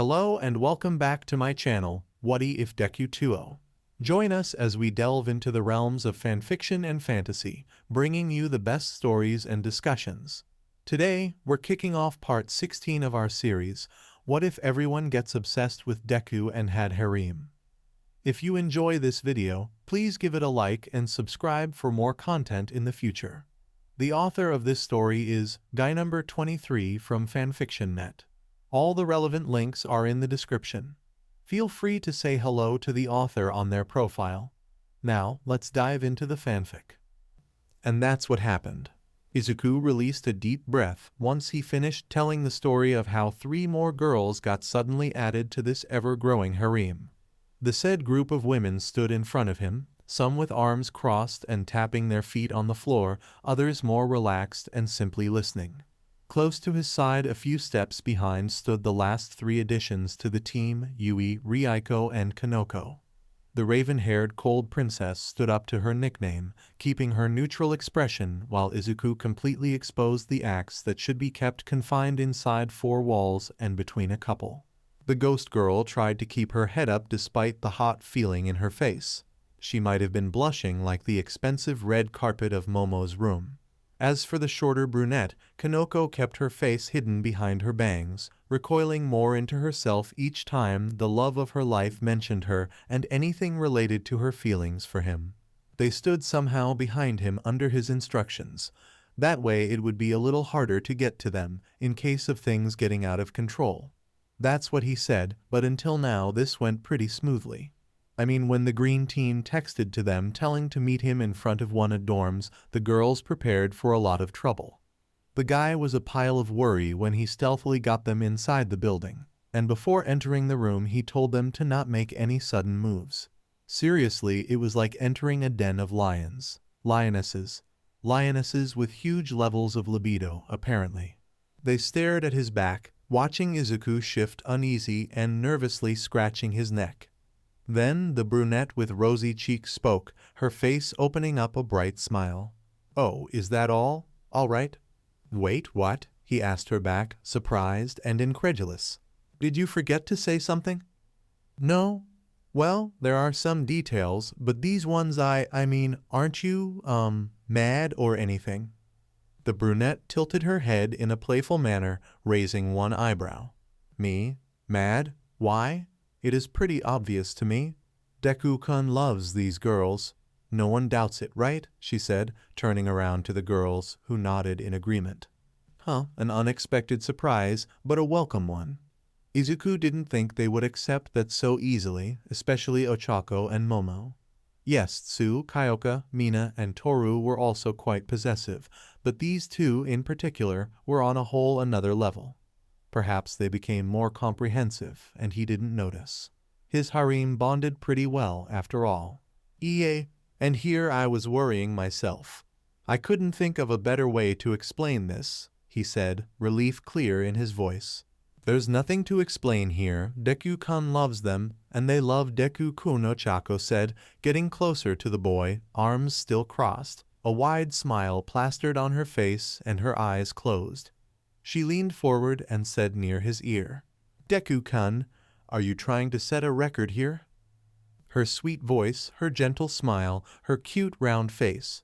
Hello and welcome back to my channel, Whati If Deku 2O. Join us as we delve into the realms of fanfiction and fantasy, bringing you the best stories and discussions. Today, we're kicking off part 16 of our series, What If Everyone Gets Obsessed with Deku and had Harem? If you enjoy this video, please give it a like and subscribe for more content in the future. The author of this story is Guy number 23 from FanfictionNet. All the relevant links are in the description. Feel free to say hello to the author on their profile. Now, let's dive into the fanfic. And that's what happened. Izuku released a deep breath once he finished telling the story of how 3 more girls got suddenly added to this ever-growing harem. The said group of women stood in front of him, some with arms crossed and tapping their feet on the floor, others more relaxed and simply listening. Close to his side, a few steps behind, stood the last 3 additions to the team, Yui, Ryuko, and Kanoko. The raven-haired cold princess stood up to her nickname, keeping her neutral expression while Izuku completely exposed the acts that should be kept confined inside 4 walls and between a couple. The ghost girl tried to keep her head up despite the hot feeling in her face. She might have been blushing like the expensive red carpet of Momo's room. As for the shorter brunette, Kanoko kept her face hidden behind her bangs, recoiling more into herself each time the love of her life mentioned her and anything related to her feelings for him. They stood somehow behind him under his instructions. That way it would be a little harder to get to them, in case of things getting out of control. That's what he said, but until now this went pretty smoothly. I mean, when the green team texted to them telling to meet him in front of one of dorms, the girls prepared for a lot of trouble. The guy was a pile of worry when he stealthily got them inside the building, and before entering the room he told them to not make any sudden moves. Seriously, it was like entering a den of lions. Lionesses with huge levels of libido, apparently. They stared at his back, watching Izuku shift uneasy and nervously scratching his neck. Then the brunette with rosy cheeks spoke, her face opening up a bright smile. "Oh, is that all? All right." "Wait, what?" he asked her back, surprised and incredulous. "Did you forget to say something?" "No. Well, there are some details, but these ones I mean, aren't you, mad or anything?" The brunette tilted her head in a playful manner, raising one eyebrow. "Me? Mad? Why? It is pretty obvious to me. Deku-kun loves these girls. No one doubts it, right?" she said, turning around to the girls, who nodded in agreement. An unexpected surprise, but a welcome one. Izuku didn't think they would accept that so easily, especially Ochako and Momo. Yes, Tsu, Kyoka, Mina, and Toru were also quite possessive, but these 2 in particular were on a whole another level. Perhaps they became more comprehensive, and he didn't notice. His harem bonded pretty well, after all. And here I was worrying myself. I couldn't think of a better way to explain this, he said, relief clear in his voice. There's nothing to explain here. Deku-kun loves them, and they love Deku-kun, Ochako said, getting closer to the boy, arms still crossed, a wide smile plastered on her face and her eyes closed. She leaned forward and said near his ear, "Deku-kun, are you trying to set a record here?" Her sweet voice, her gentle smile, her cute round face.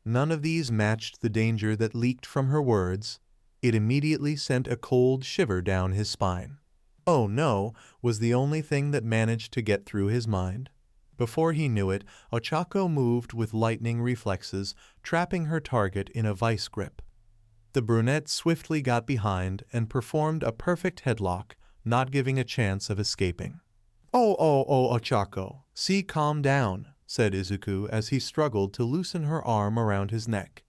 None of these matched the danger that leaked from her words. It immediately sent a cold shiver down his spine. "Oh no," was the only thing that managed to get through his mind. Before he knew it, Ochako moved with lightning reflexes, trapping her target in a vice grip. The brunette swiftly got behind and performed a perfect headlock, not giving a chance of escaping. Oh, Ochako, see, calm down," said Izuku as he struggled to loosen her arm around his neck.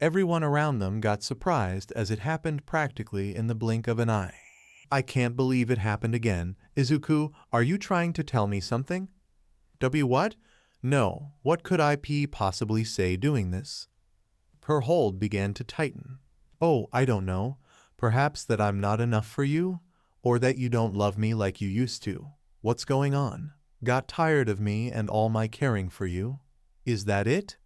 Everyone around them got surprised as it happened practically in the blink of an eye. "I can't believe it happened again. Izuku, are you trying to tell me something?" What? No, what could I possibly say doing this?" Her hold began to tighten. "Oh, I don't know. Perhaps that I'm not enough for you? Or that you don't love me like you used to? What's going on? Got tired of me and all my caring for you? Is that it?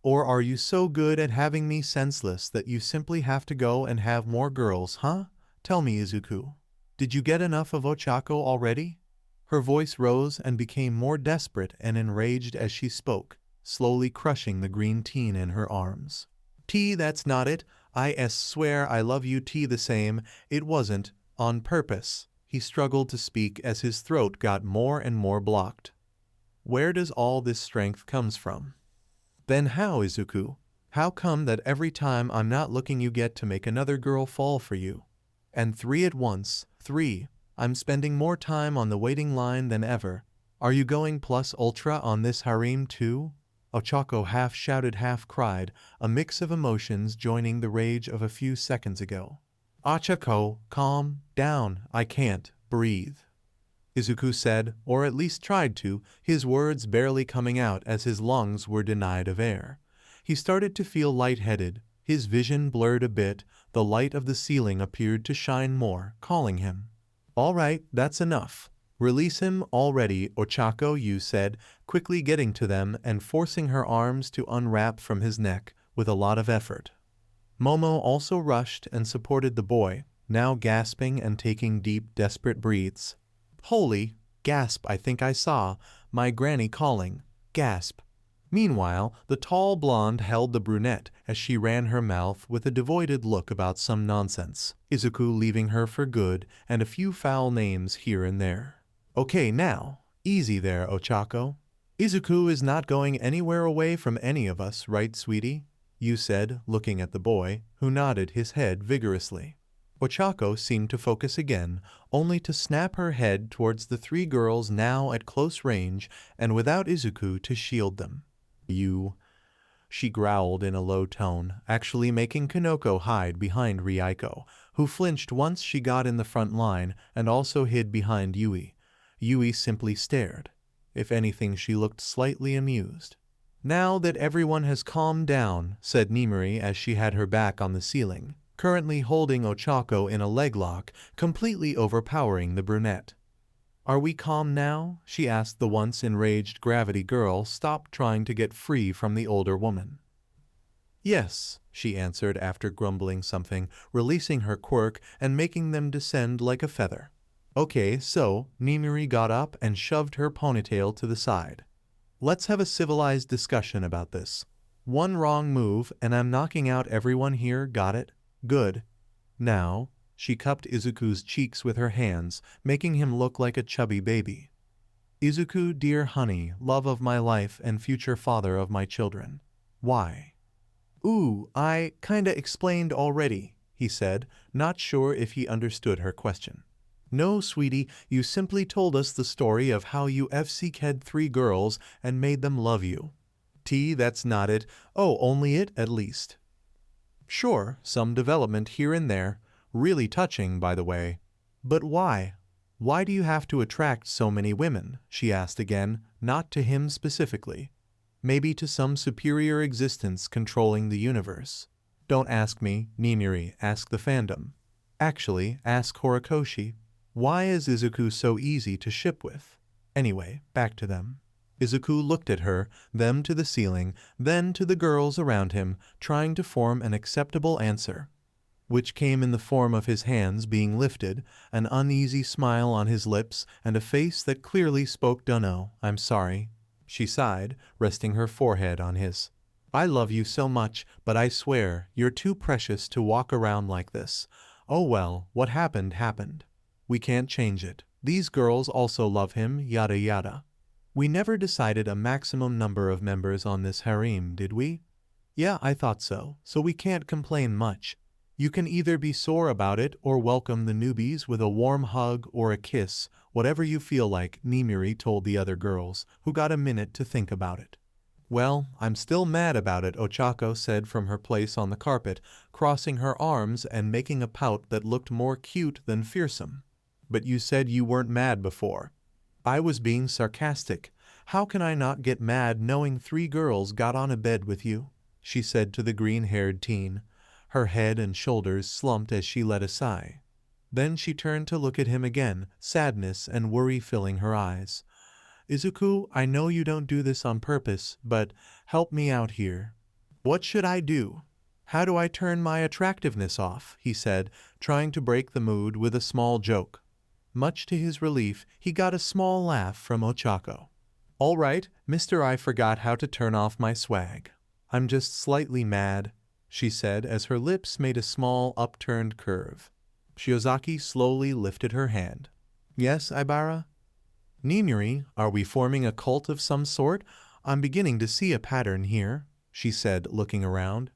Or are you so good at having me senseless that you simply have to go and have more girls, huh? Tell me, Izuku." Did you get enough of Ochako already? Her voice rose and became more desperate and enraged as she spoke, slowly crushing the green teen in her arms. T, that's not it. I swear I love you T the same. It wasn't on purpose. He struggled to speak as his throat got more and more blocked. Where does all this strength comes from? Then how, Izuku? How come that every time I'm not looking you get to make another girl fall for you? And 3 at once, 3. I'm spending more time on the waiting line than ever. Are you going plus ultra on this harem too? Ochako half shouted, half cried, a mix of emotions joining the rage of a few seconds ago. Ochako, calm down, I can't breathe, Izuku said, or at least tried to, his words barely coming out as his lungs were denied of air. He started to feel lightheaded, his vision blurred a bit, the light of the ceiling appeared to shine more, calling him. All right, that's enough. Release him already, Ochako, you said, quickly getting to them and forcing her arms to unwrap from his neck with a lot of effort. Momo also rushed and supported the boy, now gasping and taking deep, desperate breaths. Holy, gasp, I think I saw, my granny calling, gasp. Meanwhile, the tall blonde held the brunette as she ran her mouth with a devoted look about some nonsense, Izuku leaving her for good and a few foul names here and there. Okay now, easy there, Ochako. Izuku is not going anywhere away from any of us, right, sweetie? You said, looking at the boy, who nodded his head vigorously. Ochako seemed to focus again, only to snap her head towards the 3 girls now at close range and without Izuku to shield them. You, she growled in a low tone, actually making Kanoko hide behind Ryuko, who flinched once she got in the front line and also hid behind Yui. Yui simply stared. If anything, she looked slightly amused. Now that everyone has calmed down, said Nejire as she had her back on the ceiling, currently holding Ochako in a leg lock, completely overpowering the brunette. Are we calm now? She asked the once enraged gravity girl, stopped trying to get free from the older woman. Yes, she answered after grumbling something, releasing her quirk and making them descend like a feather. Okay, so, Nejire got up and shoved her ponytail to the side. Let's have a civilized discussion about this. One wrong move and I'm knocking out everyone here, got it? Good. Now, she cupped Izuku's cheeks with her hands, making him look like a chubby baby. Izuku, dear honey, love of my life and future father of my children. Why? Ooh, I kinda explained already, he said, not sure if he understood her question. No, sweetie, you simply told us the story of how you FCK'd 3 girls and made them love you. T, that's not it. Oh, only it, at least. Sure, some development here and there. Really touching, by the way. But why? Why do you have to attract so many women? She asked again, not to him specifically. Maybe to some superior existence controlling the universe. Don't ask me, Nejire, ask the fandom. Actually, ask Horikoshi. Why is Izuku so easy to ship with? Anyway, back to them. Izuku looked at her, them to the ceiling, then to the girls around him, trying to form an acceptable answer, which came in the form of his hands being lifted, an uneasy smile on his lips, and a face that clearly spoke "Dunno, I'm sorry." She sighed, resting her forehead on his. I love you so much, but I swear, you're too precious to walk around like this. Oh well, what happened happened. We can't change it. These girls also love him, yada yada. We never decided a maximum number of members on this harem, did we? Yeah, I thought so, so we can't complain much. You can either be sore about it or welcome the newbies with a warm hug or a kiss, whatever you feel like, Nejire told the other girls, who got a minute to think about it. Well, I'm still mad about it, Ochako said from her place on the carpet, crossing her arms and making a pout that looked more cute than fearsome. But you said you weren't mad before. I was being sarcastic. How can I not get mad knowing 3 girls got on a bed with you? She said to the green-haired teen. Her head and shoulders slumped as she let a sigh. Then she turned to look at him again, sadness and worry filling her eyes. Izuku, I know you don't do this on purpose, but help me out here. What should I do? How do I turn my attractiveness off? He said, trying to break the mood with a small joke. Much to his relief, he got a small laugh from Ochako. "All right, mister, I forgot how to turn off my swag. I'm just slightly mad," she said as her lips made a small upturned curve. Shiozaki slowly lifted her hand. "Yes, Ibara?" "Nejire, are we forming a cult of some sort? I'm beginning to see a pattern here," she said, looking around.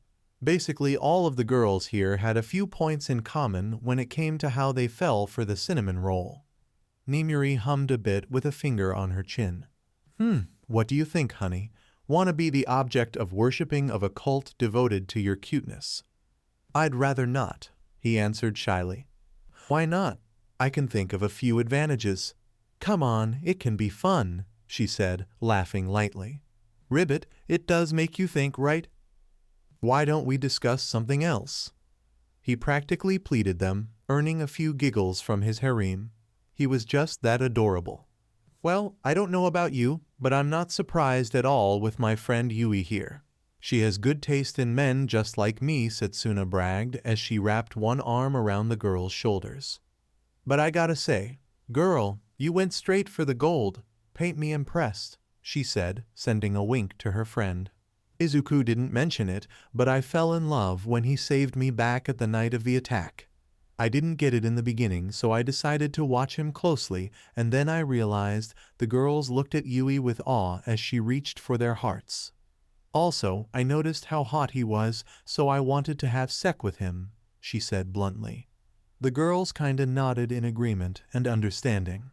Basically, all of the girls here had a few points in common when it came to how they fell for the cinnamon roll. Nejire hummed a bit with a finger on her chin. What do you think, honey? Want to be the object of worshipping of a cult devoted to your cuteness?" "I'd rather not," he answered shyly. "Why not? I can think of a few advantages." "Come on, it can be fun," she said, laughing lightly. "Ribbit, it does make you think, right? Why don't we discuss something else?" He practically pleaded them, earning a few giggles from his harem. He was just that adorable. "Well, I don't know about you, but I'm not surprised at all with my friend Yui here. She has good taste in men just like me," Setsuna bragged as she wrapped one arm around the girl's shoulders. "But I gotta say, girl, you went straight for the gold. Paint me impressed," she said, sending a wink to her friend. "Izuku didn't mention it, but I fell in love when he saved me back at the night of the attack. I didn't get it in the beginning, so I decided to watch him closely, and then I realized." The girls looked at Yui with awe as she reached for their hearts. "Also, I noticed how hot he was, so I wanted to have sex with him," she said bluntly. The girls kinda nodded in agreement and understanding.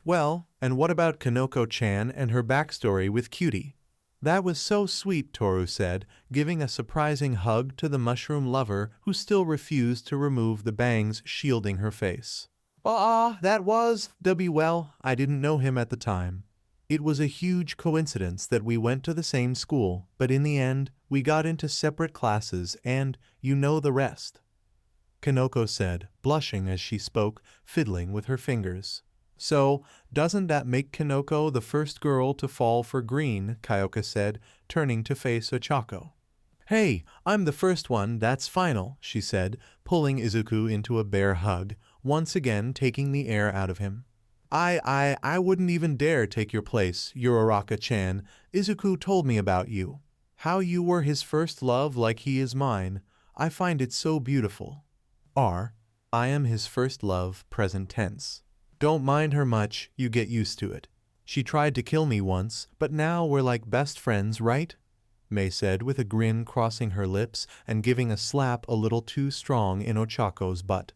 "Well, and what about Kanoko-chan and her backstory with Cutie?" "That was so sweet," Toru said, giving a surprising hug to the mushroom lover who still refused to remove the bangs shielding her face. That was, well, I didn't know him at the time. It was a huge coincidence that we went to the same school, but in the end, we got into separate classes and, you know the rest," Kanoko said, blushing as she spoke, fiddling with her fingers. "So, doesn't that make Kanoko the first girl to fall for green?" Kyoka said, turning to face Ochako. "Hey, I'm the first one, that's final," she said, pulling Izuku into a bear hug, once again taking the air out of him. I wouldn't even dare take your place, Uraraka-chan. Izuku told me about you. How you were his first love like he is mine. I find it so beautiful." I am his first love, present tense. "Don't mind her much, you get used to it. She tried to kill me once, but now we're like best friends, right?" Mei said with a grin crossing her lips and giving a slap a little too strong in Ochako's butt.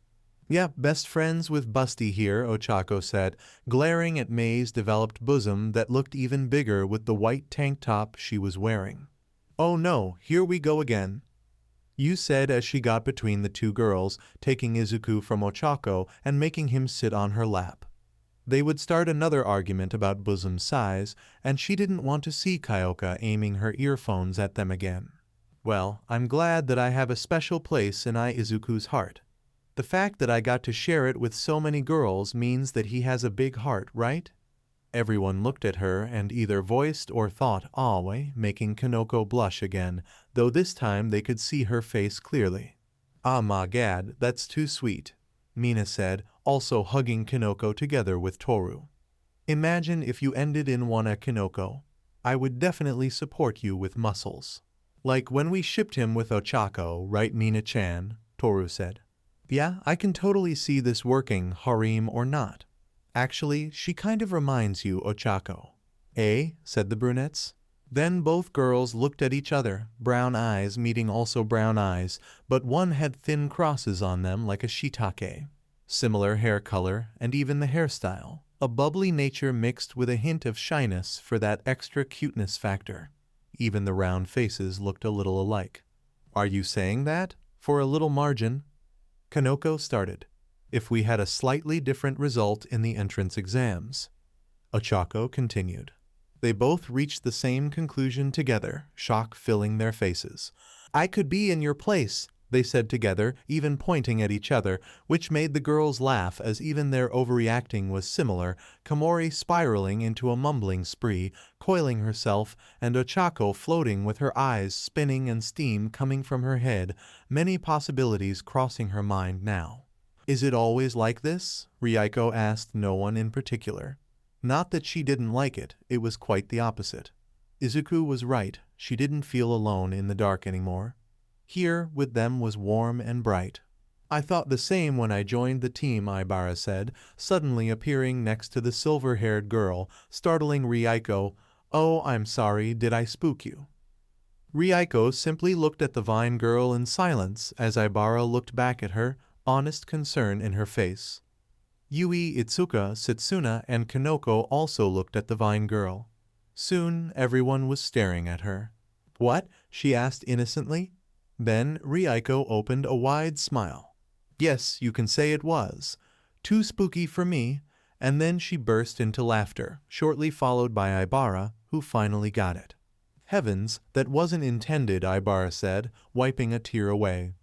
"Yeah, best friends with Busty here," Ochako said, glaring at Mei's developed bosom that looked even bigger with the white tank top she was wearing. "Oh no, here we go again," Yu said as she got between the two girls, taking Izuku from Ochako and making him sit on her lap. They would start another argument about bosom size, and she didn't want to see Kyoka aiming her earphones at them again. "Well, I'm glad that I have a special place in Izuku's heart. The fact that I got to share it with so many girls means that he has a big heart, right?" Everyone looked at her and either voiced or thought "awe," making Kanoko blush again, though this time they could see her face clearly. "Ah my gad, that's too sweet," Mina said, also hugging Kanoko together with Toru. "Imagine if you ended in one a Kanoko. I would definitely support you with muscles. Like when we shipped him with Ochako, right Mina-chan?" Toru said. "Yeah, I can totally see this working, harem or not. Actually, she kind of reminds you, Ochako." "Eh?" said the brunettes. Then both girls looked at each other, brown eyes meeting also brown eyes, but one had thin crosses on them like a shiitake. Similar hair color, and even the hairstyle. A bubbly nature mixed with a hint of shyness for that extra cuteness factor. Even the round faces looked a little alike. "Are you saying that? For a little margin?" Kanoko started. "If we had a slightly different result in the entrance exams." Ochako continued. They both reached the same conclusion together, shock filling their faces. "I could be in your place," they said together, even pointing at each other, which made the girls laugh as even their overreacting was similar, Komori spiraling into a mumbling spree, coiling herself, and Ochako floating with her eyes spinning and steam coming from her head, many possibilities crossing her mind now. Is it always like this? Rieko asked no one in particular. Not that she didn't like it, it was quite the opposite. Izuku was right, she didn't feel alone in the dark anymore. Here, with them, was warm and bright. I thought the same when I joined the team, Ibara said, suddenly appearing next to the silver-haired girl, startling Rieko. Oh, I'm sorry, did I spook you? Rieko simply looked at the vine girl in silence as Ibara looked back at her, honest concern in her face. Yui, Itsuka, Setsuna, and Kanoko also looked at the vine girl. Soon, everyone was staring at her. What? She asked innocently. Then Rieko opened a wide smile. Yes, you can say it was. Too spooky for me. And then she burst into laughter, shortly followed by Ibara, who finally got it. Heavens, that wasn't intended, Ibara said, wiping a tear away.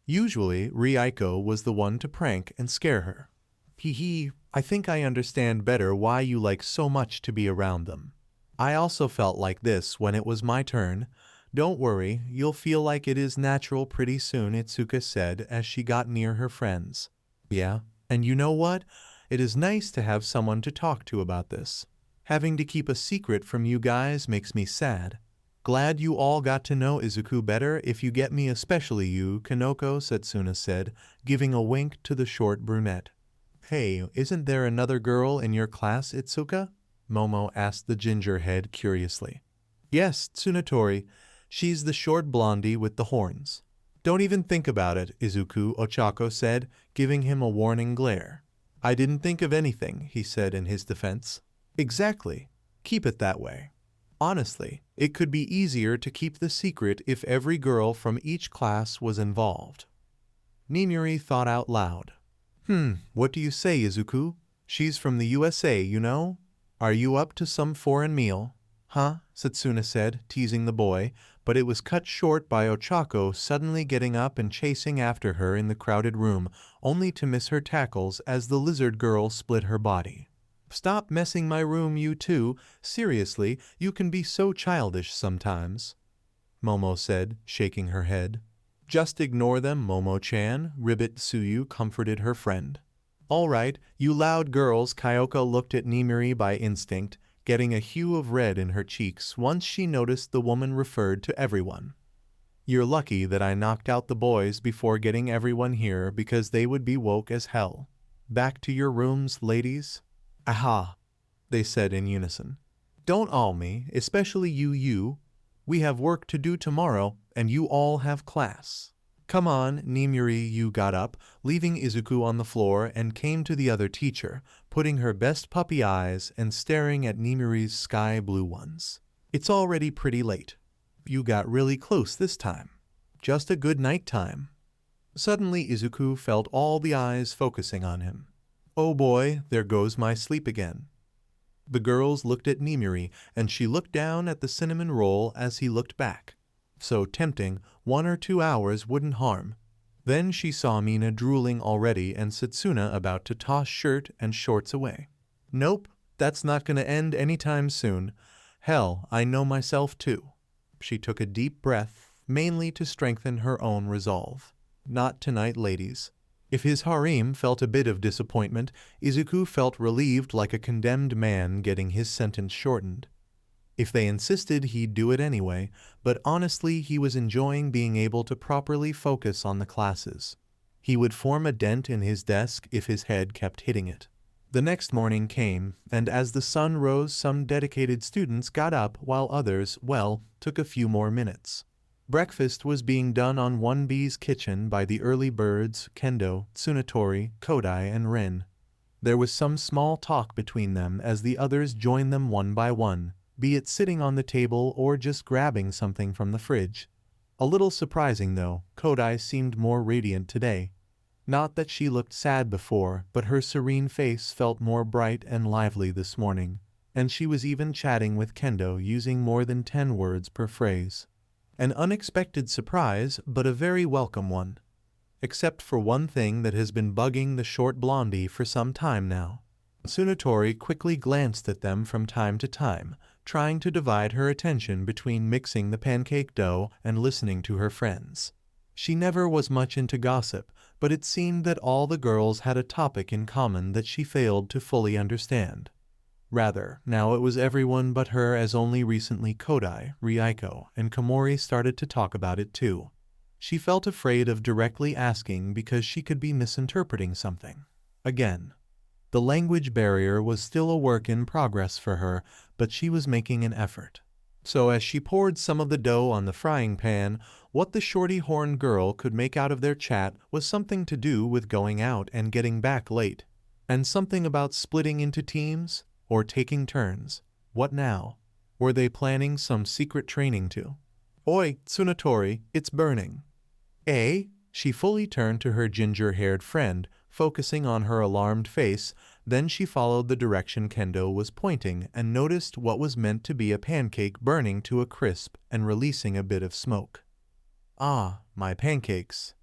Usually, Rieko was the one to prank and scare her. Hee, I think I understand better why you like so much to be around them. I also felt like this when it was my turn. Don't worry, you'll feel like it is natural pretty soon, Itsuka said as she got near her friends. Yeah, and you know what? It is nice to have someone to talk to about this. Having to keep a secret from you guys makes me sad. Glad you all got to know Izuku better, if you get me, especially you, Kanoko, Setsuna said, giving a wink to the short brunette. Hey, isn't there another girl in your class, Itsuka? Momo asked the ginger head curiously. Yes, Tsunatori. She's the short blondie with the horns. Don't even think about it, Izuku, Ochako said, giving him a warning glare. I didn't think of anything, he said in his defense. Exactly. Keep it that way. Honestly, it could be easier to keep the secret if every girl from each class was involved. Nimuri thought out loud. What do you say, Izuku? She's from the USA, you know? Are you up to some foreign meal? Huh? Setsuna said, teasing the boy, but it was cut short by Ochako suddenly getting up and chasing after her in the crowded room, only to miss her tackles as the lizard girl split her body. Stop messing my room, you two. Seriously, you can be so childish sometimes. Momo said, shaking her head. Just ignore them, Momo-chan, Ribbit Tsuyu comforted her friend. All right, you loud girls, Kyoka looked at Nimuri by instinct, getting a hue of red in her cheeks once she noticed the woman referred to everyone. You're lucky that I knocked out the boys before getting everyone here because they would be woke as hell. Back to your rooms, ladies. Aha, they said in unison. Don't awe me, especially you. We have work to do tomorrow, and you all have class. Come on, Nimuri, you got up, leaving Izuku on the floor, and came to the other teacher, putting her best puppy eyes and staring at Nimuri's sky blue ones. It's already pretty late. You got really close this time. Just a good night time. Suddenly Izuku felt all the eyes focusing on him. Oh boy, there goes my sleep again. The girls looked at Nimuri, and she looked down at the cinnamon roll as he looked back. So tempting, 1 or 2 hours wouldn't harm. Then she saw Mina drooling already and Setsuna about to toss shirt and shorts away. Nope, that's not gonna end anytime soon. Hell, I know myself too. She took a deep breath, mainly to strengthen her own resolve. Not tonight, ladies. If his harem felt a bit of disappointment, Izuku felt relieved like a condemned man getting his sentence shortened. If they insisted, he'd do it anyway, but honestly he was enjoying being able to properly focus on the classes. He would form a dent in his desk if his head kept hitting it. The next morning came, and as the sun rose some dedicated students got up while others, took a few more minutes. Breakfast was being done on 1B's kitchen by the early birds, Kendo, Tsunatori, Kodai, and Rin. There was some small talk between them as the others joined them one by one, be it sitting on the table or just grabbing something from the fridge. A little surprising though, Kodai seemed more radiant today. Not that she looked sad before, but her serene face felt more bright and lively this morning, and she was even chatting with Kendo using more than 10 words per phrase. An unexpected surprise, but a very welcome one. Except for one thing that has been bugging the short blondie for some time now. Tsunatori quickly glanced at them from time to time, trying to divide her attention between mixing the pancake dough and listening to her friends. She never was much into gossip, but it seemed that all the girls had a topic in common that she failed to fully understand. Rather, now it was everyone but her, as only recently Kodai, Ryuko, and Komori started to talk about it too. She felt afraid of directly asking because she could be misinterpreting something. Again, the language barrier was still a work in progress for her, but she was making an effort. So as she poured some of the dough on the frying pan, what the shorty-horned girl could make out of their chat was something to do with going out and getting back late, and something about splitting into teams or taking turns. What now? Were they planning some secret training too? Oi, Tsunatori, it's burning. Eh? She fully turned to her ginger-haired friend, focusing on her alarmed face. Then she followed the direction Kendo was pointing and noticed what was meant to be a pancake burning to a crisp and releasing a bit of smoke. Ah, my pancakes.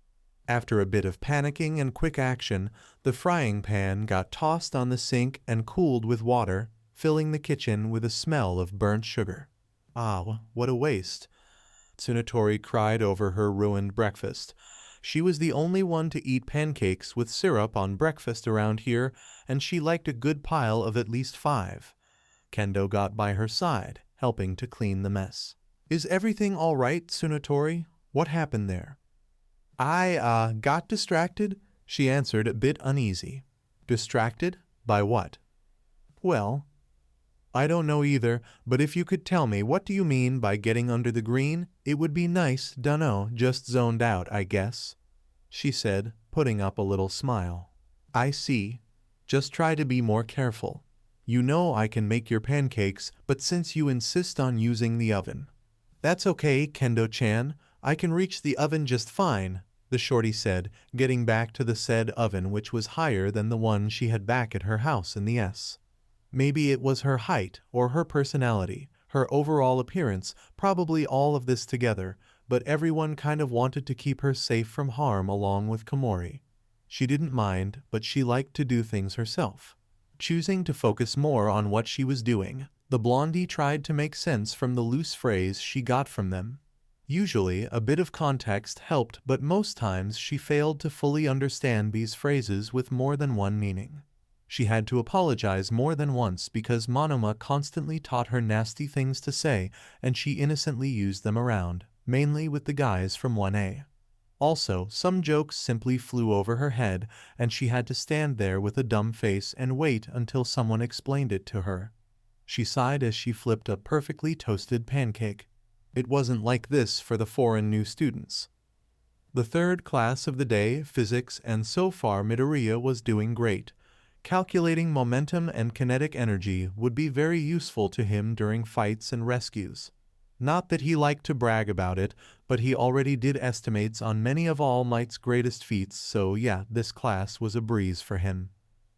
After a bit of panicking and quick action, the frying pan got tossed on the sink and cooled with water, filling the kitchen with a smell of burnt sugar. Ah, what a waste. Tsunatori cried over her ruined breakfast. She was the only one to eat pancakes with syrup on breakfast around here, and she liked a good pile of at least 5. Kendo got by her side, helping to clean the mess. Is everything all right, Tsunatori? What happened there? I got distracted, she answered, a bit uneasy. Distracted? By what? Well, I don't know either, but if you could tell me what do you mean by getting under the green, it would be nice. Dunno, just zoned out, I guess, she said, putting up a little smile. I see. Just try to be more careful. You know I can make your pancakes, but since you insist on using the oven. That's okay, Kendo-chan. I can reach the oven just fine, the shorty said, getting back to the said oven, which was higher than the one she had back at her house in the S. Maybe it was her height or her personality, her overall appearance, probably all of this together, but everyone kind of wanted to keep her safe from harm along with Komori. She didn't mind, but she liked to do things herself. Choosing to focus more on what she was doing, the blondie tried to make sense from the loose phrase she got from them. Usually, a bit of context helped, but most times she failed to fully understand these phrases with more than one meaning. She had to apologize more than once because Monoma constantly taught her nasty things to say, and she innocently used them around, mainly with the guys from 1A. Also, some jokes simply flew over her head, and she had to stand there with a dumb face and wait until someone explained it to her. She sighed as she flipped a perfectly toasted pancake. It wasn't like this for the foreign new students. The third class of the day, physics, and so far Midoriya was doing great. Calculating momentum and kinetic energy would be very useful to him during fights and rescues. Not that he liked to brag about it, but he already did estimates on many of All Might's greatest feats, so yeah, this class was a breeze for him.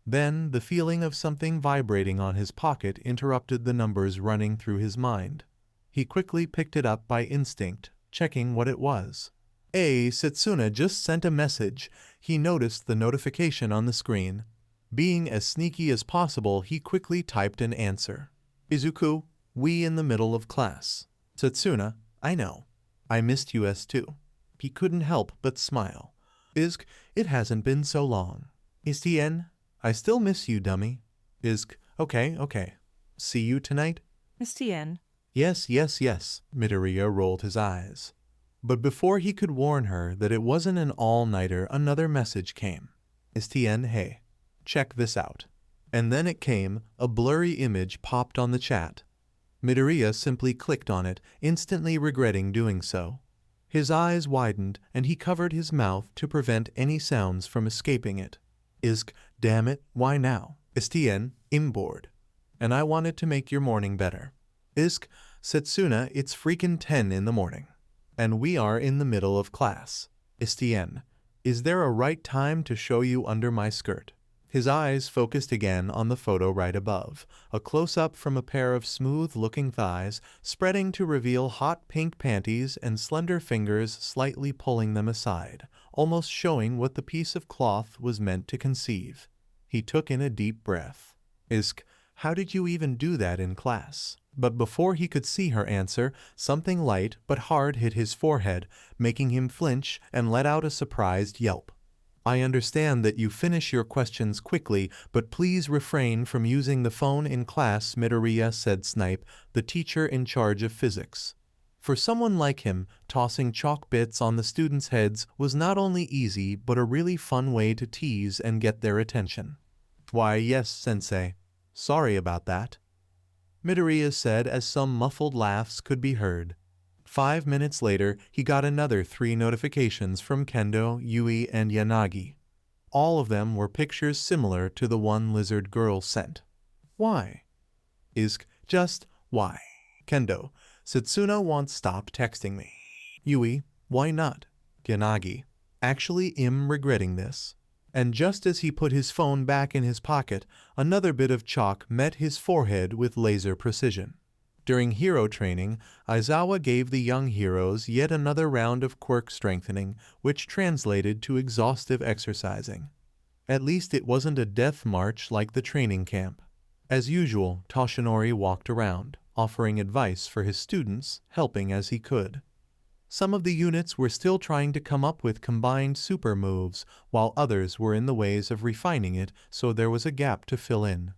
Then, the feeling of something vibrating on his pocket interrupted the numbers running through his mind. He quickly picked it up by instinct, checking what it was. Setsuna just sent a message. He noticed the notification on the screen. Being as sneaky as possible, he quickly typed an answer. Izuku, we in the middle of class. Setsuna, I know. I missed US too. He couldn't help but smile. Izk, it hasn't been so long. Istien, I still miss you, dummy. Izk, okay. See you tonight? Istien. Yes. Midoriya rolled his eyes. But before he could warn her that it wasn't an all-nighter, another message came. Istien, hey, check this out. And then it came, a blurry image popped on the chat. Midoriya simply clicked on it, instantly regretting doing so. His eyes widened, and he covered his mouth to prevent any sounds from escaping it. Izk, damn it, why now? Istien, I'm bored. And I wanted to make your morning better. Izk, Setsuna, it's freaking 10 in the morning. And we are in the middle of class. Istien, is there a right time to show you under my skirt? His eyes focused again on the photo right above, a close-up from a pair of smooth-looking thighs, spreading to reveal hot pink panties and slender fingers slightly pulling them aside, almost showing what the piece of cloth was meant to conceive. He took in a deep breath. Izk, how did you even do that in class? But before he could see her answer, something light but hard hit his forehead, making him flinch and let out a surprised yelp. I understand that you finish your questions quickly, but please refrain from using the phone in class, Midoriya said Snipe, the teacher in charge of physics. For someone like him, tossing chalk bits on the students' heads was not only easy but a really fun way to tease and get their attention. Why, yes, sensei. Sorry about that, Midoriya said as some muffled laughs could be heard. 5 minutes later, he got another 3 notifications from Kendo, Yui, and Yanagi. All of them were pictures similar to the one Lizard Girl sent. Why? Just why? Kendo, Setsuna won't stop texting me. Yui, why not? Yanagi, actually am regretting this. And just as he put his phone back in his pocket, another bit of chalk met his forehead with laser precision. During hero training, Aizawa gave the young heroes yet another round of quirk strengthening, which translated to exhaustive exercising. At least it wasn't a death march like the training camp. As usual, Toshinori walked around, offering advice for his students, helping as he could. Some of the units were still trying to come up with combined super moves, while others were in the ways of refining it, so there was a gap to fill in.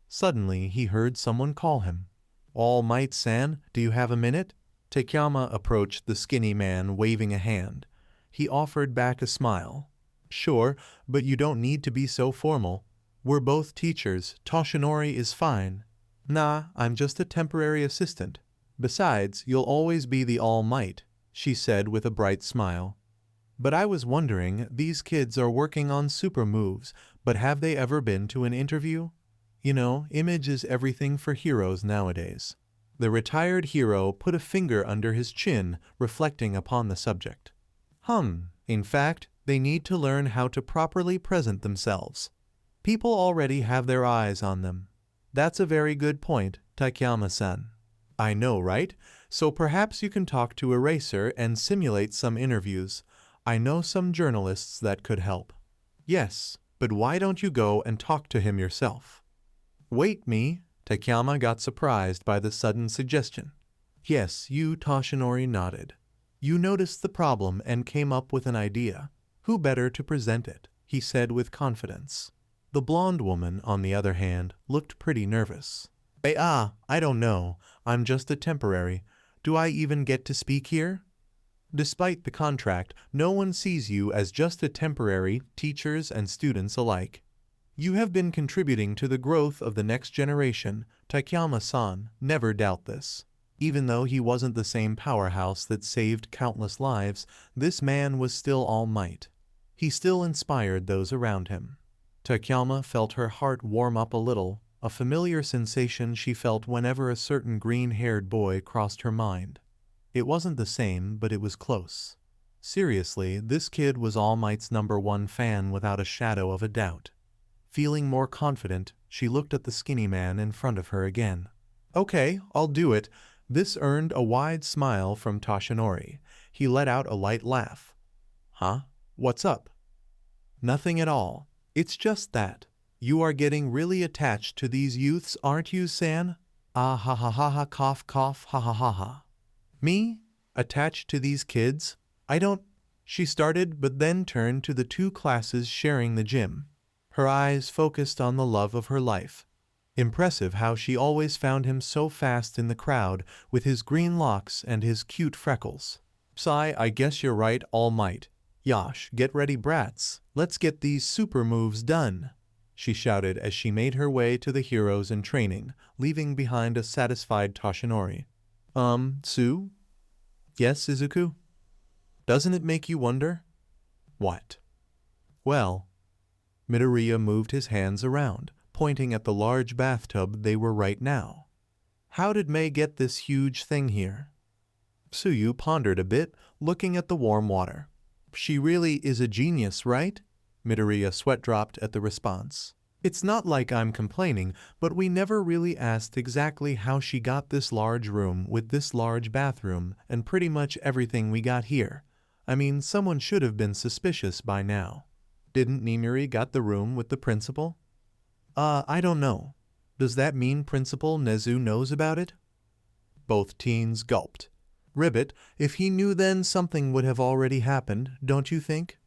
Suddenly, he heard someone call him. All Might-san, do you have a minute? Takayama approached the skinny man, waving a hand. He offered back a smile. Sure, but you don't need to be so formal. We're both teachers. Toshinori is fine. Nah, I'm just a temporary assistant. Besides, you'll always be the All Might, she said with a bright smile. But I was wondering, these kids are working on super moves, but have they ever been to an interview? You know, image is everything for heroes nowadays. The retired hero put a finger under his chin, reflecting upon the subject. In fact, they need to learn how to properly present themselves. People already have their eyes on them. That's a very good point, Takayama-san. I know, right? So perhaps you can talk to Eraser and simulate some interviews. I know some journalists that could help. Yes, but why don't you go and talk to him yourself? Wait, me? Takayama got surprised by the sudden suggestion. Yes, you, Toshinori nodded. You noticed the problem and came up with an idea. Who better to present it? He said with confidence. The blonde woman, on the other hand, looked pretty nervous. I don't know. I'm just a temporary. Do I even get to speak here? Despite the contract, no one sees you as just a temporary, teachers and students alike. You have been contributing to the growth of the next generation, Takayama-san, never doubt this. Even though he wasn't the same powerhouse that saved countless lives, this man was still All Might. He still inspired those around him. Takayama felt her heart warm up a little, a familiar sensation she felt whenever a certain green-haired boy crossed her mind. It wasn't the same, but it was close. Seriously, this kid was All Might's #1 fan without a shadow of a doubt. Feeling more confident, she looked at the skinny man in front of her again. Okay, I'll do it. This earned a wide smile from Toshinori. He let out a light laugh. Huh? What's up? Nothing at all. It's just that. You are getting really attached to these youths, aren't you, San? Ah ha ha ha ha cough cough ha ha ha ha. Me? Attached to these kids? I don't... She started, but then turned to the 2 classes sharing the gym. Her eyes focused on the love of her life. Impressive how she always found him so fast in the crowd, with his green locks and his cute freckles. Sigh, I guess you're right, All Might. Yosh, get ready, brats. Let's get these super moves done, she shouted as she made her way to the heroes in training, leaving behind a satisfied Toshinori. Sue? Yes, Izuku? Doesn't it make you wonder? What? Well, Midoriya moved his hands around, pointing at the large bathtub they were right now. How did Mei get this huge thing here? Tsuyu pondered a bit, looking at the warm water. She really is a genius, right? Midoriya sweat-dropped at the response. It's not like I'm complaining, but we never really asked exactly how she got this large room with this large bathroom and pretty much everything we got here. I mean, someone should have been suspicious by now. Didn't Nimiri got the room with the principal? I don't know. Does that mean Principal Nezu knows about it? Both teens gulped. Ribbit, if he knew then something would have already happened, don't you think?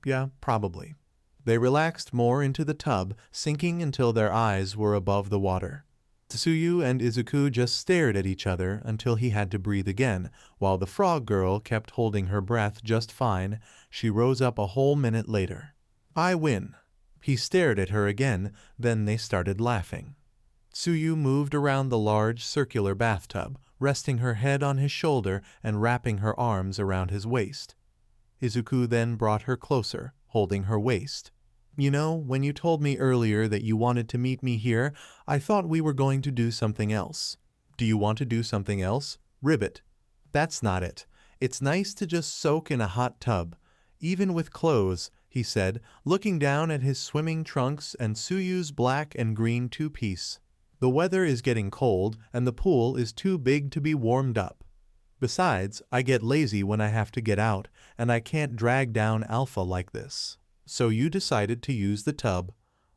Yeah, probably. They relaxed more into the tub, sinking until their eyes were above the water. Tsuyu and Izuku just stared at each other until he had to breathe again, while the frog girl kept holding her breath just fine. She rose up a whole minute later. I win. He stared at her again, then they started laughing. Tsuyu moved around the large circular bathtub, resting her head on his shoulder and wrapping her arms around his waist. Izuku then brought her closer, holding her waist. You know, when you told me earlier that you wanted to meet me here, I thought we were going to do something else. Do you want to do something else? Ribbit. That's not it. It's nice to just soak in a hot tub. Even with clothes, he said, looking down at his swimming trunks and Tsuyu's black and green two-piece. The weather is getting cold, and the pool is too big to be warmed up. Besides, I get lazy when I have to get out, and I can't drag down Alpha like this. So you decided to use the tub.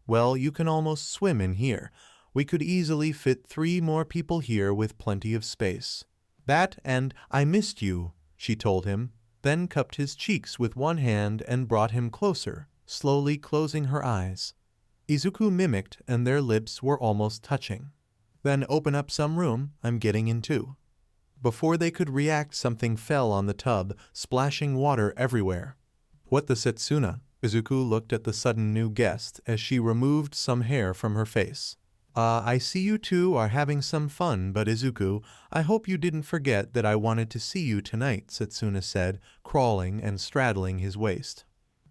Well, you can almost swim in here. We could easily fit 3 more people here with plenty of space. That and I missed you, she told him, then cupped his cheeks with one hand and brought him closer, slowly closing her eyes. Izuku mimicked, and their lips were almost touching. Then open up some room, I'm getting in too. Before they could react, something fell on the tub, splashing water everywhere. What the Setsuna? Izuku looked at the sudden new guest as she removed some hair from her face. I see you two are having some fun, but Izuku, I hope you didn't forget that I wanted to see you tonight, Setsuna said, crawling and straddling his waist.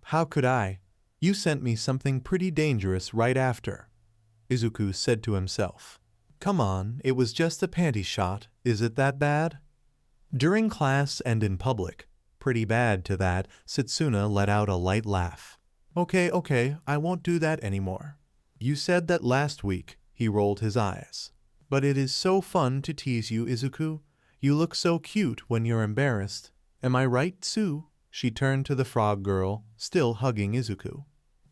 How could I? You sent me something pretty dangerous right after, Izuku said to himself. Come on, it was just a panty shot. Is it that bad? During class and in public. Pretty bad to that, Setsuna let out a light laugh. Okay, I won't do that anymore. You said that last week, he rolled his eyes. But it is so fun to tease you, Izuku. You look so cute when you're embarrassed. Am I right, Tsu? She turned to the frog girl, still hugging Izuku.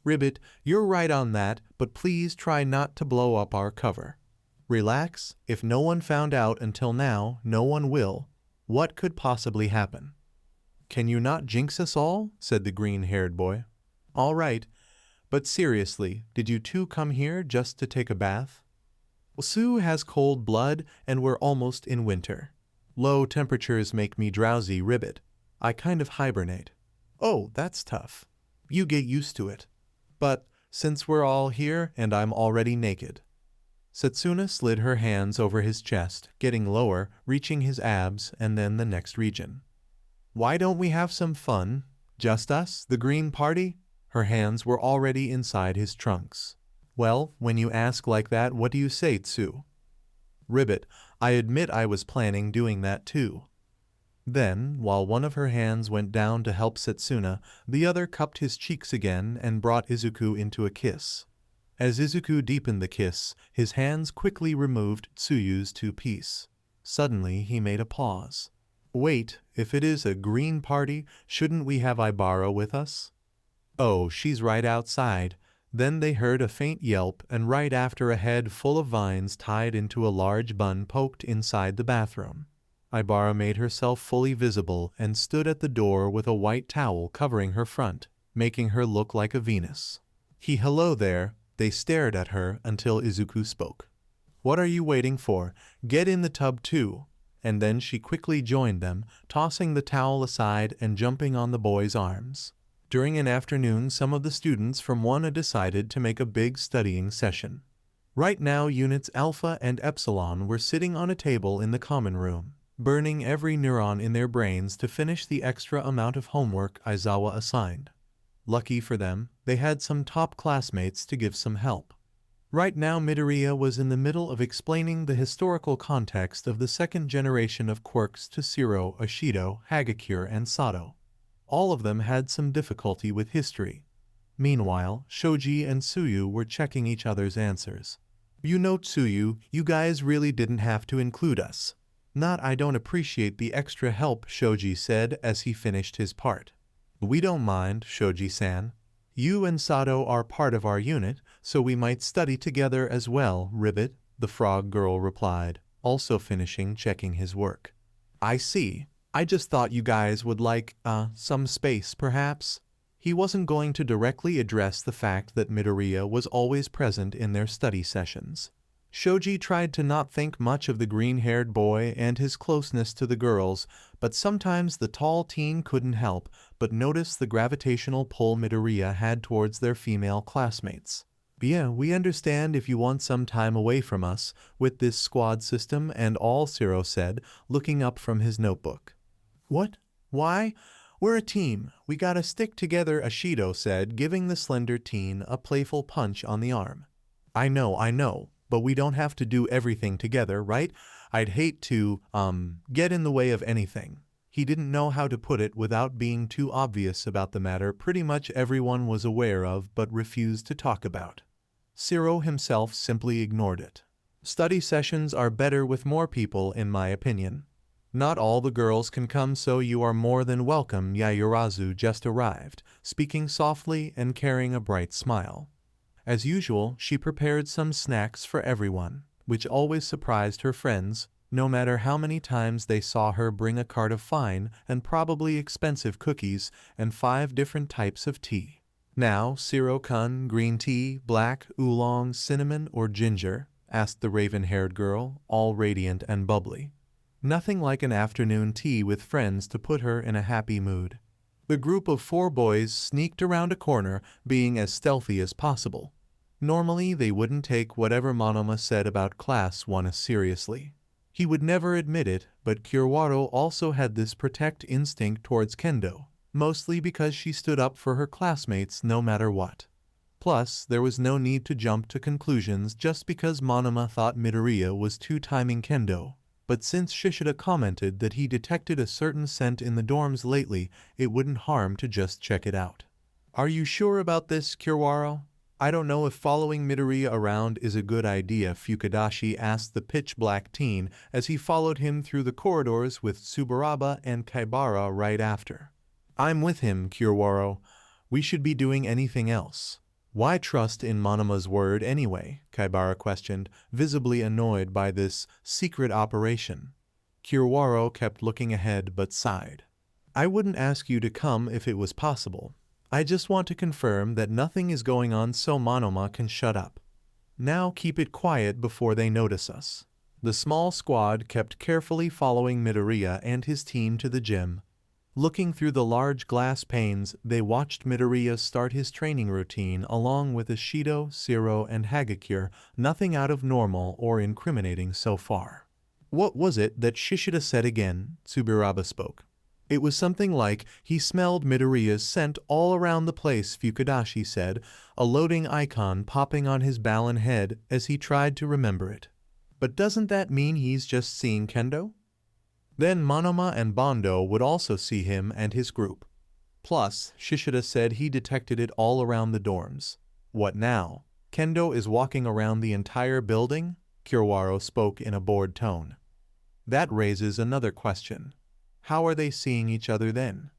Ribbit, you're right on that, but please try not to blow up our cover. Relax, if no one found out until now, no one will. What could possibly happen? Can you not jinx us all? Said the green-haired boy. All right, but seriously, did you two come here just to take a bath? Tsu has cold blood and we're almost in winter. Low temperatures make me drowsy, Ribbit. I kind of hibernate. Oh, that's tough. You get used to it. But since we're all here and I'm already naked. Setsuna slid her hands over his chest, getting lower, reaching his abs and then the next region. Why don't we have some fun? Just us, the green party? Her hands were already inside his trunks. Well, when you ask like that, what do you say, Tsu? Ribbit, I admit I was planning doing that too. Then, while one of her hands went down to help Setsuna, the other cupped his cheeks again and brought Izuku into a kiss. As Izuku deepened the kiss, his hands quickly removed Tsuyu's two-piece. Suddenly, he made a pause. Wait, if it is a green party, shouldn't we have Ibara with us? Oh, she's right outside. Then they heard a faint yelp, and right after a head full of vines tied into a large bun poked inside the bathroom. Ibara made herself fully visible and stood at the door with a white towel covering her front, making her look like a Venus. Hello there. They stared at her until Izuku spoke. What are you waiting for? Get in the tub too. And then she quickly joined them, tossing the towel aside and jumping on the boy's arms. During an afternoon, some of the students from 1A decided to make a big studying session. Right now, units Alpha and Epsilon were sitting on a table in the common room, burning every neuron in their brains to finish the extra amount of homework Aizawa assigned. Lucky for them, they had some top classmates to give some help. Right now, Midoriya was in the middle of explaining the historical context of the second generation of quirks to Shiro, Ashido, Hagakure, and Sato. All of them had some difficulty with history. Meanwhile, Shoji and Tsuyu were checking each other's answers. You know, Tsuyu, you guys really didn't have to include us. Not I don't appreciate the extra help, Shoji said as he finished his part. We don't mind, Shoji-san. You and Sato are part of our unit, so we might study together as well, Ribbit, the frog girl replied, also finishing checking his work. I see. I just thought you guys would like, some space, perhaps. He wasn't going to directly address the fact that Midoriya was always present in their study sessions. Shoji tried to not think much of the green-haired boy and his closeness to the girls, but sometimes the tall teen couldn't help but notice the gravitational pull Midoriya had towards their female classmates. "Yeah, we understand if you want some time away from us with this squad system and all," Zero said, looking up from his notebook. "What? Why? We're a team. We gotta stick together," Ashido said, giving the slender teen a playful punch on the arm. I know, but we don't have to do everything together, right? I'd hate to, get in the way of anything." He didn't know how to put it without being too obvious about the matter pretty much everyone was aware of but refused to talk about. Zero himself simply ignored it. "Study sessions are better with more people, in my opinion. Not all the girls can come, so you are more than welcome." Yaoyorozu just arrived, speaking softly and carrying a bright smile. As usual, she prepared some snacks for everyone, which always surprised her friends, no matter how many times they saw her bring a cart of fine and probably expensive cookies and 5 different types of tea. "Now, Zero-kun, green tea, black, oolong, cinnamon, or ginger?" asked the raven-haired girl, all radiant and bubbly. Nothing like an afternoon tea with friends to put her in a happy mood. The group of 4 boys sneaked around a corner, being as stealthy as possible. Normally, they wouldn't take whatever Monoma said about Class 1 seriously. He would never admit it, but Kiwaro also had this protect instinct towards Kendo, mostly because she stood up for her classmates no matter what. Plus, there was no need to jump to conclusions just because Monoma thought Midoriya was two-timing Kendo. But since Shishida commented that he detected a certain scent in the dorms lately, it wouldn't harm to just check it out. "Are you sure about this, Kiwaro? I don't know if following Midoriya around is a good idea," Fukudashi asked the pitch-black teen as he followed him through the corridors with Tsuburaba and Kaibara right after. "I'm with him, Kiwaro. We should be doing anything else." "Why trust in Monoma's word anyway?" Kaibara questioned, visibly annoyed by this secret operation. Kiwaro kept looking ahead but sighed. "I wouldn't ask you to come if it was possible. I just want to confirm that nothing is going on so Monoma can shut up. Now keep it quiet before they notice us." The small squad kept carefully following Midoriya and his team to the gym. Looking through the large glass panes, they watched Midoriya start his training routine along with Ashido, Zero, and Hagakure, nothing out of normal or incriminating so far. "What was it that Shishida said again?" Tsuburaba spoke. "It was something like he smelled Midoriya's scent all around the place," Fukudashi said, a loading icon popping on his Balan head as he tried to remember it. "But doesn't that mean he's just seeing Kendo? Then Monoma and Bondo would also see him and his group. Plus, Shishida said he detected it all around the dorms." "What now? Kendo is walking around the entire building?" Kiwaro spoke in a bored tone. "That raises another question. How are they seeing each other then?"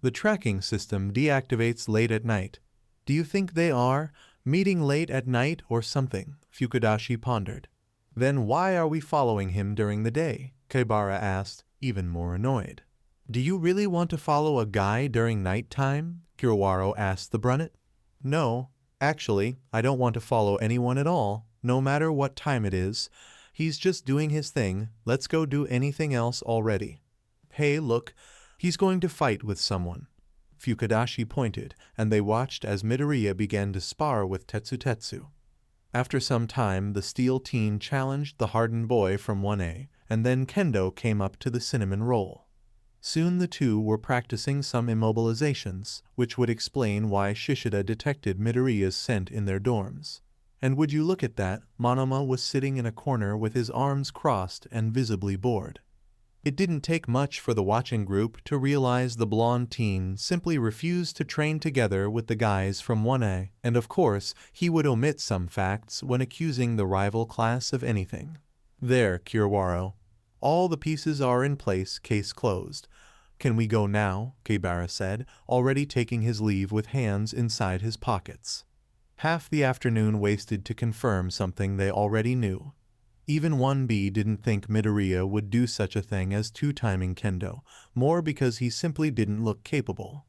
"The tracking system deactivates late at night. Do you think they are meeting late at night or something?" Fukudashi pondered. "Then why are we following him during the day?" Kaibara asked, even more annoyed. "Do you really want to follow a guy during night time?" Kiwaro asked the brunette. "No, actually, I don't want to follow anyone at all, no matter what time it is. He's just doing his thing. Let's go do anything else already." "Hey, look, he's going to fight with someone." Fukudashi pointed, and they watched as Midoriya began to spar with Tetsutetsu. After some time, the steel teen challenged the hardened boy from 1A, and then Kendo came up to the cinnamon roll. Soon the two were practicing some immobilizations, which would explain why Shishida detected Midoriya's scent in their dorms. And would you look at that, Monoma was sitting in a corner with his arms crossed and visibly bored. It didn't take much for the watching group to realize the blonde teen simply refused to train together with the guys from 1A, and of course, he would omit some facts when accusing the rival class of anything. "There, Kiwaro. All the pieces are in place, case closed. Can we go now?" Kaibara said, already taking his leave with hands inside his pockets. Half the afternoon wasted to confirm something they already knew. Even 1B didn't think Midoriya would do such a thing as two-timing Kendo, more because he simply didn't look capable.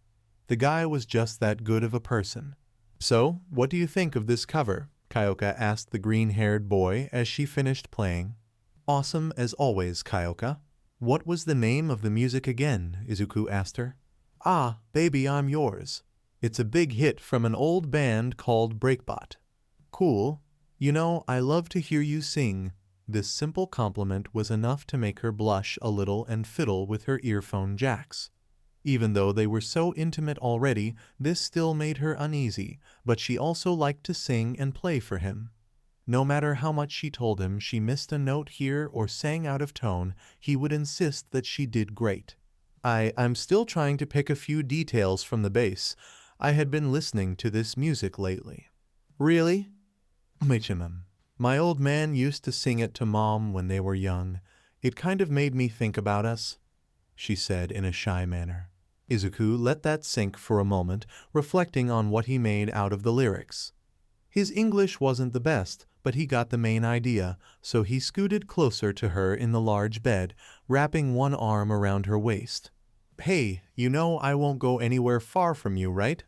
The guy was just that good of a person. "So, what do you think of this cover?" Kyoka asked the green-haired boy as she finished playing. "Awesome as always, Kyoka." "What was the name of the music again?" Izuku asked her. "Ah, Baby I'm Yours. It's a big hit from an old band called Breakbot." "Cool. You know, I love to hear you sing." This simple compliment was enough to make her blush a little and fiddle with her earphone jacks. Even though they were so intimate already, this still made her uneasy, but she also liked to sing and play for him. No matter how much she told him she missed a note here or sang out of tone, he would insist that she did great. I'm still trying to pick a few details from the bass. I had been listening to this music lately." "Really?" "Michiman. My old man used to sing it to Mom when they were young. It kind of made me think about us," she said in a shy manner. Izuku let that sink for a moment, reflecting on what he made out of the lyrics. His English wasn't the best, but he got the main idea, so he scooted closer to her in the large bed, wrapping one arm around her waist. "Hey, you know I won't go anywhere far from you, right?"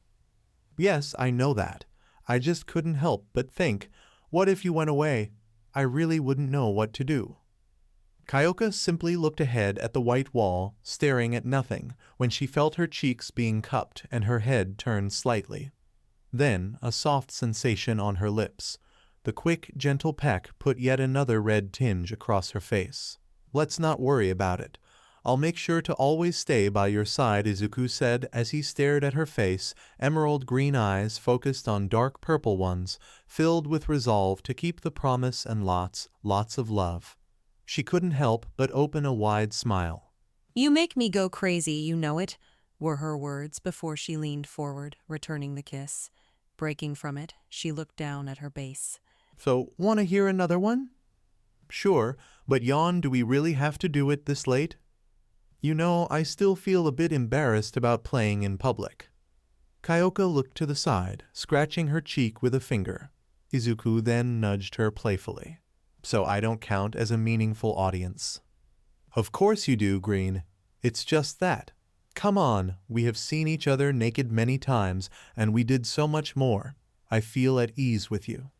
"Yes, I know that. I just couldn't help but think, what if you went away? I really wouldn't know what to do." Kyoka simply looked ahead at the white wall, staring at nothing, when she felt her cheeks being cupped and her head turned slightly. Then a soft sensation on her lips. The quick, gentle peck put yet another red tinge across her face. "Let's not worry about it. I'll make sure to always stay by your side," Izuku said as he stared at her face, emerald green eyes focused on dark purple ones, filled with resolve to keep the promise and lots of love. She couldn't help but open a wide smile. "You make me go crazy, you know it," were her words before she leaned forward, returning the kiss. Breaking from it, she looked down at her base. "So, want to hear another one?" "Sure, but yawn, do we really have to do it this late? You know, I still feel a bit embarrassed about playing in public." Kyoka looked to the side, scratching her cheek with a finger. Izuku then nudged her playfully. "So I don't count as a meaningful audience?" "Of course you do, Green. It's just that. Come on, we have seen each other naked many times, and we did so much more. I feel at ease with you."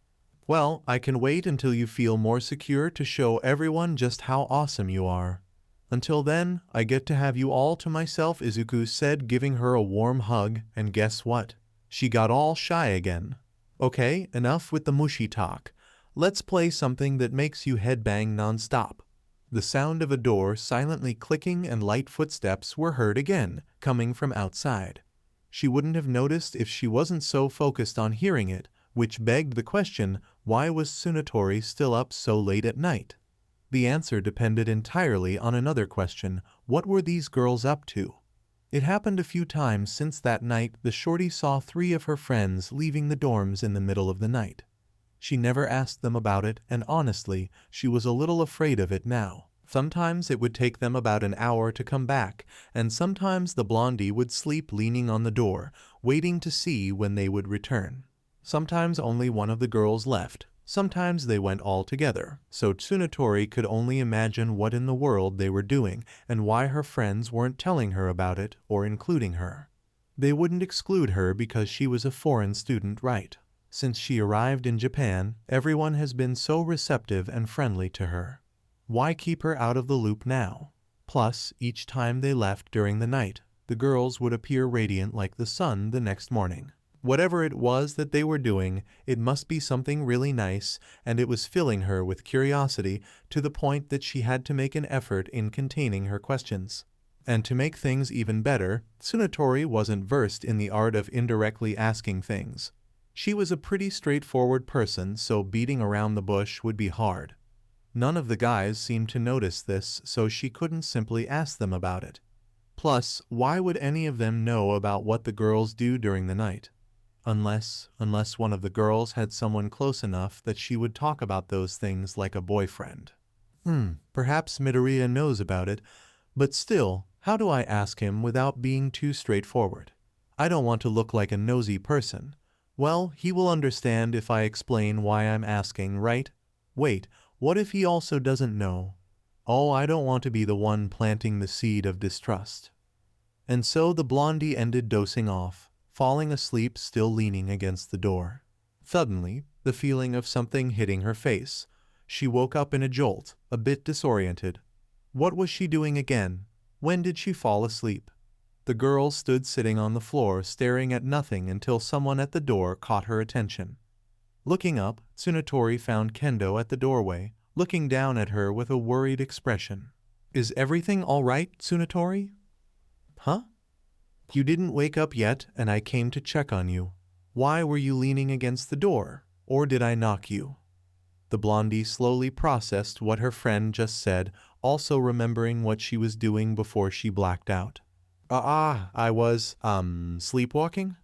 "Well, I can wait until you feel more secure to show everyone just how awesome you are. Until then, I get to have you all to myself," Izuku said, giving her a warm hug, and guess what? She got all shy again. "Okay, enough with the mushy talk. Let's play something that makes you headbang non-stop." The sound of a door silently clicking and light footsteps were heard again, coming from outside. She wouldn't have noticed if she wasn't so focused on hearing it, which begged the question, why was Tsunatori still up so late at night? The answer depended entirely on another question, what were these girls up to? It happened a few times since that night the shorty saw 3 of her friends leaving the dorms in the middle of the night. She never asked them about it, and honestly, she was a little afraid of it now. Sometimes it would take them about an hour to come back, and sometimes the blondie would sleep leaning on the door, waiting to see when they would return. Sometimes only one of the girls left. Sometimes they went all together, so Tsunatori could only imagine what in the world they were doing and why her friends weren't telling her about it or including her. They wouldn't exclude her because she was a foreign student, right? Since she arrived in Japan, everyone has been so receptive and friendly to her. Why keep her out of the loop now? Plus, each time they left during the night, the girls would appear radiant like the sun the next morning. Whatever it was that they were doing, it must be something really nice, and it was filling her with curiosity to the point that she had to make an effort in containing her questions. And to make things even better, Tsunatori wasn't versed in the art of indirectly asking things. She was a pretty straightforward person, so beating around the bush would be hard. None of the guys seemed to notice this, so she couldn't simply ask them about it. Plus, why would any of them know about what the girls do during the night? Unless one of the girls had someone close enough that she would talk about those things like a boyfriend. Perhaps Midoriya knows about it, but still, how do I ask him without being too straightforward? I don't want to look like a nosy person. Well, he will understand if I explain why I'm asking, right? Wait, what if he also doesn't know? Oh, I don't want to be the one planting the seed of distrust. And so the blondie ended dozing off, falling asleep still leaning against the door. Suddenly, the feeling of something hitting her face. She woke up in a jolt, a bit disoriented. What was she doing again? When did she fall asleep? The girl stood sitting on the floor staring at nothing until someone at the door caught her attention. Looking up, Tsunotori found Kendo at the doorway, looking down at her with a worried expression. "Is everything all right, Tsunotori?" "Huh? You didn't wake up yet and I came to check on you. Why were you leaning against the door? Or did I knock you?" The blondie slowly processed what her friend just said, also remembering what she was doing before she blacked out. I was, sleepwalking?"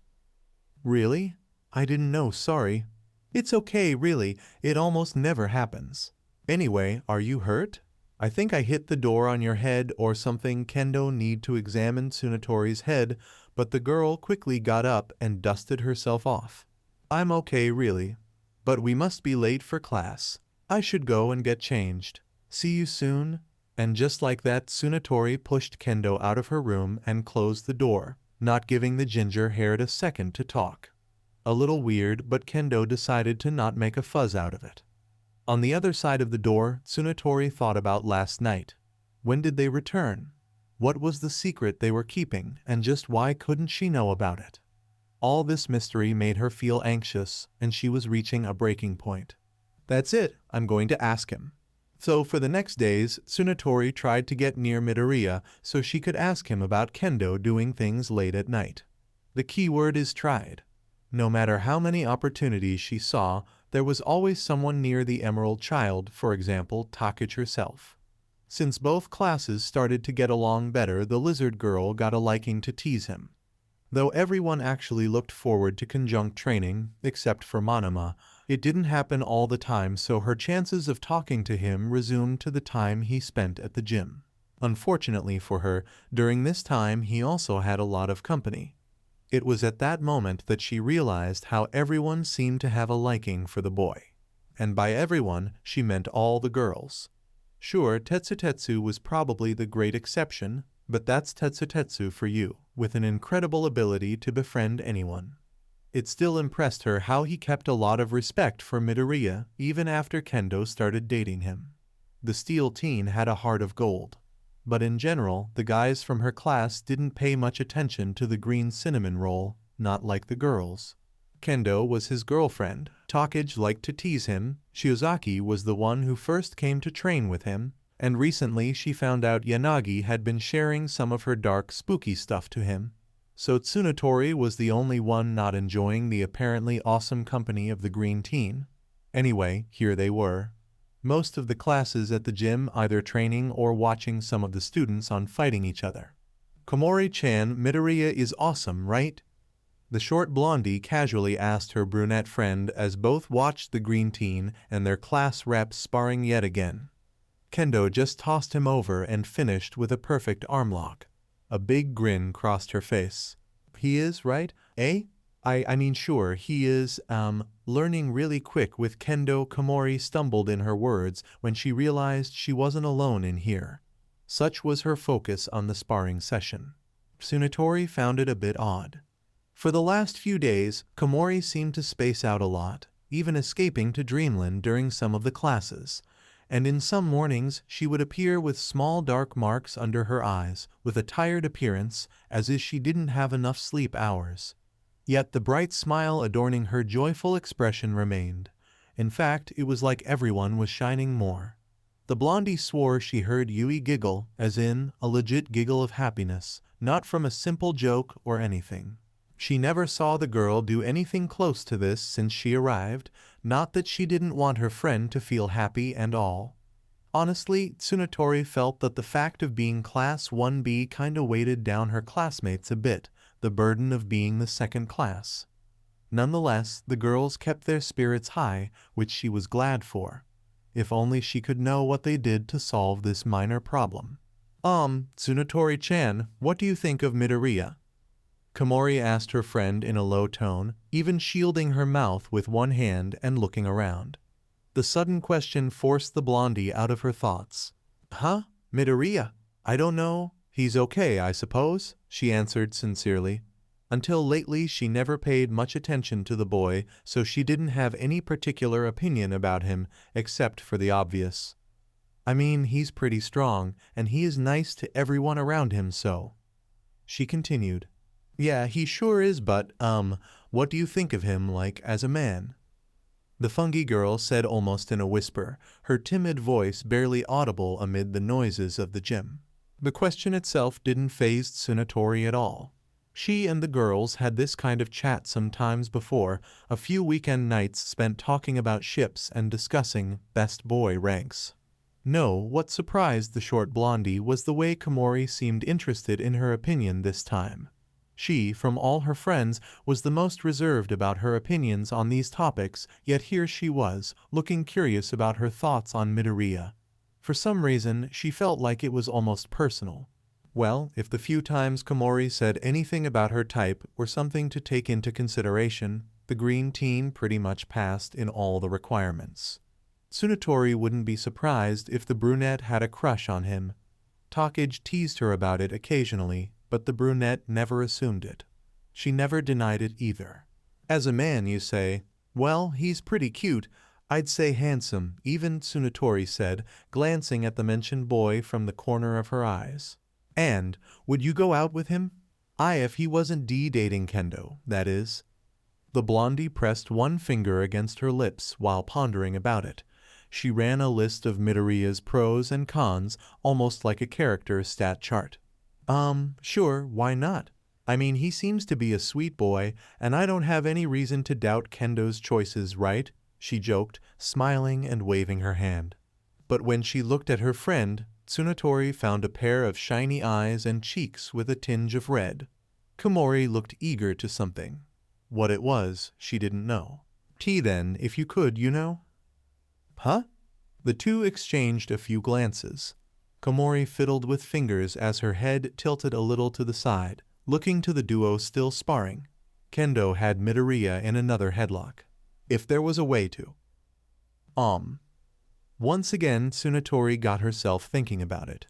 "Really? I didn't know, sorry." "It's okay, really, it almost never happens. Anyway, are you hurt? I think I hit the door on your head or something." Kendo needed to examine Tsunotori's head, but the girl quickly got up and dusted herself off. "I'm okay, really. But we must be late for class. I should go and get changed. See you soon." And just like that, Tsunotori pushed Kendo out of her room and closed the door, not giving the ginger-haired a second to talk. A little weird, but Kendo decided to not make a fuss out of it. On the other side of the door, Tsunotori thought about last night. When did they return? What was the secret they were keeping, and just why couldn't she know about it? All this mystery made her feel anxious, and she was reaching a breaking point. "That's it, I'm going to ask him." So for the next days, Tsunotori tried to get near Midoriya so she could ask him about Kendo doing things late at night. The key word is tried. No matter how many opportunities she saw, there was always someone near the Emerald Child, for example, Takich herself. Since both classes started to get along better, the lizard girl got a liking to tease him. Though everyone actually looked forward to conjunct training, except for Monoma, it didn't happen all the time, so her chances of talking to him resumed to the time he spent at the gym. Unfortunately for her, during this time he also had a lot of company. It was at that moment that she realized how everyone seemed to have a liking for the boy. And by everyone, she meant all the girls. Sure, Tetsutetsu was probably the great exception, but that's Tetsutetsu for you, with an incredible ability to befriend anyone. It still impressed her how he kept a lot of respect for Midoriya even after Kendo started dating him. The steel teen had a heart of gold. But in general, the guys from her class didn't pay much attention to the green cinnamon roll, not like the girls. Kendo was his girlfriend, Takich liked to tease him, Shiozaki was the one who first came to train with him, and recently she found out Yanagi had been sharing some of her dark, spooky stuff to him. So Tsunotori was the only one not enjoying the apparently awesome company of the green teen. Anyway, here they were. Most of the classes at the gym either training or watching some of the students on fighting each other. "Komori-chan, Midoriya is awesome, right?" The short blondie casually asked her brunette friend as both watched the green teen and their class reps sparring yet again. Kendo just tossed him over and finished with a perfect arm lock. A big grin crossed her face. "He is, right? Eh? I mean sure, he is, learning really quick." With Kendo, Komori stumbled in her words when she realized she wasn't alone in here. Such was her focus on the sparring session. Tsunotori found it a bit odd. For the last few days, Komori seemed to space out a lot, even escaping to Dreamland during some of the classes. And in some mornings she would appear with small dark marks under her eyes, with a tired appearance, as if she didn't have enough sleep hours. Yet the bright smile adorning her joyful expression remained. In fact, it was like everyone was shining more. The blondie swore she heard Yui giggle, as in, a legit giggle of happiness, not from a simple joke or anything. She never saw the girl do anything close to this since she arrived, not that she didn't want her friend to feel happy and all. Honestly, Tsunotori felt that the fact of being Class 1B kinda weighted down her classmates a bit, the burden of being the second class. Nonetheless, the girls kept their spirits high, which she was glad for. If only she could know what they did to solve this minor problem. Tsunotori-chan, what do you think of Midoriya?" Komori asked her friend in a low tone, even shielding her mouth with one hand and looking around. The sudden question forced the blondie out of her thoughts. "Huh? Midoriya? I don't know. He's okay, I suppose, she answered sincerely. Until lately she never paid much attention to the boy, so she didn't have any particular opinion about him except for the obvious. I mean, he's pretty strong, and he is nice to everyone around him, so. She continued. Yeah, he sure is, but, what do you think of him, like, as a man? The fungi girl said almost in a whisper, her timid voice barely audible amid the noises of the gym. The question itself didn't faze Tsunatori at all. She and the girls had this kind of chat sometimes before, a few weekend nights spent talking about ships and discussing best boy ranks. No, what surprised the short blondie was the way Komori seemed interested in her opinion this time. She, from all her friends, was the most reserved about her opinions on these topics, yet here she was, looking curious about her thoughts on Midoriya. For some reason, she felt like it was almost personal. Well, if the few times Komori said anything about her type were something to take into consideration, the green teen pretty much passed in all the requirements. Tsunatori wouldn't be surprised if the brunette had a crush on him. Takage teased her about it occasionally, but the brunette never assumed it. She never denied it either. As a man, you say, well, he's pretty cute. I'd say handsome, even, Tsunatori said, glancing at the mentioned boy from the corner of her eyes. And, would you go out with him? If he wasn't dating Kendo, that is. The blondie pressed one finger against her lips while pondering about it. She ran a list of Midoriya's pros and cons, almost like a character stat chart. Sure, why not? I mean, he seems to be a sweet boy, and I don't have any reason to doubt Kendo's choices, right? She joked, smiling and waving her hand. But when she looked at her friend, Tsunatori found a pair of shiny eyes and cheeks with a tinge of red. Komori looked eager to something. What it was, she didn't know. Tea then, if you could, you know? Huh? The two exchanged a few glances. Komori fiddled with fingers as her head tilted a little to the side, looking to the duo still sparring. Kendo had Midoriya in another headlock. If there was a way to. Once again, Tsunatori got herself thinking about it.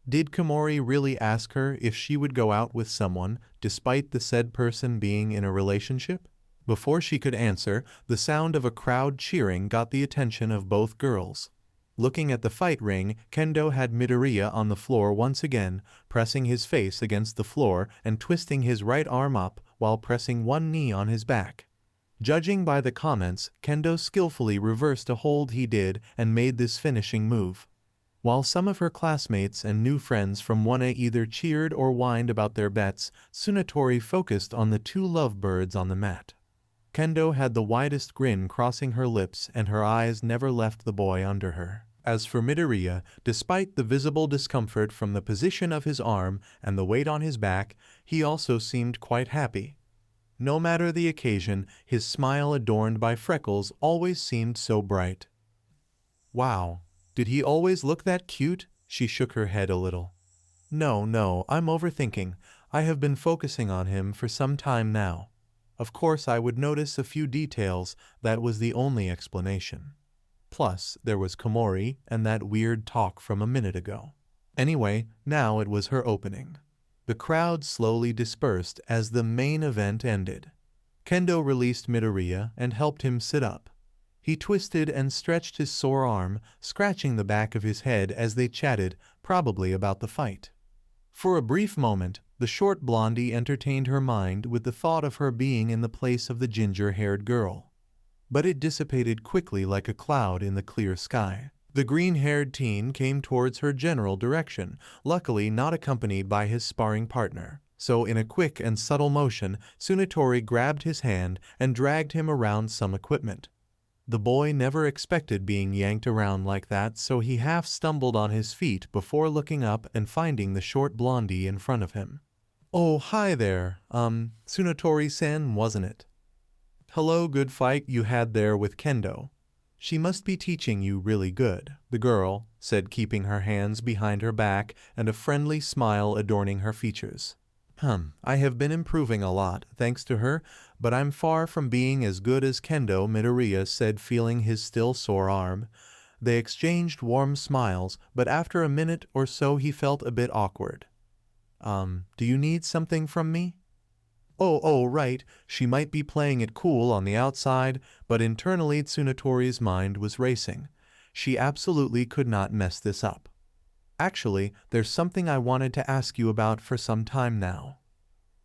Did Komori really ask her if she would go out with someone, despite the said person being in a relationship? Before she could answer, the sound of a crowd cheering got the attention of both girls. Looking at the fight ring, Kendo had Midoriya on the floor once again, pressing his face against the floor and twisting his right arm up while pressing one knee on his back. Judging by the comments, Kendo skillfully reversed a hold he did and made this finishing move. While some of her classmates and new friends from 1A either cheered or whined about their bets, Tsunatori focused on the two lovebirds on the mat. Kendo had the widest grin crossing her lips, and her eyes never left the boy under her. As for Midoriya, despite the visible discomfort from the position of his arm and the weight on his back, he also seemed quite happy. No matter the occasion, his smile adorned by freckles always seemed so bright. Wow, did he always look that cute? She shook her head a little. No, I'm overthinking. I have been focusing on him for some time now. Of course I would notice a few details, that was the only explanation. Plus, there was Komori and that weird talk from a minute ago. Anyway, now it was her opening. The crowd slowly dispersed as the main event ended. Kendo released Midoriya and helped him sit up. He twisted and stretched his sore arm, scratching the back of his head as they chatted, probably about the fight. For a brief moment, the short blondie entertained her mind with the thought of her being in the place of the ginger-haired girl. But it dissipated quickly like a cloud in the clear sky. The green-haired teen came towards her general direction, luckily not accompanied by his sparring partner. So in a quick and subtle motion, Tsunatori grabbed his hand and dragged him around some equipment. The boy never expected being yanked around like that, so he half stumbled on his feet before looking up and finding the short blondie in front of him. Oh, hi there. Tsunatori-san, wasn't it? Hello, good fight you had there with Kendo. She must be teaching you really good, the girl said, keeping her hands behind her back and a friendly smile adorning her features. I have been improving a lot, thanks to her, but I'm far from being as good as Kendo, Midoriya said, feeling his still sore arm. They exchanged warm smiles, but after a minute or so he felt a bit awkward. Do you need something from me? Oh, right, she might be playing it cool on the outside, but internally Tsunatori's mind was racing. She absolutely could not mess this up. Actually, there's something I wanted to ask you about for some time now,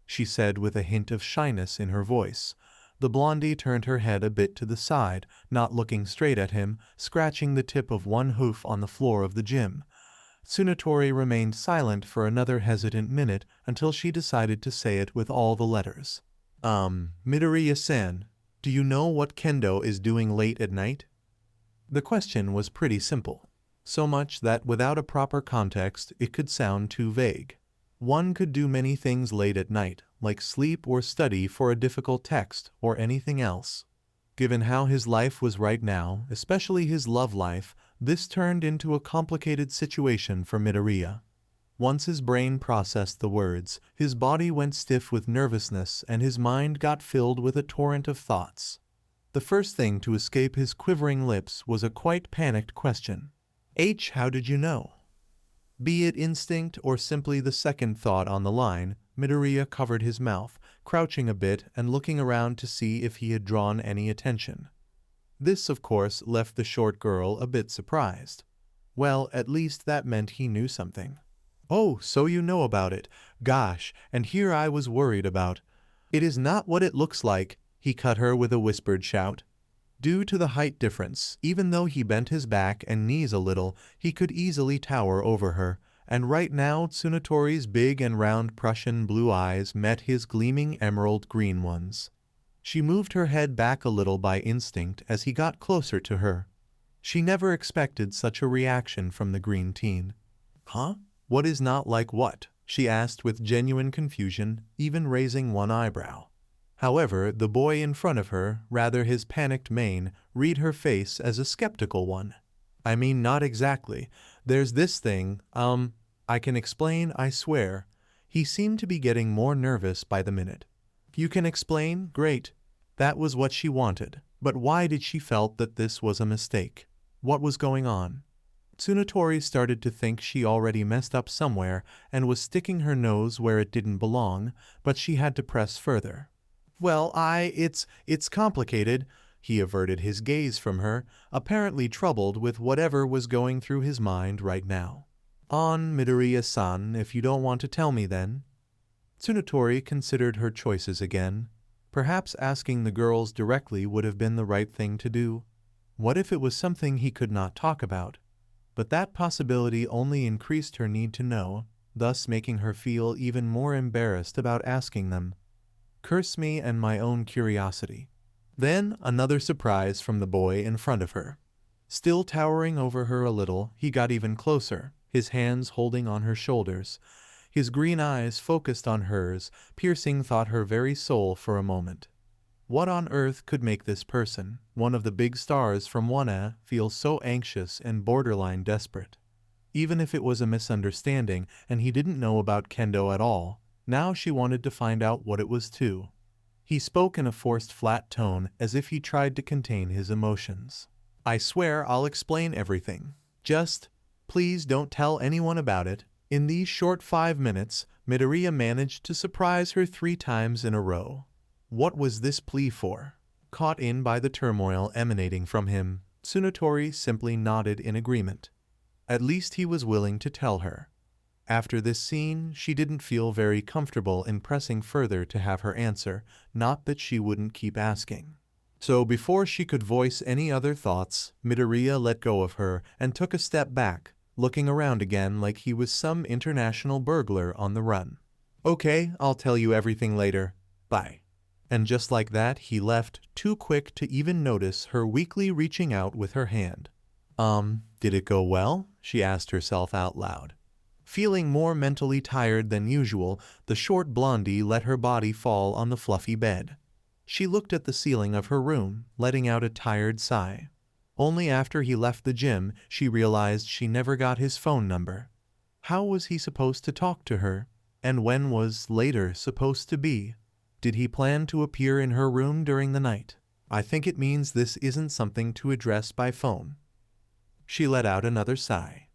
she said with a hint of shyness in her voice. The blondie turned her head a bit to the side, not looking straight at him, scratching the tip of one hoof on the floor of the gym. Tsunatori remained silent for another hesitant minute until she decided to say it with all the letters. Midoriya-san, do you know what Kendo is doing late at night? The question was pretty simple, so much that without a proper context it could sound too vague. One could do many things late at night, like sleep or study for a difficult text or anything else. Given how his life was right now, especially his love life, this turned into a complicated situation for Midoriya. Once his brain processed the words, his body went stiff with nervousness and his mind got filled with a torrent of thoughts. The first thing to escape his quivering lips was a quite panicked question. How did you know? Be it instinct or simply the second thought on the line, Midoriya covered his mouth, crouching a bit and looking around to see if he had drawn any attention. This, of course, left the short girl a bit surprised. Well, at least that meant he knew something. Oh, so you know about it. Gosh, and here I was worried about. It is not what it looks like, he cut her with a whispered shout. Due to the height difference, even though he bent his back and knees a little, he could easily tower over her, and right now Tsunatori's big and round Prussian blue eyes met his gleaming emerald green ones. She moved her head back a little by instinct as he got closer to her. She never expected such a reaction from the green teen. Huh? What is not like what? She asked with genuine confusion, even raising one eyebrow. However, the boy in front of her, rather his panicked mane, read her face as a skeptical one. I mean, not exactly. There's this thing, I can explain, I swear. He seemed to be getting more nervous by the minute. You can explain? Great. That was what she wanted. But why did she felt that this was a mistake? What was going on? Tsunatori started to think she already messed up somewhere and was sticking her nose where it didn't belong, but she had to press further. Well, it's complicated. He averted his gaze from her, apparently troubled with whatever was going through his mind right now. On, Midoriya-san, if you don't want to tell me then. Tsunatori considered her choices again. Perhaps asking the girls directly would have been the right thing to do. What if it was something he could not talk about? But that possibility only increased her need to know, thus making her feel even more embarrassed about asking them. Curse me and my own curiosity. Then another surprise from the boy in front of her. Still towering over her a little, he got even closer, his hands holding on her shoulders. His green eyes focused on hers, piercing thought her very soul for a moment. What on earth could make this person, one of the big stars from 1A, feel so anxious and borderline desperate? Even if it was a misunderstanding and he didn't know about Kendo at all, now she wanted to find out what it was too. He spoke in a forced flat tone as if he tried to contain his emotions. I swear I'll explain everything. Just, please don't tell anyone about it. In these short 5 minutes, Midoriya managed to surprise her 3 times in a row. What was this plea for? Caught in by the turmoil emanating from him, Tsunatori simply nodded in agreement. At least he was willing to tell her. After this scene, she didn't feel very comfortable in pressing further to have her answer, not that she wouldn't keep asking. So before she could voice any other thoughts, Midoriya let go of her and took a step back, looking around again like he was some international burglar on the run. Okay, I'll tell you everything later. Bye. And just like that, he left, too quick to even notice her weakly reaching out with her hand. Did it go well? She asked herself out loud. Feeling more mentally tired than usual, the short blondie let her body fall on the fluffy bed. She looked at the ceiling of her room, letting out a tired sigh. Only after he left the gym, she realized she never got his phone number. How was he supposed to talk to her? And when was later supposed to be? Did he plan to appear in her room during the night? I think it means this isn't something to address by phone. She let out another sigh.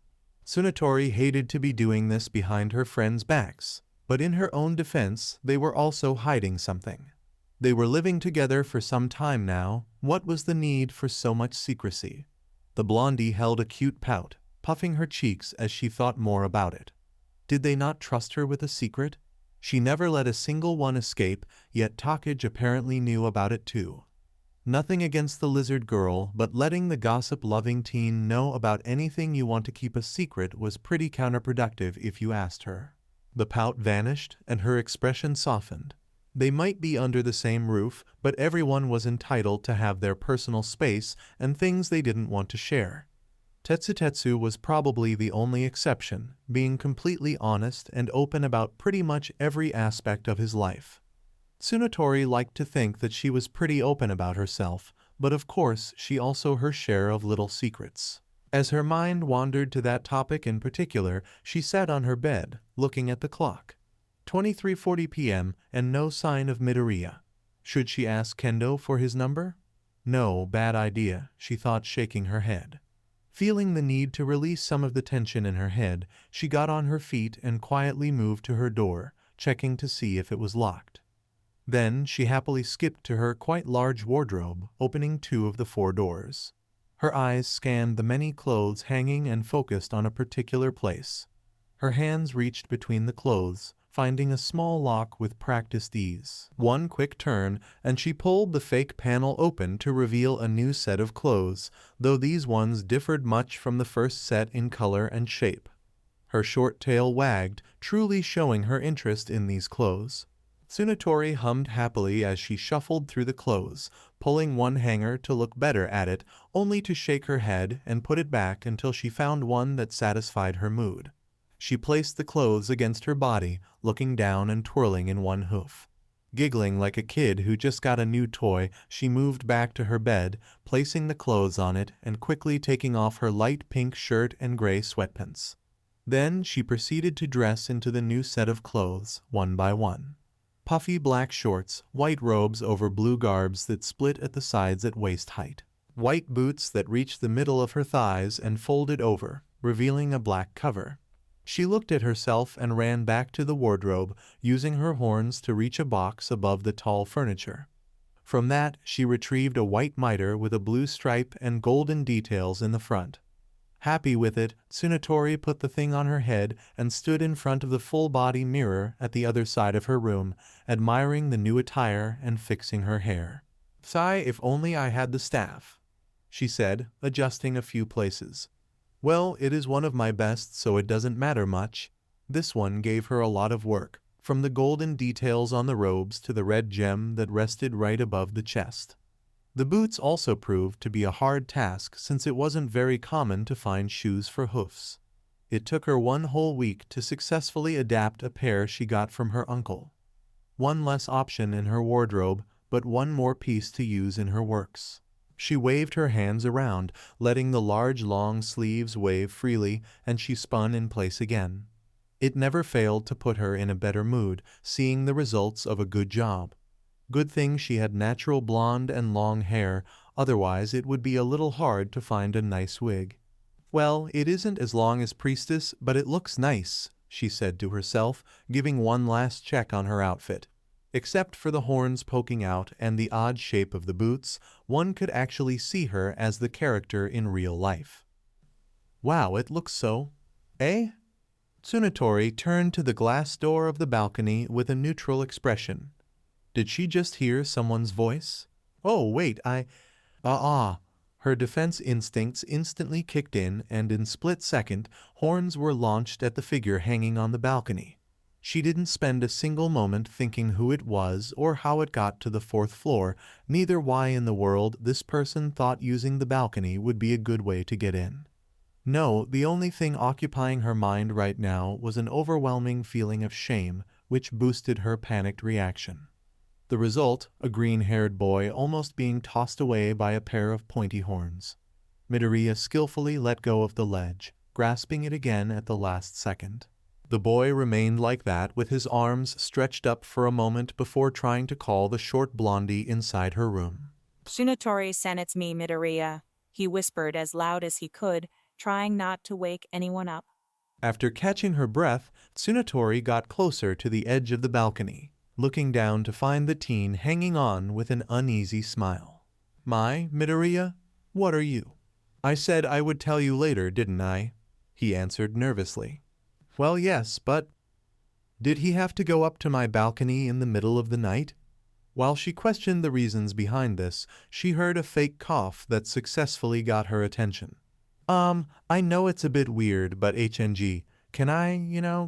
Tsunatori hated to be doing this behind her friends' backs. But in her own defense, they were also hiding something. They were living together for some time now. What was the need for so much secrecy? The blondie held a cute pout, puffing her cheeks as she thought more about it. Did they not trust her with a secret? She never let a single one escape, yet Takage apparently knew about it too. Nothing against the lizard girl, but letting the gossip-loving teen know about anything you want to keep a secret was pretty counterproductive if you asked her. The pout vanished, and her expression softened. They might be under the same roof, but everyone was entitled to have their personal space and things they didn't want to share. Tetsutetsu was probably the only exception, being completely honest and open about pretty much every aspect of his life. Tsunotori liked to think that she was pretty open about herself, but of course she also her share of little secrets. As her mind wandered to that topic in particular, she sat on her bed, looking at the clock. 23:40 p.m. and no sign of Midoriya. Should she ask Kendo for his number? No, bad idea, she thought, shaking her head. Feeling the need to release some of the tension in her head, she got on her feet and quietly moved to her door, checking to see if it was locked. Then she happily skipped to her quite large wardrobe, opening 2 of the 4 doors. Her eyes scanned the many clothes hanging and focused on a particular place. Her hands reached between the clothes, finding a small lock with practiced ease. One quick turn, and she pulled the fake panel open to reveal a new set of clothes, though these ones differed much from the first set in color and shape. Her short tail wagged, truly showing her interest in these clothes. Tsunotori hummed happily as she shuffled through the clothes, pulling one hanger to look better at it, only to shake her head and put it back until she found one that satisfied her mood. She placed the clothes against her body, looking down and twirling in one hoof. Giggling like a kid who just got a new toy, she moved back to her bed, placing the clothes on it and quickly taking off her light pink shirt and gray sweatpants. Then she proceeded to dress into the new set of clothes, one by one. Puffy black shorts, white robes over blue garbs that split at the sides at waist height. White boots that reached the middle of her thighs and folded over, revealing a black cover. She looked at herself and ran back to the wardrobe, using her horns to reach a box above the tall furniture. From that, she retrieved a white mitre with a blue stripe and golden details in the front. Happy with it, Tsunotori put the thing on her head and stood in front of the full-body mirror at the other side of her room, admiring the new attire and fixing her hair. "Sigh, if only I had the staff," she said, adjusting a few places. "Well, it is one of my best, so it doesn't matter much." This one gave her a lot of work, from the golden details on the robes to the red gem that rested right above the chest. The boots also proved to be a hard task since it wasn't very common to find shoes for hoofs. It took her 1 whole week to successfully adapt a pair she got from her uncle. One less option in her wardrobe, but one more piece to use in her works. She waved her hands around, letting the large long sleeves wave freely, and she spun in place again. It never failed to put her in a better mood, seeing the results of a good job. Good thing she had natural blonde and long hair, otherwise it would be a little hard to find a nice wig. "Well, it isn't as long as Priestess, but it looks nice," she said to herself, giving one last check on her outfit. Except for the horns poking out and the odd shape of the boots, one could actually see her as the character in real life. "Wow, it looks so. Eh?" Tsunotori turned to the glass door of the balcony with a neutral expression. Did she just hear someone's voice? "Oh, wait, Her defense instincts instantly kicked in, and in split second, horns were launched at the figure hanging on the balcony. She didn't spend a single moment thinking who it was or how it got to the 4th floor, neither why in the world this person thought using the balcony would be a good way to get in. No, the only thing occupying her mind right now was an overwhelming feeling of shame, which boosted her panicked reaction. The result, a green-haired boy almost being tossed away by a pair of pointy horns. Midoriya skillfully let go of the ledge, grasping it again at the last second. The boy remained like that with his arms stretched up for a moment before trying to call the short blondie inside her room. "Tsunotori-san, it's me, Midoriya," he whispered as loud as he could, trying not to wake anyone up. After catching her breath, Tsunatori got closer to the edge of the balcony, looking down to find the teen hanging on with an uneasy smile. My, Midoriya, what are you? I said I would tell you later, didn't I? He answered nervously. Well, yes, but did he have to go up to my balcony in the middle of the night? While she questioned the reasons behind this, she heard a fake cough that successfully got her attention. I know it's a bit weird, but HNG, can I,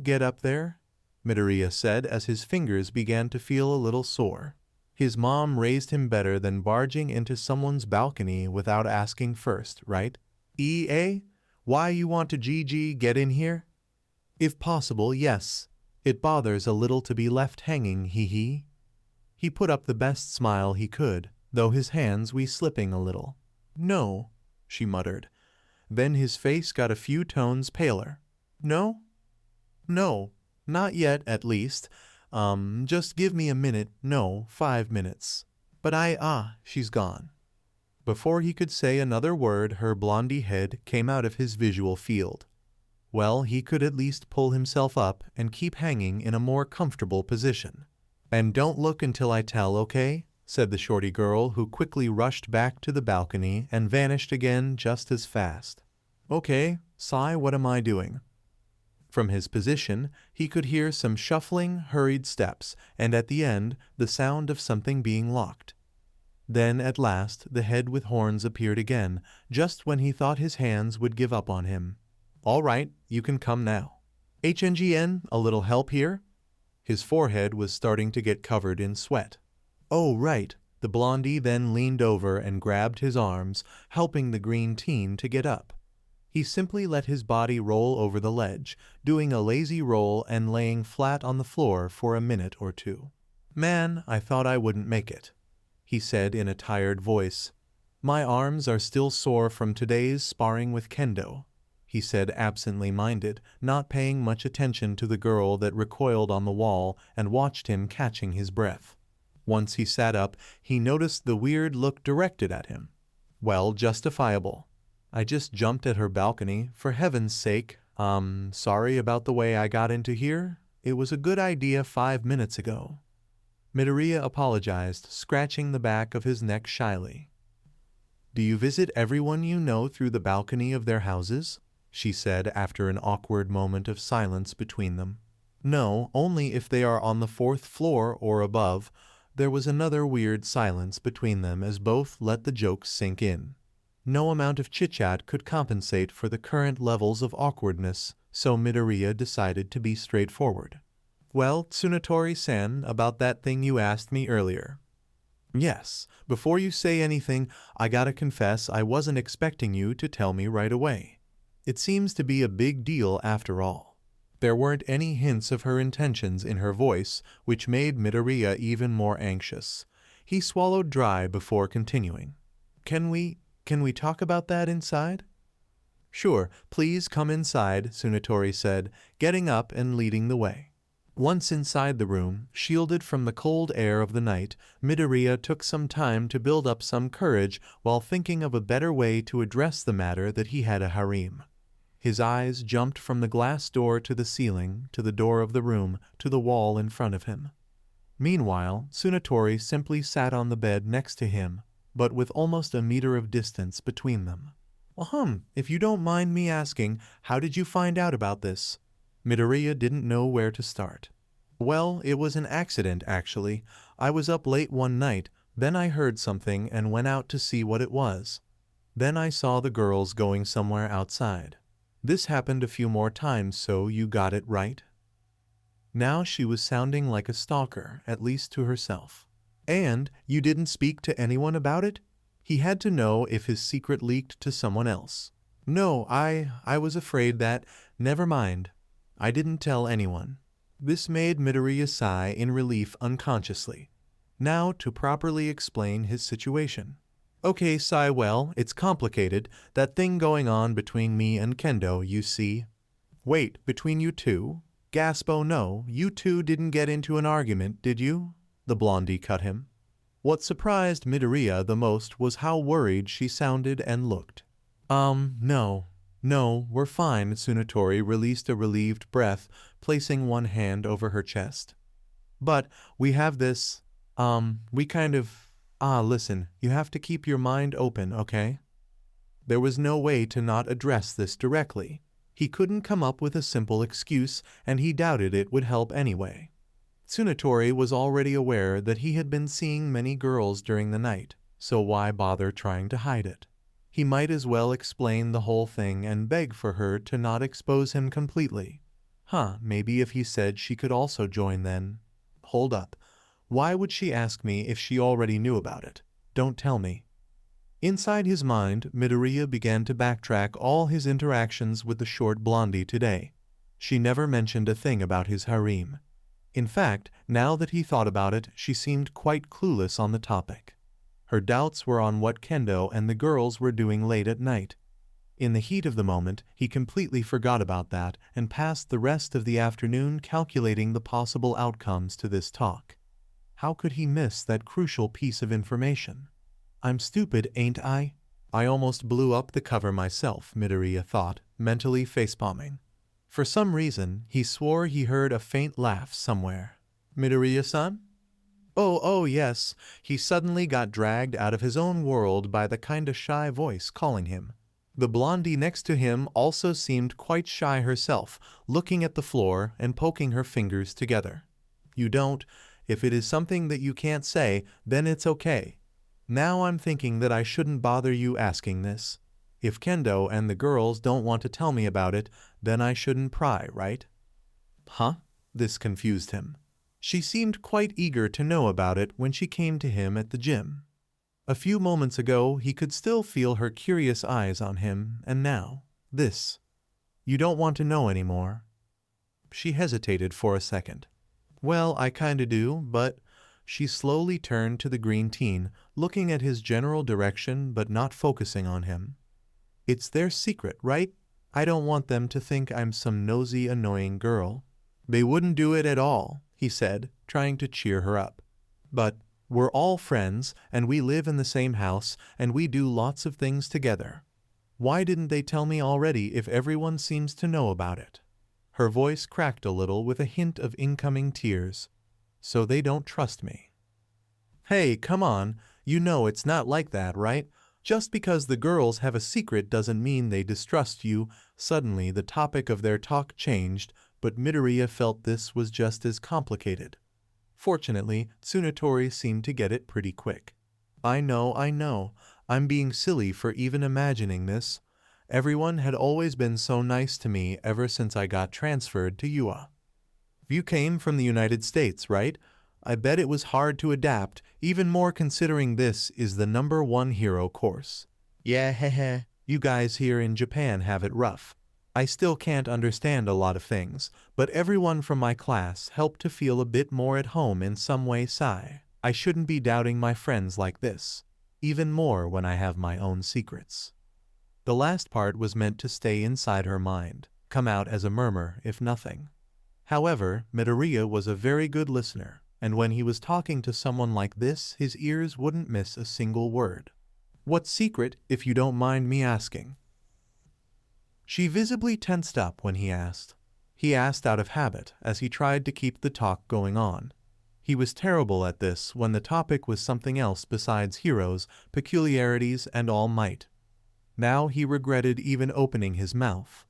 get up there? Midoriya said as his fingers began to feel a little sore. His mom raised him better than barging into someone's balcony without asking first, right? EA? Why you want to GG get in here? If possible, yes. It bothers a little to be left hanging, hee. He put up the best smile he could, though his hands were slipping a little. No, she muttered. Then his face got a few tones paler. No? No, not yet, at least. Just give me a minute, no, 5 minutes. But she's gone. Before he could say another word, her blondie head came out of his visual field. Well, he could at least pull himself up and keep hanging in a more comfortable position. And don't look until I tell, okay? Said the shorty girl, who quickly rushed back to the balcony and vanished again just as fast. Okay, Sai, what am I doing? From his position, he could hear some shuffling, hurried steps, and at the end, the sound of something being locked. Then, at last, the head with horns appeared again, just when he thought his hands would give up on him. All right, you can come now. HNGN, a little help here? His forehead was starting to get covered in sweat. Oh, right. The blondie then leaned over and grabbed his arms, helping the green teen to get up. He simply let his body roll over the ledge, doing a lazy roll and laying flat on the floor for a minute or two. Man, I thought I wouldn't make it, he said in a tired voice. My arms are still sore from today's sparring with Kendo, he said absently minded, not paying much attention to the girl that recoiled on the wall and watched him catching his breath. Once he sat up, he noticed the weird look directed at him. Well, justifiable. I just jumped at her balcony, for heaven's sake. Sorry about the way I got into here. It was a good idea 5 minutes ago. Midoriya apologized, scratching the back of his neck shyly. Do you visit everyone you know through the balcony of their houses? She said after an awkward moment of silence between them. No, only if they are on the 4th floor or above. There was another weird silence between them as both let the jokes sink in. No amount of chit-chat could compensate for the current levels of awkwardness, so Midoriya decided to be straightforward. Well, Tsunatori-san, about that thing you asked me earlier. Yes, before you say anything, I gotta confess I wasn't expecting you to tell me right away. It seems to be a big deal after all. There weren't any hints of her intentions in her voice, which made Midoriya even more anxious. He swallowed dry before continuing. Can we talk about that inside? Sure, please come inside, Tsunatori said, getting up and leading the way. Once inside the room, shielded from the cold air of the night, Midoriya took some time to build up some courage while thinking of a better way to address the matter that he had a harem. His eyes jumped from the glass door to the ceiling, to the door of the room, to the wall in front of him. Meanwhile, Tsunatori simply sat on the bed next to him, but with almost a meter of distance between them. If you don't mind me asking, how did you find out about this? Midoriya didn't know where to start. Well, it was an accident, actually. I was up late one night, then I heard something and went out to see what it was. Then I saw the girls going somewhere outside. This happened a few more times, so you got it right? Now she was sounding like a stalker, at least to herself. And you didn't speak to anyone about it? He had to know if his secret leaked to someone else. No, I was afraid that... Never mind. I didn't tell anyone. This made Midoriya sigh in relief unconsciously. Now to properly explain his situation. Okay, Sai, well, it's complicated. That thing going on between me and Kendo, you see. Wait, between you two? Gaspo, no, you two didn't get into an argument, did you? The blondie cut him. What surprised Midoriya the most was how worried she sounded and looked. No. No, we're fine, Tsunotori released a relieved breath, placing one hand over her chest. But we have this, we kind of, listen, you have to keep your mind open, okay? There was no way to not address this directly. He couldn't come up with a simple excuse, and he doubted it would help anyway. Tsunotori was already aware that he had been seeing many girls during the night, so why bother trying to hide it? He might as well explain the whole thing and beg for her to not expose him completely. Maybe if he said she could also join then. Hold up. Why would she ask me if she already knew about it? Don't tell me. Inside his mind, Midoriya began to backtrack all his interactions with the short blondie today. She never mentioned a thing about his harem. In fact, now that he thought about it, she seemed quite clueless on the topic. Her doubts were on what Kendo and the girls were doing late at night. In the heat of the moment, he completely forgot about that and passed the rest of the afternoon calculating the possible outcomes to this talk. How could he miss that crucial piece of information? I'm stupid, ain't I? I almost blew up the cover myself, Midoriya thought, mentally facepalming. For some reason, he swore he heard a faint laugh somewhere. Midoriya-san? Oh yes, he suddenly got dragged out of his own world by the kinda shy voice calling him. The blondie next to him also seemed quite shy herself, looking at the floor and poking her fingers together. You don't. If it is something that you can't say, then it's okay. Now I'm thinking that I shouldn't bother you asking this. If Kendo and the girls don't want to tell me about it, then I shouldn't pry, right? Huh? This confused him. She seemed quite eager to know about it when she came to him at the gym. A few moments ago, he could still feel her curious eyes on him, and now, this. You don't want to know anymore? She hesitated for a second. Well, I kinda do, but... She slowly turned to the green teen, looking at his general direction but not focusing on him. It's their secret, right? I don't want them to think I'm some nosy, annoying girl. They wouldn't do it at all, he said, trying to cheer her up. But we're all friends, and we live in the same house, and we do lots of things together. Why didn't they tell me already if everyone seems to know about it? Her voice cracked a little with a hint of incoming tears. So they don't trust me. Hey, come on, you know it's not like that, right? Just because the girls have a secret doesn't mean they distrust you. Suddenly the topic of their talk changed, but Midoriya felt this was just as complicated. Fortunately, Tsunotori seemed to get it pretty quick. I know. I'm being silly for even imagining this. Everyone had always been so nice to me ever since I got transferred to UA. You came from the United States, right? I bet it was hard to adapt, even more considering this is the #1 hero course. Yeah, hehe. You guys here in Japan have it rough. I still can't understand a lot of things, but everyone from my class helped to feel a bit more at home in some way. Sigh. I shouldn't be doubting my friends like this. Even more when I have my own secrets. The last part was meant to stay inside her mind, come out as a murmur, if nothing. However, Midoriya was a very good listener, and when he was talking to someone like this, his ears wouldn't miss a single word. What secret, if you don't mind me asking? She visibly tensed up when he asked. He asked out of habit, as he tried to keep the talk going on. He was terrible at this when the topic was something else besides heroes, peculiarities, and all might. Now he regretted even opening his mouth.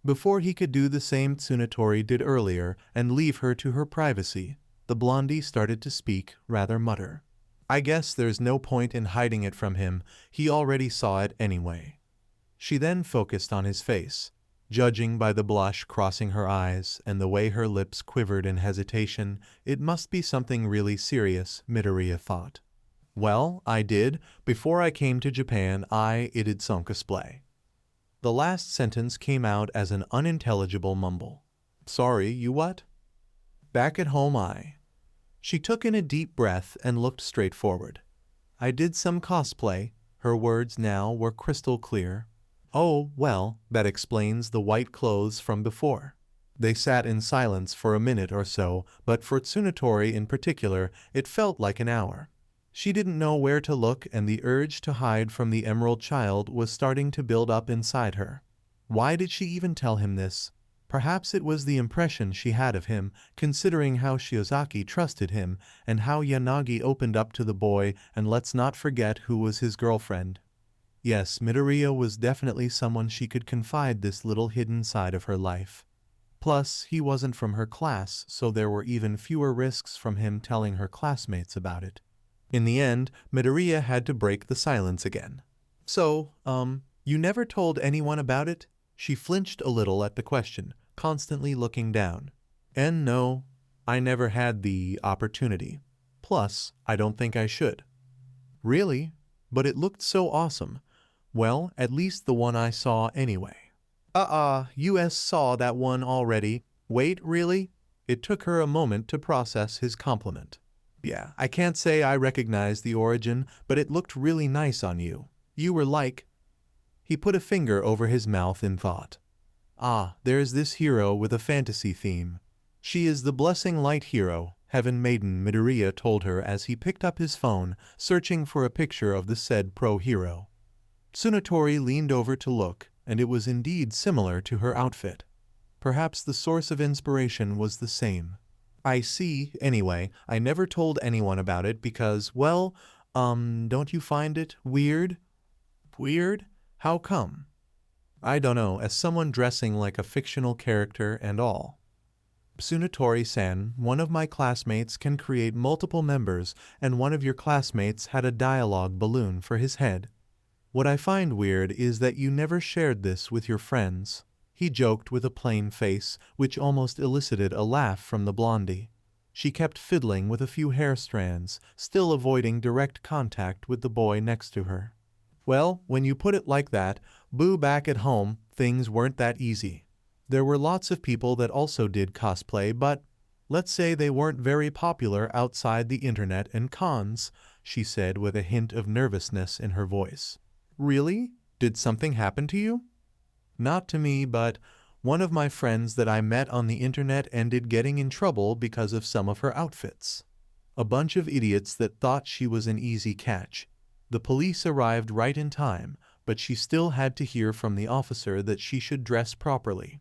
Before he could do the same Tsunotori did earlier and leave her to her privacy, the blondie started to speak, rather mutter. I guess there's no point in hiding it from him, he already saw it anyway. She then focused on his face. Judging by the blush crossing her eyes and the way her lips quivered in hesitation, it must be something really serious, Midoriya thought. Well, I did. Before I came to Japan, I did some cosplay. The last sentence came out as an unintelligible mumble. Sorry, you what? Back at home She took in a deep breath and looked straight forward. I did some cosplay. Her words now were crystal clear. Oh, well, that explains the white clothes from before. They sat in silence for a minute or so, but for Tsunotori in particular, it felt like an hour. She didn't know where to look, and the urge to hide from the Emerald Child was starting to build up inside her. Why did she even tell him this? Perhaps it was the impression she had of him, considering how Shiozaki trusted him and how Yanagi opened up to the boy, and let's not forget who was his girlfriend. Yes, Midoriya was definitely someone she could confide this little hidden side of her life. Plus, he wasn't from her class, so there were even fewer risks from him telling her classmates about it. In the end, Midoriya had to break the silence again. So, you never told anyone about it? She flinched a little at the question, constantly looking down. And no, I never had the opportunity. Plus, I don't think I should. Really? But it looked so awesome. Well, at least the one I saw anyway. US saw that one already. Wait, really? It took her a moment to process his compliment. Yeah, I can't say I recognize the origin, but it looked really nice on you. You were like... He put a finger over his mouth in thought. There's this hero with a fantasy theme. She is the Blessing Light hero, Heaven Maiden, Midoriya told her as he picked up his phone, searching for a picture of the said pro-hero. Tsunatori leaned over to look, and it was indeed similar to her outfit. Perhaps the source of inspiration was the same. I see. Anyway, I never told anyone about it because, well, don't you find it weird? Weird? How come? I don't know, as someone dressing like a fictional character and all. Tsunatori-san, one of my classmates can create multiple members, and one of your classmates had a dialogue balloon for his head. What I find weird is that you never shared this with your friends. He joked with a plain face, which almost elicited a laugh from the blondie. She kept fiddling with a few hair strands, still avoiding direct contact with the boy next to her. Well, when you put it like that, boo, back at home, things weren't that easy. There were lots of people that also did cosplay, but let's say they weren't very popular outside the internet and cons, she said with a hint of nervousness in her voice. Really? Did something happen to you? Not to me, but one of my friends that I met on the internet ended getting in trouble because of some of her outfits. A bunch of idiots that thought she was an easy catch. The police arrived right in time, but she still had to hear from the officer that she should dress properly.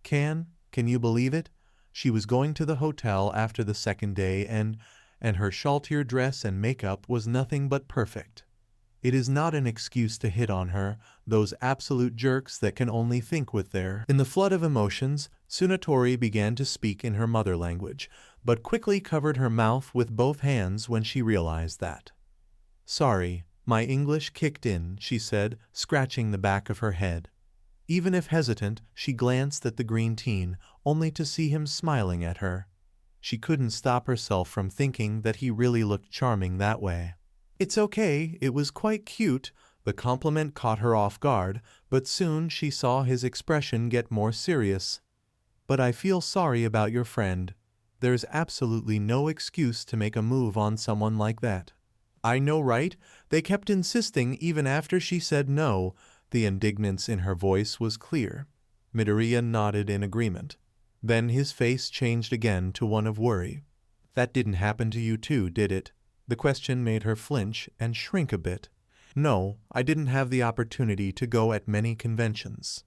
Can you believe it? She was going to the hotel after the second day and her Shaltier dress and makeup was nothing but perfect. It is not an excuse to hit on her, those absolute jerks that can only think with their... In the flood of emotions, Tsunatori began to speak in her mother language, but quickly covered her mouth with both hands when she realized that. Sorry, my English kicked in, she said, scratching the back of her head. Even if hesitant, she glanced at the green teen, only to see him smiling at her. She couldn't stop herself from thinking that he really looked charming that way. It's okay, it was quite cute. The compliment caught her off guard, but soon she saw his expression get more serious. But I feel sorry about your friend. There's absolutely no excuse to make a move on someone like that. I know, right? They kept insisting even after she said no. The indignance in her voice was clear. Midoriya nodded in agreement. Then his face changed again to one of worry. That didn't happen to you too, did it? The question made her flinch and shrink a bit. No, I didn't have the opportunity to go at many conventions.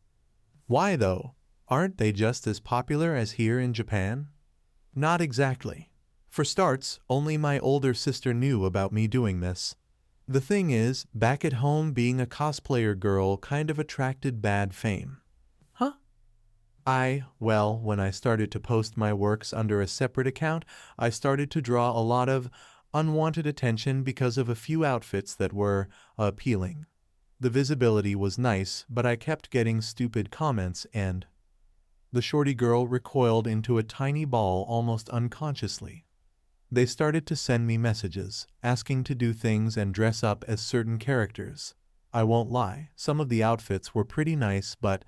Why though? Aren't they just as popular as here in Japan? Not exactly. For starts, only my older sister knew about me doing this. The thing is, back at home being a cosplayer girl kind of attracted bad fame. Huh? Well, when I started to post my works under a separate account, I started to draw a lot of unwanted attention because of a few outfits that were appealing. The visibility was nice, but I kept getting stupid comments and... The shorty girl recoiled into a tiny ball almost unconsciously. They started to send me messages, asking to do things and dress up as certain characters. I won't lie, some of the outfits were pretty nice, but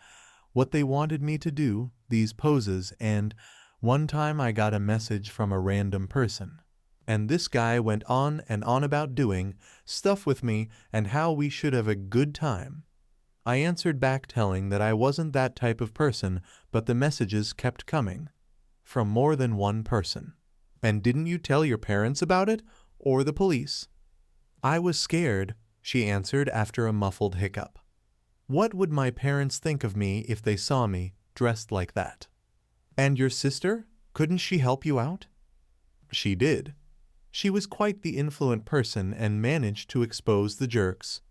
what they wanted me to do, these poses, and one time I got a message from a random person. And this guy went on and on about doing stuff with me and how we should have a good time. I answered back telling that I wasn't that type of person, but the messages kept coming. From more than one person. And didn't you tell your parents about it? Or the police? I was scared, she answered after a muffled hiccup. What would my parents think of me if they saw me dressed like that? And your sister? Couldn't she help you out? She did. She was quite the influent person and managed to expose the jerks.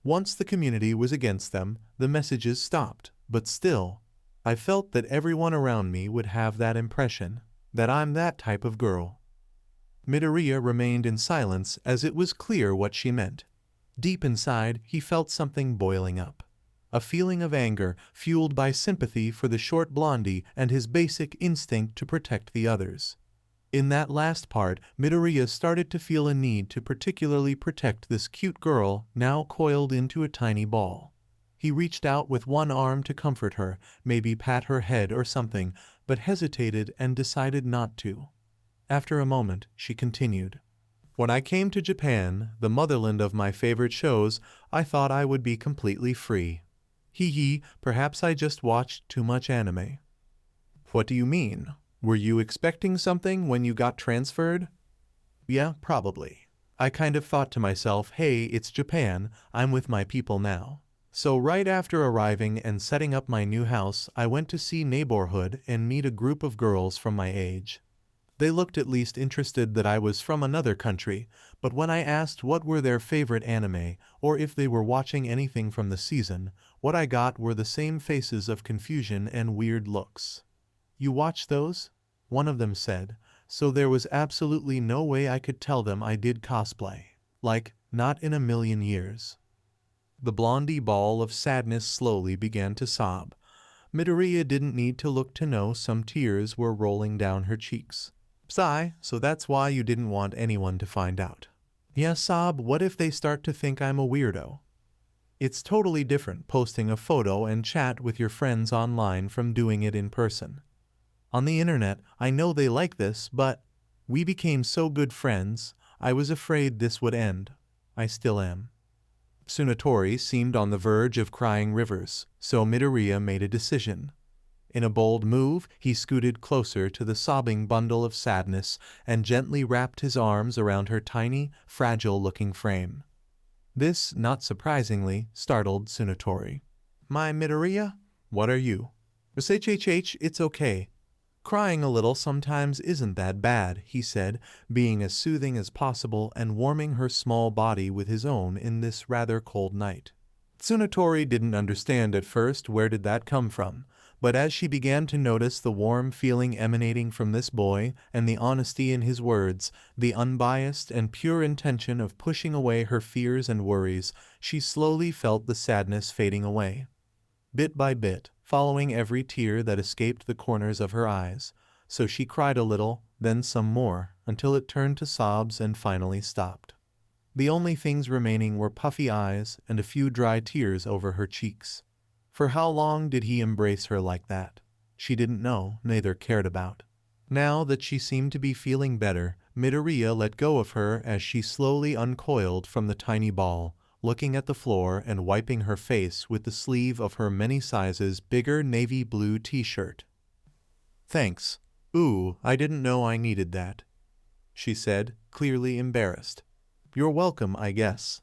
Once the community was against them, the messages stopped, but still, I felt that everyone around me would have that impression, that I'm that type of girl. Midoriya remained in silence as it was clear what she meant. Deep inside, he felt something boiling up. A feeling of anger fueled by sympathy for the short blondie and his basic instinct to protect the others. In that last part, Midoriya started to feel a need to particularly protect this cute girl now coiled into a tiny ball. He reached out with one arm to comfort her, maybe pat her head or something, but hesitated and decided not to. After a moment, she continued. When I came to Japan, the motherland of my favorite shows, I thought I would be completely free. Hee, perhaps I just watched too much anime. What do you mean? Were you expecting something when you got transferred? Yeah, probably. I kind of thought to myself, hey, it's Japan, I'm with my people now. So right after arriving and setting up my new house, I went to see neighborhood and meet a group of girls from my age. They looked at least interested that I was from another country, but when I asked what were their favorite anime, or if they were watching anything from the season, what I got were the same faces of confusion and weird looks. You watch those? One of them said, so there was absolutely no way I could tell them I did cosplay. Like, not in a million years. The blondie ball of sadness slowly began to sob. Midoriya didn't need to look to know some tears were rolling down her cheeks. Sigh, so that's why you didn't want anyone to find out. Yeah, sob, what if they start to think I'm a weirdo? It's totally different posting a photo and chat with your friends online from doing it in person. On the internet, I know they like this, but we became so good friends, I was afraid this would end. I still am. Tsunatori seemed on the verge of crying rivers, so Midoriya made a decision. In a bold move, he scooted closer to the sobbing bundle of sadness and gently wrapped his arms around her tiny, fragile-looking frame. This, not surprisingly, startled Tsunatori. My Midoriya? What are you? HHH, it's okay. Crying a little sometimes isn't that bad, he said, being as soothing as possible and warming her small body with his own in this rather cold night. Tsunatori didn't understand at first where did that come from, but as she began to notice the warm feeling emanating from this boy and the honesty in his words, the unbiased and pure intention of pushing away her fears and worries, she slowly felt the sadness fading away. Bit by bit, following every tear that escaped the corners of her eyes, so she cried a little, then some more, until it turned to sobs and finally stopped. The only things remaining were puffy eyes and a few dry tears over her cheeks. For how long did he embrace her like that? She didn't know, neither cared about. Now that she seemed to be feeling better, Midoriya let go of her as she slowly uncoiled from the tiny ball, looking at the floor and wiping her face with the sleeve of her many sizes bigger navy blue t-shirt. Thanks. Ooh, I didn't know I needed that, she said, clearly embarrassed. You're welcome, I guess.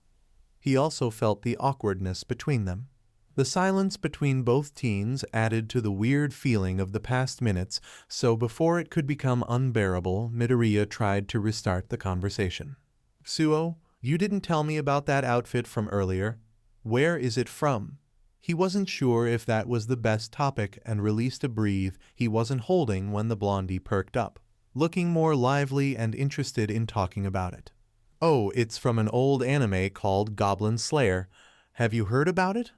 He also felt the awkwardness between them. The silence between both teens added to the weird feeling of the past minutes, so before it could become unbearable, Midoriya tried to restart the conversation. Suo, you didn't tell me about that outfit from earlier. Where is it from? He wasn't sure if that was the best topic and released a breathe he wasn't holding when the blondie perked up, looking more lively and interested in talking about it. Oh, it's from an old anime called Goblin Slayer. Have you heard about it?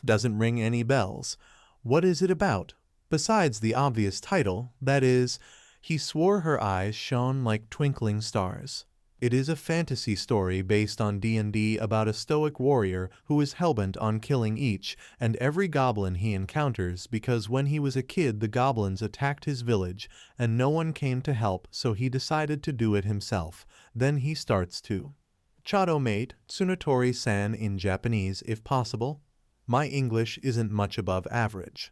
Doesn't ring any bells. What is it about? Besides the obvious title, that is, he swore her eyes shone like twinkling stars. It is a fantasy story based on D&D about a stoic warrior who is hellbent on killing each and every goblin he encounters because when he was a kid the goblins attacked his village and no one came to help, so he decided to do it himself. Then he starts to. Chado mate, Tsunatori-san in Japanese if possible. My English isn't much above average.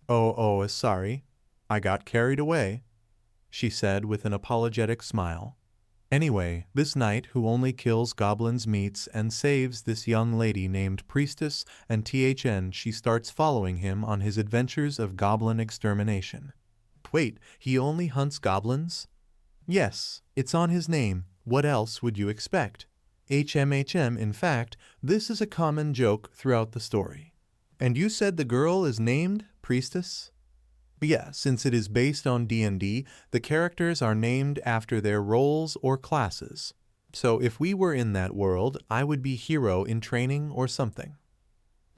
Oh, sorry. I got carried away, she said with an apologetic smile. Anyway, this knight who only kills goblins meets and saves this young lady named Priestess, and she starts following him on his adventures of goblin extermination. Wait, he only hunts goblins? Yes, it's on his name. What else would you expect? HMHM, in fact, this is a common joke throughout the story. And you said the girl is named Priestess? Yeah, since it is based on D&D, the characters are named after their roles or classes. So if we were in that world, I would be hero in training or something.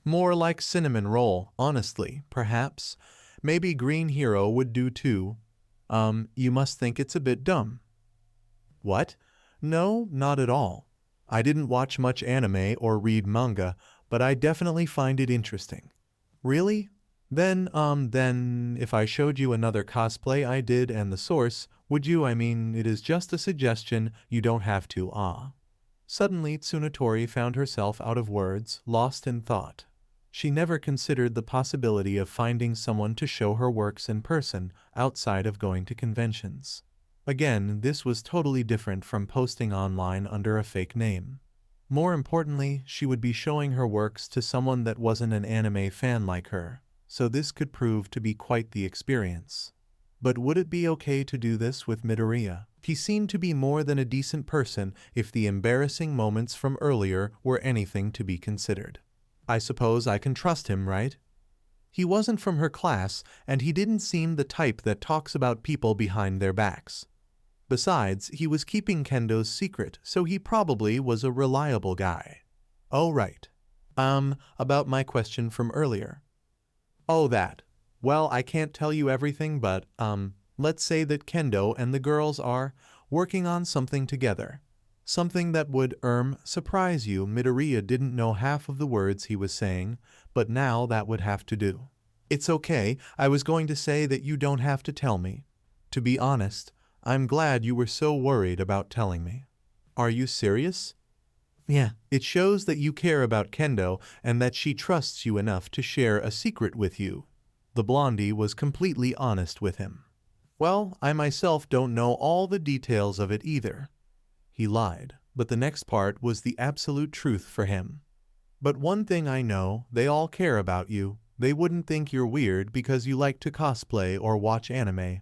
More like cinnamon roll, honestly, perhaps. Maybe green hero would do too. You must think it's a bit dumb. What? No, not at all. I didn't watch much anime or read manga, but I definitely find it interesting. Really? Then if I showed you another cosplay I did and the source, would you? I mean, it is just a suggestion, you don't have to, Suddenly, Tsunatori found herself out of words, lost in thought. She never considered the possibility of finding someone to show her works in person, outside of going to conventions. Again, this was totally different from posting online under a fake name. More importantly, she would be showing her works to someone that wasn't an anime fan like her, so this could prove to be quite the experience. But would it be okay to do this with Midoriya? He seemed to be more than a decent person if the embarrassing moments from earlier were anything to be considered. I suppose I can trust him, right? He wasn't from her class, and he didn't seem the type that talks about people behind their backs. Besides, he was keeping Kendo's secret, so he probably was a reliable guy. Oh, right. About my question from earlier. Oh, that. Well, I can't tell you everything, but, let's say that Kendo and the girls are working on something together. Something that would, surprise you. Midoriya didn't know half of the words he was saying, but now that would have to do. It's okay, I was going to say that you don't have to tell me. To be honest, I'm glad you were so worried about telling me. Are you serious? Yeah, it shows that you care about Kendo and that she trusts you enough to share a secret with you. The blondie was completely honest with him. Well, I myself don't know all the details of it either. He lied, but the next part was the absolute truth for him. But one thing I know, they all care about you. They wouldn't think you're weird because you like to cosplay or watch anime.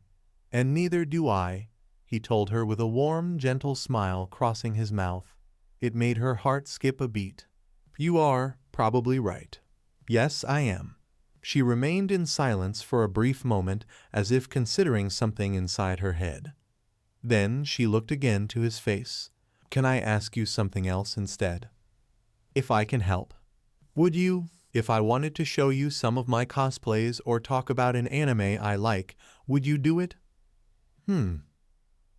And neither do I, he told her with a warm, gentle smile crossing his mouth. It made her heart skip a beat. You are probably right. Yes, I am. She remained in silence for a brief moment, as if considering something inside her head. Then she looked again to his face. Can I ask you something else instead? If I can help. Would you, if I wanted to show you some of my cosplays or talk about an anime I like, would you do it?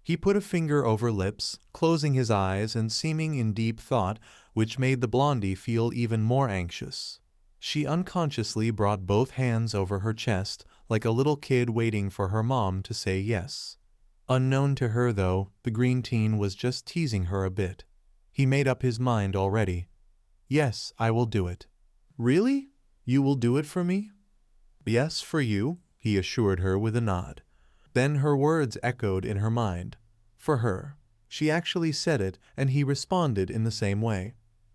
He put a finger over lips, closing his eyes and seeming in deep thought, which made the blondie feel even more anxious. She unconsciously brought both hands over her chest, like a little kid waiting for her mom to say yes. Unknown to her, though, the green teen was just teasing her a bit. He made up his mind already. Yes, I will do it. Really? You will do it for me? Yes, for you, he assured her with a nod. Then her words echoed in her mind. For her. She actually said it, and he responded in the same way.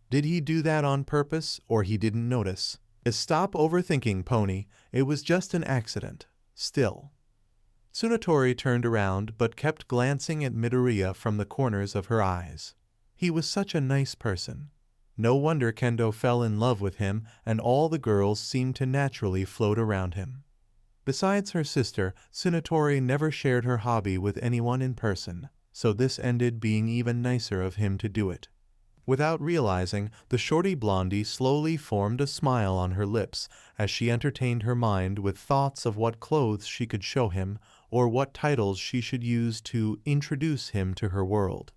Did he do that on purpose, or he didn't notice? Stop overthinking, Pony. It was just an accident. Still. Tsunatori turned around, but kept glancing at Midoriya from the corners of her eyes. He was such a nice person. No wonder Kendo fell in love with him, and all the girls seemed to naturally float around him. Besides her sister, Tsunatori never shared her hobby with anyone in person, so this ended being even nicer of him to do it. Without realizing, the shorty blondie slowly formed a smile on her lips as she entertained her mind with thoughts of what clothes she could show him or what titles she should use to introduce him to her world.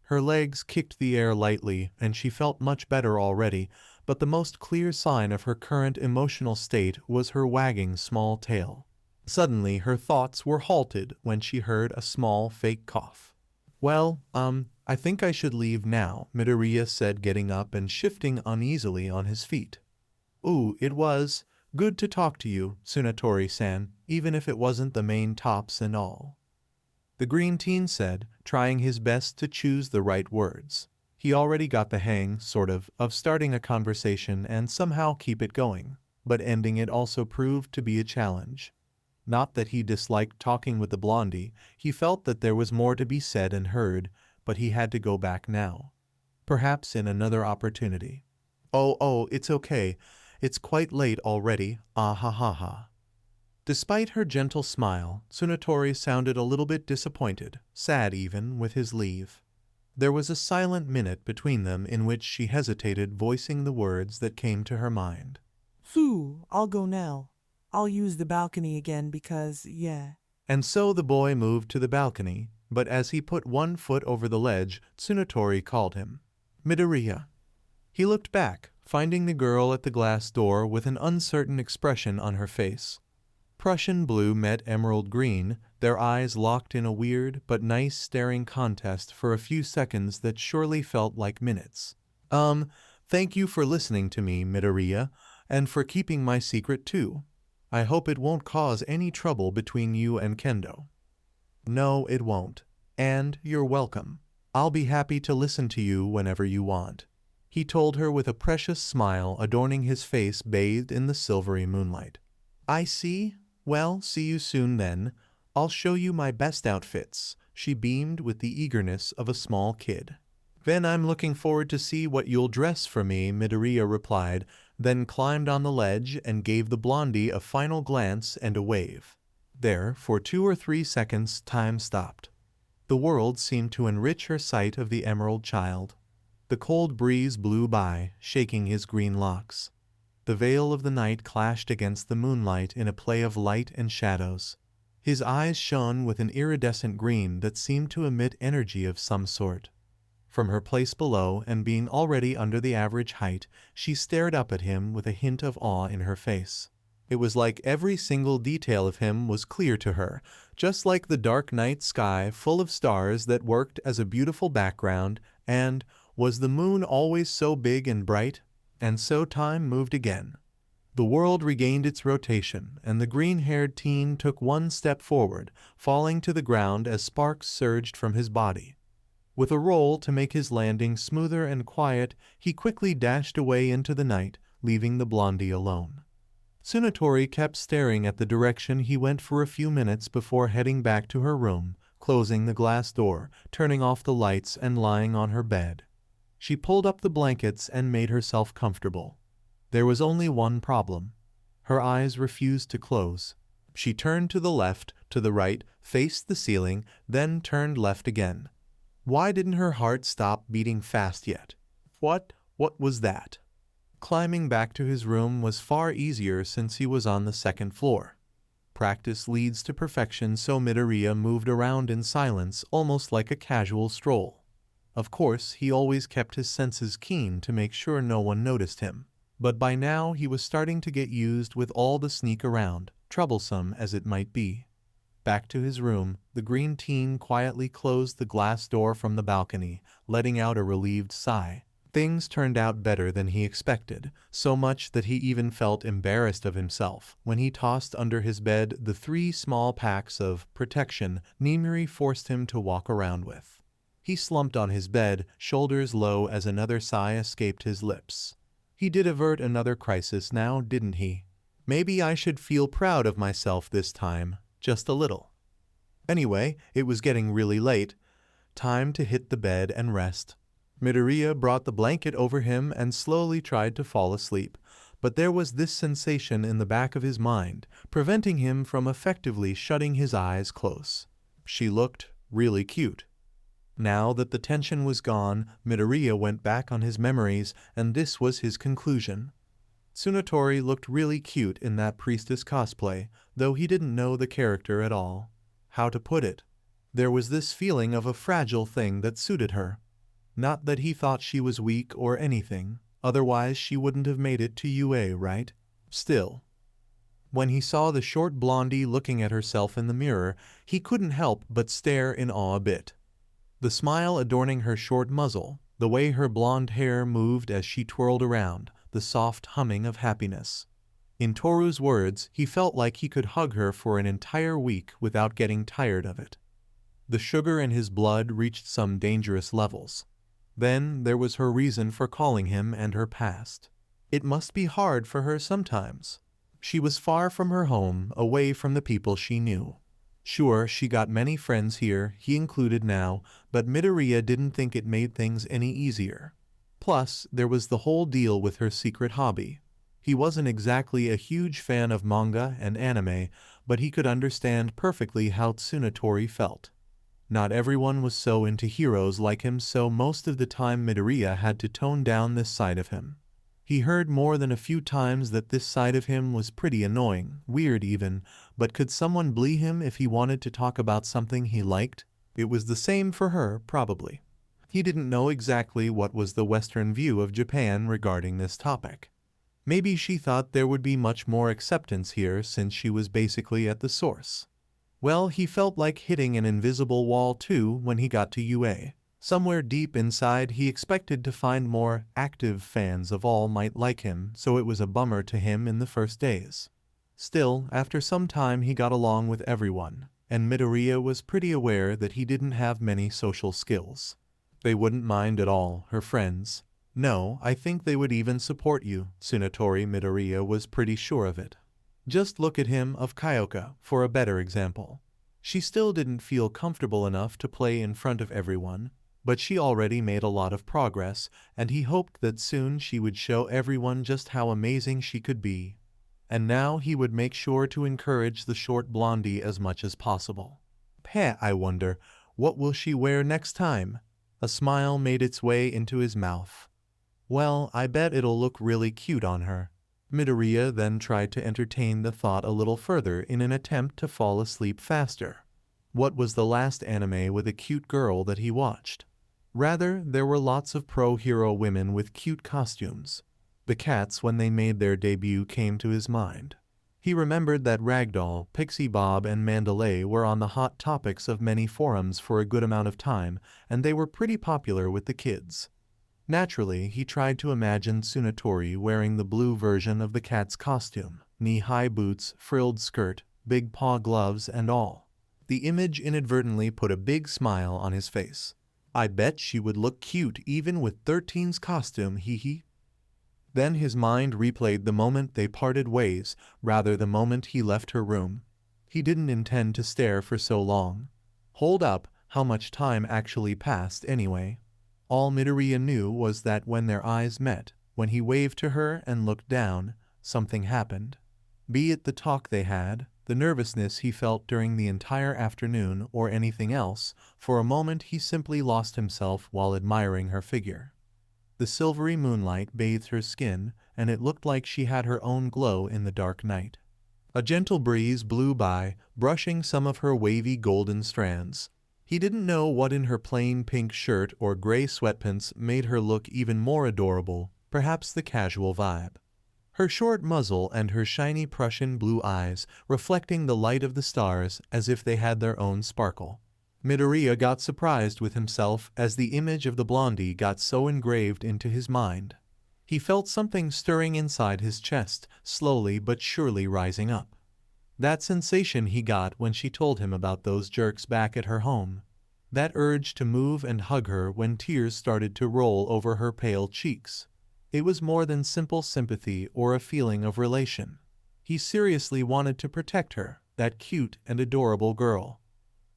Her legs kicked the air lightly, and she felt much better already, but the most clear sign of her current emotional state was her wagging small tail. Suddenly, her thoughts were halted when she heard a small fake cough. Well, I think I should leave now, Midoriya said, getting up and shifting uneasily on his feet. Ooh, it was good to talk to you, Tsunatori-san, even if it wasn't the main tops and all. the green teen said, trying his best to choose the right words. He already got the hang, sort of starting a conversation and somehow keep it going, but ending it also proved to be a challenge. Not that he disliked talking with the blondie, he felt that there was more to be said and heard, but he had to go back now. Perhaps in another opportunity. Oh, it's okay. It's quite late already, ah ha ha ha. Despite her gentle smile, Tsunatori sounded a little bit disappointed, sad even, with his leave. There was a silent minute between them in which she hesitated, voicing the words that came to her mind. I'll go now. I'll use the balcony again because, yeah. And so the boy moved to the balcony, but as he put one foot over the ledge, Tsunatori called him. Midoriya. He looked back, finding the girl at the glass door with an uncertain expression on her face. Prussian blue met emerald green, their eyes locked in a weird but nice staring contest for a few seconds that surely felt like minutes. Thank you for listening to me, Midoriya, and for keeping my secret too. I hope it won't cause any trouble between you and Kendo. No, it won't. And you're welcome. I'll be happy to listen to you whenever you want, he told her with a precious smile adorning his face bathed in the silvery moonlight. I see. Well, see you soon then. I'll show you my best outfits, she beamed with the eagerness of a small kid. Then I'm looking forward to see what you'll dress for me, Midoriya replied, then climbed on the ledge and gave the blondie a final glance and a wave. There, for 2 or 3 seconds, time stopped. The world seemed to enrich her sight of the emerald child. The cold breeze blew by, shaking his green locks. The veil of the night clashed against the moonlight in a play of light and shadows. His eyes shone with an iridescent green that seemed to emit energy of some sort. From her place below, and being already under the average height, she stared up at him with a hint of awe in her face. It was like every single detail of him was clear to her, just like the dark night sky full of stars that worked as a beautiful background, and was the moon always so big and bright? And so time moved again. The world regained its rotation, and the green-haired teen took one step forward, falling to the ground as sparks surged from his body. With a roll to make his landing smoother and quiet, he quickly dashed away into the night, leaving the blondie alone. Tsunatori kept staring at the direction he went for a few minutes before heading back to her room, closing the glass door, turning off the lights and lying on her bed. She pulled up the blankets and made herself comfortable. There was only one problem. Her eyes refused to close. She turned to the left, to the right, faced the ceiling, then turned left again. Why didn't her heart stop beating fast yet? What was that? Climbing back to his room was far easier since he was on the second floor. Practice leads to perfection, so Midoriya moved around in silence, almost like a casual stroll. Of course, he always kept his senses keen to make sure no one noticed him. But by now he was starting to get used with all the sneak around, troublesome as it might be. Back to his room, the green teen quietly closed the glass door from the balcony, letting out a relieved sigh. Things turned out better than he expected, so much that he even felt embarrassed of himself when he tossed under his bed the 3 small packs of protection Nejire forced him to walk around with. He slumped on his bed, shoulders low as another sigh escaped his lips. He did avert another crisis now, didn't he? Maybe I should feel proud of myself this time, just a little. Anyway, it was getting really late. Time to hit the bed and rest. Midoriya brought the blanket over him and slowly tried to fall asleep, but there was this sensation in the back of his mind, preventing him from effectively shutting his eyes close. She looked really cute. Now that the tension was gone, Midoriya went back on his memories, and this was his conclusion. Tsunatori looked really cute in that priestess cosplay, though he didn't know the character at all. How to put it? There was this feeling of a fragile thing that suited her. Not that he thought she was weak or anything, otherwise she wouldn't have made it to UA, right? Still. When he saw the short blondie looking at herself in the mirror, he couldn't help but stare in awe a bit. The smile adorning her short muzzle, the way her blonde hair moved as she twirled around, the soft humming of happiness. In Toru's words, he felt like he could hug her for an entire week without getting tired of it. The sugar in his blood reached some dangerous levels. Then there was her reason for calling him and her past. It must be hard for her sometimes. She was far from her home, away from the people she knew. Sure, she got many friends here, he included now, but Midoriya didn't think it made things any easier. Plus, there was the whole deal with her secret hobby. He wasn't exactly a huge fan of manga and anime, but he could understand perfectly how Tsunatori felt. Not everyone was so into heroes like him, so most of the time Midoriya had to tone down this side of him. He heard more than a few times that this side of him was pretty annoying, weird even, but could someone bully him if he wanted to talk about something he liked? It was the same for her, probably. He didn't know exactly what was the Western view of Japan regarding this topic. Maybe she thought there would be much more acceptance here since she was basically at the source. Well, he felt like hitting an invisible wall too when he got to UA. Somewhere deep inside he expected to find more active fans of All Might like him, so it was a bummer to him in the first days. Still, after some time he got along with everyone, and Midoriya was pretty aware that he didn't have many social skills. They wouldn't mind at all, her friends. No, I think they would even support you, Tsunatori. Midoriya was pretty sure of it. Just look at him of Kyoka, for a better example. She still didn't feel comfortable enough to play in front of everyone, but she already made a lot of progress, and he hoped that soon she would show everyone just how amazing she could be. And now he would make sure to encourage the short blondie as much as possible. I wonder, what will she wear next time? A smile made its way into his mouth. Well, I bet it'll look really cute on her. Midoriya then tried to entertain the thought a little further in an attempt to fall asleep faster. What was the last anime with a cute girl that he watched? Rather, there were lots of pro-hero women with cute costumes. The cats, when they made their debut, came to his mind. He remembered that Ragdoll, Pixie Bob, and Mandalay were on the hot topics of many forums for a good amount of time, and they were pretty popular with the kids. Naturally, he tried to imagine Tsunatori wearing the blue version of the cat's costume, knee-high boots, frilled skirt, big paw gloves, and all. The image inadvertently put a big smile on his face. I bet she would look cute even with 13's costume, hee. Then his mind replayed the moment they parted ways, rather the moment he left her room. He didn't intend to stare for so long. Hold up, how much time actually passed anyway? All Midoriya knew was that when their eyes met, when he waved to her and looked down, something happened. Be it the talk they had, the nervousness he felt during the entire afternoon, or anything else, for a moment he simply lost himself while admiring her figure. The silvery moonlight bathed her skin, and it looked like she had her own glow in the dark night. A gentle breeze blew by, brushing some of her wavy golden strands. He didn't know what in her plain pink shirt or gray sweatpants made her look even more adorable, perhaps the casual vibe. Her short muzzle and her shiny Prussian blue eyes reflecting the light of the stars as if they had their own sparkle. Midoriya got surprised with himself as the image of the blondie got so engraved into his mind. He felt something stirring inside his chest, slowly but surely rising up. That sensation he got when she told him about those jerks back at her home. That urge to move and hug her when tears started to roll over her pale cheeks. It was more than simple sympathy or a feeling of relation. He seriously wanted to protect her, that cute and adorable girl.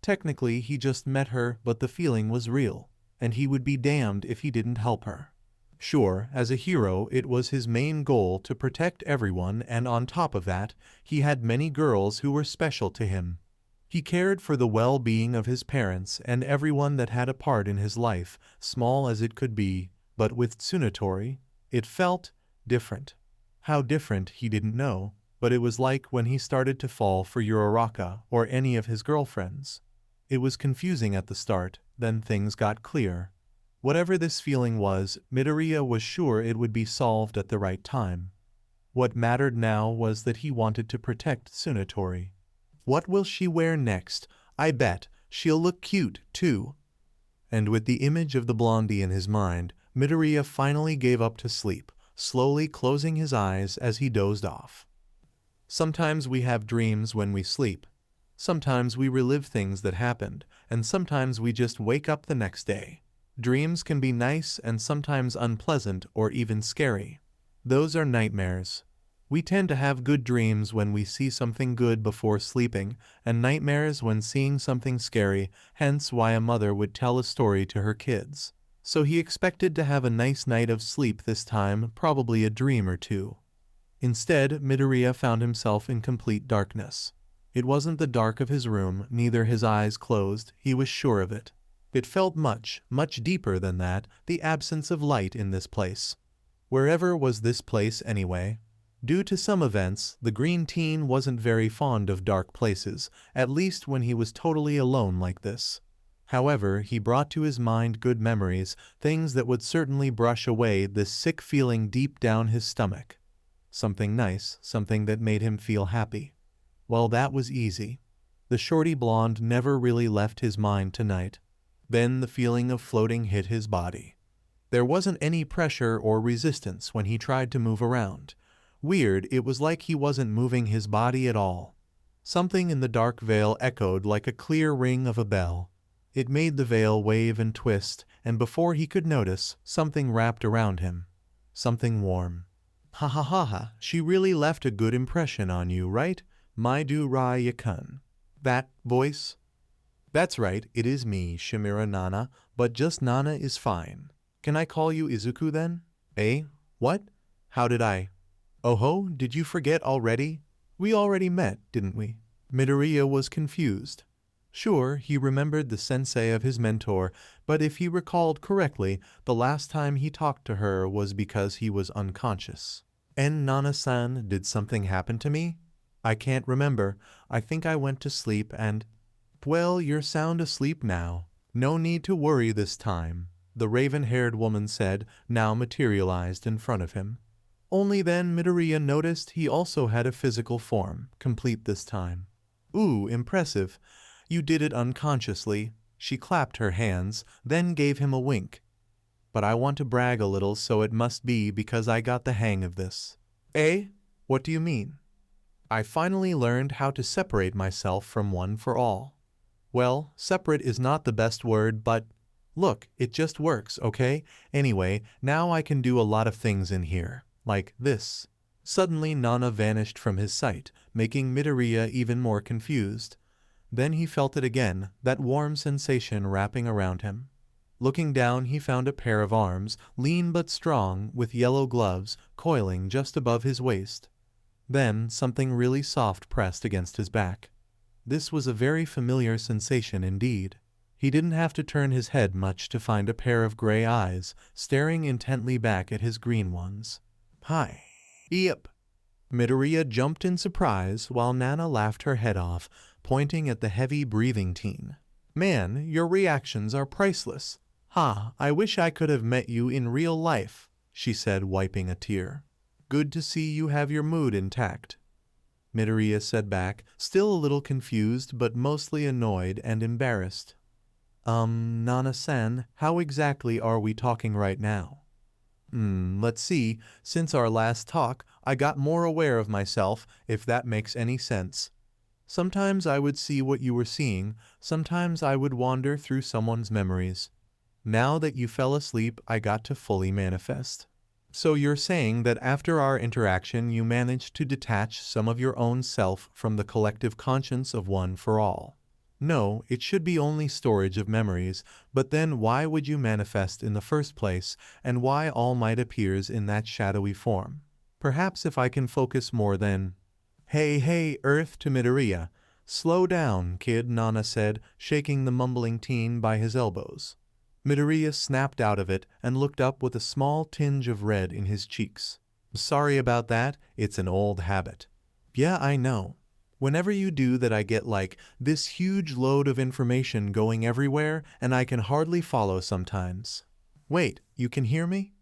Technically, he just met her, but the feeling was real, and he would be damned if he didn't help her. Sure, as a hero, it was his main goal to protect everyone, and on top of that, he had many girls who were special to him. He cared for the well-being of his parents and everyone that had a part in his life, small as it could be, but with Tsunatori, it felt different. How different he didn't know, but it was like when he started to fall for Uraraka or any of his girlfriends. It was confusing at the start, then things got clear. Whatever this feeling was, Midoriya was sure it would be solved at the right time. What mattered now was that he wanted to protect Tsunatori. What will she wear next? I bet she'll look cute, too. And with the image of the blondie in his mind, Midoriya finally gave up to sleep, slowly closing his eyes as he dozed off. Sometimes we have dreams when we sleep. Sometimes we relive things that happened, and sometimes we just wake up the next day. Dreams can be nice and sometimes unpleasant or even scary. Those are nightmares. We tend to have good dreams when we see something good before sleeping, and nightmares when seeing something scary, hence why a mother would tell a story to her kids. So he expected to have a nice night of sleep this time, probably a dream or two. Instead, Midoriya found himself in complete darkness. It wasn't the dark of his room, neither his eyes closed, he was sure of it. It felt much, much deeper than that, the absence of light in this place. Wherever was this place anyway? Due to some events, the green teen wasn't very fond of dark places, at least when he was totally alone like this. However, he brought to his mind good memories, things that would certainly brush away this sick feeling deep down his stomach. Something nice, something that made him feel happy. Well, that was easy. The shorty blonde never really left his mind tonight. Then the feeling of floating hit his body. There wasn't any pressure or resistance when he tried to move around. Weird, it was like he wasn't moving his body at all. Something in the dark veil echoed like a clear ring of a bell. It made the veil wave and twist, and before he could notice, something wrapped around him. Something warm. Ha ha ha ha, she really left a good impression on you, right? Midoriya-kun. That voice? That's right, it is me, Shimura Nana, but just Nana is fine. Can I call you Izuku then? Eh? What? How did I? Oh ho, did you forget already? We already met, didn't we? Midoriya was confused. Sure, he remembered the sensei of his mentor, but if he recalled correctly, the last time he talked to her was because he was unconscious. And Nana-san, did something happen to me? I can't remember. I think I went to sleep and... Well, you're sound asleep now. No need to worry this time, the raven-haired woman said, now materialized in front of him. Only then Midoriya noticed he also had a physical form, complete this time. Ooh, impressive. You did it unconsciously. She clapped her hands, then gave him a wink. But I want to brag a little, so it must be because I got the hang of this. Eh? What do you mean? I finally learned how to separate myself from one for all. Well, separate is not the best word, but look, it just works, okay? Anyway, now I can do a lot of things in here, like this. Suddenly Nana vanished from his sight, making Midoriya even more confused. Then he felt it again, that warm sensation wrapping around him. Looking down, he found a pair of arms, lean but strong, with yellow gloves, coiling just above his waist. Then something really soft pressed against his back. This was a very familiar sensation indeed. He didn't have to turn his head much to find a pair of gray eyes, staring intently back at his green ones. Hi. Yep. Midoriya jumped in surprise while Nana laughed her head off, pointing at the heavy-breathing teen. Man, your reactions are priceless. Ha, I wish I could have met you in real life, she said, wiping a tear. Good to see you have your mood intact. Midoriya said back, still a little confused but mostly annoyed and embarrassed. Nana-san, how exactly are we talking right now? Let's see, since our last talk, I got more aware of myself, if that makes any sense. Sometimes I would see what you were seeing, sometimes I would wander through someone's memories. Now that you fell asleep, I got to fully manifest. So you're saying that after our interaction you managed to detach some of your own self from the collective conscience of one for all. No, it should be only storage of memories, but then why would you manifest in the first place, and why All Might appears in that shadowy form? Perhaps if I can focus more then... Hey, Earth to Midoriya. Slow down, kid, Nana said, shaking the mumbling teen by his elbows. Midoriya snapped out of it and looked up with a small tinge of red in his cheeks. Sorry about that, it's an old habit. Yeah, I know. Whenever you do that I get like this huge load of information going everywhere and I can hardly follow sometimes. Wait, you can hear me?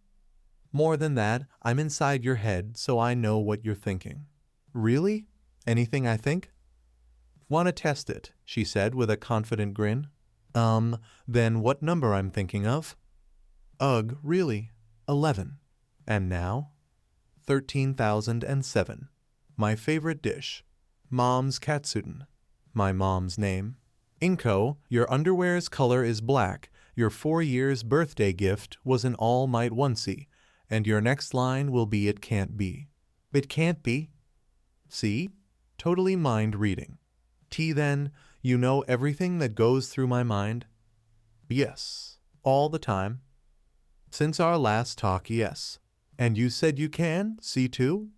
More than that, I'm inside your head so I know what you're thinking. Really? Anything I think? Wanna test it, she said with a confident grin. Then what number I'm thinking of? Ugh, really? 11. And now? 13,007. My favorite dish. Mom's katsudon. my mom's name. Inko, your underwear's color is black. Your 4 years birthday gift was an All Might onesie. And your next line will be it can't be. It can't be. See? Totally mind reading. T then, you know everything that goes through my mind? Yes. All the time. Since our last talk, yes. And you said you can, see too?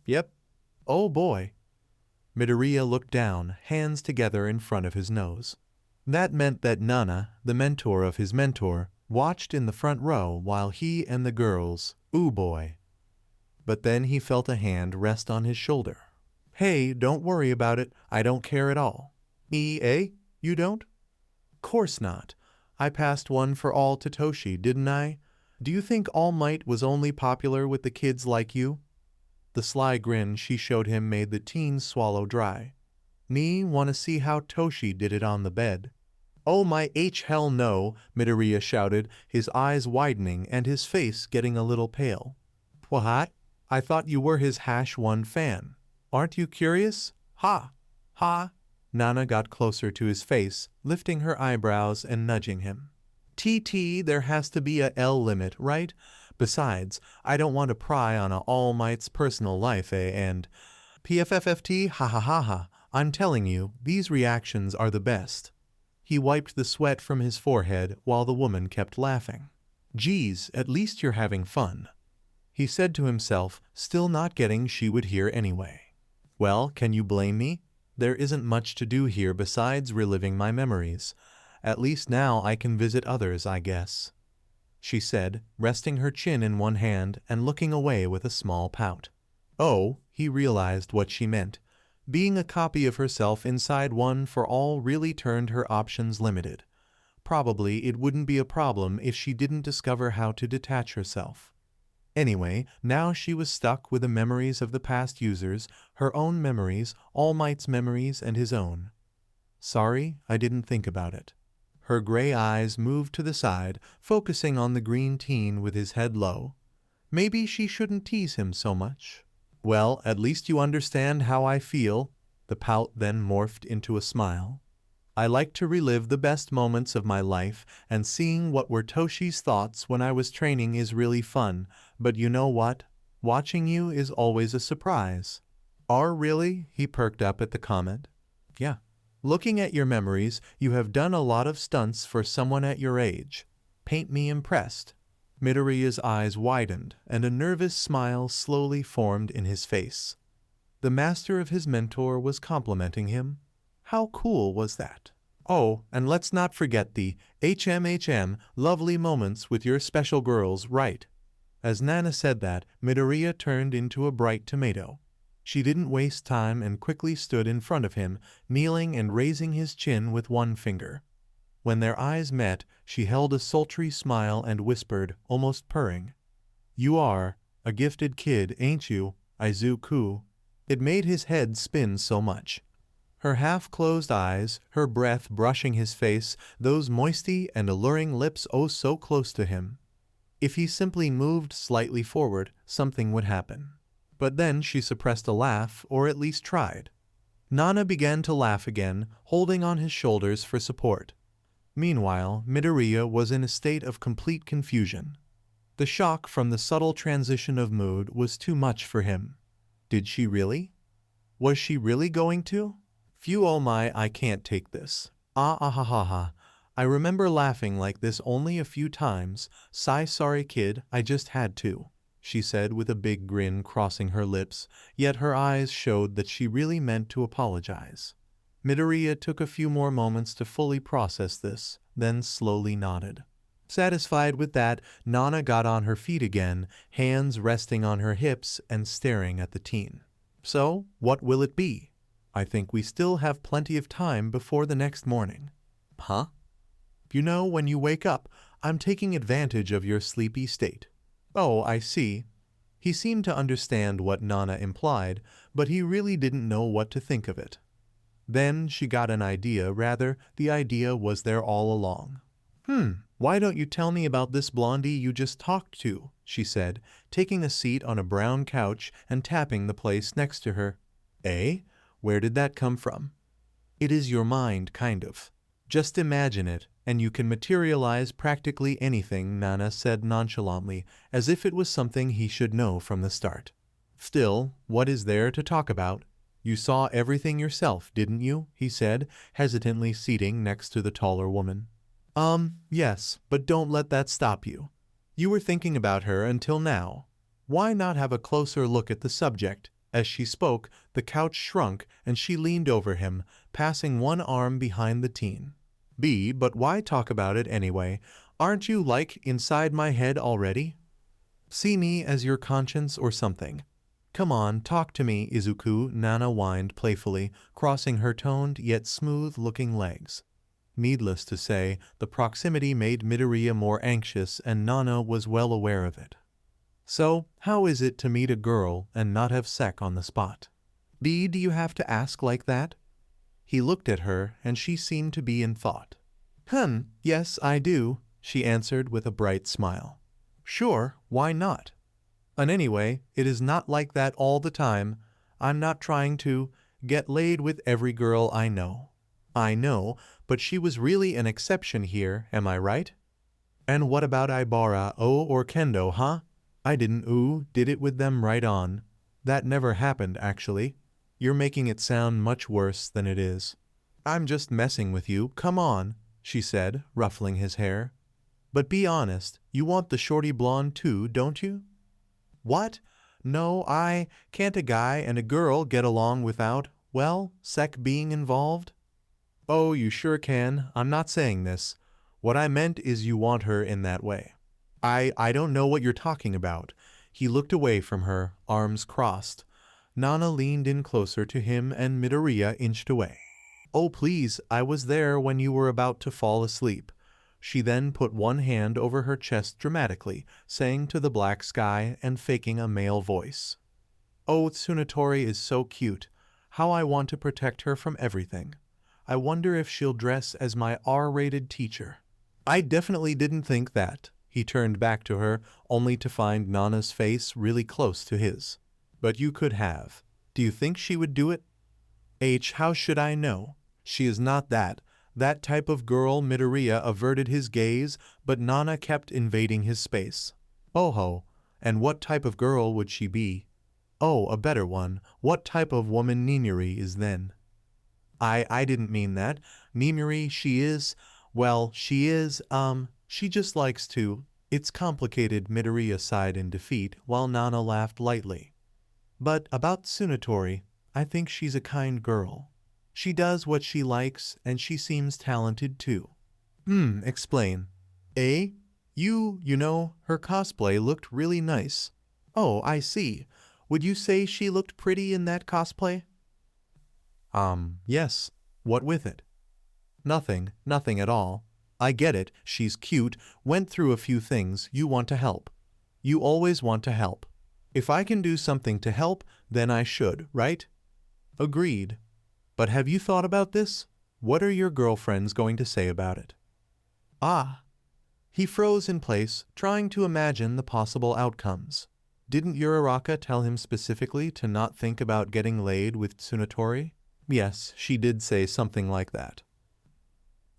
Yep. Oh boy. Midoriya looked down, hands together in front of his nose. That meant that Nana, the mentor of his mentor, watched in the front row while he and the girls, ooh boy. But then he felt a hand rest on his shoulder. Hey, don't worry about it, I don't care at all. You don't? Course not. I passed one for all Totoshi, didn't I? Do you think All Might was only popular with the kids like you? The sly grin she showed him made the teens swallow dry. Me wanna see how Toshi did it on the bed. Oh my hell no, Midoriya shouted, his eyes widening and his face getting a little pale. What? I thought you were his #1 fan. Aren't you curious? Ha! Ha! Nana got closer to his face, lifting her eyebrows and nudging him. There has to be a L limit, right? Besides, I don't want to pry on a All Might's personal life, and PFFFT, ha ha ha ha, I'm telling you, these reactions are the best. He wiped the sweat from his forehead while the woman kept laughing. Geez, at least you're having fun. He said to himself, still not getting she would hear anyway. Well, can you blame me? There isn't much to do here besides reliving my memories. At least now I can visit others, I guess, she said, resting her chin in one hand and looking away with a small pout. Oh, he realized what she meant. Being a copy of herself inside One for All really turned her options limited. Probably it wouldn't be a problem if she didn't discover how to detach herself. Anyway, now she was stuck with the memories of the past users, her own memories, All Might's memories, and his own. Sorry, I didn't think about it. Her gray eyes moved to the side, focusing on the green teen with his head low. Maybe she shouldn't tease him so much. Well, at least you understand how I feel. The pout then morphed into a smile. I like to relive the best moments of my life, and seeing what were Toshi's thoughts when I was training is really fun, but you know what? Watching you is always a surprise. Really? He perked up at the comment. Yeah. Looking at your memories, you have done a lot of stunts for someone at your age. Paint me impressed. Midoriya's eyes widened, and a nervous smile slowly formed in his face. The master of his mentor was complimenting him. How cool was that? Oh, and let's not forget the lovely moments with your special girls, right? As Nana said that, Midoriya turned into a bright tomato. She didn't waste time and quickly stood in front of him, kneeling and raising his chin with one finger. When their eyes met, she held a sultry smile and whispered, almost purring, You are a gifted kid, ain't you, Izuku? It made his head spin so much. Her half-closed eyes, her breath brushing his face, those moisty and alluring lips oh so close to him. If he simply moved slightly forward, something would happen. But then she suppressed a laugh, or at least tried. Nana began to laugh again, holding on his shoulders for support. Meanwhile, Midoriya was in a state of complete confusion. The shock from the subtle transition of mood was too much for him. Did she really? Was she really going to? Phew, oh my, I can't take this. Ha ha ha. I remember laughing like this only a few times. Sorry kid, I just had to, she said with a big grin crossing her lips, yet her eyes showed that she really meant to apologize. Midoriya took a few more moments to fully process this, then slowly nodded. Satisfied with that, Nana got on her feet again, hands resting on her hips and staring at the teen. So, what will it be? I think we still have plenty of time before the next morning. Huh? You know, when you wake up, I'm taking advantage of your sleepy state. Oh, I see. He seemed to understand what Nana implied, but he really didn't know what to think of it. Then she got an idea, rather, the idea was there all along. Why don't you tell me about this blondie you just talked to, she said, taking a seat on a brown couch and tapping the place next to her. Where did that come from? It is your mind, kind of. Just imagine it, and you can materialize practically anything, Nana said nonchalantly, as if it was something he should know from the start. Still, what is there to talk about? You saw everything yourself, didn't you? He said, hesitantly seating next to the taller woman. Yes, but don't let that stop you. You were thinking about her until now. Why not have a closer look at the subject? As she spoke, the couch shrunk and she leaned over him, passing one arm behind the teen. But why talk about it anyway? Aren't you, like, inside my head already? See me as your conscience or something. Come on, talk to me, Izuku, Nana whined playfully, crossing her toned yet smooth-looking legs. Needless to say, the proximity made Midoriya more anxious, and Nana was well aware of it. So, how is it to meet a girl and not have sex on the spot? Do you have to ask like that? He looked at her, and she seemed to be in thought. Yes, I do, she answered with a bright smile. Sure, why not? And anyway, it is not like that all the time. I'm not trying to get laid with every girl I know. I know, but she was really an exception here, am I right? And what about Ibara, or Kendo, huh? I didn't did it with them right on. That never happened, actually. You're making it sound much worse than it is. I'm just messing with you, come on, she said, ruffling his hair. But be honest, you want the shorty blonde too, don't you? What? No, can't a guy and a girl get along without, well, sex being involved? Oh, you sure can. I'm not saying this. What I meant is you want her in that way. I don't know what you're talking about. He looked away from her, arms crossed. Nana leaned in closer to him and Midoriya inched away. Oh, please, I was there when you were about to fall asleep. She then put one hand over her chest dramatically, saying to the black sky and faking a male voice. Oh, Tsunatori is so cute. How I want to protect her from everything. I wonder if she'll dress as my R-rated teacher. I definitely didn't think that. He turned back to her, only to find Nana's face really close to his. But you could have. Do you think she would do it? How should I know? She is not that type of girl. Midoriya averted his gaze, but Nana kept invading his space. Oh, and what type of girl would she be? Oh, a better one. What type of woman Nejire is then? I didn't mean that. Nejire, she is, she just likes to. It's complicated, Midoriya sighed in defeat, while Nana laughed lightly. But about Tsunatori, I think she's a kind girl. She does what she likes, and she seems talented too. Explain. You know, her cosplay looked really nice. Oh, I see. Would you say she looked pretty in that cosplay? Yes. What with it? Nothing at all. I get it, she's cute, went through a few things, you want to help. You always want to help. If I can do something to help, then I should, right? Agreed. But have you thought about this? What are your girlfriends going to say about it? He froze in place, trying to imagine the possible outcomes. Didn't Uraraka tell him specifically to not think about getting laid with Tsunatori? Yes, she did say something like that.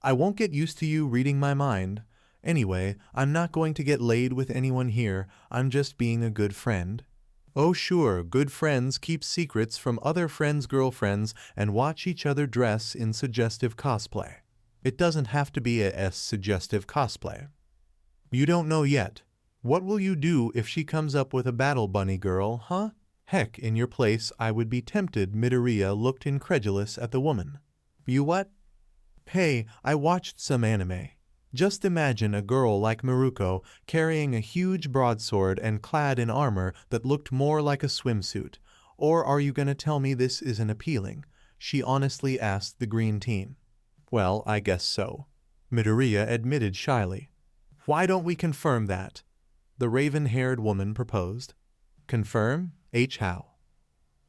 I won't get used to you reading my mind. Anyway, I'm not going to get laid with anyone here, I'm just being a good friend. Oh sure, good friends keep secrets from other friends' girlfriends and watch each other dress in suggestive cosplay. It doesn't have to be a suggestive cosplay. You don't know yet. What will you do if she comes up with a battle bunny girl, huh? Heck, in your place I would be tempted. Midoriya looked incredulous at the woman. You what? Hey, I watched some anime. Just imagine a girl like Miruko carrying a huge broadsword and clad in armor that looked more like a swimsuit. Or are you going to tell me this isn't appealing? She honestly asked the green team. Well, I guess so. Midoriya admitted shyly. Why don't we confirm that? The raven-haired woman proposed. Confirm? How?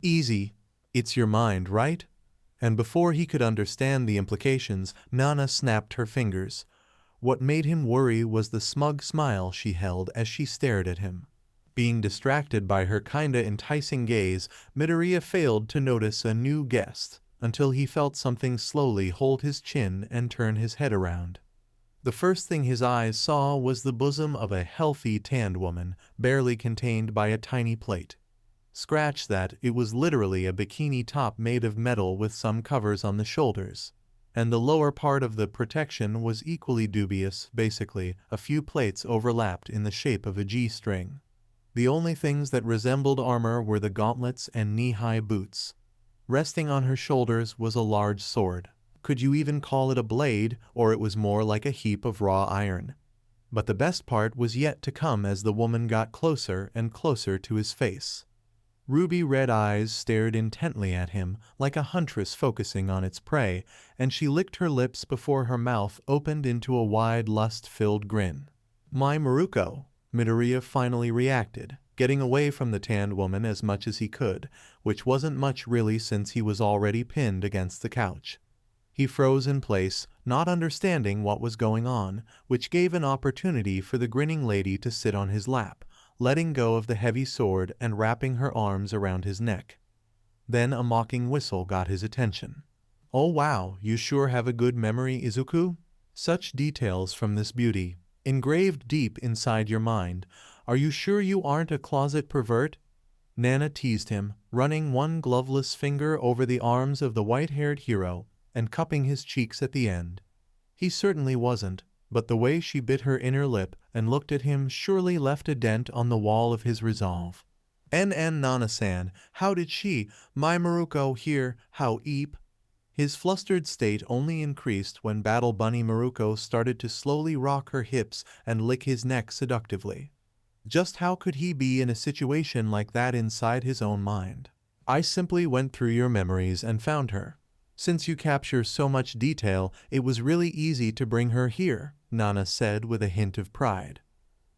Easy. It's your mind, right? And before he could understand the implications, Nana snapped her fingers. What made him worry was the smug smile she held as she stared at him. Being distracted by her kinda enticing gaze, Midoriya failed to notice a new guest. until he felt something slowly hold his chin and turn his head around. The first thing his eyes saw was the bosom of a healthy tanned woman, barely contained by a tiny plate. Scratch that, it was literally a bikini top made of metal with some covers on the shoulders. And the lower part of the protection was equally dubious, basically, a few plates overlapped in the shape of a G-string. The only things that resembled armor were the gauntlets and knee-high boots. Resting on her shoulders was a large sword. Could you even call it a blade, or it was more like a heap of raw iron? But the best part was yet to come as the woman got closer and closer to his face. Ruby-red eyes stared intently at him, like a huntress focusing on its prey, and she licked her lips before her mouth opened into a wide, lust-filled grin. "My Maruko," Midoriya finally reacted, getting away from the tanned woman as much as he could, which wasn't much really since he was already pinned against the couch. He froze in place, not understanding what was going on, which gave an opportunity for the grinning lady to sit on his lap, letting go of the heavy sword and wrapping her arms around his neck. Then a mocking whistle got his attention. "Oh wow, you sure have a good memory, Izuku? Such details from this beauty, engraved deep inside your mind. Are you sure you aren't a closet pervert?" Nana teased him, running one gloveless finger over the arms of the white-haired hero and cupping his cheeks at the end. He certainly wasn't, but the way she bit her inner lip and looked at him surely left a dent on the wall of his resolve. Nana-san, how did she, my Maruko here, how eep? His flustered state only increased when Battle Bunny Maruko started to slowly rock her hips and lick his neck seductively. Just how could he be in a situation like that inside his own mind? "I simply went through your memories and found her. Since you capture so much detail, it was really easy to bring her here," Nana said with a hint of pride.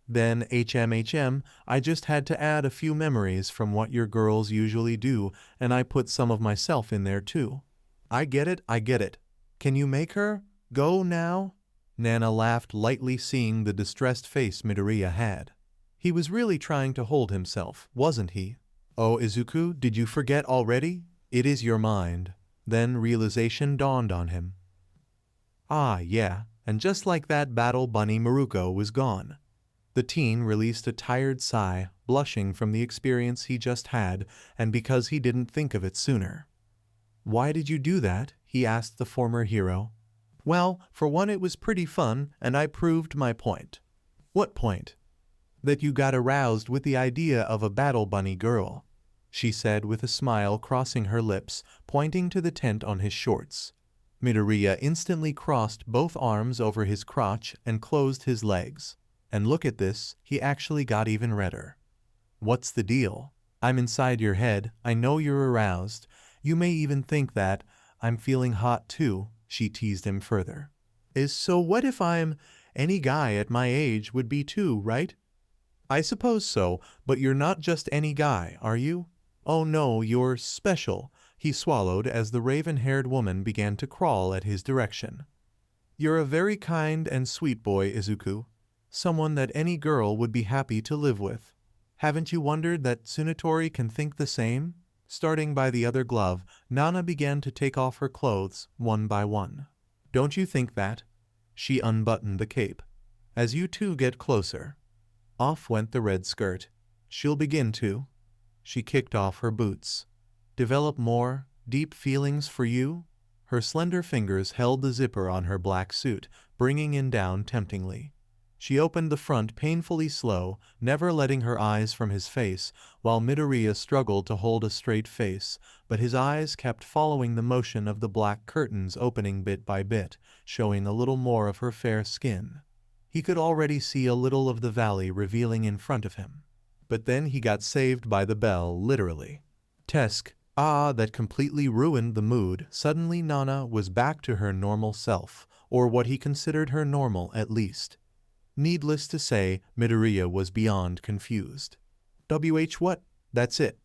"Then I just had to add a few memories from what your girls usually do, and I put some of myself in there too." I get it. Can you make her go now?" Nana laughed lightly, seeing the distressed face Midoriya had. He was really trying to hold himself, wasn't he? "Oh Izuku, did you forget already? It is your mind." Then realization dawned on him. Ah, yeah, and just like that, Battle Bunny Maruko was gone. The teen released a tired sigh, blushing from the experience he just had, and because he didn't think of it sooner. "Why did you do that?" he asked the former hero. "Well, for one, it was pretty fun, and I proved my point." "What point?" "That you got aroused with the idea of a Battle Bunny girl," she said with a smile crossing her lips, pointing to the tent on his shorts. Midoriya instantly crossed both arms over his crotch and closed his legs. And look at this, he actually got even redder. "What's the deal? I'm inside your head, I know you're aroused. You may even think that I'm feeling hot too," she teased him further. So what if I'm any guy at my age would be too, right?" "I suppose so, but you're not just any guy, are you?" "Oh no, you're special," he swallowed as the raven-haired woman began to crawl at his direction. "You're a very kind and sweet boy, Izuku. Someone that any girl would be happy to live with. Haven't you wondered that Tsunatori can think the same?" Starting by the other glove, Nana began to take off her clothes, one by one. "Don't you think that?" She unbuttoned the cape. "As you two get closer." Off went the red skirt. "She'll begin to." She kicked off her boots. "Develop more deep feelings for you?" Her slender fingers held the zipper on her black suit, bringing it down temptingly. She opened the front painfully slow, never letting her eyes from his face, while Midoriya struggled to hold a straight face, but his eyes kept following the motion of the black curtains opening bit by bit, showing a little more of her fair skin. He could already see a little of the valley revealing in front of him. But then he got saved by the bell, literally. Tesk, that completely ruined the mood. Suddenly Nana was back to her normal self, or what he considered her normal at least. Needless to say, Midoriya was beyond confused. What? That's it.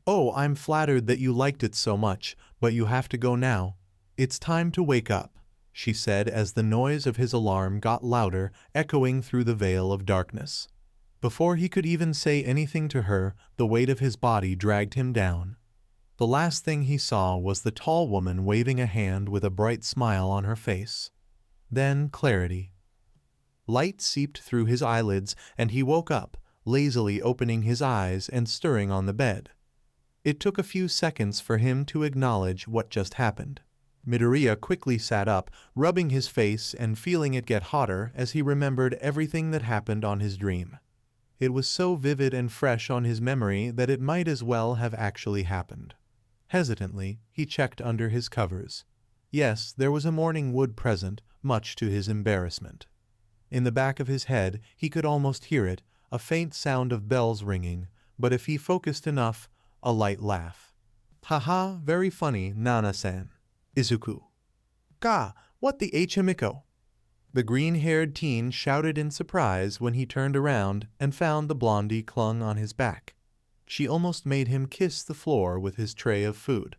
"Oh, I'm flattered that you liked it so much, but you have to go now. It's time to wake up," she said as the noise of his alarm got louder, echoing through the veil of darkness. Before he could even say anything to her, the weight of his body dragged him down. The last thing he saw was the tall woman waving a hand with a bright smile on her face. Then clarity. Light seeped through his eyelids and he woke up, lazily opening his eyes and stirring on the bed. It took a few seconds for him to acknowledge what just happened. Midoriya quickly sat up, rubbing his face and feeling it get hotter as he remembered everything that happened on his dream. It was so vivid and fresh on his memory that it might as well have actually happened. Hesitantly, he checked under his covers. Yes, there was a morning wood present, much to his embarrassment. In the back of his head, he could almost hear it, a faint sound of bells ringing, but if he focused enough, a light laugh. Haha, very funny, Nana-san. Izuku. Ka, what the Himiko? The green-haired teen shouted in surprise when he turned around and found the blondie clung on his back. She almost made him kiss the floor with his tray of food.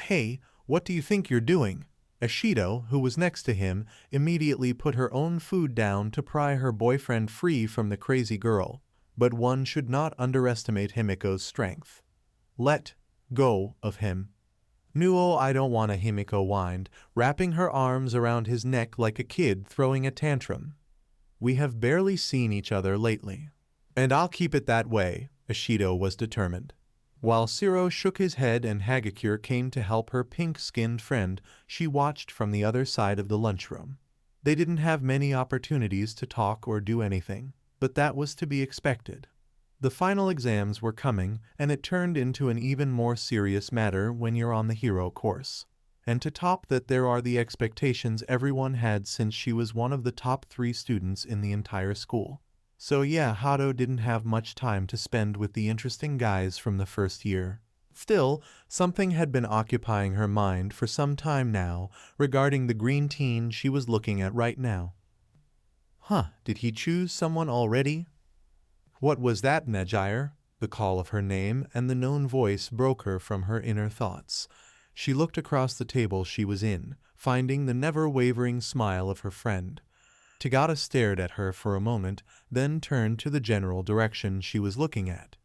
Hey, what do you think you're doing? Ashido, who was next to him, immediately put her own food down to pry her boyfriend free from the crazy girl, but one should not underestimate Himiko's strength. Let go of him. Nuo, I don't want a, Himiko whined, wrapping her arms around his neck like a kid throwing a tantrum. We have barely seen each other lately. And I'll keep it that way, Ashido was determined. While Shiro shook his head and Hagakure came to help her pink-skinned friend, she watched from the other side of the lunchroom. They didn't have many opportunities to talk or do anything, but that was to be expected. The final exams were coming, and it turned into an even more serious matter when you're on the hero course. And to top that, there are the expectations everyone had since she was one of the top 3 students in the entire school. So yeah, Hadou didn't have much time to spend with the interesting guys from the first year. Still, something had been occupying her mind for some time now regarding the green teen she was looking at right now. Did he choose someone already? What was that, Nejire? The call of her name and the known voice broke her from her inner thoughts. She looked across the table she was in, finding the never-wavering smile of her friend. Tagata stared at her for a moment, then turned to the general direction she was looking at.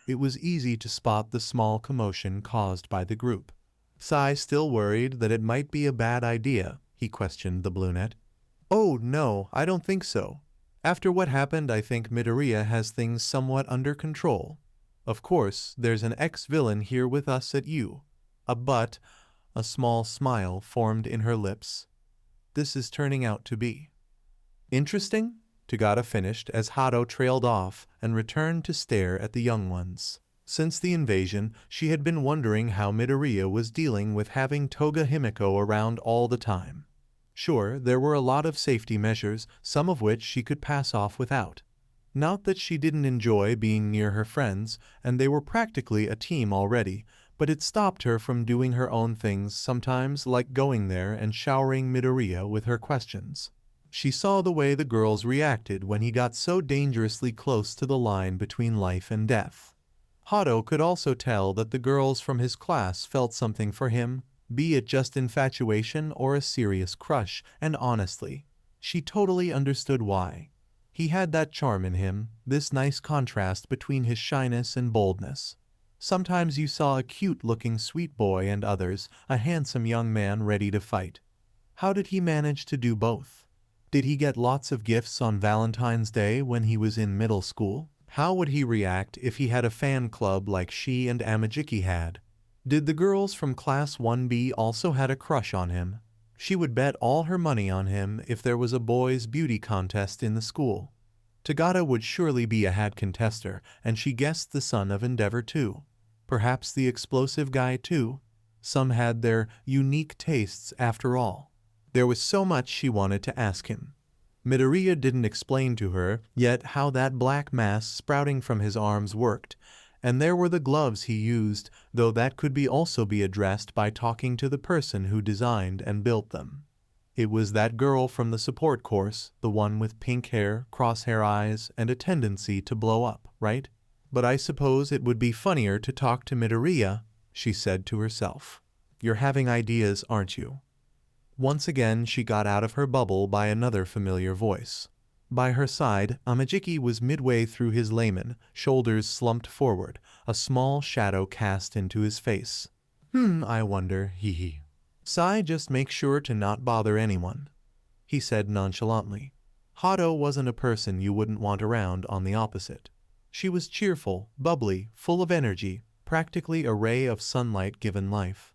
It was easy to spot the small commotion caused by the group. Sai still worried that it might be a bad idea, he questioned the brunette. Oh no, I don't think so. After what happened, I think Midoriya has things somewhat under control. Of course, there's an ex-villain here with us at U. A small smile formed in her lips. This is turning out to be interesting, Tagata finished as Hadou trailed off and returned to stare at the young ones. Since the invasion, she had been wondering how Midoriya was dealing with having Toga Himiko around all the time. Sure, there were a lot of safety measures, some of which she could pass off without. Not that she didn't enjoy being near her friends, and they were practically a team already, but it stopped her from doing her own things sometimes, like going there and showering Midoriya with her questions. She saw the way the girls reacted when he got so dangerously close to the line between life and death. Hadou could also tell that the girls from his class felt something for him, be it just infatuation or a serious crush, and honestly, she totally understood why. He had that charm in him, this nice contrast between his shyness and boldness. Sometimes you saw a cute-looking sweet boy and others, a handsome young man ready to fight. How did he manage to do both? Did he get lots of gifts on Valentine's Day when he was in middle school? How would he react if he had a fan club like she and Amajiki had? Did the girls from Class 1B also had a crush on him? She would bet all her money on him if there was a boys' beauty contest in the school. Tagata would surely be a had contester, and she guessed the son of Endeavor too. Perhaps the explosive guy too. Some had their unique tastes after all. There was so much she wanted to ask him. Midoriya didn't explain to her yet how that black mass sprouting from his arms worked, and there were the gloves he used, though that could also be addressed by talking to the person who designed and built them. It was that girl from the support course, the one with pink hair, crosshair eyes, and a tendency to blow up, right? But I suppose it would be funnier to talk to Midoriya, she said to herself. You're having ideas, aren't you? Once again she got out of her bubble by another familiar voice. By her side, Amajiki was midway through his layman, shoulders slumped forward, a small shadow cast into his face. I wonder, hee hee. Sai just make sure to not bother anyone, he said nonchalantly. Hadou wasn't a person you wouldn't want around, on the opposite. She was cheerful, bubbly, full of energy, practically a ray of sunlight given life.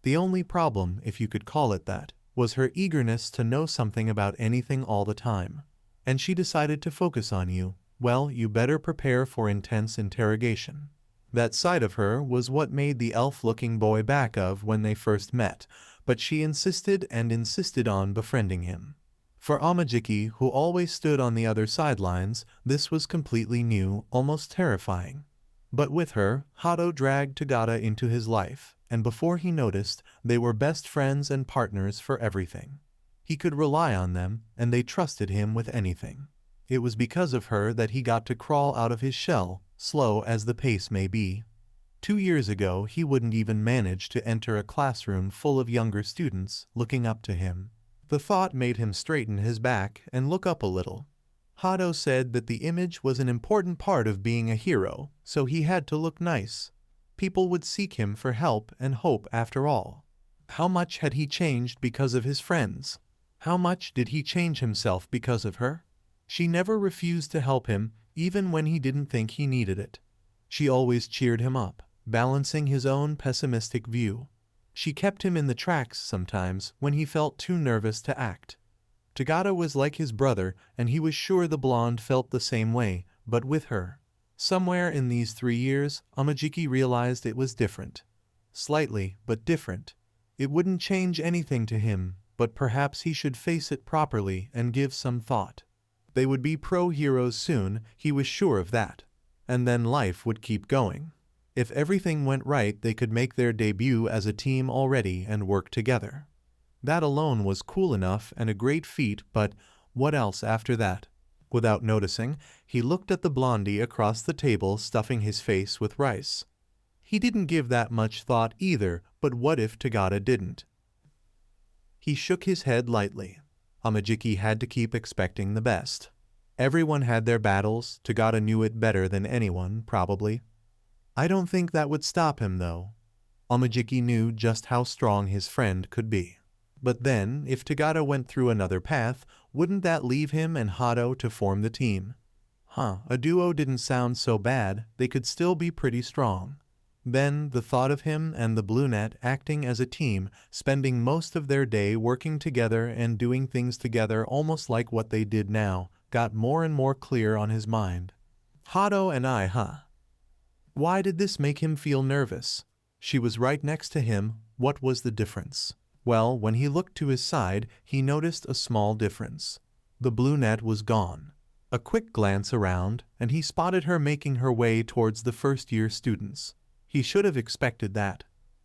The only problem, if you could call it that, was her eagerness to know something about anything all the time. And she decided to focus on you. Well, you better prepare for intense interrogation. That side of her was what made the elf-looking boy back of when they first met, but she insisted and insisted on befriending him. For Amajiki, who always stood on the other sidelines, this was completely new, almost terrifying. But with her, Hadou dragged Tagada into his life, and before he noticed, they were best friends and partners for everything. He could rely on them, and they trusted him with anything. It was because of her that he got to crawl out of his shell, slow as the pace may be. 2 years ago, he wouldn't even manage to enter a classroom full of younger students looking up to him. The thought made him straighten his back and look up a little. Hadou said that the image was an important part of being a hero, so he had to look nice. People would seek him for help and hope after all. How much had he changed because of his friends? How much did he change himself because of her? She never refused to help him, even when he didn't think he needed it. She always cheered him up, balancing his own pessimistic view. She kept him in the tracks sometimes when he felt too nervous to act. Tagada was like his brother, and he was sure the blonde felt the same way, but with her. Somewhere in these 3 years, Amajiki realized it was different. Slightly, but different. It wouldn't change anything to him, but perhaps he should face it properly and give some thought. They would be pro-heroes soon, he was sure of that. And then life would keep going. If everything went right, they could make their debut as a team already and work together. That alone was cool enough and a great feat, but what else after that? Without noticing, he looked at the blondie across the table stuffing his face with rice. He didn't give that much thought either, but what if Tagada didn't? He shook his head lightly. Amajiki had to keep expecting the best. Everyone had their battles, Tagada knew it better than anyone, probably. I don't think that would stop him, though. Amajiki knew just how strong his friend could be. But then, if Tagada went through another path, wouldn't that leave him and Hadou to form the team? A duo didn't sound so bad, they could still be pretty strong. Then, the thought of him and the brunette acting as a team, spending most of their day working together and doing things together almost like what they did now, got more and more clear on his mind. Hadou and I, Why did this make him feel nervous? She was right next to him. What was the difference? Well, when he looked to his side, he noticed a small difference. The brunette was gone. A quick glance around, and he spotted her making her way towards the first-year students. He should have expected that.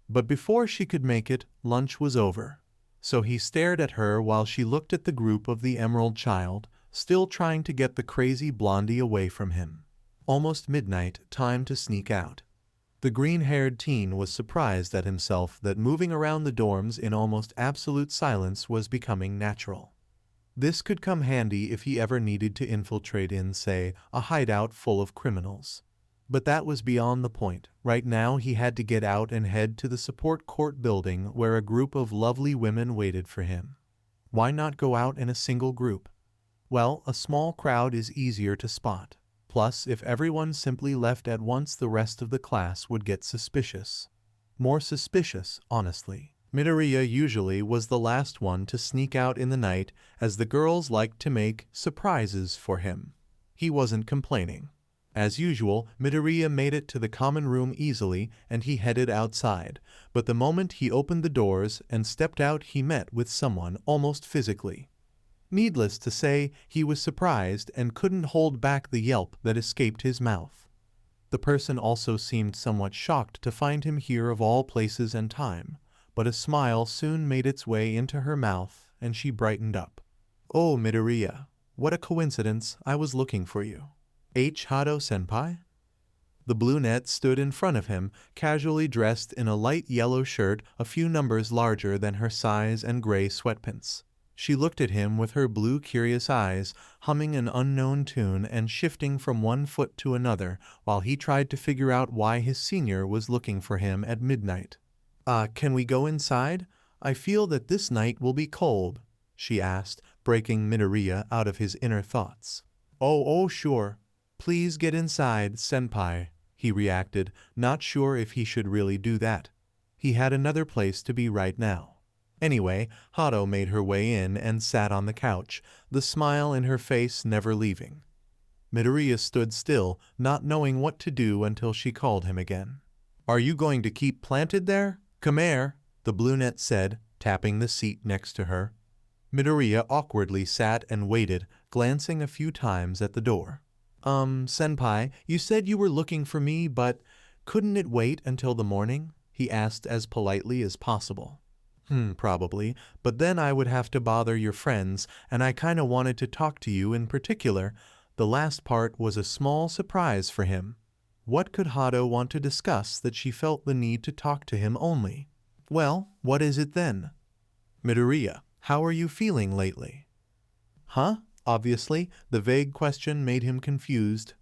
But before she could make it, lunch was over. So he stared at her while she looked at the group of the Emerald Child, still trying to get the crazy blondie away from him. Almost midnight, time to sneak out. The green-haired teen was surprised at himself that moving around the dorms in almost absolute silence was becoming natural. This could come handy if he ever needed to infiltrate in, say, a hideout full of criminals. But that was beyond the point. Right now he had to get out and head to the support court building where a group of lovely women waited for him. Why not go out in a single group? Well, a small crowd is easier to spot. Plus, if everyone simply left at once, the rest of the class would get suspicious. More suspicious, honestly. Midoriya usually was the last one to sneak out in the night, as the girls liked to make surprises for him. He wasn't complaining. As usual, Midoriya made it to the common room easily, and he headed outside. But the moment he opened the doors and stepped out, he met with someone almost physically. Needless to say, he was surprised and couldn't hold back the yelp that escaped his mouth. The person also seemed somewhat shocked to find him here of all places and time, but a smile soon made its way into her mouth, and she brightened up. "Oh, Midoriya, what a coincidence, I was looking for you." Hadou-senpai? The brunette stood in front of him, casually dressed in a light yellow shirt a few numbers larger than her size and gray sweatpants. She looked at him with her blue curious eyes, humming an unknown tune and shifting from one foot to another, while he tried to figure out why his senior was looking for him at midnight. Can we go inside? I feel that this night will be cold, she asked, breaking Midoriya out of his inner thoughts. Oh, sure. Please get inside, senpai, he reacted, not sure if he should really do that. He had another place to be right now. Anyway, Hadou made her way in and sat on the couch, the smile in her face never leaving. Midoriya stood still, not knowing what to do until she called him again. Are you going to keep planted there? Come here, the brunette said, tapping the seat next to her. Midoriya awkwardly sat and waited, glancing a few times at the door. Senpai, you said you were looking for me, but couldn't it wait until the morning? He asked as politely as possible. Probably, but then I would have to bother your friends, and I kinda wanted to talk to you in particular. The last part was a small surprise for him. What could Hadou want to discuss that she felt the need to talk to him only? Well, what is it then? Midoriya, how are you feeling lately? Huh? Obviously, the vague question made him confused.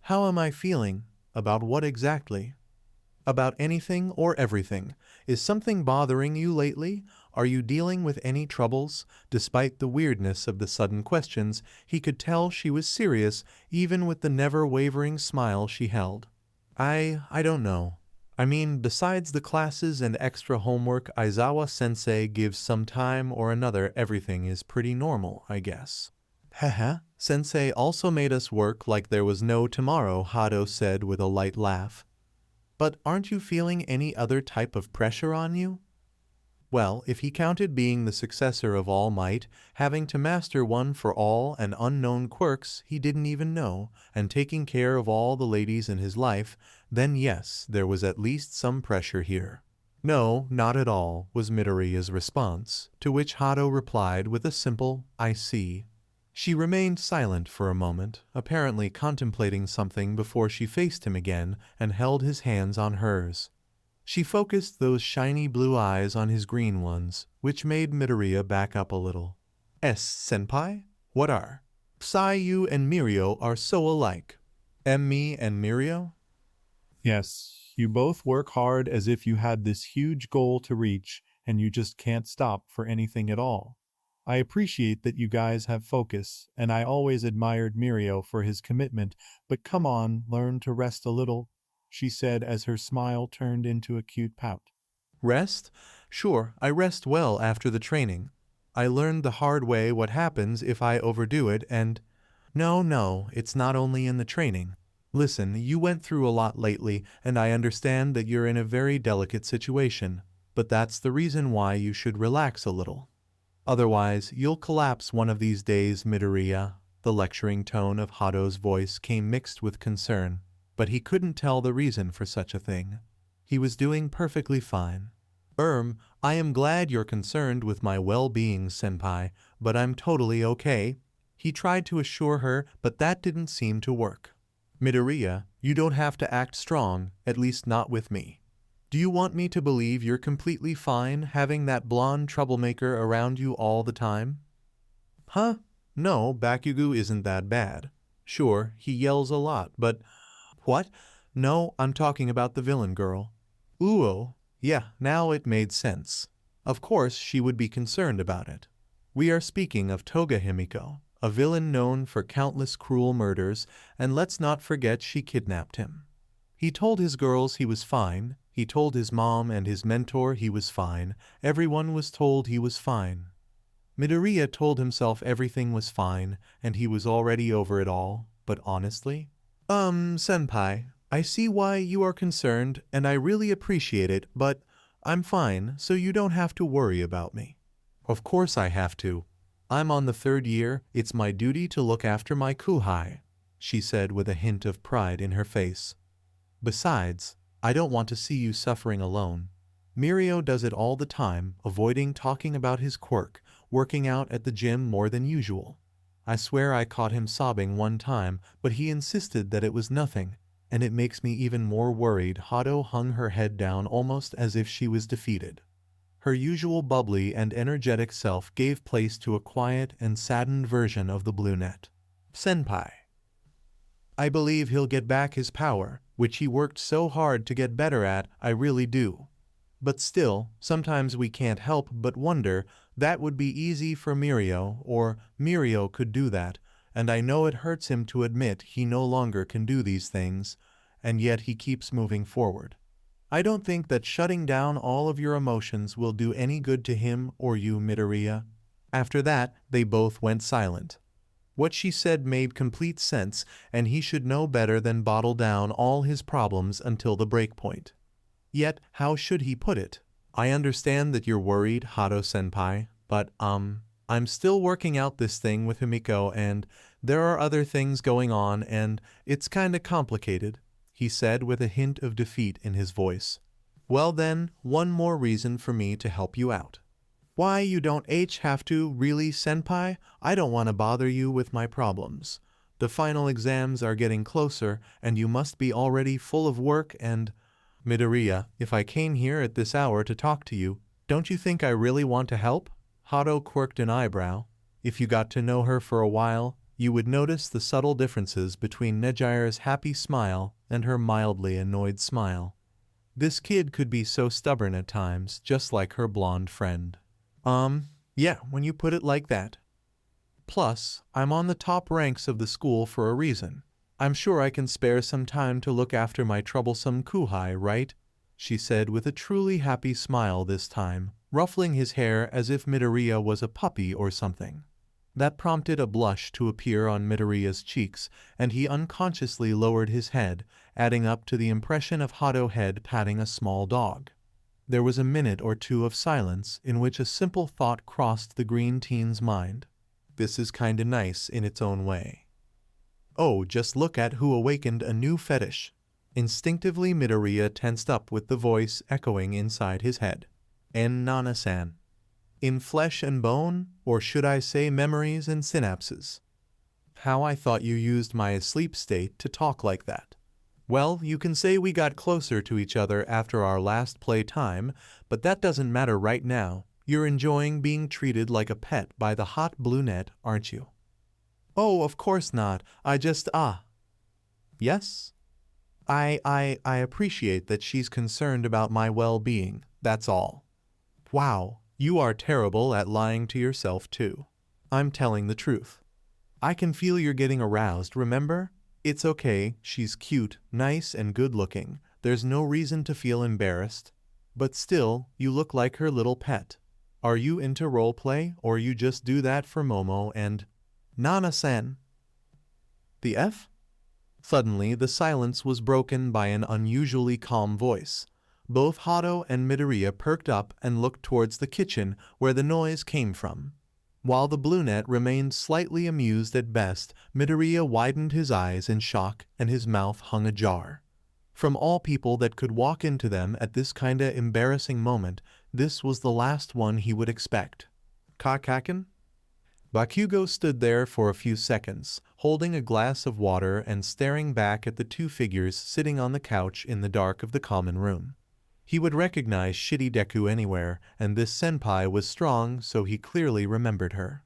How am I feeling? About what exactly? About anything or everything. Is something bothering you lately? Are you dealing with any troubles? Despite the weirdness of the sudden questions, he could tell she was serious, even with the never-wavering smile she held. I don't know. I mean, besides the classes and extra homework Aizawa-sensei gives some time or another, everything is pretty normal, I guess. Haha, sensei also made us work like there was no tomorrow, Hadou said with a light laugh. But aren't you feeling any other type of pressure on you? Well, if he counted being the successor of All Might, having to master one for all and unknown quirks he didn't even know, and taking care of all the ladies in his life, then yes, there was at least some pressure here. No, not at all, was Midoriya's response, to which Hadou replied with a simple, I see. She remained silent for a moment, apparently contemplating something before she faced him again and held his hands on hers. She focused those shiny blue eyes on his green ones, which made Midoriya back up a little. Senpai? What are? You and Mirio are so alike. Me and Mirio? Yes, you both work hard as if you had this huge goal to reach, and you just can't stop for anything at all. I appreciate that you guys have focus, and I always admired Mirio for his commitment, but come on, learn to rest a little, she said as her smile turned into a cute pout. Rest? Sure, I rest well after the training. I learned the hard way what happens if I overdo it and… No, it's not only in the training. Listen, you went through a lot lately, and I understand that you're in a very delicate situation, but that's the reason why you should relax a little. Otherwise, you'll collapse one of these days, Midoriya. The lecturing tone of Hadou's voice came mixed with concern, but he couldn't tell the reason for such a thing. He was doing perfectly fine. I am glad you're concerned with my well-being, senpai, but I'm totally okay. He tried to assure her, but that didn't seem to work. Midoriya, you don't have to act strong, at least not with me. Do you want me to believe you're completely fine having that blonde troublemaker around you all the time? Huh? No, Bakugo isn't that bad. Sure, he yells a lot, but… What? No, I'm talking about the villain girl. Ooh, yeah, now it made sense. Of course she would be concerned about it. We are speaking of Toga Himiko, a villain known for countless cruel murders, and let's not forget she kidnapped him. He told his girls he was fine. He told his mom and his mentor he was fine. Everyone was told he was fine. Midoriya told himself everything was fine, and he was already over it all, but honestly… senpai, I see why you are concerned, and I really appreciate it, but I'm fine, so you don't have to worry about me. Of course I have to. I'm on the 3rd year, it's my duty to look after my kuhai, she said with a hint of pride in her face. Besides, I don't want to see you suffering alone. Mirio does it all the time, avoiding talking about his quirk, working out at the gym more than usual. I swear I caught him sobbing one time, but he insisted that it was nothing, and it makes me even more worried. Hadou hung her head down almost as if she was defeated. Her usual bubbly and energetic self gave place to a quiet and saddened version of the brunette. Senpai. I believe he'll get back his power, which he worked so hard to get better at, I really do. But still, sometimes we can't help but wonder, that would be easy for Mirio, or Mirio could do that, and I know it hurts him to admit he no longer can do these things, and yet he keeps moving forward. I don't think that shutting down all of your emotions will do any good to him or you, Midoriya. After that, they both went silent. What she said made complete sense, and he should know better than bottle down all his problems until the breakpoint. Yet, how should he put it? I understand that you're worried, Hadou-senpai, but, I'm still working out this thing with Himiko, and there are other things going on, and it's kinda complicated, he said with a hint of defeat in his voice. Well then, one more reason for me to help you out. Why you don't have to, really, senpai? I don't want to bother you with my problems. The final exams are getting closer, and you must be already full of work and... Midoriya, if I came here at this hour to talk to you, don't you think I really want to help? Hadou quirked an eyebrow. If you got to know her for a while, you would notice the subtle differences between Nejire's happy smile and her mildly annoyed smile. This kid could be so stubborn at times, just like her blonde friend. Yeah, when you put it like that. Plus, I'm on the top ranks of the school for a reason. I'm sure I can spare some time to look after my troublesome Kuhai, right? She said with a truly happy smile this time, ruffling his hair as if Midoriya was a puppy or something. That prompted a blush to appear on Midoriya's cheeks, and he unconsciously lowered his head, adding up to the impression of Hadou head patting a small dog. There was a minute or two of silence in which a simple thought crossed the green teen's mind. This is kinda nice in its own way. Oh, just look at who awakened a new fetish. Instinctively Midoriya tensed up with the voice echoing inside his head. En Nana-san. In flesh and bone, or should I say memories and synapses? How I thought you used my asleep state to talk like that. Well, you can say we got closer to each other after our last playtime, but that doesn't matter right now. You're enjoying being treated like a pet by the hot brunette, aren't you? Oh, of course not. I just, Yes? I appreciate that she's concerned about my well-being, that's all. Wow, you are terrible at lying to yourself too. I'm telling the truth. I can feel you're getting aroused, remember? It's okay, she's cute, nice and good-looking. There's no reason to feel embarrassed. But still, you look like her little pet. Are you into roleplay, or you just do that for Momo and... Nana-san. The F? Suddenly, the silence was broken by an unusually calm voice. Both Hadou and Midoriya perked up and looked towards the kitchen where the noise came from. While the brunette remained slightly amused at best, Midoriya widened his eyes in shock and his mouth hung ajar. From all people that could walk into them at this kinda embarrassing moment, this was the last one he would expect. Kakakin? Bakugo stood there for a few seconds, holding a glass of water and staring back at the two figures sitting on the couch in the dark of the common room. He would recognize shitty Deku anywhere, and this senpai was strong, so he clearly remembered her.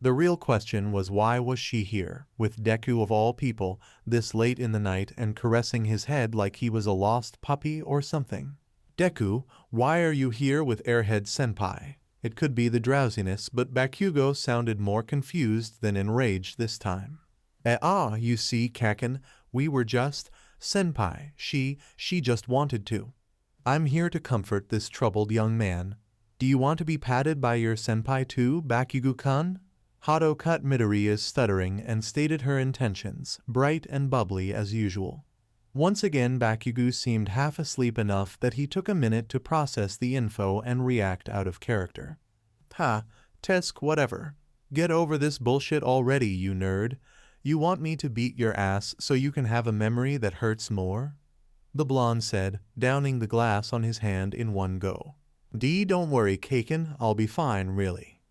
The real question was, why was she here, with Deku of all people, this late in the night and caressing his head like he was a lost puppy or something? Deku, why are you here with Airhead senpai? It could be the drowsiness, but Bakugo sounded more confused than enraged this time. You see, Kaken, we were just... Senpai, she just wanted to. I'm here to comfort this troubled young man. Do you want to be patted by your senpai too, Bakugo-kun? Hadou cut Midoriya's stuttering and stated her intentions, bright and bubbly as usual. Once again Bakugo seemed half asleep enough that he took a minute to process the info and react out of character. Tesk, whatever. Get over this bullshit already, you nerd. You want me to beat your ass so you can have a memory that hurts more? The blonde said, downing the glass on his hand in one go. Don't worry, Kaken, I'll be fine, really.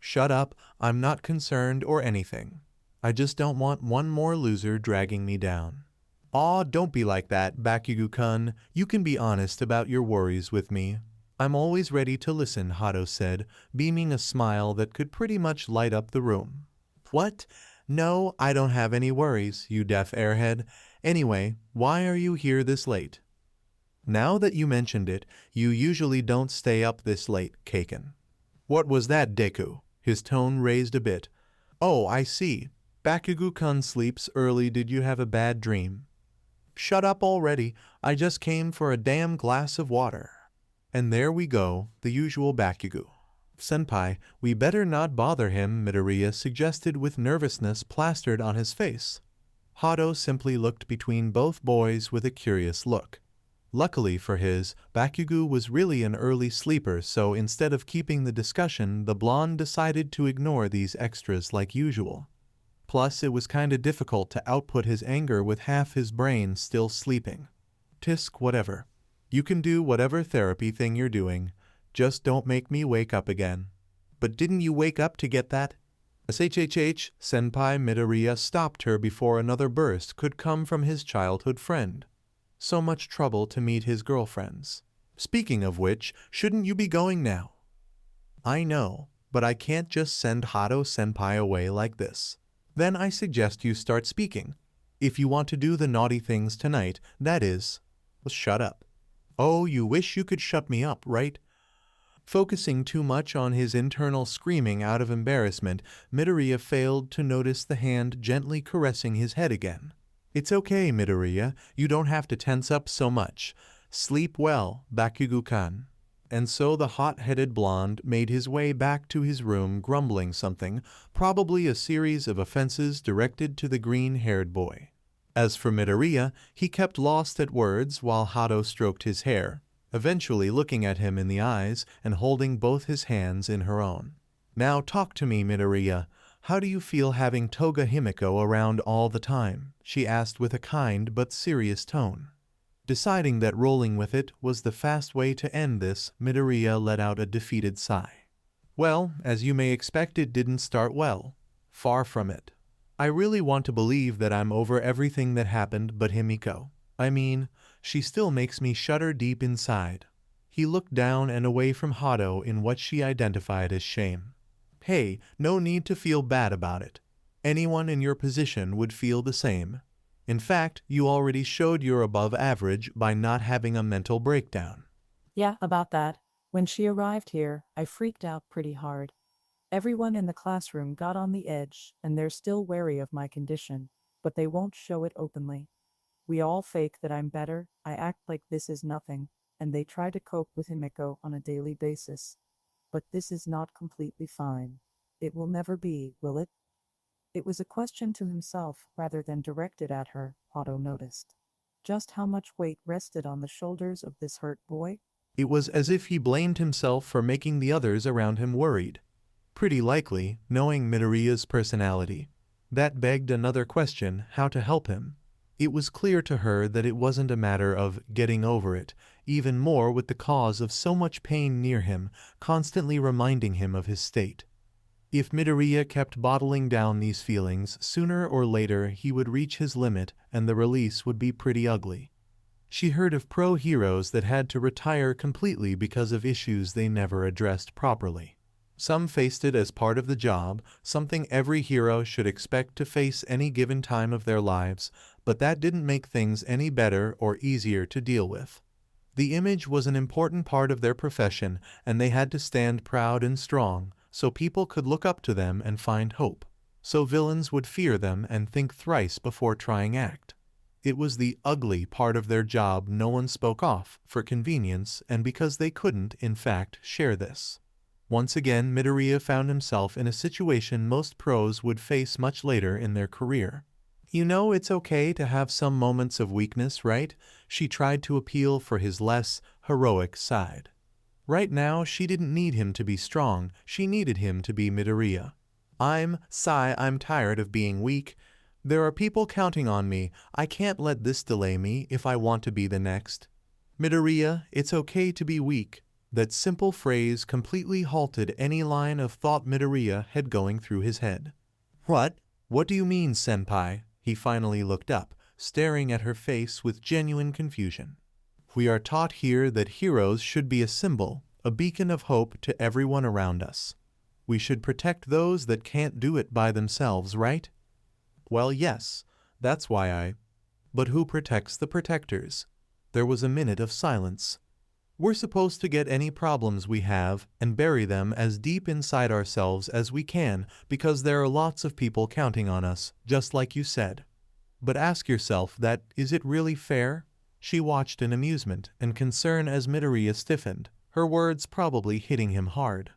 Shut up, I'm not concerned or anything. I just don't want one more loser dragging me down. Aw, don't be like that, Bakugo-kun. You can be honest about your worries with me. I'm always ready to listen, Hadou said, beaming a smile that could pretty much light up the room. What? No, I don't have any worries, you deaf airhead. Anyway, why are you here this late? Now that you mentioned it, you usually don't stay up this late, Kaken. What was that, Deku? His tone raised a bit. Oh, I see. Bakugo-kun sleeps early. Did you have a bad dream? Shut up already. I just came for a damn glass of water. And there we go, the usual Bakugo. Senpai, we better not bother him, Midoriya suggested with nervousness plastered on his face. Hadou simply looked between both boys with a curious look. Luckily for his, Bakugo was really an early sleeper, so instead of keeping the discussion, the blonde decided to ignore these extras like usual. Plus, it was kinda difficult to output his anger with half his brain still sleeping. Tisk, whatever. You can do whatever therapy thing you're doing. Just don't make me wake up again. But didn't you wake up to get that? Shhh, Senpai Midoriya stopped her before another burst could come from his childhood friend. So much trouble to meet his girlfriends. Speaking of which, shouldn't you be going now? I know, but I can't just send Hadou Senpai away like this. Then I suggest you start speaking. If you want to do the naughty things tonight, that is. Well, shut up. Oh, you wish you could shut me up, right? Focusing too much on his internal screaming out of embarrassment, Midoriya failed to notice the hand gently caressing his head again. It's okay, Midoriya. You don't have to tense up so much. Sleep well, Bakugo-kun. And so the hot-headed blonde made his way back to his room grumbling something, probably a series of offenses directed to the green-haired boy. As for Midoriya, he kept lost at words while Hadou stroked his hair, eventually looking at him in the eyes and holding both his hands in her own. Now talk to me, Midoriya. How do you feel having Toga Himiko around all the time? She asked with a kind but serious tone. Deciding that rolling with it was the fast way to end this, Midoriya let out a defeated sigh. Well, as you may expect, it didn't start well. Far from it. I really want to believe that I'm over everything that happened, but Himiko. I mean, she still makes me shudder deep inside. He looked down and away from Hadou in what she identified as shame. Hey, no need to feel bad about it. Anyone in your position would feel the same. In fact, you already showed you're above average by not having a mental breakdown. Yeah, about that. When she arrived here, I freaked out pretty hard. Everyone in the classroom got on the edge, and they're still wary of my condition, but they won't show it openly. We all fake that I'm better, I act like this is nothing, and they try to cope with Himiko on a daily basis. But this is not completely fine. It will never be, will it? It was a question to himself rather than directed at her, Hadou noticed. Just how much weight rested on the shoulders of this hurt boy? It was as if he blamed himself for making the others around him worried. Pretty likely, knowing Midoriya's personality. That begged another question, how to help him. It was clear to her that it wasn't a matter of getting over it, even more with the cause of so much pain near him, constantly reminding him of his state. If Midoriya kept bottling down these feelings, sooner or later he would reach his limit and the release would be pretty ugly. She heard of pro heroes that had to retire completely because of issues they never addressed properly. Some faced it as part of the job, something every hero should expect to face any given time of their lives, but that didn't make things any better or easier to deal with. The image was an important part of their profession, and they had to stand proud and strong, so people could look up to them and find hope. So villains would fear them and think thrice before trying act. It was the ugly part of their job no one spoke off, for convenience and because they couldn't, in fact, share this. Once again, Midoriya found himself in a situation most pros would face much later in their career. You know it's okay to have some moments of weakness, right? She tried to appeal for his less heroic side. Right now, she didn't need him to be strong, she needed him to be Midoriya. I'm tired of being weak. There are people counting on me. I can't let this delay me if I want to be the next. Midoriya, it's okay to be weak. That simple phrase completely halted any line of thought Midoriya had going through his head. What? What do you mean, senpai? He finally looked up, staring at her face with genuine confusion. We are taught here that heroes should be a symbol, a beacon of hope to everyone around us. We should protect those that can't do it by themselves, right? Well, yes, that's why But who protects the protectors? There was a minute of silence. We're supposed to get any problems we have and bury them as deep inside ourselves as we can because there are lots of people counting on us, just like you said. But ask yourself that, is it really fair? She watched in amusement and concern as Midoriya stiffened, her words probably hitting him hard.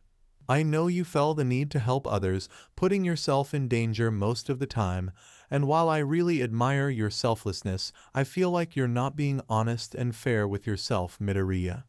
I know you felt the need to help others, putting yourself in danger most of the time, and while I really admire your selflessness, I feel like you're not being honest and fair with yourself, Midoriya.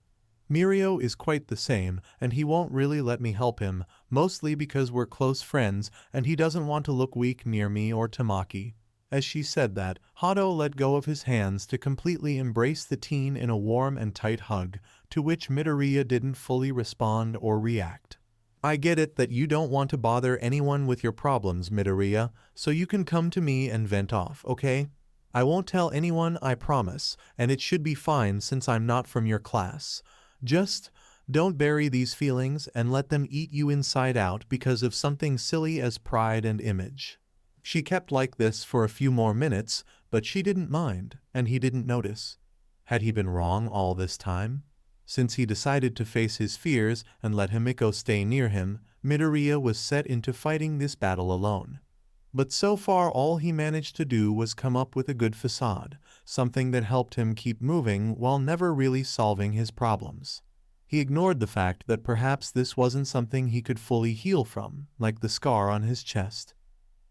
Mirio is quite the same, and he won't really let me help him, mostly because we're close friends and he doesn't want to look weak near me or Tamaki. As she said that, Hadou let go of his hands to completely embrace the teen in a warm and tight hug, to which Midoriya didn't fully respond or react. I get it that you don't want to bother anyone with your problems, Midoriya, so you can come to me and vent off, okay? I won't tell anyone, I promise, and it should be fine since I'm not from your class. Just don't bury these feelings and let them eat you inside out because of something silly as pride and image. She kept like this for a few more minutes, but she didn't mind, and he didn't notice. Had he been wrong all this time? Since he decided to face his fears and let Himiko stay near him, Midoriya was set into fighting this battle alone. But so far all he managed to do was come up with a good facade, something that helped him keep moving while never really solving his problems. He ignored the fact that perhaps this wasn't something he could fully heal from, like the scar on his chest.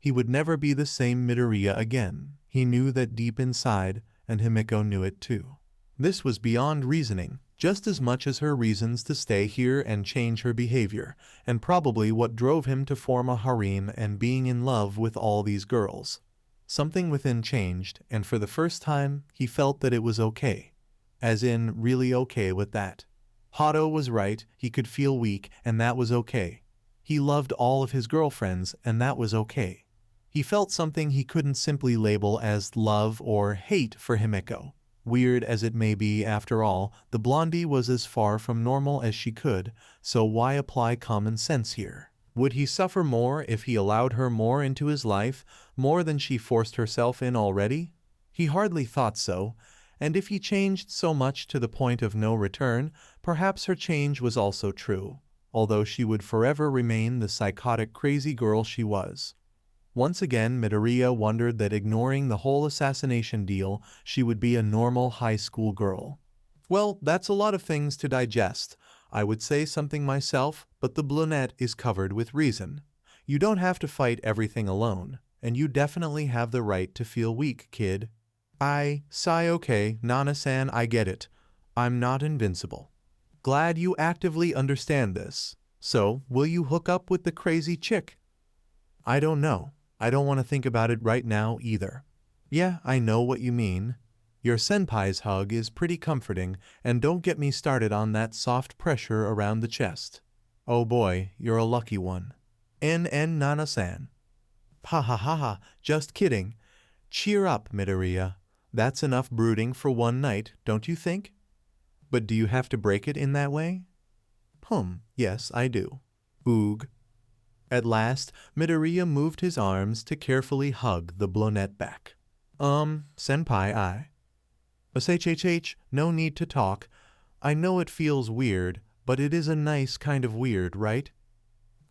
He would never be the same Midoriya again. He knew that deep inside, and Himiko knew it too. This was beyond reasoning, just as much as her reasons to stay here and change her behavior, and probably what drove him to form a harem and being in love with all these girls. Something within changed, and for the first time, he felt that it was okay. As in, really okay with that. Hadou was right, he could feel weak, and that was okay. He loved all of his girlfriends, and that was okay. He felt something he couldn't simply label as love or hate for Himiko. Weird as it may be, after all, the blondie was as far from normal as she could, so why apply common sense here? Would he suffer more if he allowed her more into his life, more than she forced herself in already? He hardly thought so, and if he changed so much to the point of no return, perhaps her change was also true, although she would forever remain the psychotic crazy girl she was. Once again, Midoriya wondered that ignoring the whole assassination deal, she would be a normal high school girl. Well, that's a lot of things to digest. I would say something myself, but the brunette is covered with reason. You don't have to fight everything alone, and you definitely have the right to feel weak, kid. Sigh, okay, Nana-san, I get it. I'm not invincible. Glad you actively understand this. So, will you hook up with the crazy chick? I don't know. I don't want to think about it right now either. Yeah, I know what you mean. Your senpai's hug is pretty comforting, and don't get me started on that soft pressure around the chest. Oh boy, you're a lucky one. Nana-san. Ha ha ha ha, just kidding. Cheer up, Midoriya. That's enough brooding for one night, don't you think? But do you have to break it in that way? Yes, I do. Oog. At last, Midoriya moved his arms to carefully hug the brunette back. Senpai, no need to talk. I know it feels weird, but it is a nice kind of weird, right?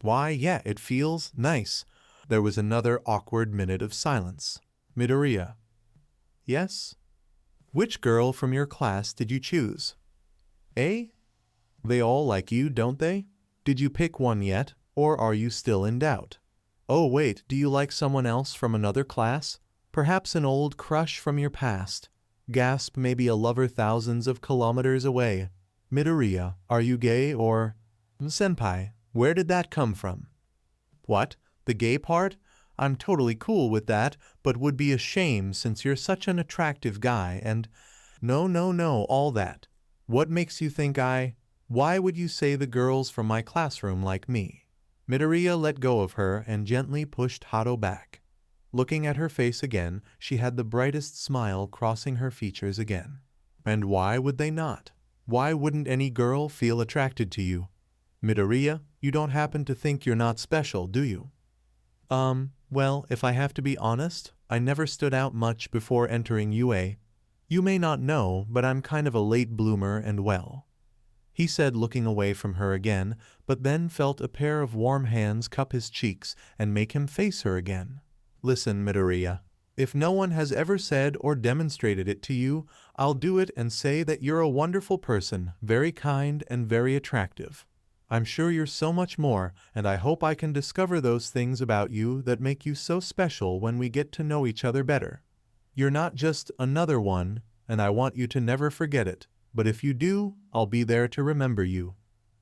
Why, yeah, it feels nice. There was another awkward minute of silence. Midoriya. Yes? Which girl from your class did you choose? Eh? They all like you, don't they? Did you pick one yet? Or are you still in doubt? Oh wait, do you like someone else from another class? Perhaps an old crush from your past. Gasp, maybe a lover thousands of kilometers away. Midoriya, are you gay or... Senpai, where did that come from? What? The gay part? I'm totally cool with that, but would be a shame since you're such an attractive guy and... No, all that. What makes you think Why would you say the girls from my classroom like me? Midoriya let go of her and gently pushed Hadou back. Looking at her face again, she had the brightest smile crossing her features again. And why would they not? Why wouldn't any girl feel attracted to you? Midoriya, you don't happen to think you're not special, do you? Well, if I have to be honest, I never stood out much before entering UA. You may not know, but I'm kind of a late bloomer and well," he said, looking away from her again, but then felt a pair of warm hands cup his cheeks and make him face her again. "Listen, Midoriya. If no one has ever said or demonstrated it to you, I'll do it and say that you're a wonderful person, very kind and very attractive. I'm sure you're so much more, and I hope I can discover those things about you that make you so special when we get to know each other better. You're not just another one, and I want you to never forget it, but if you do, I'll be there to remember you.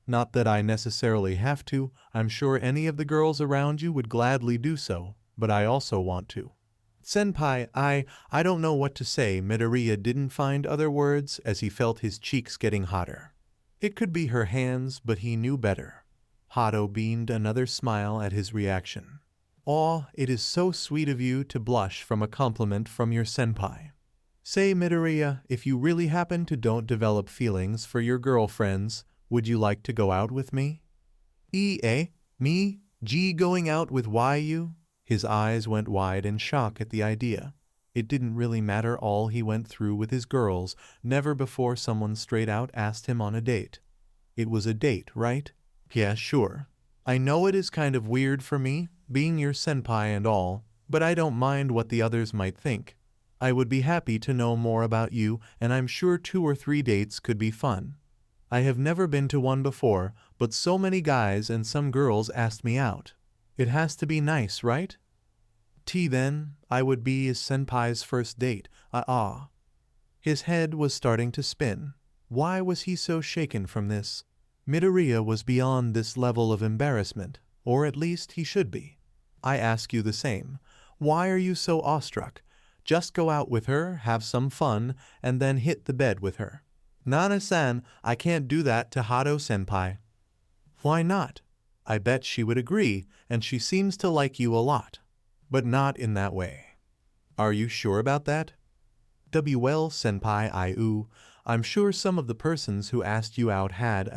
Not that I necessarily have to, I'm sure any of the girls around you would gladly do so, but I also want to." "Senpai, I don't know what to say." Midoriya didn't find other words as he felt his cheeks getting hotter. It could be her hands, but he knew better. Hadou beamed another smile at his reaction. "Aw, it is so sweet of you to blush from a compliment from your senpai. Say, Midoriya, if you really happen to don't develop feelings for your girlfriends, would you like to go out with me?" Me? Going out with YU? His eyes went wide in shock at the idea. It didn't really matter all he went through with his girls. Never before someone straight out asked him on a date. It was a date, right? Yeah, sure. I know it is kind of weird for me, being your senpai and all, but I don't mind what the others might think. I would be happy to know more about you, and I'm sure 2 or 3 dates could be fun. I have never been to one before, but so many guys and some girls asked me out. It has to be nice, right? Then, I would be his senpai's first date. His head was starting to spin. Why was he so shaken from this? Midoriya was beyond this level of embarrassment, or at least he should be. I ask you the same. Why are you so awestruck? Just go out with her, have some fun, and then hit the bed with her. Nana-san, I can't do that to Hadou-senpai. Why not? I bet she would agree, and she seems to like you a lot. But not in that way. Are you sure about that? Well, senpai, I'm sure some of the persons who asked you out had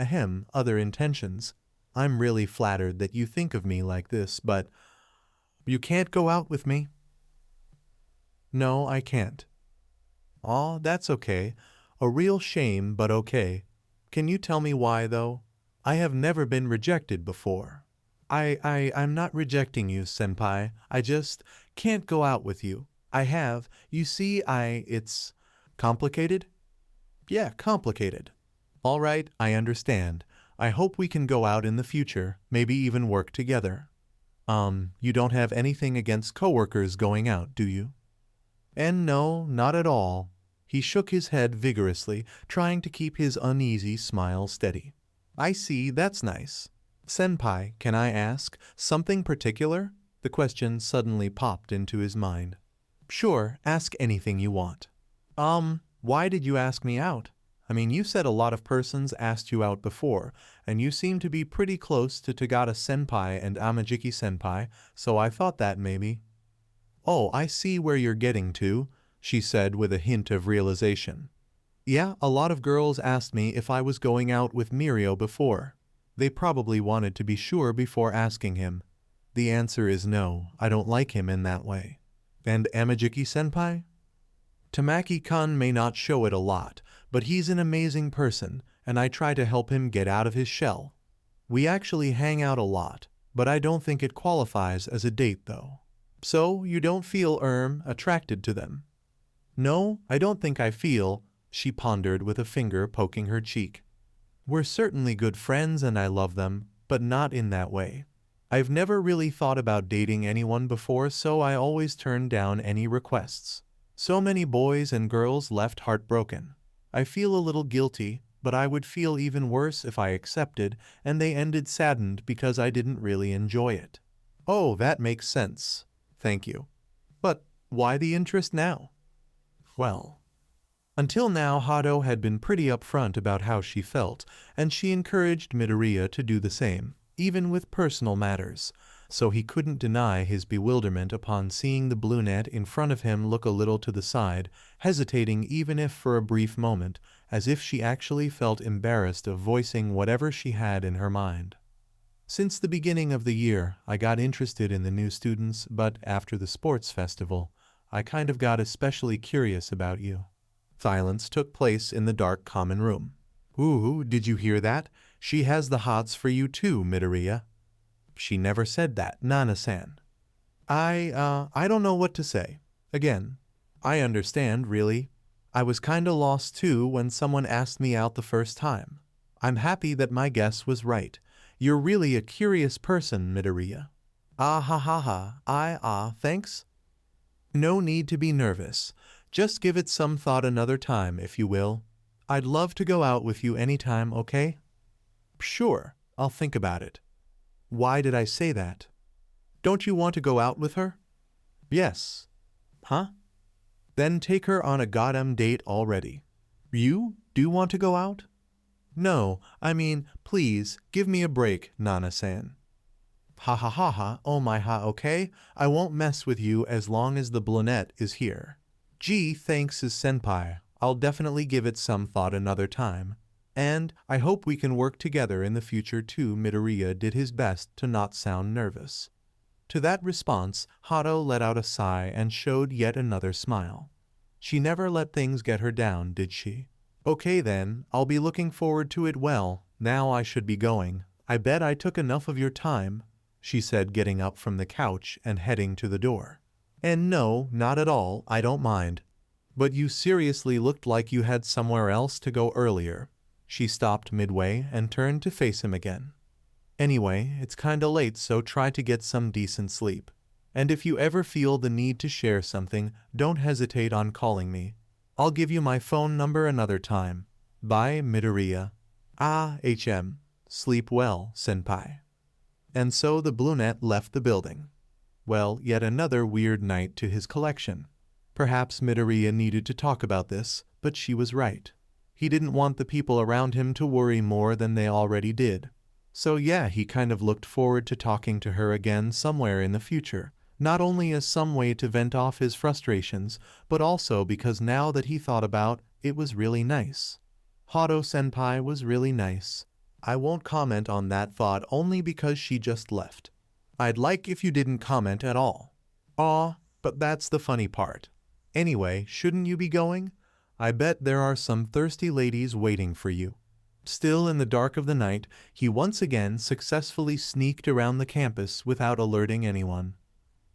other intentions. I'm really flattered that you think of me like this, but you can't go out with me? No, I can't. Aw, that's okay. A real shame, but okay. Can you tell me why, though? I have never been rejected before. I'm not rejecting you, senpai. I just can't go out with you. You see, it's complicated? Yeah, complicated. All right, I understand. I hope we can go out in the future, maybe even work together. You don't have anything against coworkers going out, do you? And no, not at all. He shook his head vigorously, trying to keep his uneasy smile steady. I see, that's nice. Senpai, can I ask something particular? The question suddenly popped into his mind. Sure, ask anything you want. Why did you ask me out? I mean, you said a lot of persons asked you out before, and you seem to be pretty close to Tagata-senpai and Amajiki-senpai, so I thought that maybe. Oh, I see where you're getting to, she said with a hint of realization. Yeah, a lot of girls asked me if I was going out with Mirio before. They probably wanted to be sure before asking him. The answer is no, I don't like him in that way. And Amajiki-senpai? Tamaki-kun may not show it a lot, but he's an amazing person, and I try to help him get out of his shell. We actually hang out a lot, but I don't think it qualifies as a date though. So, you don't feel, attracted to them? No, I don't think I feel, she pondered with a finger poking her cheek. We're certainly good friends and I love them, but not in that way. I've never really thought about dating anyone before, so I always turned down any requests. So many boys and girls left heartbroken. I feel a little guilty, but I would feel even worse if I accepted and they ended saddened because I didn't really enjoy it. Oh, that makes sense. Thank you. But why the interest now? Well, until now Hadou had been pretty upfront about how she felt, and she encouraged Midoriya to do the same, even with personal matters, so he couldn't deny his bewilderment upon seeing the brunette in front of him look a little to the side, hesitating even if for a brief moment, as if she actually felt embarrassed of voicing whatever she had in her mind. Since the beginning of the year, I got interested in the new students, but after the sports festival, I kind of got especially curious about you. Silence took place in the dark common room. Ooh, did you hear that? She has the hots for you too, Midoriya. She never said that, Nana-san. I don't know what to say. Again, I understand, really. I was kinda lost too when someone asked me out the first time. I'm happy that my guess was right. You're really a curious person, Midoriya. Ah ha ha ha, thanks? No need to be nervous. Just give it some thought another time, if you will. I'd love to go out with you anytime, okay? Sure, I'll think about it. Why did I say that? Don't you want to go out with her? Yes. Huh? Then take her on a goddamn date already. You do want to go out? No, I mean, please, give me a break, Nana-san. Ha ha ha ha, oh my ha, okay? I won't mess with you as long as the brunette is here. Gee, thanks, senpai. I'll definitely give it some thought another time. And I hope we can work together in the future too. Midoriya did his best to not sound nervous. To that response, Hadou let out a sigh and showed yet another smile. She never let things get her down, did she? Okay then, I'll be looking forward to it. Well, now I should be going. I bet I took enough of your time, she said, getting up from the couch and heading to the door. And no, not at all, I don't mind. But you seriously looked like you had somewhere else to go earlier. She stopped midway and turned to face him again. Anyway, it's kinda late, so try to get some decent sleep. And if you ever feel the need to share something, don't hesitate on calling me. I'll give you my phone number another time. Bye, Midoriya. Sleep well, senpai. And so the brunette left the building. Well, yet another weird night to his collection. Perhaps Midoriya needed to talk about this, but she was right. He didn't want the people around him to worry more than they already did. So yeah, he kind of looked forward to talking to her again somewhere in the future, not only as some way to vent off his frustrations, but also because now that he thought about it was really nice. Hadou-senpai was really nice. I won't comment on that thought only because she just left. I'd like if you didn't comment at all. Aw, but that's the funny part. Anyway, shouldn't you be going? I bet there are some thirsty ladies waiting for you. Still in the dark of the night, he once again successfully sneaked around the campus without alerting anyone.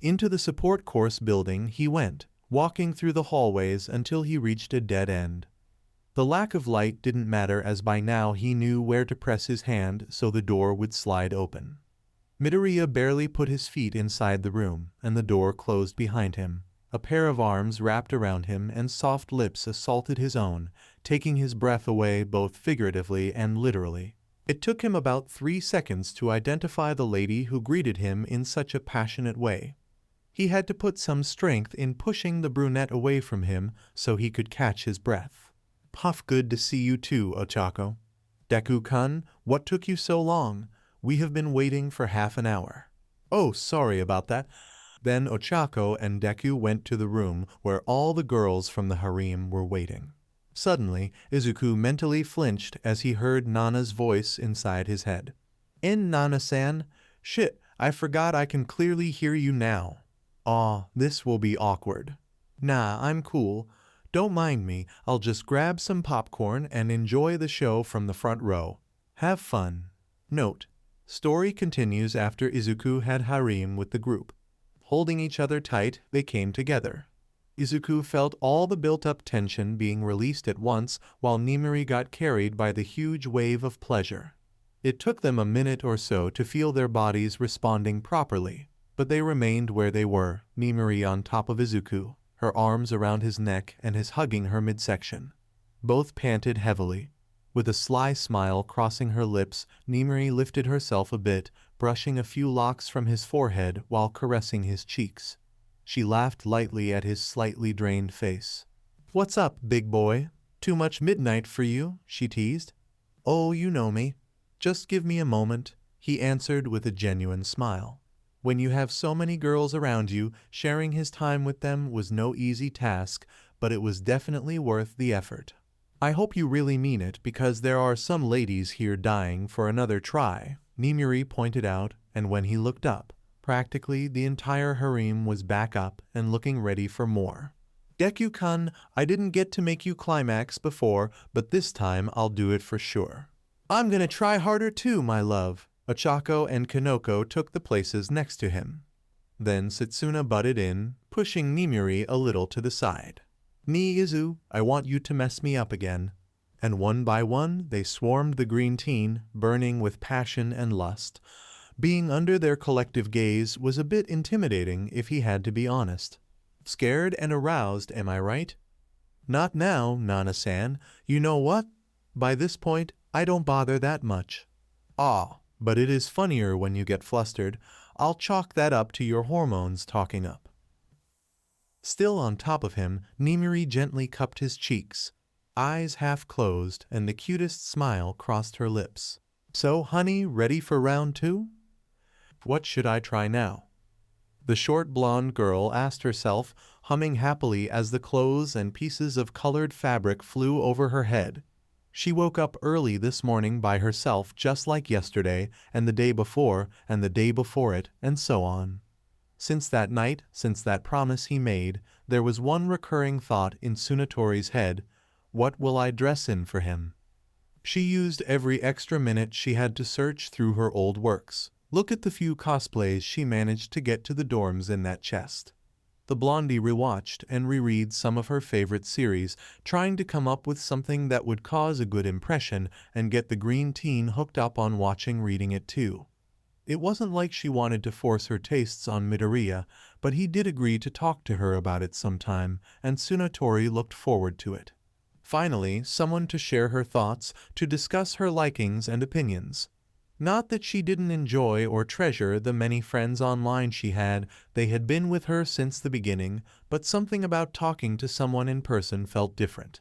Into the support course building he went, walking through the hallways until he reached a dead end. The lack of light didn't matter, as by now he knew where to press his hand so the door would slide open. Midoriya barely put his feet inside the room, and the door closed behind him. A pair of arms wrapped around him and soft lips assaulted his own, taking his breath away both figuratively and literally. It took him about 3 seconds to identify the lady who greeted him in such a passionate way. He had to put some strength in pushing the brunette away from him so he could catch his breath. Puff, good to see you too, Ochako. Deku-kun, what took you so long? We have been waiting for half an hour. Oh, sorry about that. Then Ochako and Deku went to the room where all the girls from the harem were waiting. Suddenly, Izuku mentally flinched as he heard Nana's voice inside his head. In Nana-san? Shit, I forgot I can clearly hear you now. Aw, this will be awkward. Nah, I'm cool. Don't mind me, I'll just grab some popcorn and enjoy the show from the front row. Have fun. Note: story continues after Izuku had harem with the group. Holding each other tight, they came together. Izuku felt all the built-up tension being released at once while Nejire got carried by the huge wave of pleasure. It took them a minute or so to feel their bodies responding properly, but they remained where they were, Nejire on top of Izuku, her arms around his neck and his hugging her midsection. Both panted heavily. With a sly smile crossing her lips, Nejire lifted herself a bit, brushing a few locks from his forehead while caressing his cheeks. She laughed lightly at his slightly drained face. What's up, big boy? Too much midnight for you? She teased. Oh, you know me. Just give me a moment, he answered with a genuine smile. When you have so many girls around you, sharing his time with them was no easy task, but it was definitely worth the effort. I hope you really mean it, because there are some ladies here dying for another try, Nejire pointed out, and when he looked up, practically the entire harem was back up and looking ready for more. Deku-kun, I didn't get to make you climax before, but this time I'll do it for sure. I'm gonna try harder too, my love. Ochako and Kanoko took the places next to him. Then Setsuna butted in, pushing Nimuri a little to the side. Ni Izu, I want you to mess me up again. And one by one they swarmed the green teen, burning with passion and lust. Being under their collective gaze was a bit intimidating if he had to be honest. Scared and aroused, am I right? Not now, Nana-san. You know what? By this point, I don't bother that much. Ah, but it is funnier when you get flustered. I'll chalk that up to your hormones talking up. Still on top of him, Nimuri gently cupped his cheeks, eyes half closed, and the cutest smile crossed her lips. So, honey, ready for round 2? What should I try now? The short blonde girl asked herself, humming happily as the clothes and pieces of colored fabric flew over her head. She woke up early this morning by herself just like yesterday, and the day before, and the day before it, and so on. Since that night, since that promise he made, there was one recurring thought in Tsunatori's head: what will I dress in for him? She used every extra minute she had to search through her old works. Look at the few cosplays she managed to get to the dorms in that chest. The blondie rewatched and reread some of her favorite series, trying to come up with something that would cause a good impression and get the green teen hooked up on watching reading it too. It wasn't like she wanted to force her tastes on Midoriya, but he did agree to talk to her about it sometime, and Tsunatori looked forward to it. Finally, someone to share her thoughts, to discuss her likings and opinions. Not that she didn't enjoy or treasure the many friends online she had, they had been with her since the beginning, but something about talking to someone in person felt different.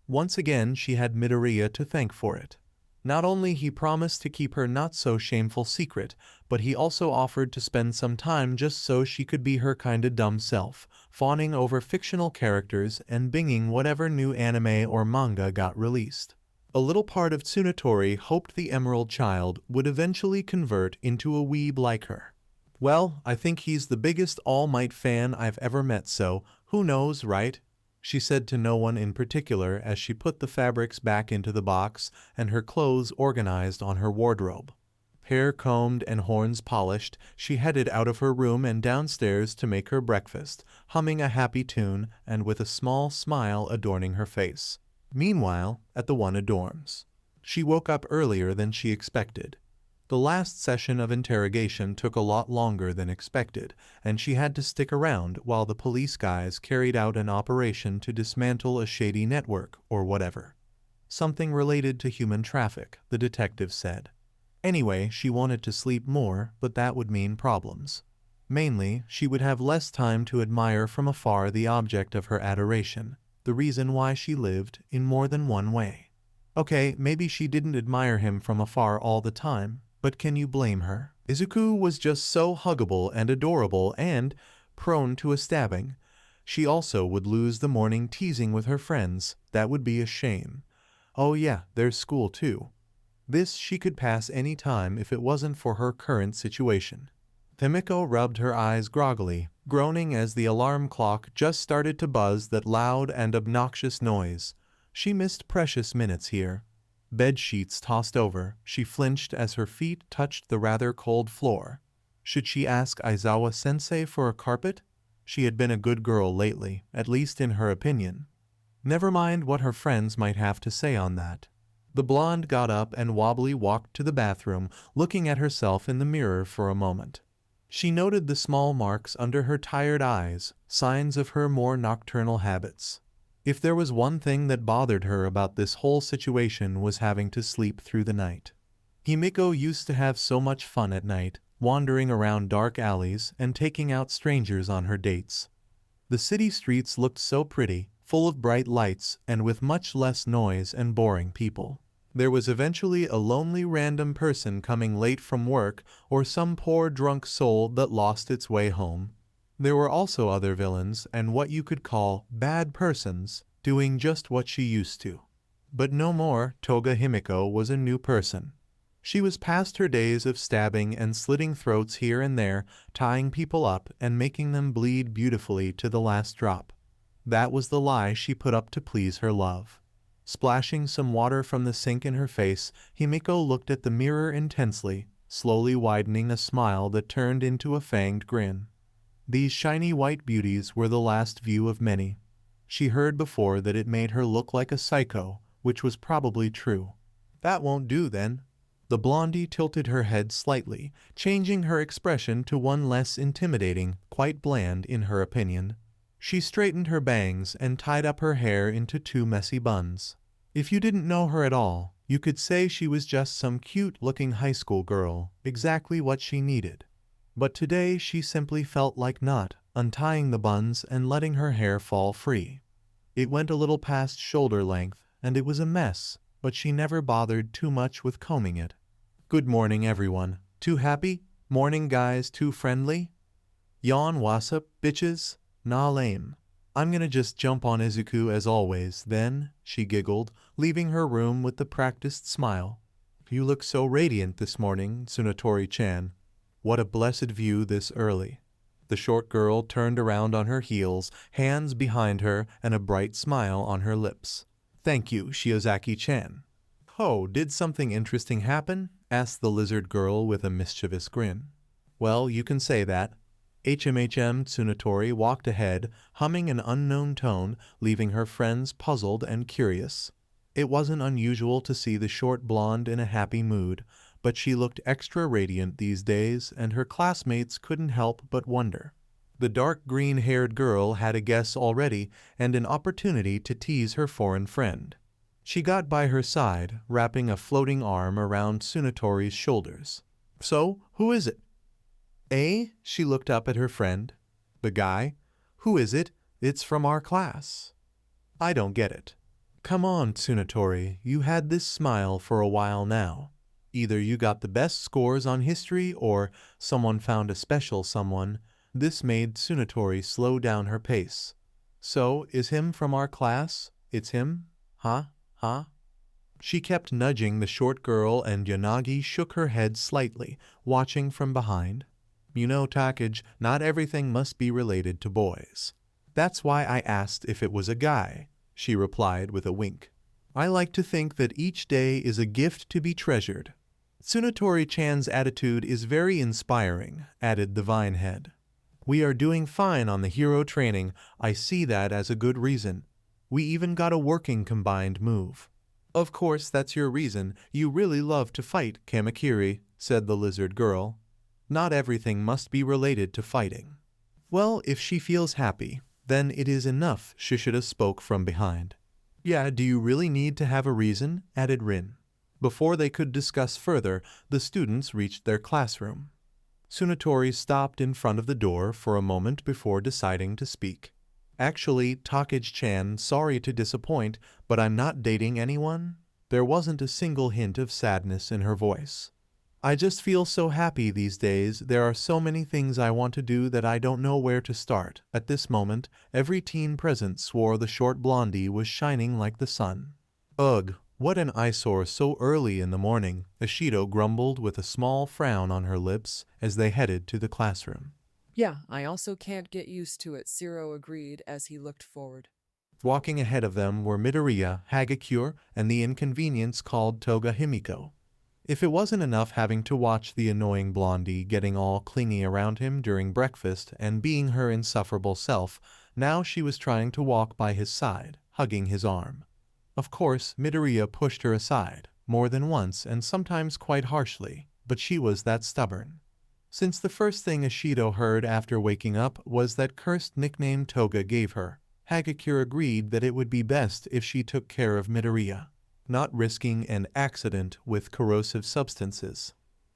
Once again she had Midoriya to thank for it. Not only he promised to keep her not-so-shameful secret, but he also offered to spend some time just so she could be her kinda dumb self, fawning over fictional characters and binging whatever new anime or manga got released. A little part of Tsunatori hoped the Emerald Child would eventually convert into a weeb like her. Well, I think he's the biggest All Might fan I've ever met, so who knows, right? She said to no one in particular as she put the fabrics back into the box and her clothes organized on her wardrobe. Hair combed and horns polished, she headed out of her room and downstairs to make her breakfast, humming a happy tune and with a small smile adorning her face. Meanwhile, at the Wanna dorms, she woke up earlier than she expected. The last session of interrogation took a lot longer than expected, and she had to stick around while the police guys carried out an operation to dismantle a shady network or whatever. Something related to human traffic, the detective said. Anyway, she wanted to sleep more, but that would mean problems. Mainly, she would have less time to admire from afar the object of her adoration, the reason why she lived in more than one way. Okay, maybe she didn't admire him from afar all the time, but can you blame her? Izuku was just so huggable and adorable and prone to a stabbing. She also would lose the morning teasing with her friends. That would be a shame. Oh yeah, there's school too. This she could pass any time if it wasn't for her current situation. Himiko rubbed her eyes groggily, groaning as the alarm clock just started to buzz that loud and obnoxious noise. She missed precious minutes here. Bed sheets tossed over, she flinched as her feet touched the rather cold floor. Should she ask Aizawa-sensei for a carpet? She had been a good girl lately, at least in her opinion. Never mind what her friends might have to say on that. The blonde got up and wobbly walked to the bathroom, looking at herself in the mirror for a moment. She noted the small marks under her tired eyes, signs of her more nocturnal habits. If there was one thing that bothered her about this whole situation was having to sleep through the night. Himiko used to have so much fun at night, wandering around dark alleys and taking out strangers on her dates. The city streets looked so pretty, full of bright lights and with much less noise and boring people. There was eventually a lonely random person coming late from work or some poor drunk soul that lost its way home. There were also other villains and what you could call bad persons doing just what she used to. But no more. Toga Himiko was a new person. She was past her days of stabbing and slitting throats here and there, tying people up and making them bleed beautifully to the last drop. That was the lie she put up to please her love. Splashing some water from the sink in her face, Himiko looked at the mirror intensely, slowly widening a smile that turned into a fanged grin. These shiny white beauties were the last view of many. She heard before that it made her look like a psycho, which was probably true. That won't do then. The blondie tilted her head slightly, changing her expression to one less intimidating, quite bland in her opinion. She straightened her bangs and tied up her hair into two messy buns. If you didn't know her at all, you could say she was just some cute-looking high school girl, exactly what she needed. But today she simply felt like not untying the buns and letting her hair fall free. It went a little past shoulder length, and it was a mess, but she never bothered too much with combing it. Good morning, everyone. Too happy? Morning, guys, too friendly? Yawn, what's bitches? Nah, lame. I'm gonna just jump on Izuku as always, then, she giggled, leaving her room with the practiced smile. You look so radiant this morning, Tsunotori-chan. What a blessed view this early. The short girl turned around on her heels, hands behind her, and a bright smile on her lips. Thank you, Shiozaki-chan. Oh, did something interesting happen? Asked the lizard girl with a mischievous grin. Well, you can say that. Tsunotori walked ahead, humming an unknown tone, leaving her friends puzzled and curious. It wasn't unusual to see the short blonde in a happy mood, but she looked extra radiant these days, and her classmates couldn't help but wonder. The dark green-haired girl had a guess already and an opportunity to tease her foreign friend. She got by her side, wrapping a floating arm around Tsunotori's shoulders. So, who is it? Eh? She looked up at her friend. The guy? Who is it? It's from our class. I don't get it. Come on, Tsunotori, you had this smile for a while now. Either you got the best scores on history or someone found a special someone. This made Tsunotori slow down her pace. So, is him from our class? It's him? Huh? She kept nudging the short girl and Yanagi shook her head slightly, watching from behind. You know, Takage, not everything must be related to boys. That's why I asked if it was a guy, she replied with a wink. I like to think that each day is a gift to be treasured. Tsunotori-chan's attitude is very inspiring, added the Vinehead. We are doing fine on the hero training. I see that as a good reason. We even got a working combined move. Of course, that's your reason. You really love to fight, Kamakiri, said the lizard girl. Not everything must be related to fighting. Well, if she feels happy, then it is enough, Shishida spoke from behind. Yeah, do you really need to have a reason? Added Rin. Before they could discuss further, the students reached their classroom. Tsunotori stopped in front of the door for a moment before deciding to speak. Actually, Takage-chan, sorry to disappoint, but I'm not dating anyone. There wasn't a single hint of sadness in her voice. I just feel so happy these days. There are so many things I want to do that I don't know where to start. At this moment, every teen present swore the short blondie was shining like the sun. Ugh, what an eyesore so early in the morning, Ishido grumbled with a small frown on her lips as they headed to the classroom. Yeah, I also can't get used to it, Zero agreed as he looked forward. Walking ahead of them were Midoriya, Hagakure, and the inconvenience called Toga Himiko. If it wasn't enough having to watch the annoying blondie getting all clingy around him during breakfast and being her insufferable self, now she was trying to walk by his side, hugging his arm. Of course, Midoriya pushed her aside, more than once and sometimes quite harshly, but she was that stubborn. Since the first thing Ishido heard after waking up was that cursed nickname Toga gave her, Hagakure agreed that it would be best if she took care of Midoriya, not risking an accident with corrosive substances.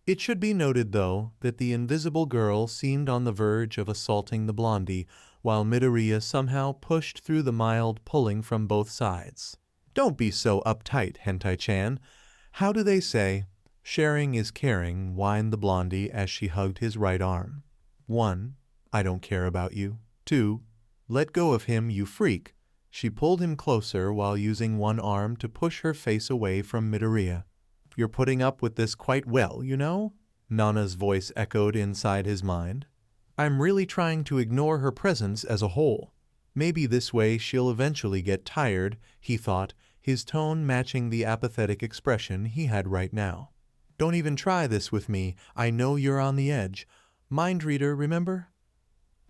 It should be noted, though, that the invisible girl seemed on the verge of assaulting the blondie, while Midoriya somehow pushed through the mild pulling from both sides. Don't be so uptight, Hentai-chan. How do they say? Sharing is caring, whined the blondie as she hugged his right arm. 1. I don't care about you. 2. Let go of him, you freak. She pulled him closer while using one arm to push her face away from Midoriya. You're putting up with this quite well, you know? Nana's voice echoed inside his mind. I'm really trying to ignore her presence as a whole. Maybe this way she'll eventually get tired, he thought, his tone matching the apathetic expression he had right now. Don't even try this with me, I know you're on the edge. Mind reader, remember?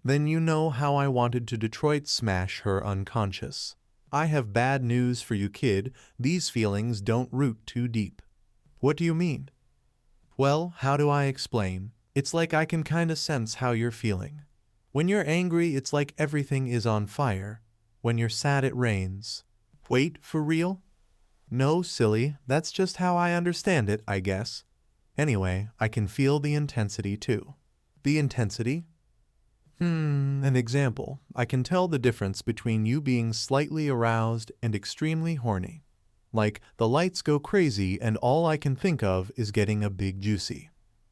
Then you know how I wanted to Detroit smash her unconscious. I have bad news for you, kid, these feelings don't root too deep. What do you mean? Well, how do I explain? It's like I can kinda sense how you're feeling. When you're angry, it's like everything is on fire. When you're sad, it rains. Wait, for real? No, silly, that's just how I understand it, I guess. Anyway, I can feel the intensity too. The intensity? An example. I can tell the difference between you being slightly aroused and extremely horny. Like, the lights go crazy and all I can think of is getting a big juicy.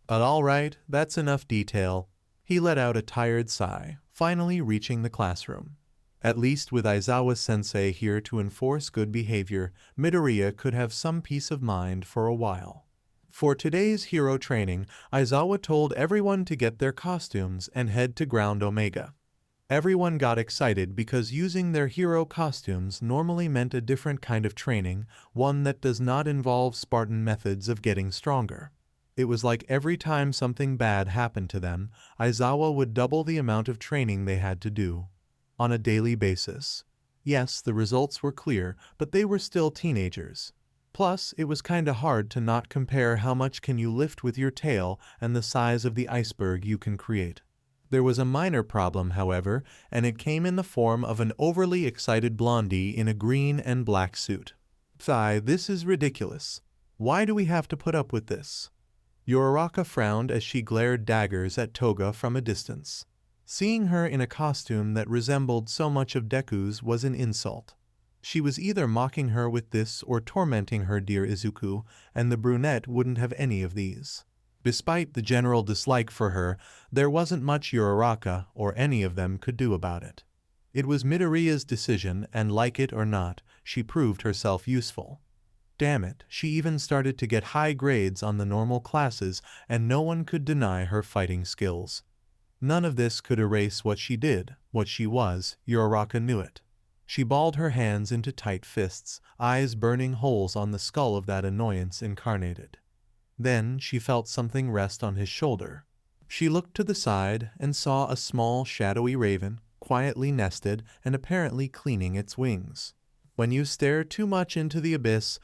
But alright, that's enough detail. He let out a tired sigh, finally reaching the classroom. At least with Aizawa-sensei here to enforce good behavior, Midoriya could have some peace of mind for a while. For today's hero training, Aizawa told everyone to get their costumes and head to Ground Omega. Everyone got excited because using their hero costumes normally meant a different kind of training, one that does not involve Spartan methods of getting stronger. It was like every time something bad happened to them, Aizawa would double the amount of training they had to do. On a daily basis. Yes, the results were clear, but they were still teenagers. Plus, it was kinda hard to not compare how much can you lift with your tail and the size of the iceberg you can create. There was a minor problem, however, and it came in the form of an overly excited blondie in a green and black suit. This is ridiculous. Why do we have to put up with this? Uraraka frowned as she glared daggers at Toga from a distance. Seeing her in a costume that resembled so much of Deku's was an insult. She was either mocking her with this or tormenting her dear Izuku, and the brunette wouldn't have any of these. Despite the general dislike for her, there wasn't much Uraraka or any of them could do about it. It was Midoriya's decision, and like it or not, she proved herself useful. Damn it, she even started to get high grades on the normal classes, and no one could deny her fighting skills. None of this could erase what she did, what she was. Uraraka knew it. She balled her hands into tight fists, eyes burning holes on the skull of that annoyance incarnated. Then she felt something rest on his shoulder. She looked to the side and saw a small shadowy raven, quietly nested and apparently cleaning its wings. When you stare too much into the abyss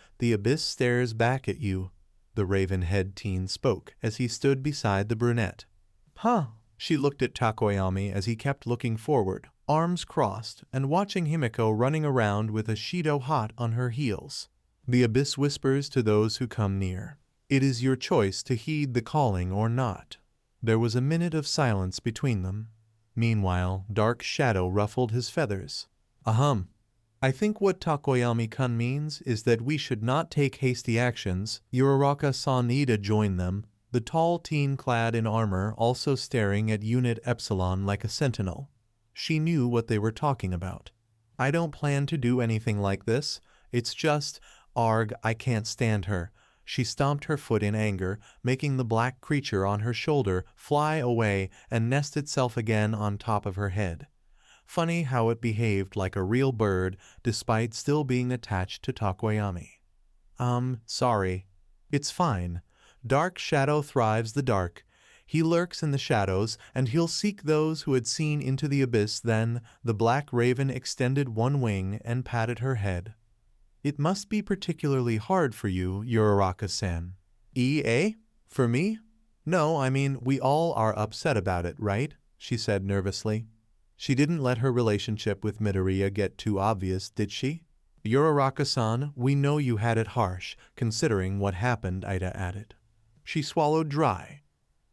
stares back at you, the raven-head teen spoke as he stood beside the brunette. Huh. She looked at Takoyami as he kept looking forward, arms crossed, and watching Himiko running around with a Shido hot on her heels. The abyss whispers to those who come near. It is your choice to heed the calling or not. There was a minute of silence between them. Meanwhile, Dark Shadow ruffled his feathers. Ahem. I think what Takoyami-kun means is that we should not take hasty actions. Uraraka saw Nida join them, the tall teen clad in armor also staring at Unit Epsilon like a sentinel. She knew what they were talking about. I don't plan to do anything like this. It's just, arg, I can't stand her. She stomped her foot in anger, making the black creature on her shoulder fly away and nest itself again on top of her head. Funny how it behaved like a real bird despite still being attached to Takoyami. Sorry. It's fine. Dark Shadow thrives the dark. He lurks in the shadows, and he'll seek those who had seen into the abyss. Then the black raven extended one wing and patted her head. It must be particularly hard for you, Uraraka-san. For me? No, I mean, we all are upset about it, right? She said nervously. She didn't let her relationship with Midoriya get too obvious, did she? Uraraka-san, we know you had it harsh, considering what happened, Ida added. She swallowed dry.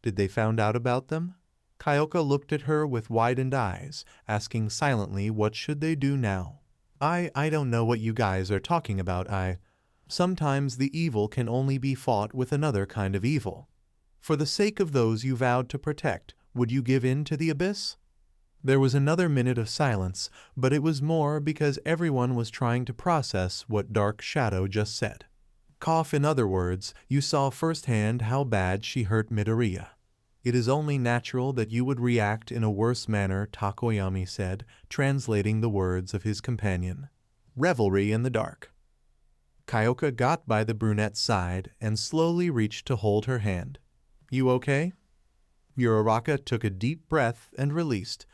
Did they found out about them? Kyoka looked at her with widened eyes, asking silently what should they do now. I don't know what you guys are talking about, Sometimes the evil can only be fought with another kind of evil. For the sake of those you vowed to protect, would you give in to the abyss? There was another minute of silence, but it was more because everyone was trying to process what Dark Shadow just said. In other words, you saw firsthand how bad she hurt Midoriya. It is only natural that you would react in a worse manner, Takoyami said, translating the words of his companion. Revelry in the dark. Kyoka got by the brunette's side and slowly reached to hold her hand. You okay? Uraraka took a deep breath and released.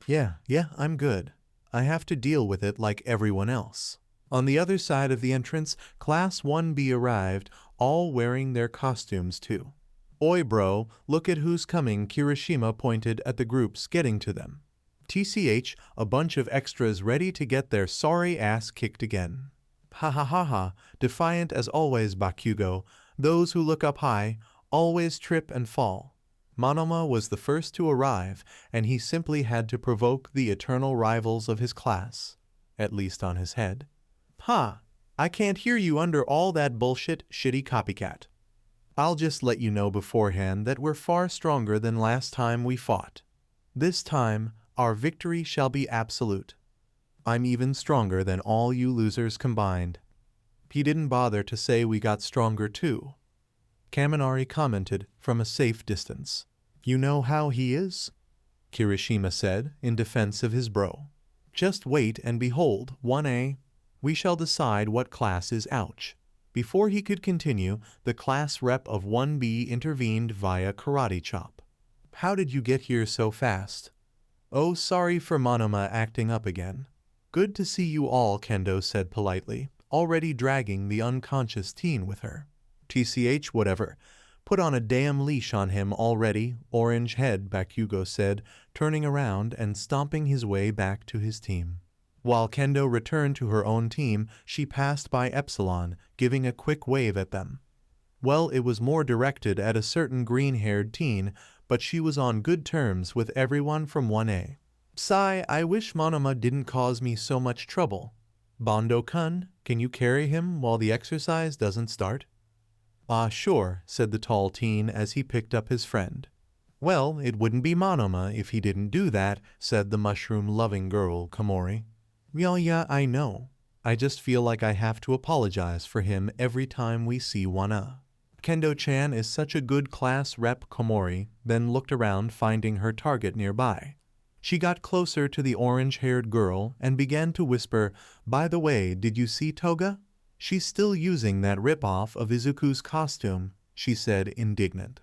Yeah, I'm good. I have to deal with it like everyone else. On the other side of the entrance, Class 1B arrived, all wearing their costumes too. Oi bro, look at who's coming, Kirishima pointed at the groups getting to them. TCH, a bunch of extras ready to get their sorry ass kicked again. Ha ha ha ha, defiant as always Bakugo, those who look up high, always trip and fall. Monoma was the first to arrive, and he simply had to provoke the eternal rivals of his class, at least on his head. Ha! I can't hear you under all that bullshit, shitty copycat. I'll just let you know beforehand that we're far stronger than last time we fought. This time, our victory shall be absolute. I'm even stronger than all you losers combined. He didn't bother to say we got stronger too. Kaminari commented from a safe distance. You know how he is? Kirishima said in defense of his bro. Just wait and behold, 1A. We shall decide what class is ouch. Before he could continue, the class rep of 1B intervened via karate chop. How did you get here so fast? Oh, sorry for Monoma acting up again. Good to see you all, Kendo said politely, already dragging the unconscious teen with her. TCH, whatever. Put on a damn leash on him already, orange head, Bakugo said, turning around and stomping his way back to his team. While Kendo returned to her own team, she passed by Epsilon, giving a quick wave at them. Well, it was more directed at a certain green-haired teen, but she was on good terms with everyone from 1A. Sigh, I wish Monoma didn't cause me so much trouble. Bondo-kun, can you carry him while the exercise doesn't start? Ah, sure, said the tall teen as he picked up his friend. Well, it wouldn't be Monoma if he didn't do that, said the mushroom-loving girl, Komori. Yeah, I know. I just feel like I have to apologize for him every time we see Wana. Kendo-chan is such a good class rep, Komori, then looked around finding her target nearby. She got closer to the orange-haired girl and began to whisper, By the way, did you see Toga? She's still using that rip-off of Izuku's costume, she said, indignant.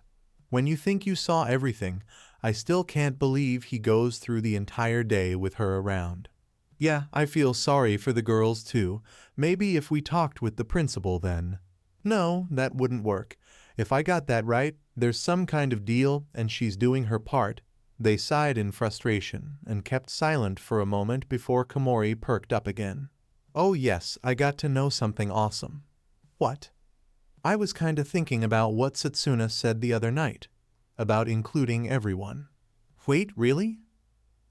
When you think you saw everything, I still can't believe he goes through the entire day with her around. Yeah, I feel sorry for the girls too. Maybe if we talked with the principal then. No, that wouldn't work. If I got that right, there's some kind of deal and she's doing her part. They sighed in frustration and kept silent for a moment before Komori perked up again. Oh yes, I got to know something awesome. What? I was kinda thinking about what Satsuna said the other night. About including everyone. Wait, really?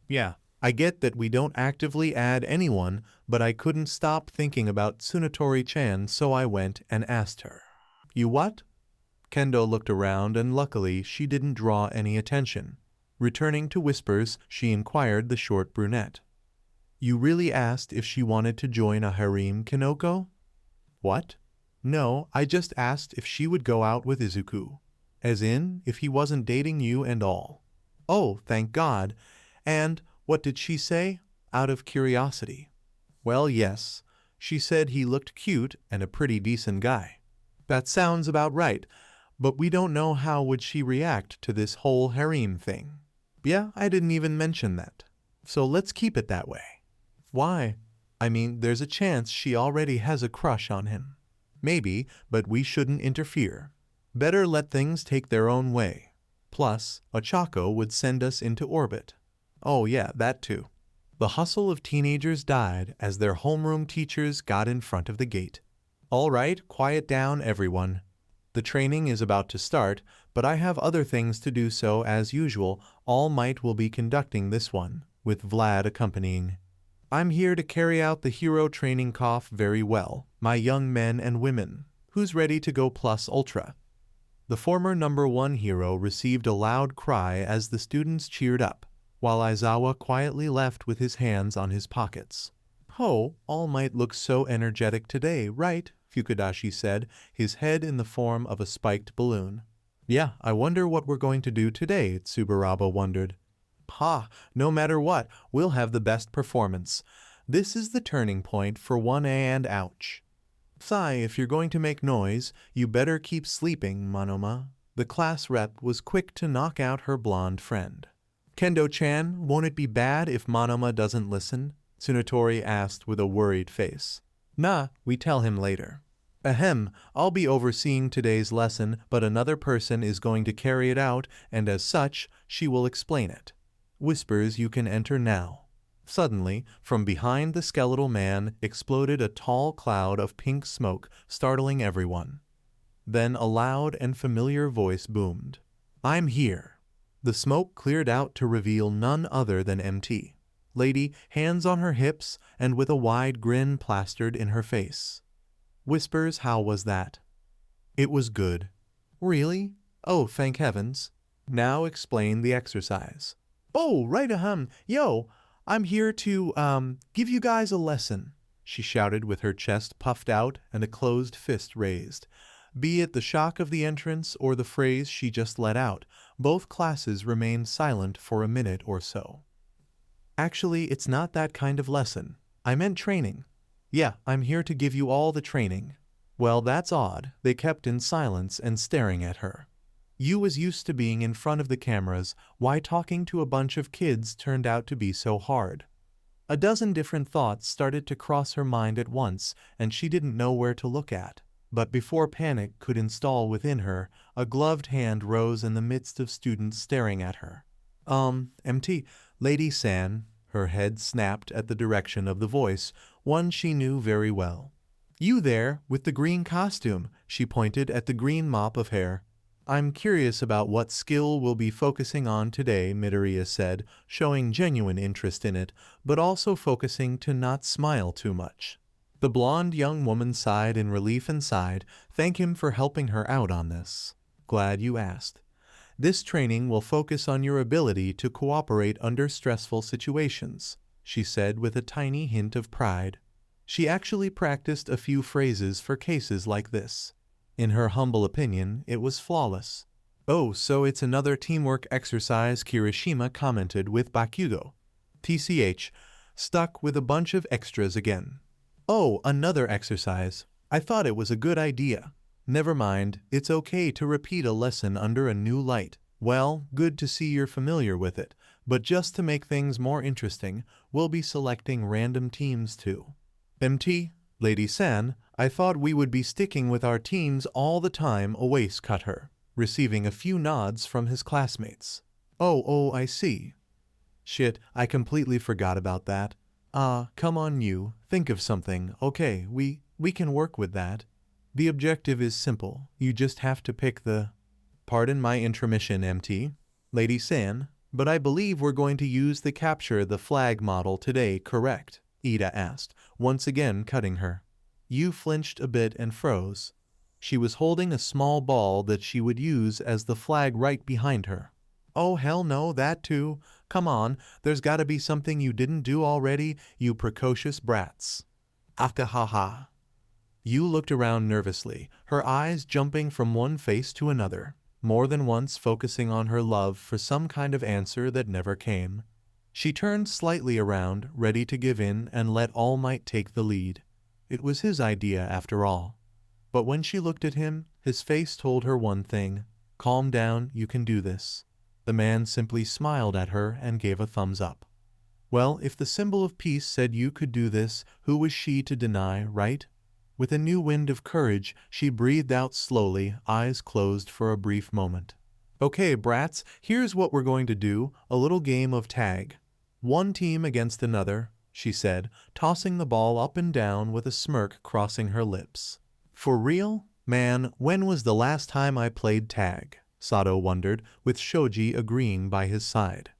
Yeah. I get that we don't actively add anyone, but I couldn't stop thinking about Tsunatori-chan, so I went and asked her. You what? Kendo looked around and luckily she didn't draw any attention. Returning to whispers, she inquired the short brunette. You really asked if she wanted to join a harem, Kinoko? What? No, I just asked if she would go out with Izuku. As in, if he wasn't dating you and all. Oh, thank God. And what did she say? Out of curiosity. Well, yes. She said he looked cute and a pretty decent guy. That sounds about right, but we don't know how would she react to this whole harem thing. Yeah, I didn't even mention that. So let's keep it that way. Why? I mean, there's a chance she already has a crush on him. Maybe, but we shouldn't interfere. Better let things take their own way. Plus, Ochako would send us into orbit. Oh yeah, that too. The hustle of teenagers died as their homeroom teachers got in front of the gate. All right, quiet down everyone. The training is about to start, but I have other things to do, so as usual, All Might will be conducting this one, with Vlad accompanying. I'm here to carry out the hero training cough very well, my young men and women. Who's ready to go plus ultra? The former number 1 hero received a loud cry as the students cheered up, while Aizawa quietly left with his hands on his pockets. Oh, All Might looks so energetic today, right? Fukudashi said, his head in the form of a spiked balloon. Yeah, I wonder what we're going to do today, Tsubaraba wondered. Ha, no matter what, we'll have the best performance. This is the turning point for 1A and ouch. Sigh, if you're going to make noise, you better keep sleeping, Manoma. The class rep was quick to knock out her blonde friend. Kendo-chan, won't it be bad if Manoma doesn't listen? Tsunotori asked with a worried face. Nah, we tell him later. Ahem, I'll be overseeing today's lesson, but another person is going to carry it out, and as such, she will explain it. Whispers, you can enter now. Suddenly, from behind the skeletal man exploded a tall cloud of pink smoke, startling everyone. Then a loud and familiar voice boomed. I'm here. The smoke cleared out to reveal none other than MT. Lady, hands on her hips, and with a wide grin plastered in her face. Whispers, how was that? It was good. Really? Oh, thank heavens. Now explain the exercise. Oh, right ahem. Yo, I'm here to, give you guys a lesson, she shouted with her chest puffed out and a closed fist raised. Be it the shock of the entrance or the phrase she just let out, both classes remained silent for a minute or so. Actually, it's not that kind of lesson. I meant training. Yeah, I'm here to give you all the training. Well, that's odd. They kept in silence and staring at her. You was used to being in front of the cameras. Why talking to a bunch of kids turned out to be so hard? A dozen different thoughts started to cross her mind at once, and she didn't know where to look at. But before panic could install within her, a gloved hand rose in the midst of students staring at her. MT, Lady San, her head snapped at the direction of the voice, one she knew very well. You there, with the green costume, she pointed at the green mop of hair. I'm curious about what skill we'll be focusing on today, Midoriya said, showing genuine interest in it, but also focusing to not smile too much. The blonde young woman sighed in relief and sighed, thank him for helping her out on this. Glad you asked. This training will focus on your ability to cooperate under stressful situations, she said with a tiny hint of pride. She actually practiced a few phrases for cases like this. In her humble opinion, it was flawless. Oh, so it's another teamwork exercise, Kirishima commented with Bakugo. TCH, stuck with a bunch of extras again. Oh, another exercise. I thought it was a good idea. Never mind, it's okay to repeat a lesson under a new light. Well, good to see you're familiar with it, but just to make things more interesting, we'll be selecting random teams too. MT, Lady San, I thought we would be sticking with our teams all the time, Oase cut her, receiving a few nods from his classmates. Oh, I see. Shit, I completely forgot about that. Come on you, think of something. Okay, we can work with that. The objective is simple. You just have to pick the... Pardon my intermission, MT. Lady San, but I believe we're going to use the capture the flag model today, correct? Ida asked, once again cutting her. You flinched a bit and froze. She was holding a small ball that she would use as the flag right behind her. Oh, hell no, that too. Come on, there's gotta be something you didn't do already, you precocious brats. Akahaha. You looked around nervously, her eyes jumping from one face to another, more than once focusing on her love for some kind of answer that never came. She turned slightly around, ready to give in and let All Might take the lead. It was his idea after all. But when she looked at him, his face told her one thing. Calm down, you can do this. The man simply smiled at her and gave a thumbs up. Well, if the symbol of peace said you could do this, who was she to deny, right? With a new wind of courage, she breathed out slowly, eyes closed for a brief moment. Okay, brats, here's what we're going to do, a little game of tag. One team against another, she said, tossing the ball up and down with a smirk crossing her lips. For real? Man, when was the last time I played tag? Sato wondered, with Shoji agreeing by his side.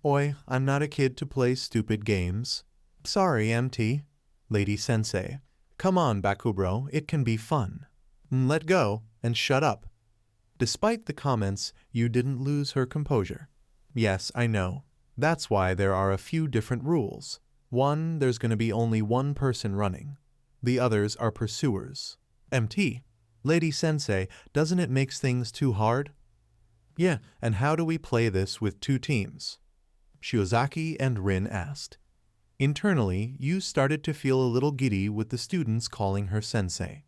Oi, I'm not a kid to play stupid games. Sorry, MT. Lady Sensei. Come on, Bakubro, it can be fun. Let go, and shut up. Despite the comments, you didn't lose her composure. Yes, I know. That's why there are a few different rules. One, there's going to be only one person running. The others are pursuers. MT. Lady Sensei, doesn't it make things too hard? Yeah, and how do we play this with two teams? Shiozaki and Rin asked. Internally, Yu started to feel a little giddy with the students calling her sensei.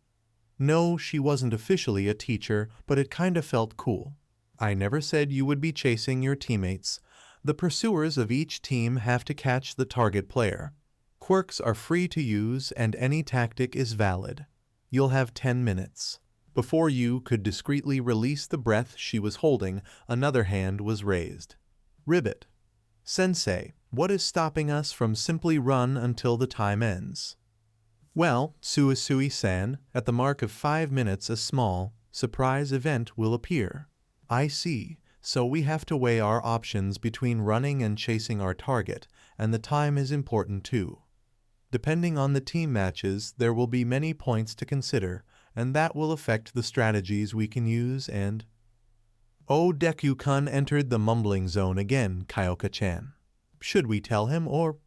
No, she wasn't officially a teacher, but it kinda felt cool. I never said you would be chasing your teammates. The pursuers of each team have to catch the target player. Quirks are free to use and any tactic is valid. You'll have 10 minutes. Before Yu could discreetly release the breath she was holding, another hand was raised. Ribbit. Sensei, what is stopping us from simply run until the time ends? Well, Suisui-san, at the mark of 5 minutes a small, surprise event will appear. I see, so we have to weigh our options between running and chasing our target, and the time is important too. Depending on the team matches, there will be many points to consider, and that will affect the strategies we can use and... Oh, Deku-kun entered the mumbling zone again, Kyoka-chan. Should we tell him or...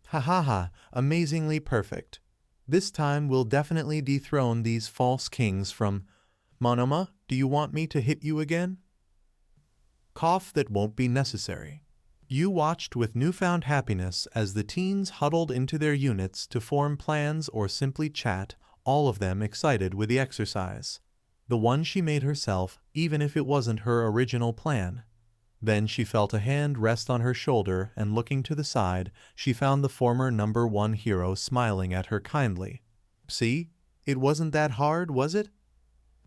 Ha ha ha, amazingly perfect. This time we'll definitely dethrone these false kings from... Monoma, do you want me to hit you again? Cough that won't be necessary. You watched with newfound happiness as the teens huddled into their units to form plans or simply chat, all of them excited with the exercise. The one she made herself, even if it wasn't her original plan. Then she felt a hand rest on her shoulder and looking to the side, she found the former number 1 hero smiling at her kindly. See? It wasn't that hard, was it?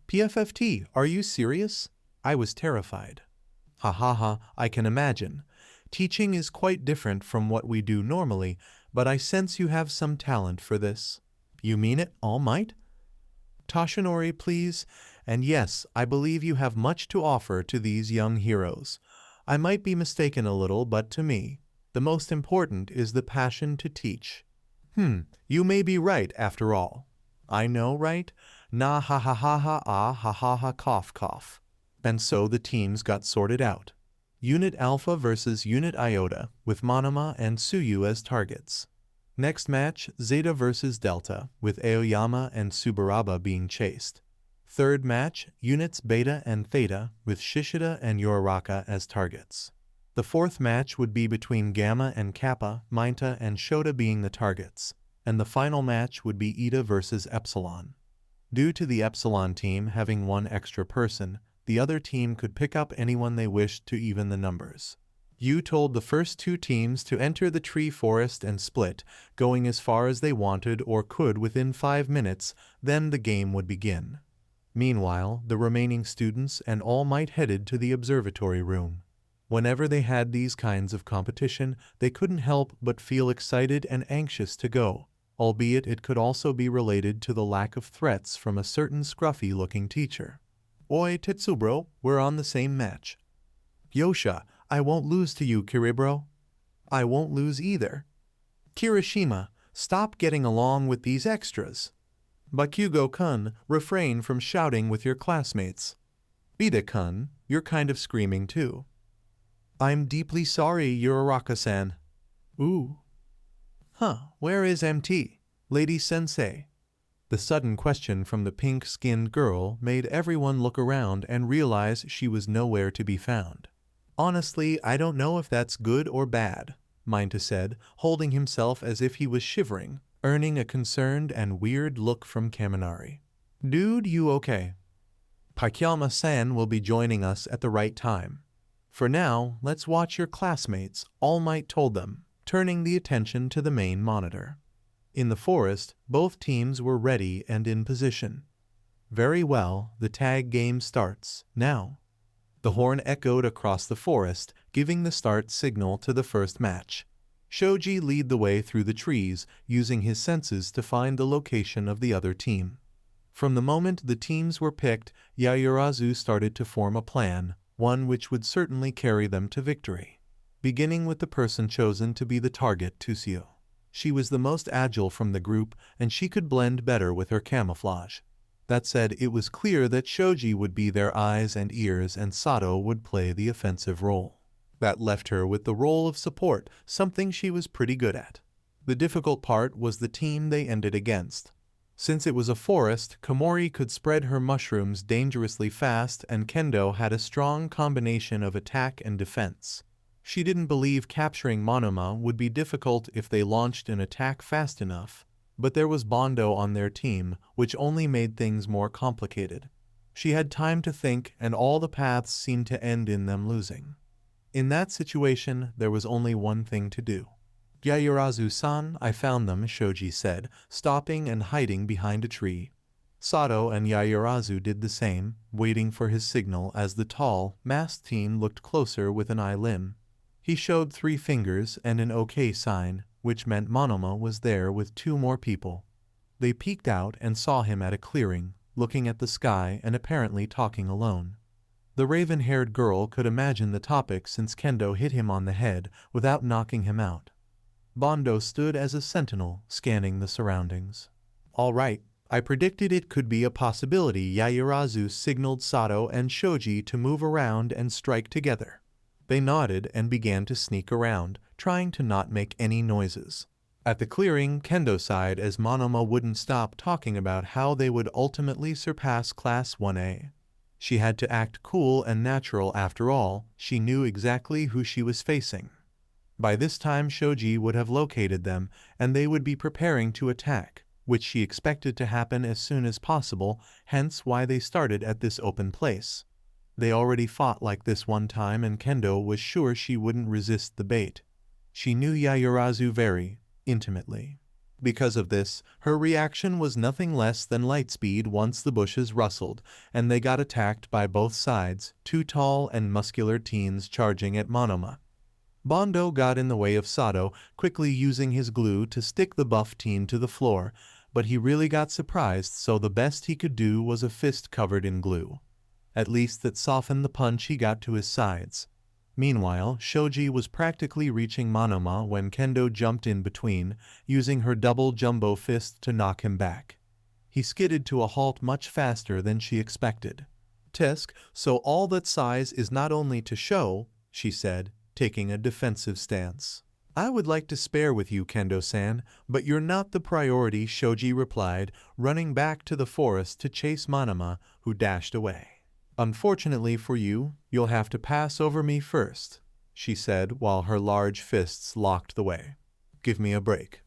PFFT, are you serious? I was terrified. Ha ha ha, I can imagine. Teaching is quite different from what we do normally, but I sense you have some talent for this. You mean it, All Might? Toshinori, please. And yes, I believe you have much to offer to these young heroes. I might be mistaken a little, but to me, the most important is the passion to teach. You may be right after all. I know, right? Na ha ha ha ha ah ha ha ha cough cough. And so the teams got sorted out. Unit Alpha versus Unit Iota, with Monoma and Tsuyu as targets. Next match, Zeta versus Delta, with Aoyama and Tsuburaba being chased. Third match, Units Beta and Theta, with Shishida and Uraraka as targets. The fourth match would be between Gamma and Kappa, Mainta and Shota being the targets. And the final match would be Eta versus Epsilon. Due to the Epsilon team having one extra person, the other team could pick up anyone they wished to even the numbers. Yu told the first two teams to enter the tree forest and split, going as far as they wanted or could within 5 minutes, then the game would begin. Meanwhile, the remaining students and All Might headed to the observatory room. Whenever they had these kinds of competition, they couldn't help but feel excited and anxious to go, albeit it could also be related to the lack of threats from a certain scruffy-looking teacher. Oi, Tetsubro, we're on the same match. Yosha, I won't lose to you, Kiribro. I won't lose either. Kirishima, stop getting along with these extras. Bakugo-kun, refrain from shouting with your classmates. Bida-kun, you're kind of screaming too. I'm deeply sorry, Uraraka-san. Ooh. Where is MT? Lady Sensei. The sudden question from the pink-skinned girl made everyone look around and realize she was nowhere to be found. Honestly, I don't know if that's good or bad, Mainta said, holding himself as if he was shivering, earning a concerned and weird look from Kaminari. Dude, you okay? Pakiyama-san will be joining us at the right time. For now, let's watch your classmates, All Might told them, turning the attention to the main monitor. In the forest, both teams were ready and in position. Very well, the tag game starts, now. The horn echoed across the forest, giving the start signal to the first match. Shoji led the way through the trees, using his senses to find the location of the other team. From the moment the teams were picked, Yayurazu started to form a plan, one which would certainly carry them to victory. Beginning with the person chosen to be the target, Tusio. She was the most agile from the group, and she could blend better with her camouflage. That said, it was clear that Shoji would be their eyes and ears and Sato would play the offensive role. That left her with the role of support, something she was pretty good at. The difficult part was the team they ended against. Since it was a forest, Komori could spread her mushrooms dangerously fast, and Kendo had a strong combination of attack and defense. She didn't believe capturing Monoma would be difficult if they launched an attack fast enough, but there was Bondo on their team, which only made things more complicated. She had time to think, and all the paths seemed to end in them losing. In that situation, there was only one thing to do. "Yaoyorozu-san, I found them," Shoji said, stopping and hiding behind a tree. Sato and Yaoyorozu did the same, waiting for his signal as the tall, masked teen looked closer with an eye limb. He showed 3 fingers and an OK sign, which meant Monoma was there with 2 more people. They peeked out and saw him at a clearing, looking at the sky and apparently talking alone. The raven-haired girl could imagine the topic since Kendo hit him on the head without knocking him out. Bondo stood as a sentinel, scanning the surroundings. "All right, I predicted it could be a possibility." Yaoyorozu signaled Sato and Shoji to move around and strike together. They nodded and began to sneak around, trying to not make any noises. At the clearing, Kendo sighed as Monoma wouldn't stop talking about how they would ultimately surpass Class 1A. She had to act cool and natural after all, she knew exactly who she was facing. By this time Shoji would have located them, and they would be preparing to attack, which she expected to happen as soon as possible, hence why they started at this open place. They already fought like this one time, and Kendo was sure she wouldn't resist the bait. She knew Yaoyorozu very intimately. Because of this, her reaction was nothing less than lightspeed once the bushes rustled, and they got attacked by both sides, 2 tall and muscular teens charging at Monoma. Bondo got in the way of Sato, quickly using his glue to stick the buff teen to the floor, but he really got surprised, so the best he could do was a fist covered in glue. At least that softened the punch he got to his sides. Meanwhile, Shoji was practically reaching Monoma when Kendo jumped in between, using her double jumbo fist to knock him back. He skidded to a halt much faster than she expected. "Tisk, so all that size is not only to show," she said, taking a defensive stance. "I would like to spare with you, Kendo-san, but you're not the priority," Shoji replied, running back to the forest to chase Monoma, who dashed away. "Unfortunately for you, you'll have to pass over me first," she said while her large fists locked the way. "Give me a break."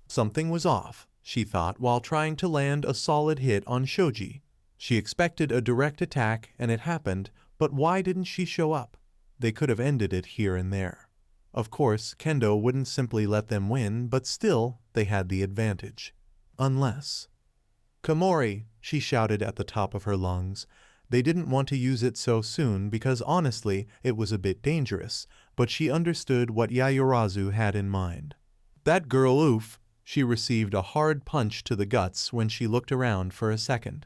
Something was off, she thought while trying to land a solid hit on Shoji. She expected a direct attack, and it happened, but why didn't she show up? They could have ended it here and there. Of course, Kendo wouldn't simply let them win, but still, they had the advantage. Unless... "Komori!" she shouted at the top of her lungs. They didn't want to use it so soon because honestly, it was a bit dangerous, but she understood what Yaoyorozu had in mind. "That girl, oof!" She received a hard punch to the guts when she looked around for a second.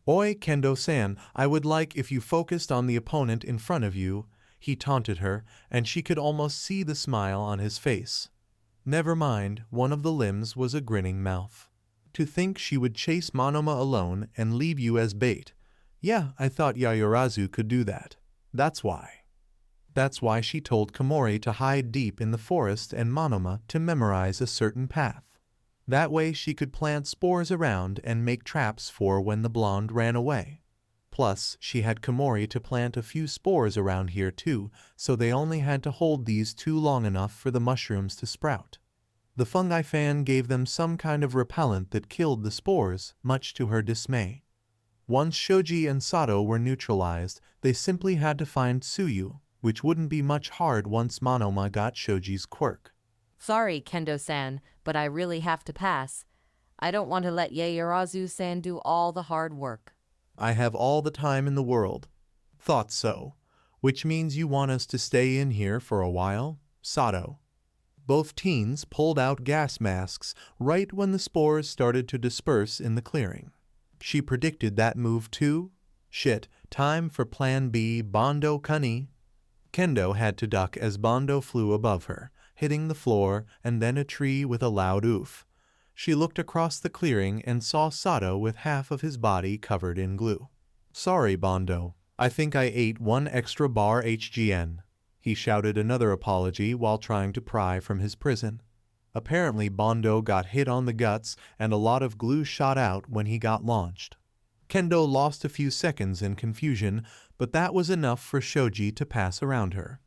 "Oi, Kendo-san, I would like if you focused on the opponent in front of you," he taunted her, and she could almost see the smile on his face. Never mind, one of the limbs was a grinning mouth. "To think she would chase Monoma alone and leave you as bait. Yeah, I thought Yaoyorozu could do that. That's why." That's why she told Komori to hide deep in the forest and Monoma to memorize a certain path. That way she could plant spores around and make traps for when the blonde ran away. Plus, she had Komori to plant a few spores around here too, so they only had to hold these 2 long enough for the mushrooms to sprout. The fungi fan gave them some kind of repellent that killed the spores, much to her dismay. Once Shoji and Sato were neutralized, they simply had to find Tsuyu, which wouldn't be much hard once Monoma got Shoji's quirk. "Sorry, Kendo-san, but I really have to pass. I don't want to let Yaoyorozu-san do all the hard work." "I have all the time in the world." "Thought so. Which means you want us to stay in here for a while?" Sato. Both teens pulled out gas masks right when the spores started to disperse in the clearing. She predicted that move too. Shit, time for Plan B, Bondo Kuni. Kendo had to duck as Bondo flew above her, hitting the floor and then a tree with a loud oof. She looked across the clearing and saw Sato with half of his body covered in glue. "Sorry, Bondo. I think I ate 1 extra bar HGN." He shouted another apology while trying to pry from his prison. Apparently Bondo got hit on the guts and a lot of glue shot out when he got launched. Kendo lost a few seconds in confusion, but that was enough for Shoji to pass around her.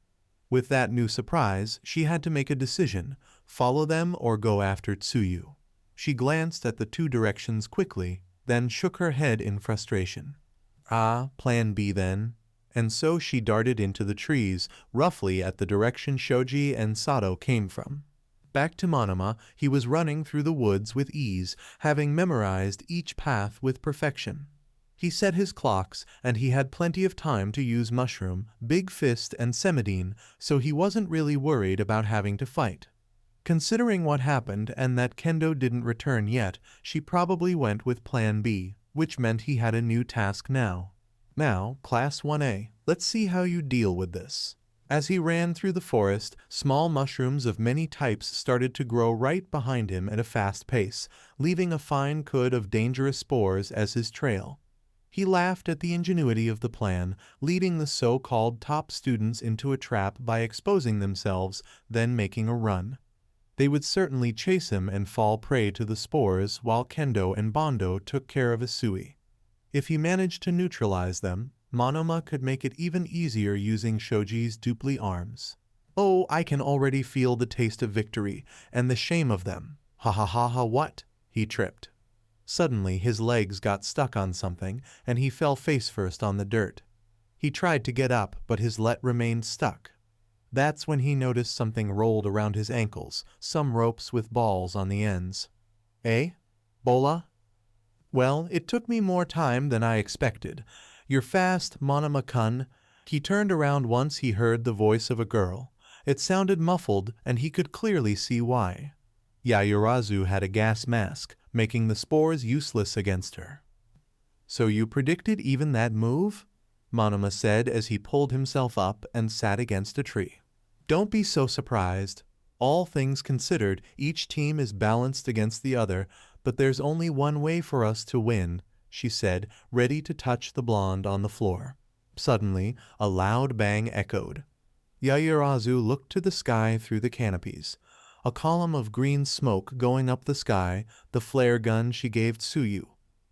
With that new surprise, she had to make a decision, follow them or go after Tsuyu. She glanced at the two directions quickly, then shook her head in frustration. Plan B then. And so she darted into the trees, roughly at the direction Shoji and Sato came from. Back to Monoma, he was running through the woods with ease, having memorized each path with perfection. He set his clocks, and he had plenty of time to use Mushroom, Big Fist, and Semidine, so he wasn't really worried about having to fight. Considering what happened and that Kendo didn't return yet, she probably went with Plan B, which meant he had a new task now. Now, Class 1A, let's see how you deal with this. As he ran through the forest, small mushrooms of many types started to grow right behind him at a fast pace, leaving a fine coat of dangerous spores as his trail. He laughed at the ingenuity of the plan, leading the so-called top students into a trap by exposing themselves, then making a run. They would certainly chase him and fall prey to the spores while Kendo and Bondo took care of Isui. If he managed to neutralize them, Monoma could make it even easier using Shoji's dupli arms. Oh, I can already feel the taste of victory, and the shame of them. Ha ha ha ha what? He tripped. Suddenly his legs got stuck on something, and he fell face first on the dirt. He tried to get up, but his leg remained stuck. That's when he noticed something rolled around his ankles, some ropes with balls on the ends. Eh? Bola? Well, it took me more time than I expected. You're fast, Monoma-kun. He turned around once he heard the voice of a girl. It sounded muffled, and he could clearly see why. Yayurazu had a gas mask, making the spores useless against her. So you predicted even that move? Monoma said as he pulled himself up and sat against a tree. Don't be so surprised. All things considered, each team is balanced against the other, but there's only one way for us to win, she said, ready to touch the blonde on the floor. Suddenly, a loud bang echoed. Yayurazu looked to the sky through the canopies. A column of green smoke going up the sky, the flare gun she gave Tsuyu.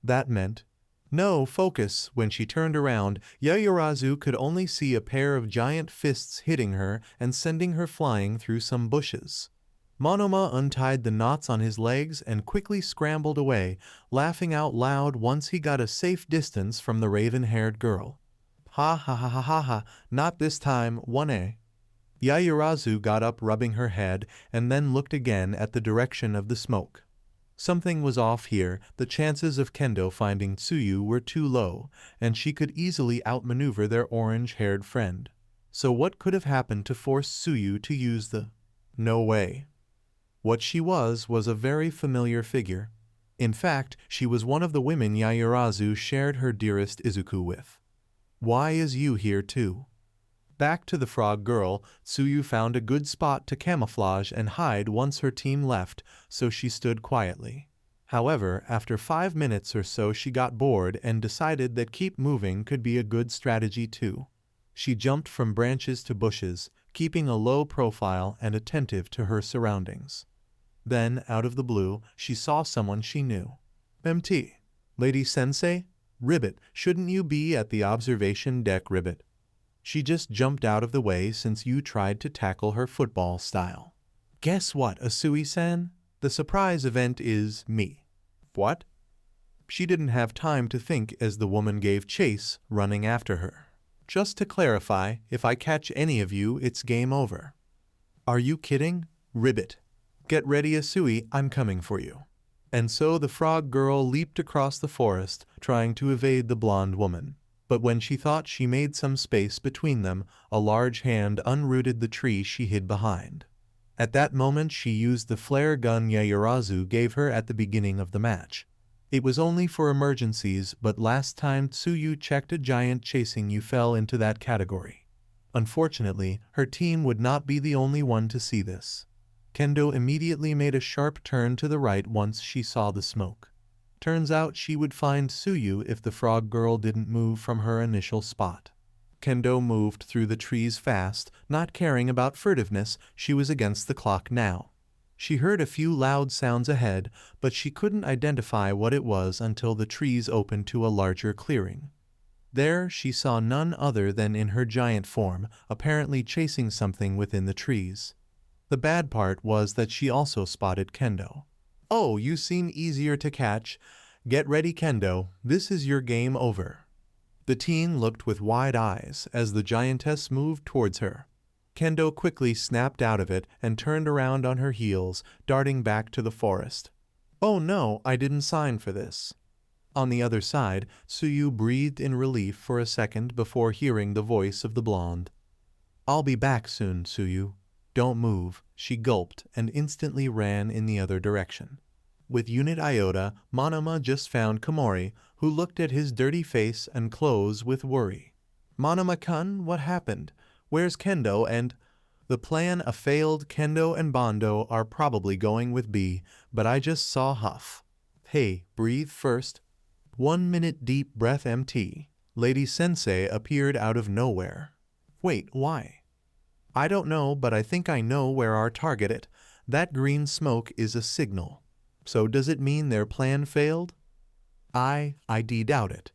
That meant, no, focus. When she turned around, Yayurazu could only see a pair of giant fists hitting her and sending her flying through some bushes. Monoma untied the knots on his legs and quickly scrambled away, laughing out loud once he got a safe distance from the raven-haired girl. Ha ha ha ha ha ha, not this time, 1A. Yayurazu got up rubbing her head and then looked again at the direction of the smoke. Something was off here. The chances of Kendo finding Tsuyu were too low, and she could easily outmaneuver their orange-haired friend. So what could have happened to force Tsuyu to use the... No way. What she was a very familiar figure. In fact, she was one of the women Yayurazu shared her dearest Izuku with. Why is you here too? Back to the frog girl, Tsuyu found a good spot to camouflage and hide once her team left, so she stood quietly. However, after 5 minutes or so she got bored and decided that keep moving could be a good strategy too. She jumped from branches to bushes, keeping a low profile and attentive to her surroundings. Then, out of the blue, she saw someone she knew. MT. Lady Sensei? Ribbit, shouldn't you be at the observation deck, Ribbit? She just jumped out of the way since you tried to tackle her football style. Guess what, Asui-san? The surprise event is me. What? She didn't have time to think as the woman gave chase, running after her. Just to clarify, if I catch any of you, it's game over. Are you kidding? Ribbit. Get ready, Asui, I'm coming for you. And so the frog girl leaped across the forest, trying to evade the blonde woman. But when she thought she made some space between them, a large hand unrooted the tree she hid behind. At that moment she used the flare gun Yayurazu gave her at the beginning of the match. It was only for emergencies, but last time Tsuyu checked a giant chasing you fell into that category. Unfortunately, her team would not be the only one to see this. Kendo immediately made a sharp turn to the right once she saw the smoke. Turns out she would find Tsuyu if the frog girl didn't move from her initial spot. Kendo moved through the trees fast, not caring about furtiveness. She was against the clock now. She heard a few loud sounds ahead, but she couldn't identify what it was until the trees opened to a larger clearing. There she saw none other than in her giant form, apparently chasing something within the trees. The bad part was that she also spotted Kendo. "Oh, you seem easier to catch. Get ready, Kendo. This is your game over." The teen looked with wide eyes as the giantess moved towards her. Kendo quickly snapped out of it and turned around on her heels, darting back to the forest. "Oh no, I didn't sign for this." On the other side, Tsuyu breathed in relief for a second before hearing the voice of the blonde. "I'll be back soon, Tsuyu. Don't move," she gulped and instantly ran in the other direction. With Unit Iota, Monoma just found Komori, who looked at his dirty face and clothes with worry. "Monoma-kun, what happened? Where's Kendo and—" "The plan a failed. Kendo and Bondo are probably going with B, but I just saw Huff." "Hey, breathe first." 1 minute deep breath MT. Lady Sensei appeared out of nowhere. "Wait, why?" "I don't know, but I think I know where our target is. That green smoke is a signal. So does it mean their plan failed?" I doubt it."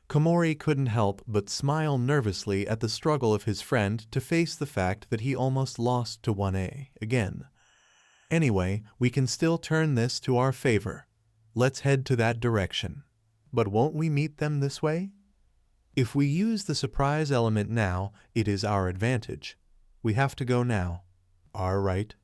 Komori couldn't help but smile nervously at the struggle of his friend to face the fact that he almost lost to 1A again. "Anyway, we can still turn this to our favor. Let's head to that direction." "But won't we meet them this way?" "If we use the surprise element now, it is our advantage. We have to go now." "All right."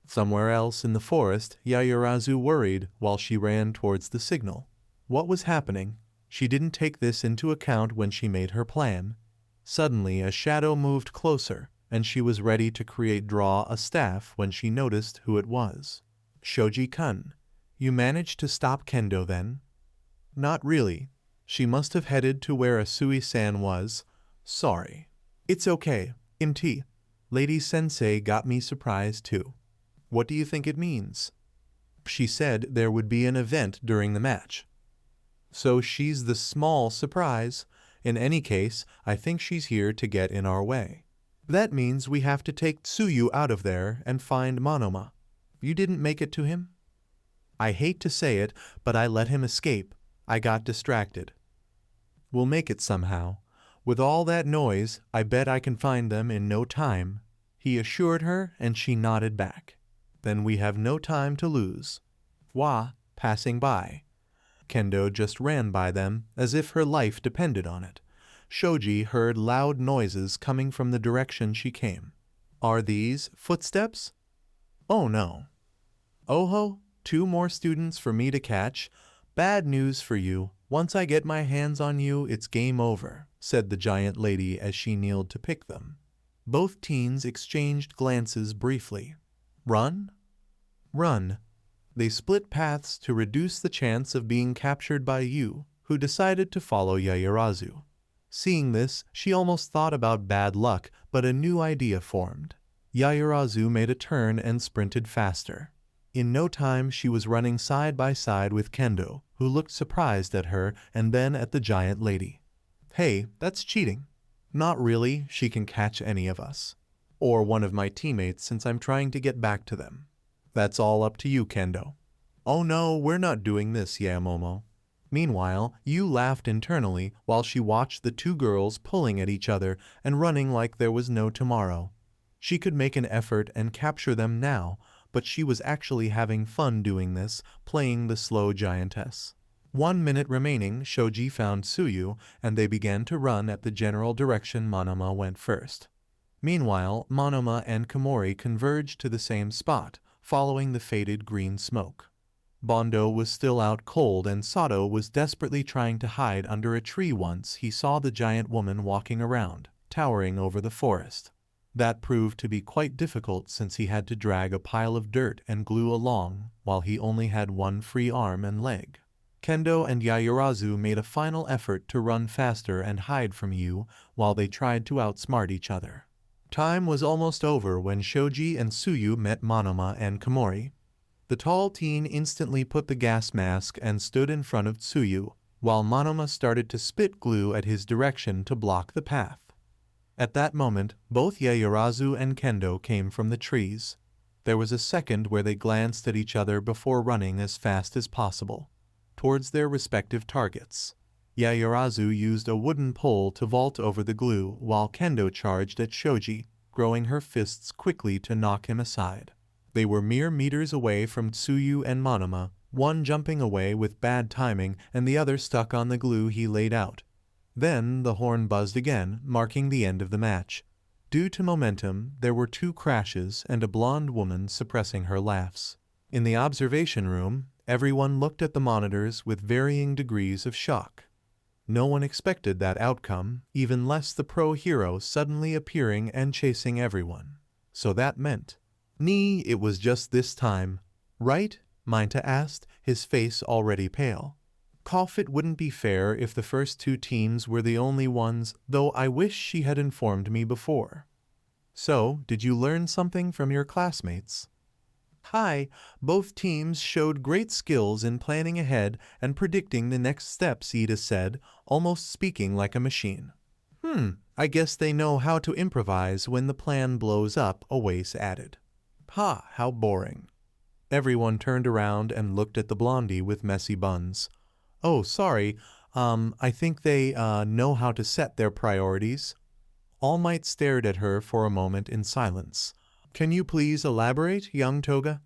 Somewhere else in the forest, Yayurazu worried while she ran towards the signal. What was happening? She didn't take this into account when she made her plan. Suddenly, a shadow moved closer, and she was ready to draw a staff when she noticed who it was. "Shoji-kun, you managed to stop Kendo then?" "Not really. She must have headed to where Asui-san was. Sorry." "It's okay. MT. Lady Sensei got me surprised too." "What do you think it means?" "She said there would be an event during the match." "So she's the small surprise. In any case, I think she's here to get in our way. That means we have to take Tsuyu out of there and find Monoma. You didn't make it to him?" "I hate to say it, but I let him escape. I got distracted." "We'll make it somehow. With all that noise, I bet I can find them in no time," he assured her, and she nodded back. "Then we have no time to lose." Wa, passing by. Kendo just ran by them as if her life depended on it. Shoji heard loud noises coming from the direction she came. "Are these footsteps?" "Oh no." "Oh-ho, 2 more students for me to catch. Bad news for you. Once I get my hands on you, it's game over," said the giant lady as she kneeled to pick them. Both teens exchanged glances briefly. "Run?" "Run." They split paths to reduce the chance of being captured by Yu, who decided to follow Yayurazu. Seeing this, she almost thought about bad luck, but a new idea formed. Yayurazu made a turn and sprinted faster. In no time she was running side by side with Kendo, who looked surprised at her and then at the giant lady. "Hey, that's cheating." "Not really, she can catch any of us. Or one of my teammates since I'm trying to get back to them." "That's all up to you, Kendo." "Oh no, we're not doing this, Yamomo." Meanwhile, Yu laughed internally while she watched the 2 girls pulling at each other and running like there was no tomorrow. She could make an effort and capture them now, but she was actually having fun doing this, playing the slow giantess. 1 minute remaining, Shoji found Tsuyu, and they began to run at the general direction Monoma went first. Meanwhile, Monoma and Komori converged to the same spot, following the faded green smoke. Bondo was still out cold and Sato was desperately trying to hide under a tree once he saw the giant woman walking around, towering over the forest. That proved to be quite difficult since he had to drag a pile of dirt and glue along while he only had 1 free arm and leg. Kendo and Yayurazu made a final effort to run faster and hide from Yu while they tried to outsmart each other. Time was almost over when Shoji and Tsuyu met Monoma and Komori. The tall teen instantly put the gas mask and stood in front of Tsuyu, while Monoma started to spit glue at his direction to block the path. At that moment, both Yayurazu and Kendo came from the trees. There was a second where they glanced at each other before running as fast as possible towards their respective targets. Yaoyorozu used a wooden pole to vault over the glue while Kendo charged at Shoji, growing her fists quickly to knock him aside. They were mere meters away from Tsuyu and Monoma, one jumping away with bad timing and the other stuck on the glue he laid out. Then the horn buzzed again, marking the end of the match. Due to momentum, there were 2 crashes and a blonde woman suppressing her laughs. In the observation room, everyone looked at the monitors with varying degrees of shock. No one expected that outcome, even less the pro hero suddenly appearing and chasing everyone. So that meant, it was just this time, right? Minta asked, his face already pale. It wouldn't be fair if the first 2 teams were the only ones, though I wish she had informed me before. So, did you learn something from your classmates? Hi, both teams showed great skills in planning ahead and predicting the next steps, Ida said, almost speaking like a machine. I guess they know how to improvise when the plan blows up, Oase added. How boring. Everyone turned around and looked at the blondie with messy buns. Oh, sorry, I think they know how to set their priorities. All Might stared at her for a moment in silence. Can you please elaborate, young Toga?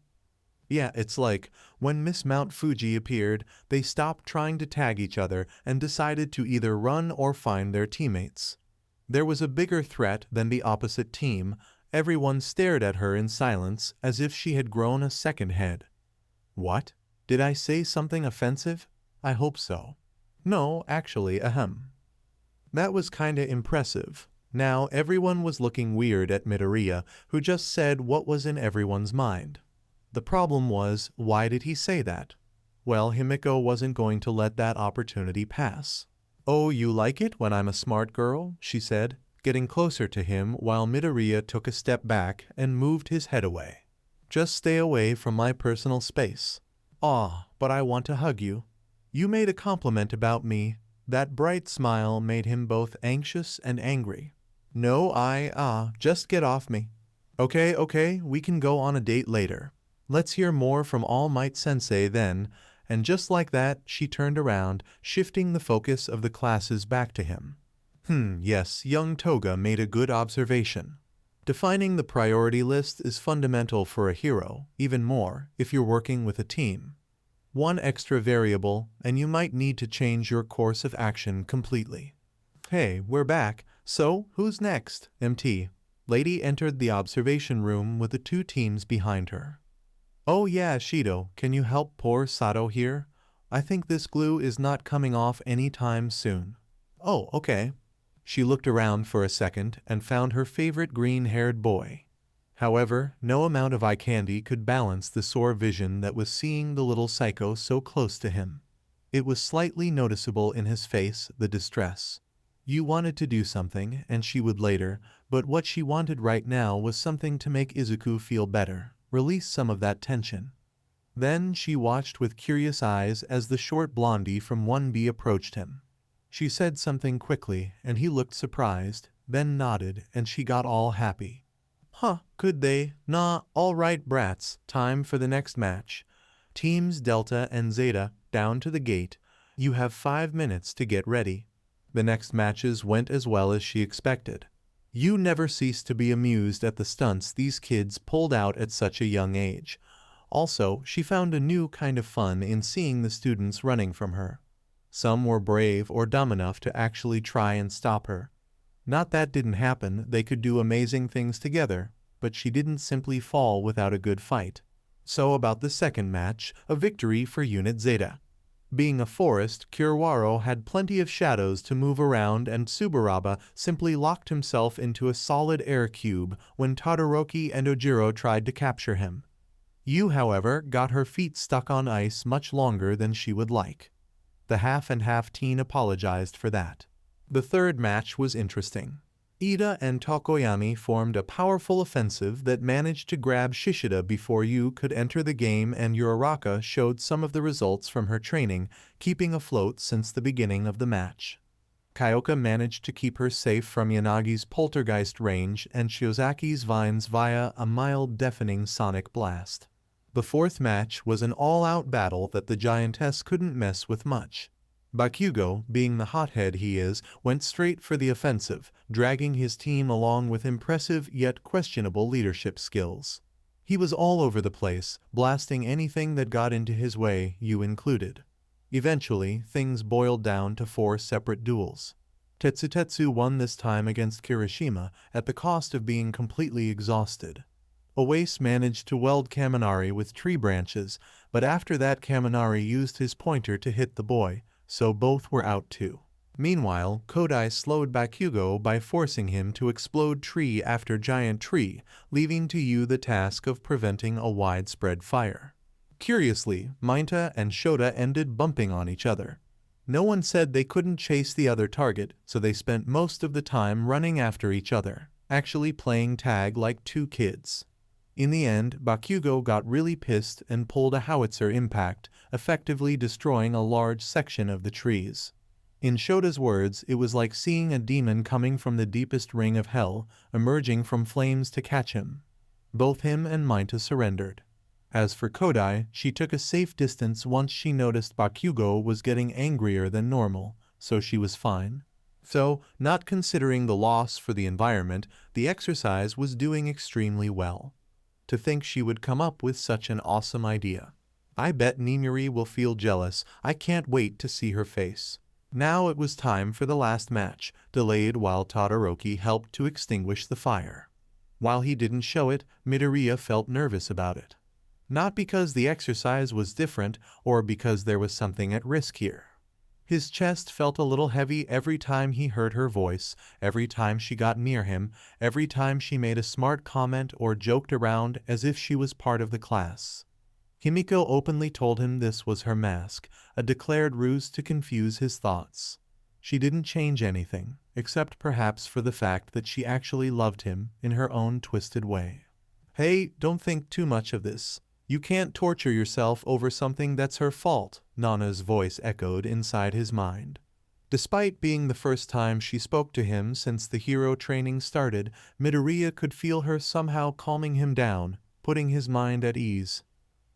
Yeah, it's like, when Miss Mount Fuji appeared, they stopped trying to tag each other and decided to either run or find their teammates. There was a bigger threat than the opposite team. Everyone stared at her in silence as if she had grown a second head. What? Did I say something offensive? I hope so. No, actually, ahem. That was kinda impressive. Now everyone was looking weird at Midoriya, who just said what was in everyone's mind. The problem was, why did he say that? Well, Himiko wasn't going to let that opportunity pass. Oh, you like it when I'm a smart girl? She said, getting closer to him while Midoriya took a step back and moved his head away. Just stay away from my personal space. But I want to hug you. You made a compliment about me. That bright smile made him both anxious and angry. No, just get off me. Okay, we can go on a date later. Let's hear more from All Might Sensei then, and just like that, she turned around, shifting the focus of the classes back to him. Yes, young Toga made a good observation. Defining the priority list is fundamental for a hero, even more if you're working with a team. One extra variable, and you might need to change your course of action completely. Hey, we're back. So, who's next? MT. Lady entered the observation room with the 2 teams behind her. Oh yeah, Shido, can you help poor Sato here? I think this glue is not coming off any time soon. Oh, okay. She looked around for a second and found her favorite green-haired boy. However, no amount of eye candy could balance the sore vision that was seeing the little psycho so close to him. It was slightly noticeable in his face, the distress. You wanted to do something, and she would later, but what she wanted right now was something to make Izuku feel better, release some of that tension. Then she watched with curious eyes as the short blondie from 1B approached him. She said something quickly, and he looked surprised, then nodded, and she got all happy. Could they? Nah, all right, brats, time for the next match. Teams Delta and Zeta, down to the gate. You have 5 minutes to get ready. The next matches went as well as she expected. You never ceased to be amused at the stunts these kids pulled out at such a young age. Also, she found a new kind of fun in seeing the students running from her. Some were brave or dumb enough to actually try and stop her. Not that didn't happen, they could do amazing things together, but she didn't simply fall without a good fight. So about the second match, a victory for Unit Zeta. Being a forest, Kirawaro had plenty of shadows to move around, and Tsuburaba simply locked himself into a solid air cube when Todoroki and Ojiro tried to capture him. Yu, however, got her feet stuck on ice much longer than she would like. The half-and-half teen apologized for that. The third match was interesting. Ida and Tokoyami formed a powerful offensive that managed to grab Shishida before Yu could enter the game, and Uraraka showed some of the results from her training, keeping afloat since the beginning of the match. Kyoka managed to keep her safe from Yanagi's poltergeist range and Shiozaki's vines via a mild deafening sonic blast. The fourth match was an all-out battle that the giantess couldn't mess with much. Bakugo, being the hothead he is, went straight for the offensive, dragging his team along with impressive yet questionable leadership skills. He was all over the place, blasting anything that got into his way, you included. Eventually, things boiled down to 4 separate duels. Tetsutetsu won this time against Kirishima at the cost of being completely exhausted. Oase managed to weld Kaminari with tree branches, but after that Kaminari used his pointer to hit the boy, so both were out too. Meanwhile, Kodai slowed Bakugo by forcing him to explode tree after giant tree, leaving to you the task of preventing a widespread fire. Curiously, Mainta and Shota ended bumping on each other. No one said they couldn't chase the other target, so they spent most of the time running after each other, actually playing tag like 2 kids. In the end, Bakugo got really pissed and pulled a howitzer impact, effectively destroying a large section of the trees. In Shota's words, it was like seeing a demon coming from the deepest ring of hell, emerging from flames to catch him. Both him and Mainta surrendered. As for Kodai, she took a safe distance once she noticed Bakugo was getting angrier than normal, so she was fine. So, not considering the loss for the environment, the exercise was doing extremely well. To think she would come up with such an awesome idea. I bet Nejire will feel jealous. I can't wait to see her face. Now it was time for the last match, delayed while Todoroki helped to extinguish the fire. While he didn't show it, Midoriya felt nervous about it. Not because the exercise was different or because there was something at risk here. His chest felt a little heavy every time he heard her voice, every time she got near him, every time she made a smart comment or joked around as if she was part of the class. Himiko openly told him this was her mask, a declared ruse to confuse his thoughts. She didn't change anything, except perhaps for the fact that she actually loved him in her own twisted way. Hey, don't think too much of this. You can't torture yourself over something that's her fault, Nana's voice echoed inside his mind. Despite being the first time she spoke to him since the hero training started, Midoriya could feel her somehow calming him down, putting his mind at ease.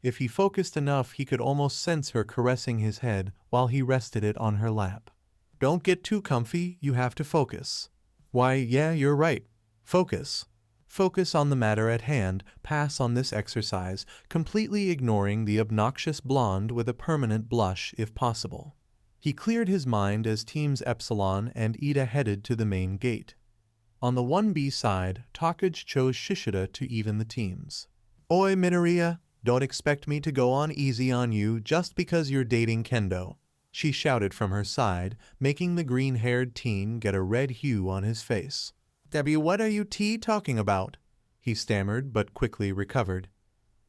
If he focused enough, he could almost sense her caressing his head while he rested it on her lap. Don't get too comfy, you have to focus. Why, yeah, you're right. Focus. Focus on the matter at hand, pass on this exercise, completely ignoring the obnoxious blonde with a permanent blush if possible. He cleared his mind as teams Epsilon and Ida headed to the main gate. On the 1B side, Takage chose Shishida to even the teams. Oi, Midoriya, don't expect me to go on easy on you just because you're dating Kendo, she shouted from her side, making the green-haired teen get a red hue on his face. Debbie, what are you talking about? He stammered, but quickly recovered.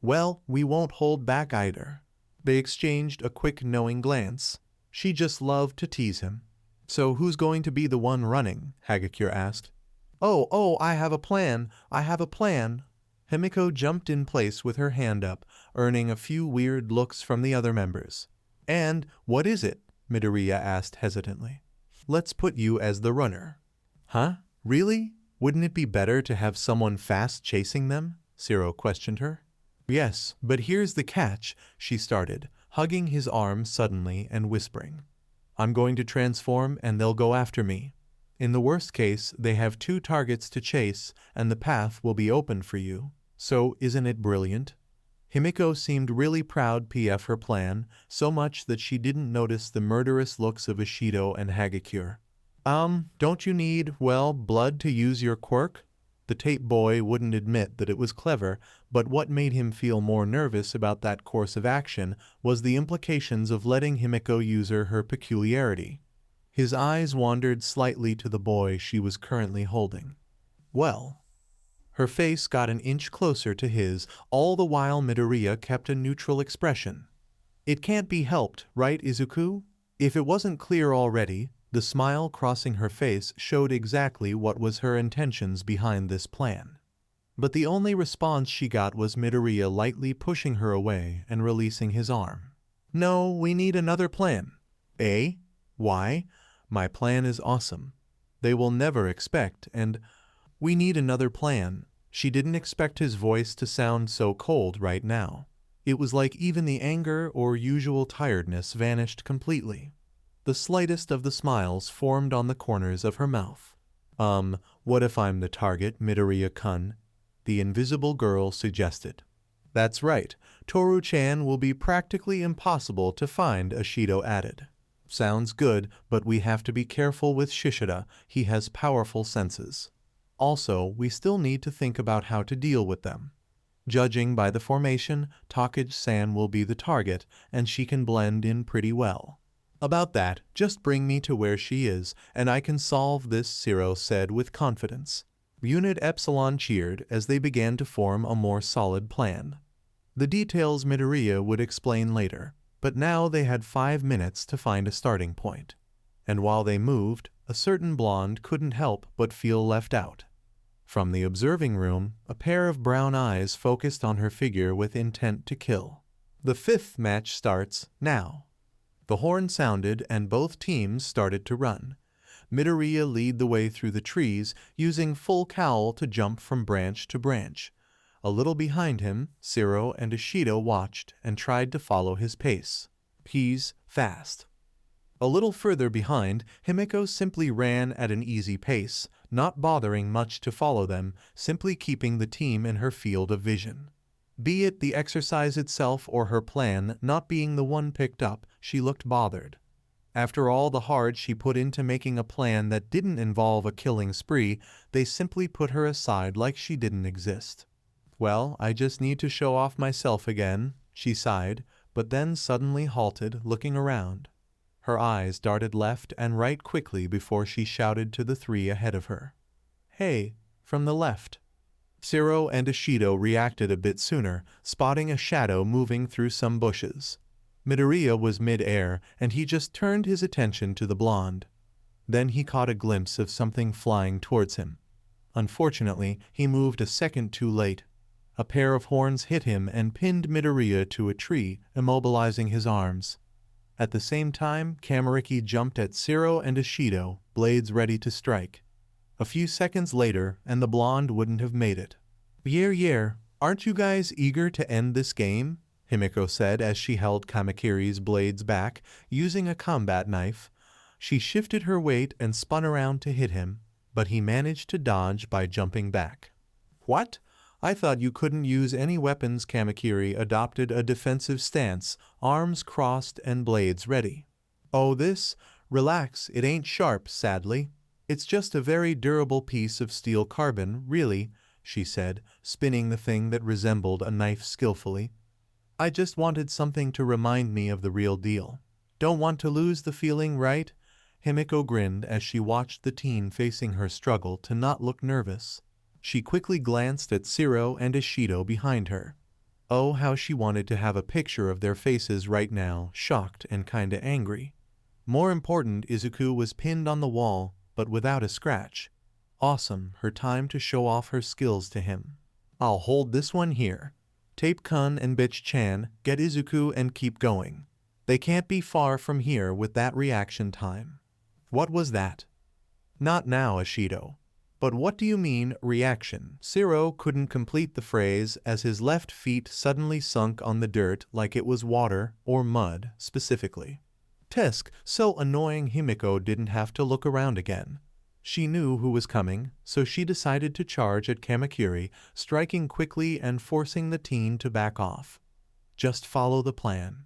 Well, we won't hold back either. They exchanged a quick knowing glance. She just loved to tease him. So who's going to be the one running? Hagakure asked. Oh, I have a plan. Himiko jumped in place with her hand up, earning a few weird looks from the other members. And what is it? Midoriya asked hesitantly. Let's put you as the runner. Huh? Really? Wouldn't it be better to have someone fast chasing them? Zero questioned her. Yes, but here's the catch, she started, hugging his arm suddenly and whispering. I'm going to transform and they'll go after me. In the worst case, they have 2 targets to chase and the path will be open for you. So isn't it brilliant? Himiko seemed really proud of her plan, so much that she didn't notice the murderous looks of Ishido and Hagakure. Don't you need, blood to use your quirk? The tape boy wouldn't admit that it was clever, but what made him feel more nervous about that course of action was the implications of letting Himiko use her peculiarity. His eyes wandered slightly to the boy she was currently holding. Well. Her face got an inch closer to his, all the while Midoriya kept a neutral expression. It can't be helped, right, Izuku? If it wasn't clear already, the smile crossing her face showed exactly what was her intentions behind this plan. But the only response she got was Midoriya lightly pushing her away and releasing his arm. No, we need another plan. Eh? Why? My plan is awesome. They will never expect, and we need another plan. She didn't expect his voice to sound so cold right now. It was like even the anger or usual tiredness vanished completely. The slightest of the smiles formed on the corners of her mouth. What if I'm the target, Midoriya-kun? The invisible girl suggested. That's right, Toru-chan will be practically impossible to find, Ashido added. Sounds good, but we have to be careful with Shishida, he has powerful senses. Also, we still need to think about how to deal with them. Judging by the formation, Takagi-san will be the target, and she can blend in pretty well. About that, just bring me to where she is, and I can solve this, Zero said with confidence. Unit Epsilon cheered as they began to form a more solid plan. The details Midoriya would explain later, but now they had 5 minutes to find a starting point. And while they moved, a certain blonde couldn't help but feel left out. From the observing room, a pair of brown eyes focused on her figure with intent to kill. The 5th match starts now. The horn sounded and both teams started to run. Midoriya lead the way through the trees, using full cowl to jump from branch to branch. A little behind him, Zero and Ashido watched and tried to follow his pace. He's fast. A little further behind, Himiko simply ran at an easy pace, not bothering much to follow them, simply keeping the team in her field of vision. Be it the exercise itself or her plan not being the one picked up, she looked bothered. After all the hard she put into making a plan that didn't involve a killing spree, they simply put her aside like she didn't exist. Well, I just need to show off myself again, she sighed, but then suddenly halted, looking around. Her eyes darted left and right quickly before she shouted to the 3 ahead of her. Hey, from the left. Zero and Ashido reacted a bit sooner, spotting a shadow moving through some bushes. Midoriya was mid-air, and he just turned his attention to the blonde. Then he caught a glimpse of something flying towards him. Unfortunately, he moved a second too late. A pair of horns hit him and pinned Midoriya to a tree, immobilizing his arms. At the same time, Kamariki jumped at Zero and Ashido, blades ready to strike. A few seconds later, and the blonde wouldn't have made it. "Yeah, aren't you guys eager to end this game?" Himiko said as she held Kamakiri's blades back, using a combat knife. She shifted her weight and spun around to hit him, but he managed to dodge by jumping back. "What? I thought you couldn't use any weapons." Kamakiri adopted a defensive stance, arms crossed and blades ready. "Oh, this? Relax, it ain't sharp, sadly. It's just a very durable piece of steel carbon, really," she said, spinning the thing that resembled a knife skillfully. "I just wanted something to remind me of the real deal. Don't want to lose the feeling, right?" Himiko grinned as she watched the teen facing her struggle to not look nervous. She quickly glanced at Zero and Ashido behind her. Oh, how she wanted to have a picture of their faces right now, shocked and kinda angry. More important, Izuku was pinned on the wall, but without a scratch. Awesome, her time to show off her skills to him. "I'll hold this one here. Tape-kun and Bitch-chan, get Izuku and keep going. They can't be far from here with that reaction time." "What was that?" "Not now, Ashido." "But what do you mean, reaction?" Zero couldn't complete the phrase as his left feet suddenly sunk on the dirt like it was water, or mud, specifically. Tesk, so annoying Himiko didn't have to look around again. She knew who was coming, so she decided to charge at Kamakiri, striking quickly and forcing the teen to back off. Just follow the plan.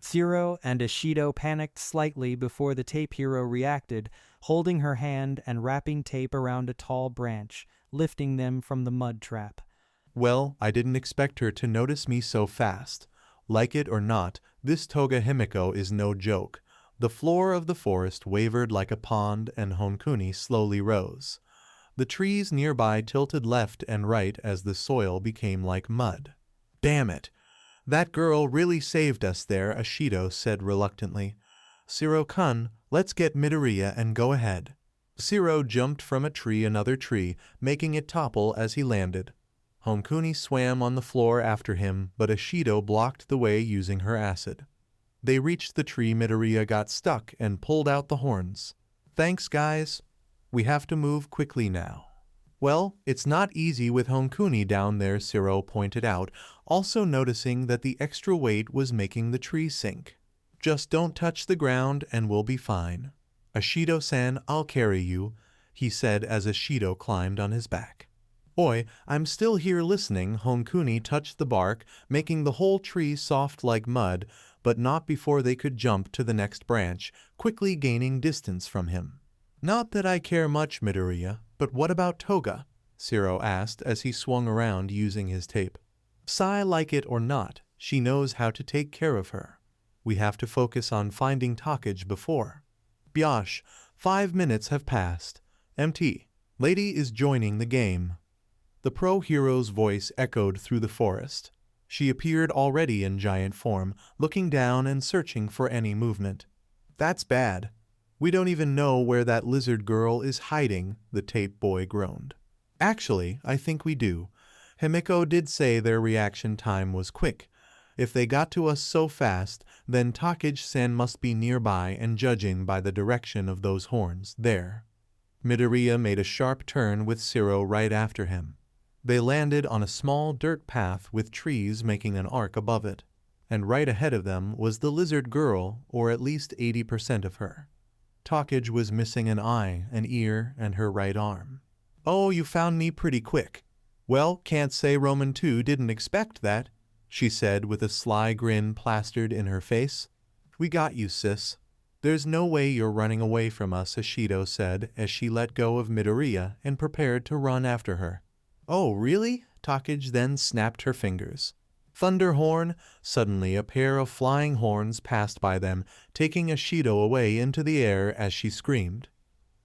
Zero and Ashido panicked slightly before the tape hero reacted, holding her hand and wrapping tape around a tall branch, lifting them from the mud trap. Well, I didn't expect her to notice me so fast. Like it or not, this Toga Himiko is no joke. The floor of the forest wavered like a pond and Honkuni slowly rose. The trees nearby tilted left and right as the soil became like mud. "Damn it! That girl really saved us there," Ashido said reluctantly. "Zero-kun, let's get Midoriya and go ahead." Zero jumped from another tree, making it topple as he landed. Honkuni swam on the floor after him, but Ashido blocked the way using her acid. They reached the tree. Midoriya got stuck and pulled out the horns. Thanks, guys. We have to move quickly now. Well, it's not easy with Honkuni down there, Siro pointed out, also noticing that the extra weight was making the tree sink. Just don't touch the ground and we'll be fine. Ashido-san, I'll carry you, he said as Ashido climbed on his back. Oi, I'm still here listening. Honkuni touched the bark, making the whole tree soft like mud, but not before they could jump to the next branch, quickly gaining distance from him. Not that I care much, Midoriya, but what about Toga? Siro asked as he swung around using his tape. Sai like it or not, she knows how to take care of her. We have to focus on finding Takage before. Byosh, 5 minutes have passed. MT, Lady is joining the game. The pro-hero's voice echoed through the forest. She appeared already in giant form, looking down and searching for any movement. That's bad. We don't even know where that lizard girl is hiding, the tape boy groaned. Actually, I think we do. Himiko did say their reaction time was quick. If they got to us so fast, then Takage-san must be nearby and judging by the direction of those horns there. Midoriya made a sharp turn with Siro right after him. They landed on a small dirt path with trees making an arc above it, and right ahead of them was the lizard girl, or at least 80% of her. Takage was missing an eye, an ear, and her right arm. Oh, you found me pretty quick. Well, can't say Roman 2 didn't expect that, she said with a sly grin plastered in her face. We got you, sis. There's no way you're running away from us, Ashido said as she let go of Midoriya and prepared to run after her. Oh, really? Takage then snapped her fingers. Thunderhorn! Suddenly a pair of flying horns passed by them, taking Ashido away into the air as she screamed.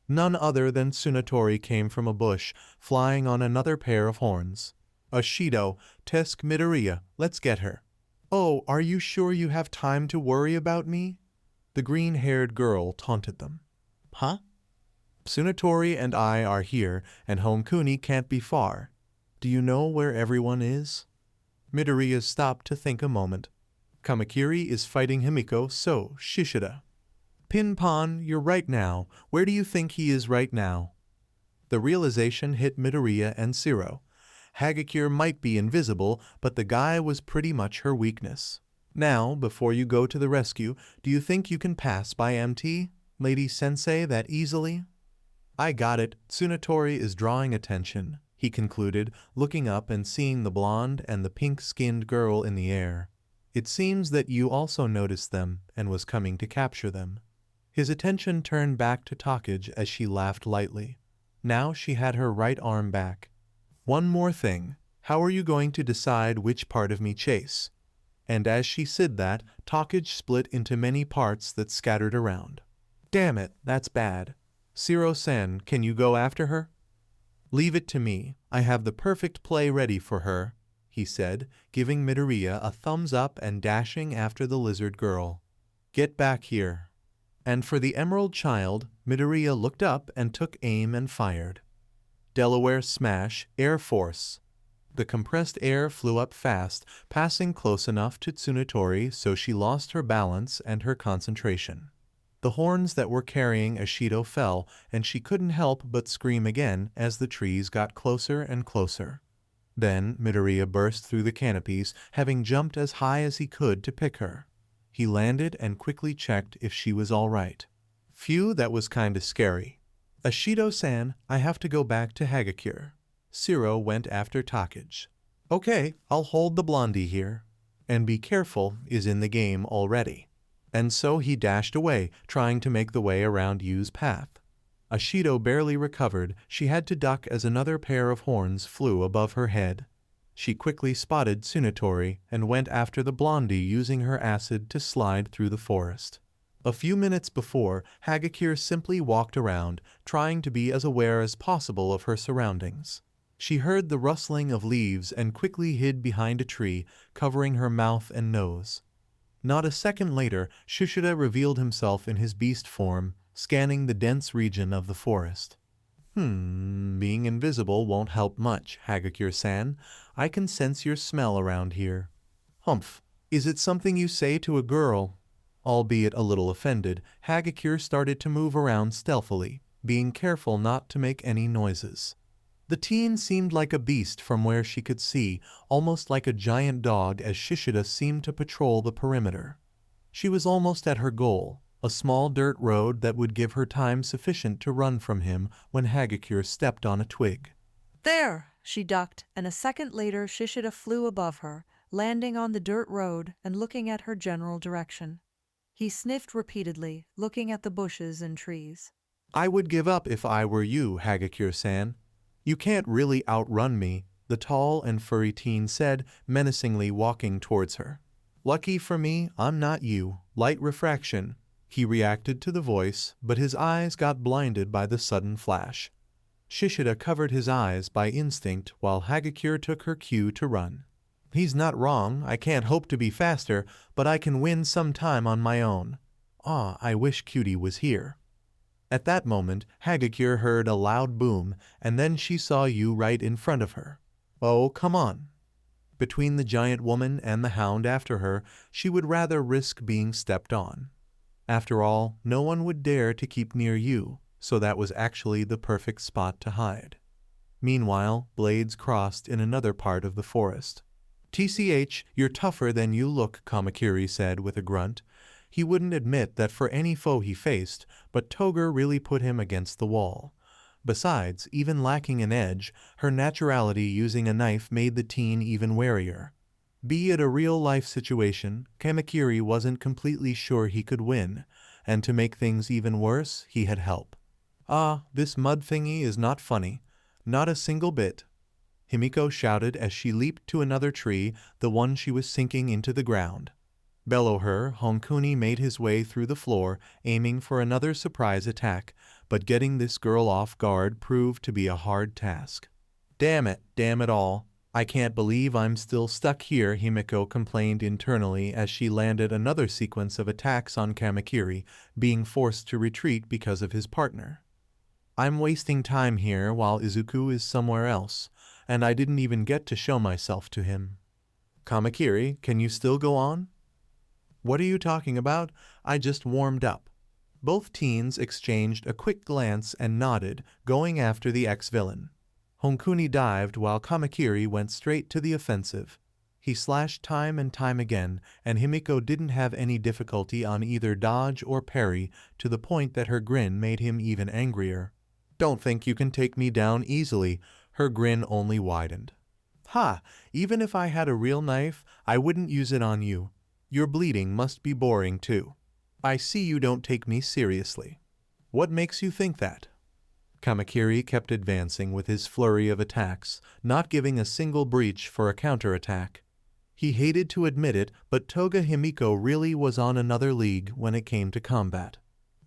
None other than Tsunatori came from a bush, flying on another pair of horns. Ashido, Tesk Midoriya, let's get her. Oh, are you sure you have time to worry about me? The green-haired girl taunted them. Huh? Tsunatori and I are here, and Honkuni can't be far. Do you know where everyone is? Midoriya stopped to think a moment. Kamakiri is fighting Himiko, so Shishida. Pinpon, you're right now. Where do you think he is right now? The realization hit Midoriya and Siro. Hagakure might be invisible, but the guy was pretty much her weakness. Now, before you go to the rescue, do you think you can pass by MT, Lady Sensei, that easily? I got it. Tsunatori is drawing attention, he concluded, looking up and seeing the blonde and the pink-skinned girl in the air. It seems that you also noticed them and was coming to capture them. His attention turned back to Takage as she laughed lightly. Now she had her right arm back. One more thing. How are you going to decide which part of me chase? And as she said that, Takage split into many parts that scattered around. Damn it, that's bad. Siro-san, can you go after her? Leave it to me. I have the perfect play ready for her, he said, giving Midoriya a thumbs up and dashing after the lizard girl. Get back here. And for the Emerald Child, Midoriya looked up and took aim and fired. Delaware Smash, Air Force. The compressed air flew up fast, passing close enough to Tsunatori so she lost her balance and her concentration. The horns that were carrying Ashido fell, and she couldn't help but scream again as the trees got closer and closer. Then Midoriya burst through the canopies, having jumped as high as he could to pick her. He landed and quickly checked if she was all right. Phew, that was kinda scary. Ashido-san, I have to go back to Hagakure. Siro went after Takage. Okay, I'll hold the blondie here. And be careful is in the game already. And so he dashed away, trying to make the way around Yu's path. Ashido barely recovered. She had to duck as another pair of horns flew above her head. She quickly spotted Tsunatori and went after the blondie using her acid to slide through the forest. A few minutes before, Hagakure simply walked around, trying to be as aware as possible of her surroundings. She heard the rustling of leaves and quickly hid behind a tree, covering her mouth and nose. Not a second later, Shishida revealed himself in his beast form, scanning the dense region of the forest. Being invisible won't help much, Hagakure-san. I can sense your smell around here. Humph. Is it something you say to a girl? Albeit a little offended, Hagakure started to move around stealthily, being careful not to make any noises. The teen seemed like a beast from where she could see, almost like a giant dog as Shishida seemed to patrol the perimeter. She was almost at her goal, a small dirt road that would give her time sufficient to run from him when Hagakure stepped on a twig. There! She ducked, and a second later Shishida flew above her, landing on the dirt road and looking at her general direction. He sniffed repeatedly, looking at the bushes and trees. I would give up if I were you, Hagakure-san. You can't really outrun me, the tall and furry teen said, menacingly walking towards her. Lucky for me, I'm not you. Light refraction. He reacted to the voice, but his eyes got blinded by the sudden flash. Shishida covered his eyes by instinct while Hagakure took her cue to run. He's not wrong, I can't hope to be faster, but I can win some time on my own. Ah, I wish Cutie was here. At that moment, Hagakure heard a loud boom, and then she saw you right in front of her. Oh, come on. Between the giant woman and the hound after her, she would rather risk being stepped on. After all, no one would dare to keep near you, so that was actually the perfect spot to hide. Meanwhile, blades crossed in another part of the forest. TCH, you're tougher than you look, Kamakiri said with a grunt. He wouldn't admit that for any foe he faced, but Toger really put him against the wall. Besides, even lacking an edge, her naturality using a knife made the teen even warier. Be it a real-life situation, Kamakiri wasn't completely sure he could win, and to make things even worse, he had help. Ah, this mud thingy is not funny. Not a single bit. Himiko shouted as she leaped to another tree, the one she was sinking into the ground. Below her, Honkuni made his way through the floor, aiming for another surprise attack, but getting this girl off guard proved to be a hard task. Damn it all. I can't believe I'm still stuck here, Himiko complained internally as she landed another sequence of attacks on Kamakiri, being forced to retreat because of his partner. I'm wasting time here while Izuku is somewhere else, and I didn't even get to show myself to him. Kamakiri, can you still go on? What are you talking about? I just warmed up. Both teens exchanged a quick glance and nodded, going after the ex-villain. Honkuni dived while Kamakiri went straight to the offensive. He slashed time and time again, and Himiko didn't have any difficulty on either dodge or parry, to the point that her grin made him even angrier. Don't think you can take me down easily. Her grin only widened. Ha! Even if I had a real knife, I wouldn't use it on you. Your bleeding must be boring too. I see you don't take me seriously. What makes you think that? Kamakiri kept advancing with his flurry of attacks, not giving a single breach for a counterattack. He hated to admit it, but Toga Himiko really was on another league when it came to combat.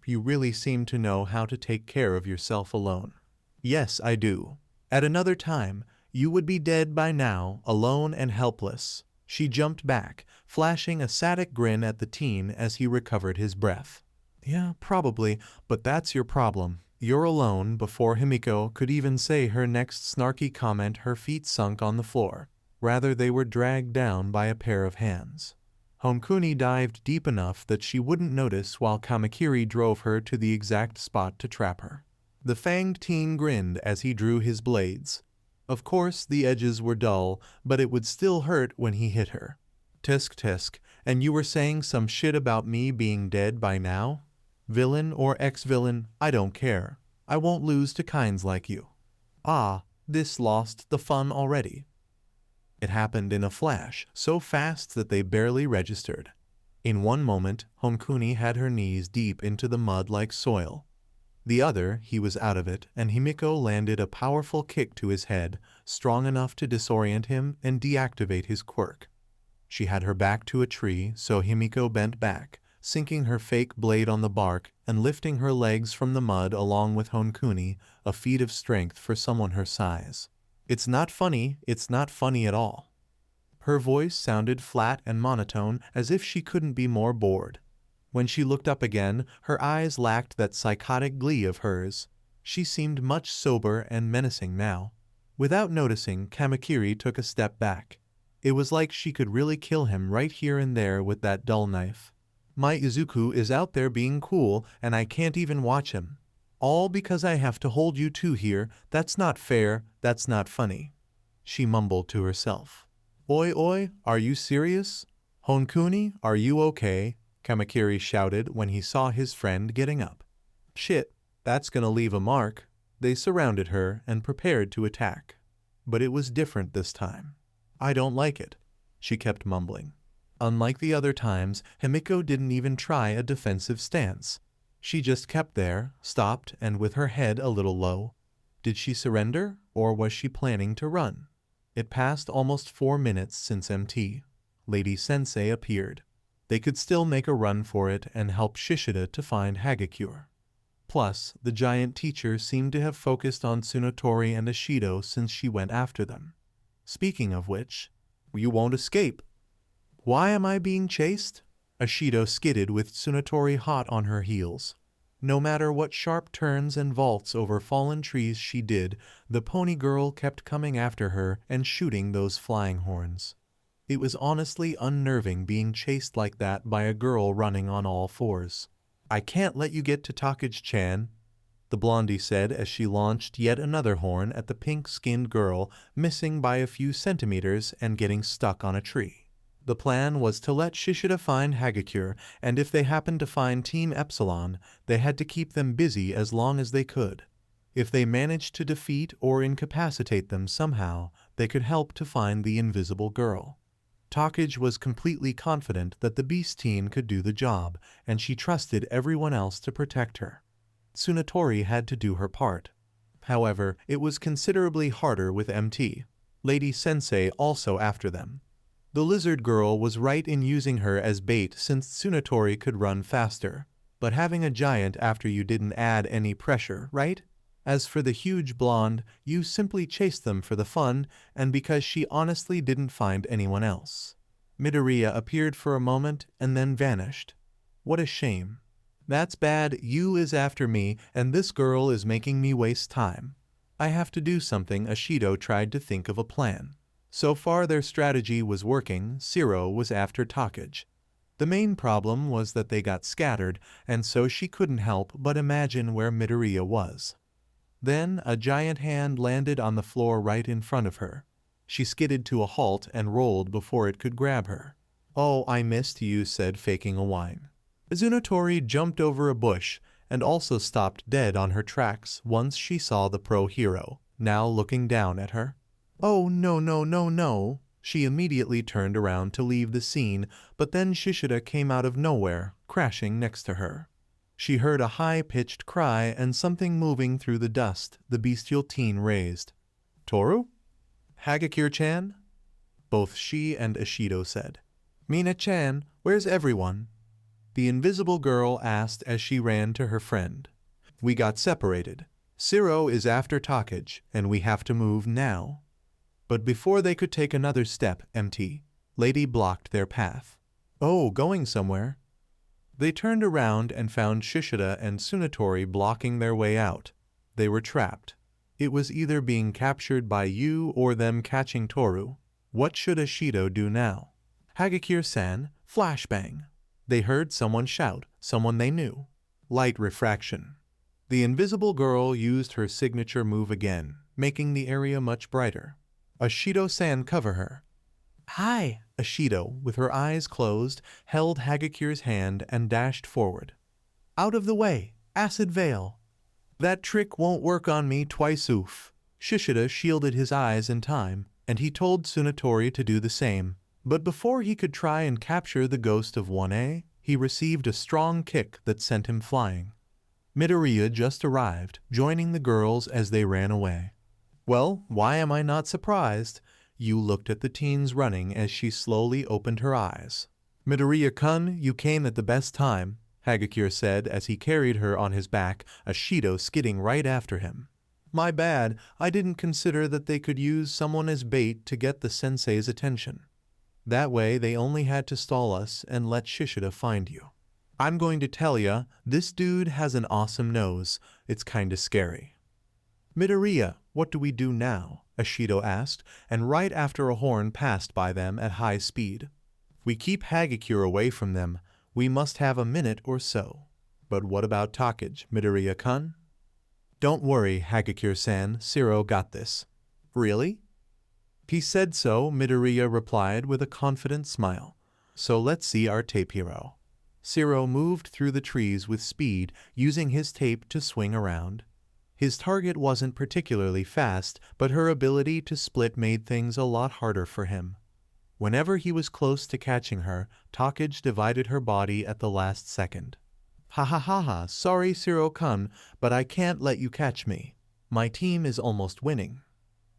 You really seem to know how to take care of yourself alone. Yes, I do. At another time, you would be dead by now, alone and helpless. She jumped back, flashing a sadistic grin at the teen as he recovered his breath. Yeah, probably, but that's your problem. You're alone. Before Himiko could even say her next snarky comment, her feet sunk on the floor. Rather, they were dragged down by a pair of hands. Honkuni dived deep enough that she wouldn't notice while Kamakiri drove her to the exact spot to trap her. The fanged teen grinned as he drew his blades. Of course, the edges were dull, but it would still hurt when he hit her. Tisk, and you were saying some shit about me being dead by now? Villain or ex-villain, I don't care. I won't lose to kinds like you. Ah, this lost the fun already. It happened in a flash, so fast that they barely registered. In one moment, Honkuni had her knees deep into the mud like soil. The other, he was out of it, and Himiko landed a powerful kick to his head, strong enough to disorient him and deactivate his quirk. She had her back to a tree, so Himiko bent back, sinking her fake blade on the bark and lifting her legs from the mud along with Honkuni, a feat of strength for someone her size. It's not funny at all. Her voice sounded flat and monotone, as if she couldn't be more bored. When she looked up again, her eyes lacked that psychotic glee of hers. She seemed much sober and menacing now. Without noticing, Kamakiri took a step back. It was like she could really kill him right here and there with that dull knife. My Izuku is out there being cool and I can't even watch him. All because I have to hold you two here. That's not fair, that's not funny. She mumbled to herself. Oi oi, are you serious? Honkuni, are you okay? Kamakiri shouted when he saw his friend getting up. Shit, that's gonna leave a mark. They surrounded her and prepared to attack. But it was different this time. I don't like it, she kept mumbling. Unlike the other times, Himiko didn't even try a defensive stance. She just kept there, stopped, and with her head a little low. Did she surrender, or was she planning to run? It passed almost 4 minutes since MT. Lady Sensei appeared. They could still make a run for it and help Shishida to find Hagakure. Plus, the giant teacher seemed to have focused on Tsunotori and Ashido since she went after them. Speaking of which, you won't escape. Why am I being chased? Ashido skidded with Tsunotori hot on her heels. No matter what sharp turns and vaults over fallen trees she did, the pony girl kept coming after her and shooting those flying horns. It was honestly unnerving being chased like that by a girl running on all fours. I can't let you get to Takage-chan, the blondie said as she launched yet another horn at the pink-skinned girl, missing by a few centimeters and getting stuck on a tree. The plan was to let Shishida find Hagakure, and if they happened to find Team Epsilon, they had to keep them busy as long as they could. If they managed to defeat or incapacitate them somehow, they could help to find the invisible girl. Takage was completely confident that the Beast Team could do the job, and she trusted everyone else to protect her. Tsunotori had to do her part. However, it was considerably harder with MT. Lady Sensei also after them. The lizard girl was right in using her as bait since Tsunotori could run faster, but having a giant after you didn't add any pressure, right? As for the huge blonde, you simply chased them for the fun and because she honestly didn't find anyone else. Midoriya appeared for a moment and then vanished. What a shame. That's bad, you is after me and this girl is making me waste time. I have to do something. Ashido tried to think of a plan. So far their strategy was working. Zero was after Takage. The main problem was that they got scattered, and so she couldn't help but imagine where Midoriya was. Then a giant hand landed on the floor right in front of her. She skidded to a halt and rolled before it could grab her. Oh, I missed you, said, faking a whine. Tsunotori jumped over a bush and also stopped dead on her tracks once she saw the pro hero, now looking down at her. Oh, no, no, no, no. She immediately turned around to leave the scene, but then Shishida came out of nowhere, crashing next to her. She heard a high-pitched cry and something moving through the dust. The bestial teen raised. Toru? Hagakure-chan? Both she and Ashido said. Mina-chan, where's everyone? The invisible girl asked as she ran to her friend. We got separated. Zero is after Takage, and we have to move now. But before they could take another step, MT, Lady blocked their path. Oh, going somewhere? They turned around and found Shishida and Tsunotori blocking their way out. They were trapped. It was either being captured by you or them catching Toru. What should Ashido do now? Hagakure-san, flashbang. They heard someone shout, someone they knew. Light refraction. The invisible girl used her signature move again, making the area much brighter. Ashido-san, cover her. Hi! Ashido, with her eyes closed, held Hagakure's hand and dashed forward. Out of the way! Acid veil! That trick won't work on me twice, oof. Shishida shielded his eyes in time, and he told Tsunotori to do the same. But before he could try and capture the ghost of 1A, he received a strong kick that sent him flying. Midoriya just arrived, joining the girls as they ran away. Well, why am I not surprised? You looked at the teens running as she slowly opened her eyes. Midoriya-kun, you came at the best time, Hagakure said as he carried her on his back, Ashido skidding right after him. My bad, I didn't consider that they could use someone as bait to get the sensei's attention. That way they only had to stall us and let Shishida find you. I'm going to tell ya, this dude has an awesome nose. It's kinda scary. Midoriya, what do we do now? Ashido asked, and right after a horn passed by them at high speed. We keep Hagakure away from them. We must have a minute or so. But what about Takage, Midoriya-kun? Don't worry, Hagakure-san, Shiro got this. Really? He said so, Midoriya replied with a confident smile. So let's see our tape hero. Shiro moved through the trees with speed, using his tape to swing around. His target wasn't particularly fast, but her ability to split made things a lot harder for him. Whenever he was close to catching her, Takage divided her body at the last second. Ha ha ha ha, sorry Shiro-kun, but I can't let you catch me. My team is almost winning.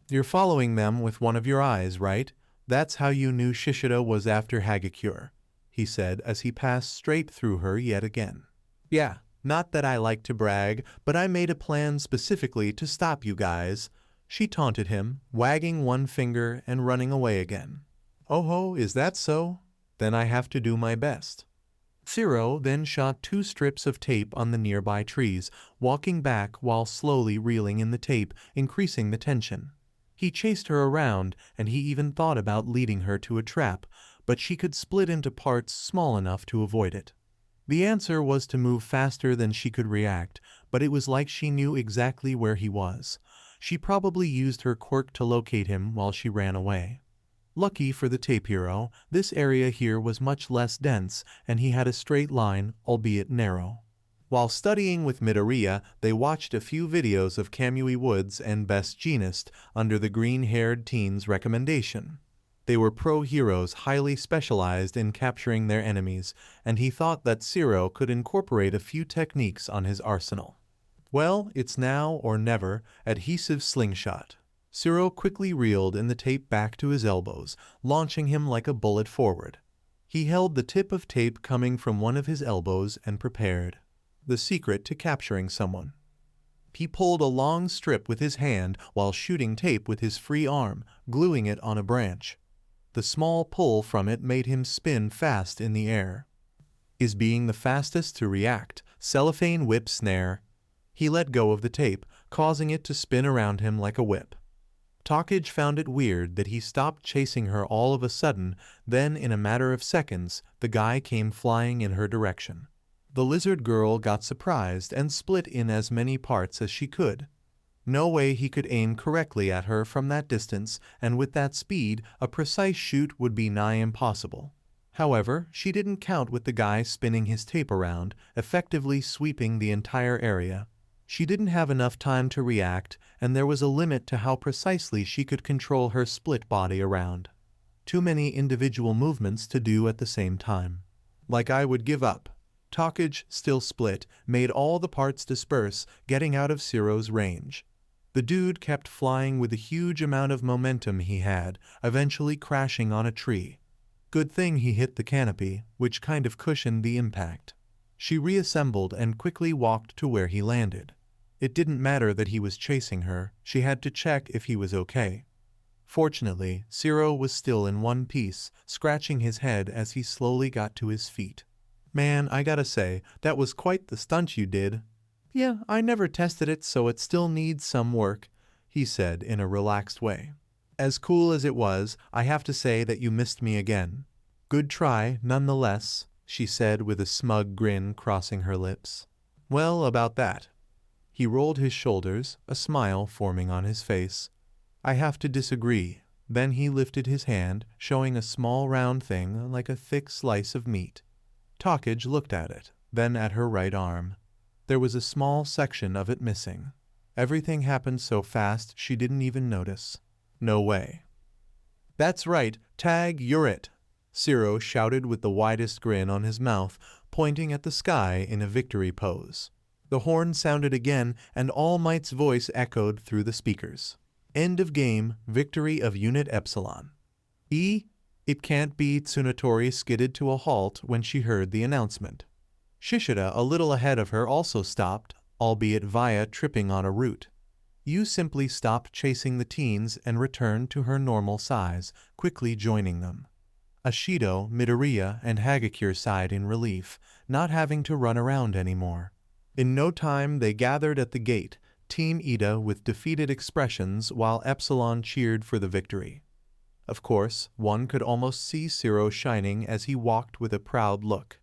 You're following them with one of your eyes, right? That's how you knew Shishida was after Hagakure, he said as he passed straight through her yet again. Yeah, not that I like to brag, but I made a plan specifically to stop you guys, she taunted him, wagging one finger and running away again. Oh ho, is that so? Then I have to do my best. Shiro then shot 2 strips of tape on the nearby trees, walking back while slowly reeling in the tape, increasing the tension. He chased her around, and he even thought about leading her to a trap, but she could split into parts small enough to avoid it. The answer was to move faster than she could react, but it was like she knew exactly where he was. She probably used her quirk to locate him while she ran away. Lucky for the tape hero, this area here was much less dense, and he had a straight line, albeit narrow. While studying with Midoriya, they watched a few videos of Kamui Woods and Best Jeanist under the green-haired teen's recommendation. They were pro-heroes highly specialized in capturing their enemies, and he thought that Shiro could incorporate a few techniques on his arsenal. Well, it's now or never, adhesive slingshot. Shiro quickly reeled in the tape back to his elbows, launching him like a bullet forward. He held the tip of tape coming from one of his elbows and prepared. The secret to capturing someone. He pulled a long strip with his hand while shooting tape with his free arm, gluing it on a branch. The small pull from it made him spin fast in the air. Is being the fastest to react, cellophane whip snare. He let go of the tape, causing it to spin around him like a whip. Takage found it weird that he stopped chasing her all of a sudden, then in a matter of seconds, the guy came flying in her direction. The lizard girl got surprised and split in as many parts as she could. No way he could aim correctly at her from that distance, and with that speed, a precise shoot would be nigh impossible. However, she didn't count with the guy spinning his tape around, effectively sweeping the entire area. She didn't have enough time to react, and there was a limit to how precisely she could control her split body around. Too many individual movements to do at the same time. Like I would give up. Takage, still split, made all the parts disperse, getting out of Shiro's range. The dude kept flying with the huge amount of momentum he had, eventually crashing on a tree. Good thing he hit the canopy, which kind of cushioned the impact. She reassembled and quickly walked to where he landed. It didn't matter that he was chasing her, she had to check if he was okay. Fortunately, Shiro was still in one piece, scratching his head as he slowly got to his feet. Man, I gotta say, that was quite the stunt you did. Yeah, I never tested it, so it still needs some work, he said in a relaxed way. As cool as it was, I have to say that you missed me again. Good try, nonetheless, she said with a smug grin crossing her lips. Well, about that. He rolled his shoulders, a smile forming on his face. I have to disagree. Then he lifted his hand, showing a small round thing like a thick slice of meat. Takage looked at it, then at her right arm. There was a small section of it missing. Everything happened so fast she didn't even notice. No way. That's right, Tag, you're it, Shiro shouted with the widest grin on his mouth, pointing at the sky in a victory pose. The horn sounded again, and All Might's voice echoed through the speakers. End of game, victory of Unit Epsilon. It can't be. Tsunotori skidded to a halt when she heard the announcement. Shishida, a little ahead of her, also stopped, albeit via tripping on a root. Yu simply stopped chasing the teens and returned to her normal size, quickly joining them. Ashido, Midoriya, and Hagakure sighed in relief, not having to run around anymore. In no time they gathered at the gate, Team Ida with defeated expressions while Epsilon cheered for the victory. Of course, one could almost see Shiro shining as he walked with a proud look.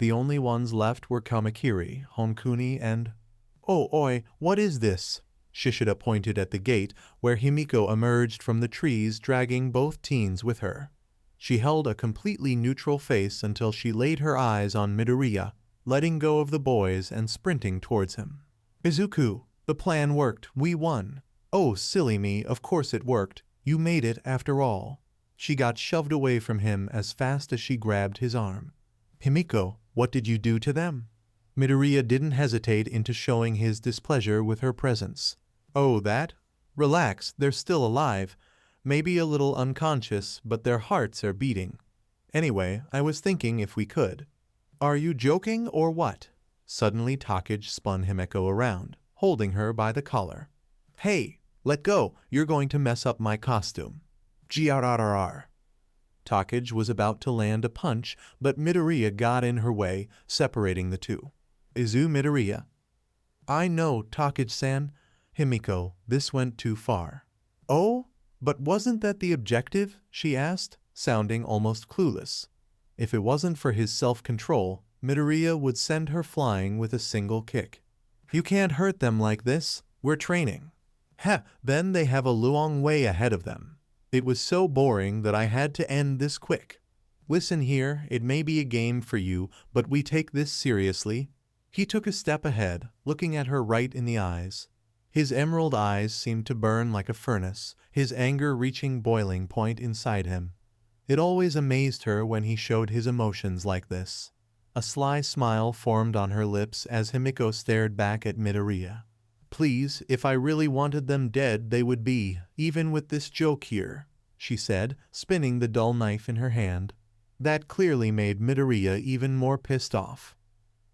The only ones left were Kamakiri, Honkuni, and... "Oh, oi, what is this?" Shishida pointed at the gate, where Himiko emerged from the trees dragging both teens with her. She held a completely neutral face until she laid her eyes on Midoriya, letting go of the boys and sprinting towards him. "Izuku, the plan worked. We won." "Oh, silly me, of course it worked. You made it after all." She got shoved away from him as fast as she grabbed his arm. "Himiko, what did you do to them?" Midoriya didn't hesitate into showing his displeasure with her presence. "Oh, that? Relax, they're still alive. Maybe a little unconscious, but their hearts are beating. Anyway, I was thinking if we could." "Are you joking or what?" Suddenly Takage spun Himiko around, holding her by the collar. "Hey, let go, you're going to mess up my costume." "GRRR." Takage was about to land a punch, but Midoriya got in her way, separating the two. "Izu Midoriya." "I know, Takage-san." "Himiko, this went too far." "Oh? But wasn't that the objective?" she asked, sounding almost clueless. If it wasn't for his self-control, Midoriya would send her flying with a single kick. "You can't hurt them like this. We're training." "Heh, then they have a long way ahead of them. It was so boring that I had to end this quick. Listen here, it may be a game for you, but we take this seriously." He took a step ahead, looking at her right in the eyes. His emerald eyes seemed to burn like a furnace, his anger reaching boiling point inside him. It always amazed her when he showed his emotions like this. A sly smile formed on her lips as Himiko stared back at Midoriya. "Please, if I really wanted them dead, they would be, even with this joke here," she said, spinning the dull knife in her hand. That clearly made Midoriya even more pissed off.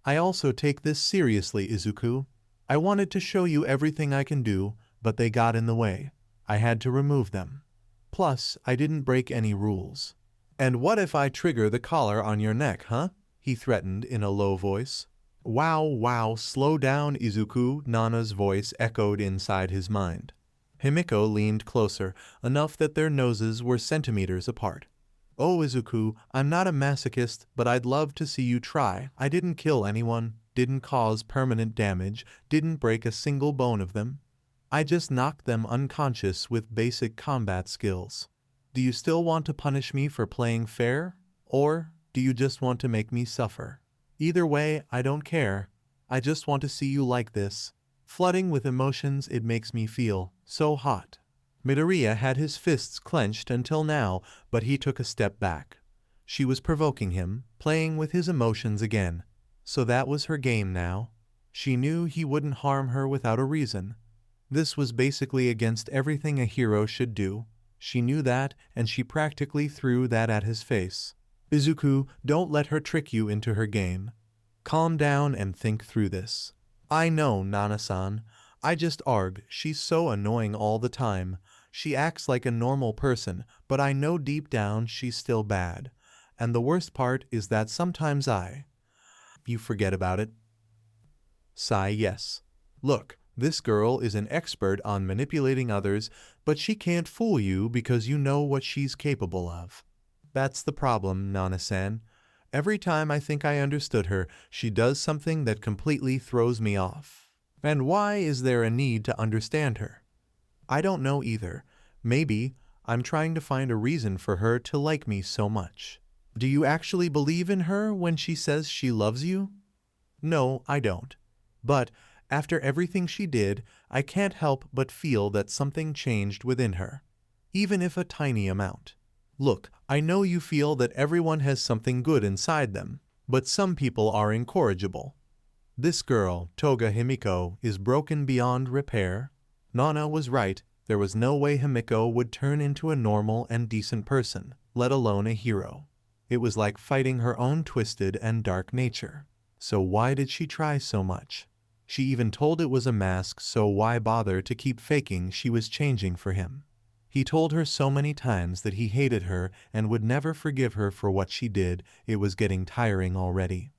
"I also take this seriously, Izuku. I wanted to show you everything I can do, but they got in the way. I had to remove them. Plus, I didn't break any rules." "And what if I trigger the collar on your neck, huh?" he threatened in a low voice. Wow, slow down, Izuku," Nana's voice echoed inside his mind. Himiko leaned closer, enough that their noses were centimeters apart. "Oh, Izuku, I'm not a masochist, but I'd love to see you try. I didn't kill anyone, didn't cause permanent damage, didn't break a single bone of them. I just knocked them unconscious with basic combat skills. Do you still want to punish me for playing fair? Or do you just want to make me suffer? Either way, I don't care. I just want to see you like this. Flooding with emotions, it makes me feel so hot." Midoriya had his fists clenched until now, but he took a step back. She was provoking him, playing with his emotions again. So that was her game now. She knew he wouldn't harm her without a reason. This was basically against everything a hero should do. She knew that, and she practically threw that at his face. "Izuku, don't let her trick you into her game. Calm down and think through this." "I know, Nana-san. I just arg, she's so annoying all the time. She acts like a normal person, but I know deep down she's still bad. And the worst part is that sometimes you forget about it." Sigh yes. "Look, this girl is an expert on manipulating others, but she can't fool you because you know what she's capable of. That's the problem, Nana-san. Every time I think I understood her, she does something that completely throws me off. And why is there a need to understand her? I don't know either. Maybe I'm trying to find a reason for her to like me so much." "Do you actually believe in her when she says she loves you?" "No, I don't. But after everything she did, I can't help but feel that something changed within her, even if a tiny amount. Look, I know you feel that everyone has something good inside them, but some people are incorrigible. This girl, Toga Himiko, is broken beyond repair. Nana was right, there was no way Himiko would turn into a normal and decent person, let alone a hero. It was like fighting her own twisted and dark nature. So why did she try so much? She even told it was a mask, so why bother to keep faking she was changing for him? He told her so many times that he hated her and would never forgive her for what she did. It was getting tiring already.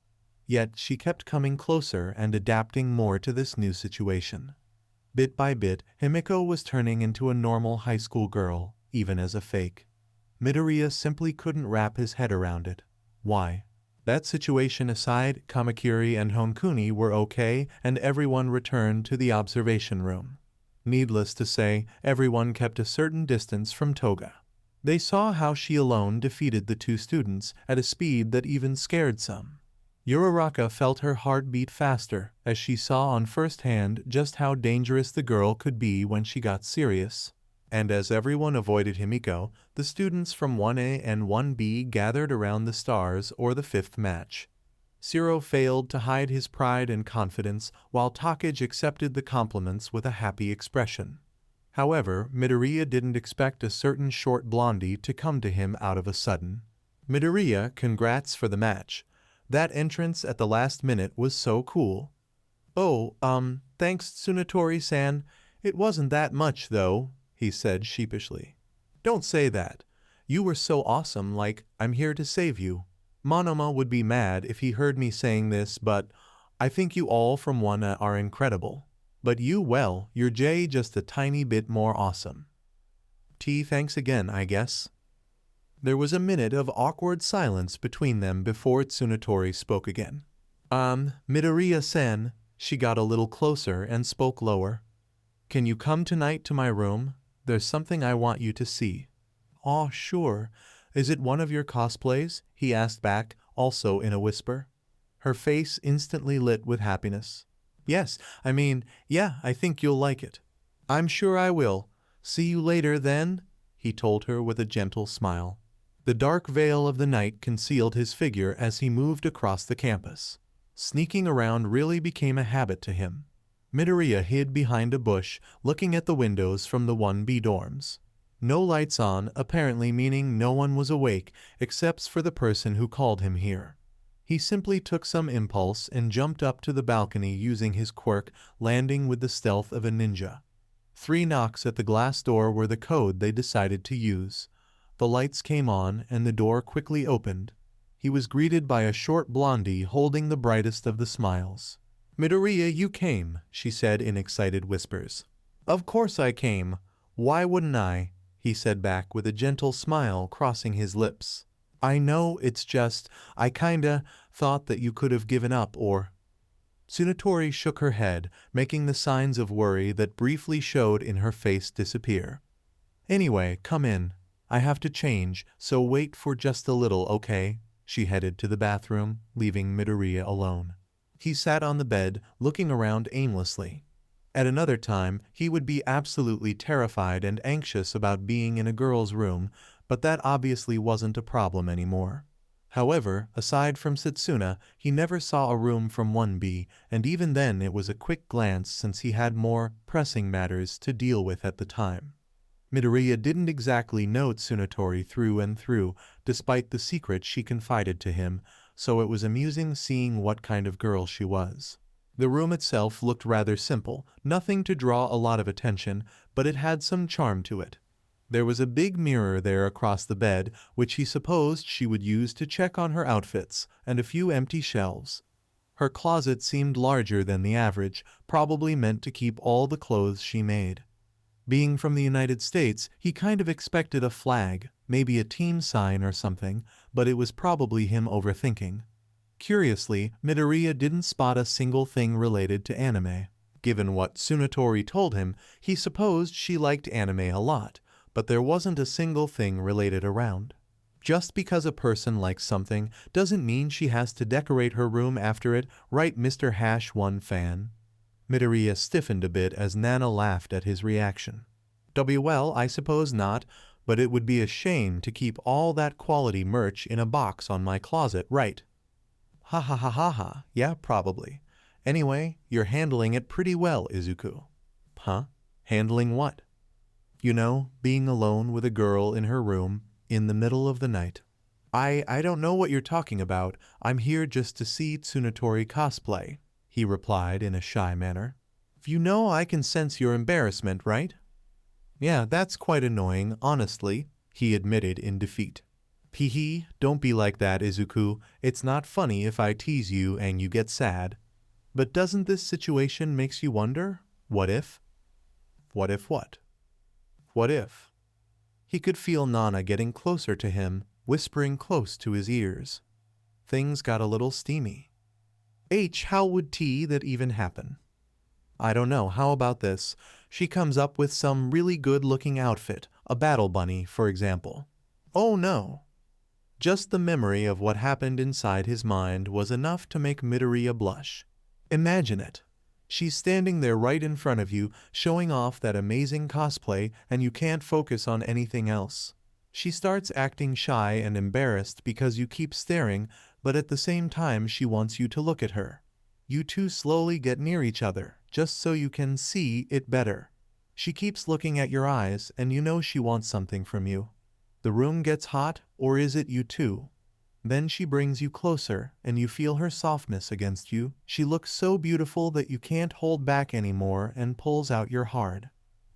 Yet she kept coming closer and adapting more to this new situation. Bit by bit, Himiko was turning into a normal high school girl, even as a fake. Midoriya simply couldn't wrap his head around it. Why? That situation aside, Kamakiri and Honkuni were okay and everyone returned to the observation room. Needless to say, everyone kept a certain distance from Toga. They saw how she alone defeated the two students at a speed that even scared some. Uraraka felt her heart beat faster as she saw on first hand just how dangerous the girl could be when she got serious. And as everyone avoided Himiko, the students from 1A and 1B gathered around the stars or the fifth match. Zero failed to hide his pride and confidence, while Takage accepted the compliments with a happy expression. However, Midoriya didn't expect a certain short blondie to come to him out of a sudden. Midoriya, congrats for the match. That entrance at the last minute was so cool. Oh, thanks Tsunatori-san. It wasn't that much though, he said sheepishly. Don't say that. You were so awesome, like, I'm here to save you. Monoma would be mad if he heard me saying this, but I think you all from 1A are incredible. But you, well, you're just a tiny bit more awesome. Thanks again, I guess. There was a minute of awkward silence between them before Tsunatori spoke again. Midoriya-san, she got a little closer and spoke lower. Can you come tonight to my room? There's something I want you to see. Aw, sure. Is it one of your cosplays? He asked back, also in a whisper. Her face instantly lit with happiness. Yes, yeah, I think you'll like it. I'm sure I will. See you later, then, he told her with a gentle smile. The dark veil of the night concealed his figure as he moved across the campus. Sneaking around really became a habit to him. Midoriya hid behind a bush, looking at the windows from the 1B dorms. No lights on, apparently meaning no one was awake except for the person who called him here. He simply took some impulse and jumped up to the balcony using his quirk, landing with the stealth of a ninja. 3 knocks at the glass door were the code they decided to use. The lights came on and the door quickly opened. He was greeted by a short blondie holding the brightest of the smiles. Midoriya, you came, she said in excited whispers. Of course I came. Why wouldn't I? He said back with a gentle smile crossing his lips. I know, it's just, I kinda thought that you could have given up or... Tsunatori shook her head, making the signs of worry that briefly showed in her face disappear. Anyway, come in. I have to change, so wait for just a little, okay? She headed to the bathroom, leaving Midoriya alone. He sat on the bed, looking around aimlessly. At another time, he would be absolutely terrified and anxious about being in a girl's room, but that obviously wasn't a problem anymore. However, aside from Setsuna, he never saw a room from 1B, and even then it was a quick glance since he had more pressing matters to deal with at the time. Midoriya didn't exactly know Tsunatori through and through, despite the secret she confided to him, so it was amusing seeing what kind of girl she was. The room itself looked rather simple, nothing to draw a lot of attention, but it had some charm to it. There was a big mirror there across the bed, which he supposed she would use to check on her outfits, and a few empty shelves. Her closet seemed larger than the average, probably meant to keep all the clothes she made. Being from the United States, he kind of expected a flag, maybe a team sign or something, but it was probably him overthinking. Curiously, Midoriya didn't spot a single thing related to anime. Given what Tsunatori told him, he supposed she liked anime a lot, but there wasn't a single thing related around. Just because a person likes something doesn't mean she has to decorate her room after it, right, Mr. #1 fan? Midoriya stiffened a bit as Nana laughed at his reaction. Well, I suppose not, but it would be a shame to keep all that quality merch in a box on my closet, right? Ha ha ha ha ha, yeah, probably. Anyway, you're handling it pretty well, Izuku. Huh? Handling what? You know, being alone with a girl in her room, in the middle of the night. I don't know what you're talking about. I'm here just to see Tsunatori cosplay, he replied in a shy manner. You know I can sense your embarrassment, right? Yeah, that's quite annoying, honestly, he admitted in defeat. Hee, don't be like that, Izuku. It's not funny if I tease you and you get sad. But doesn't this situation makes you wonder? What if? What if what? What if? He could feel Nana getting closer to him, whispering close to his ears. things got a little steamy. How would that even happen? I don't know, how about this? She comes up with some really good-looking outfit, a battle bunny, for example. Oh no. Just the memory of what happened inside his mind was enough to make Midoriya blush. Imagine it. She's standing there right in front of you, showing off that amazing cosplay, and you can't focus on anything else. She starts acting shy and embarrassed because you keep staring, but at the same time she wants you to look at her. You two slowly get near each other, just so you can see it better. She keeps looking at your eyes, and you know she wants something from you. The room gets hot, or is it you two? Then she brings you closer, and you feel her softness against you. She looks so beautiful that you can't hold back anymore and pulls out your heart.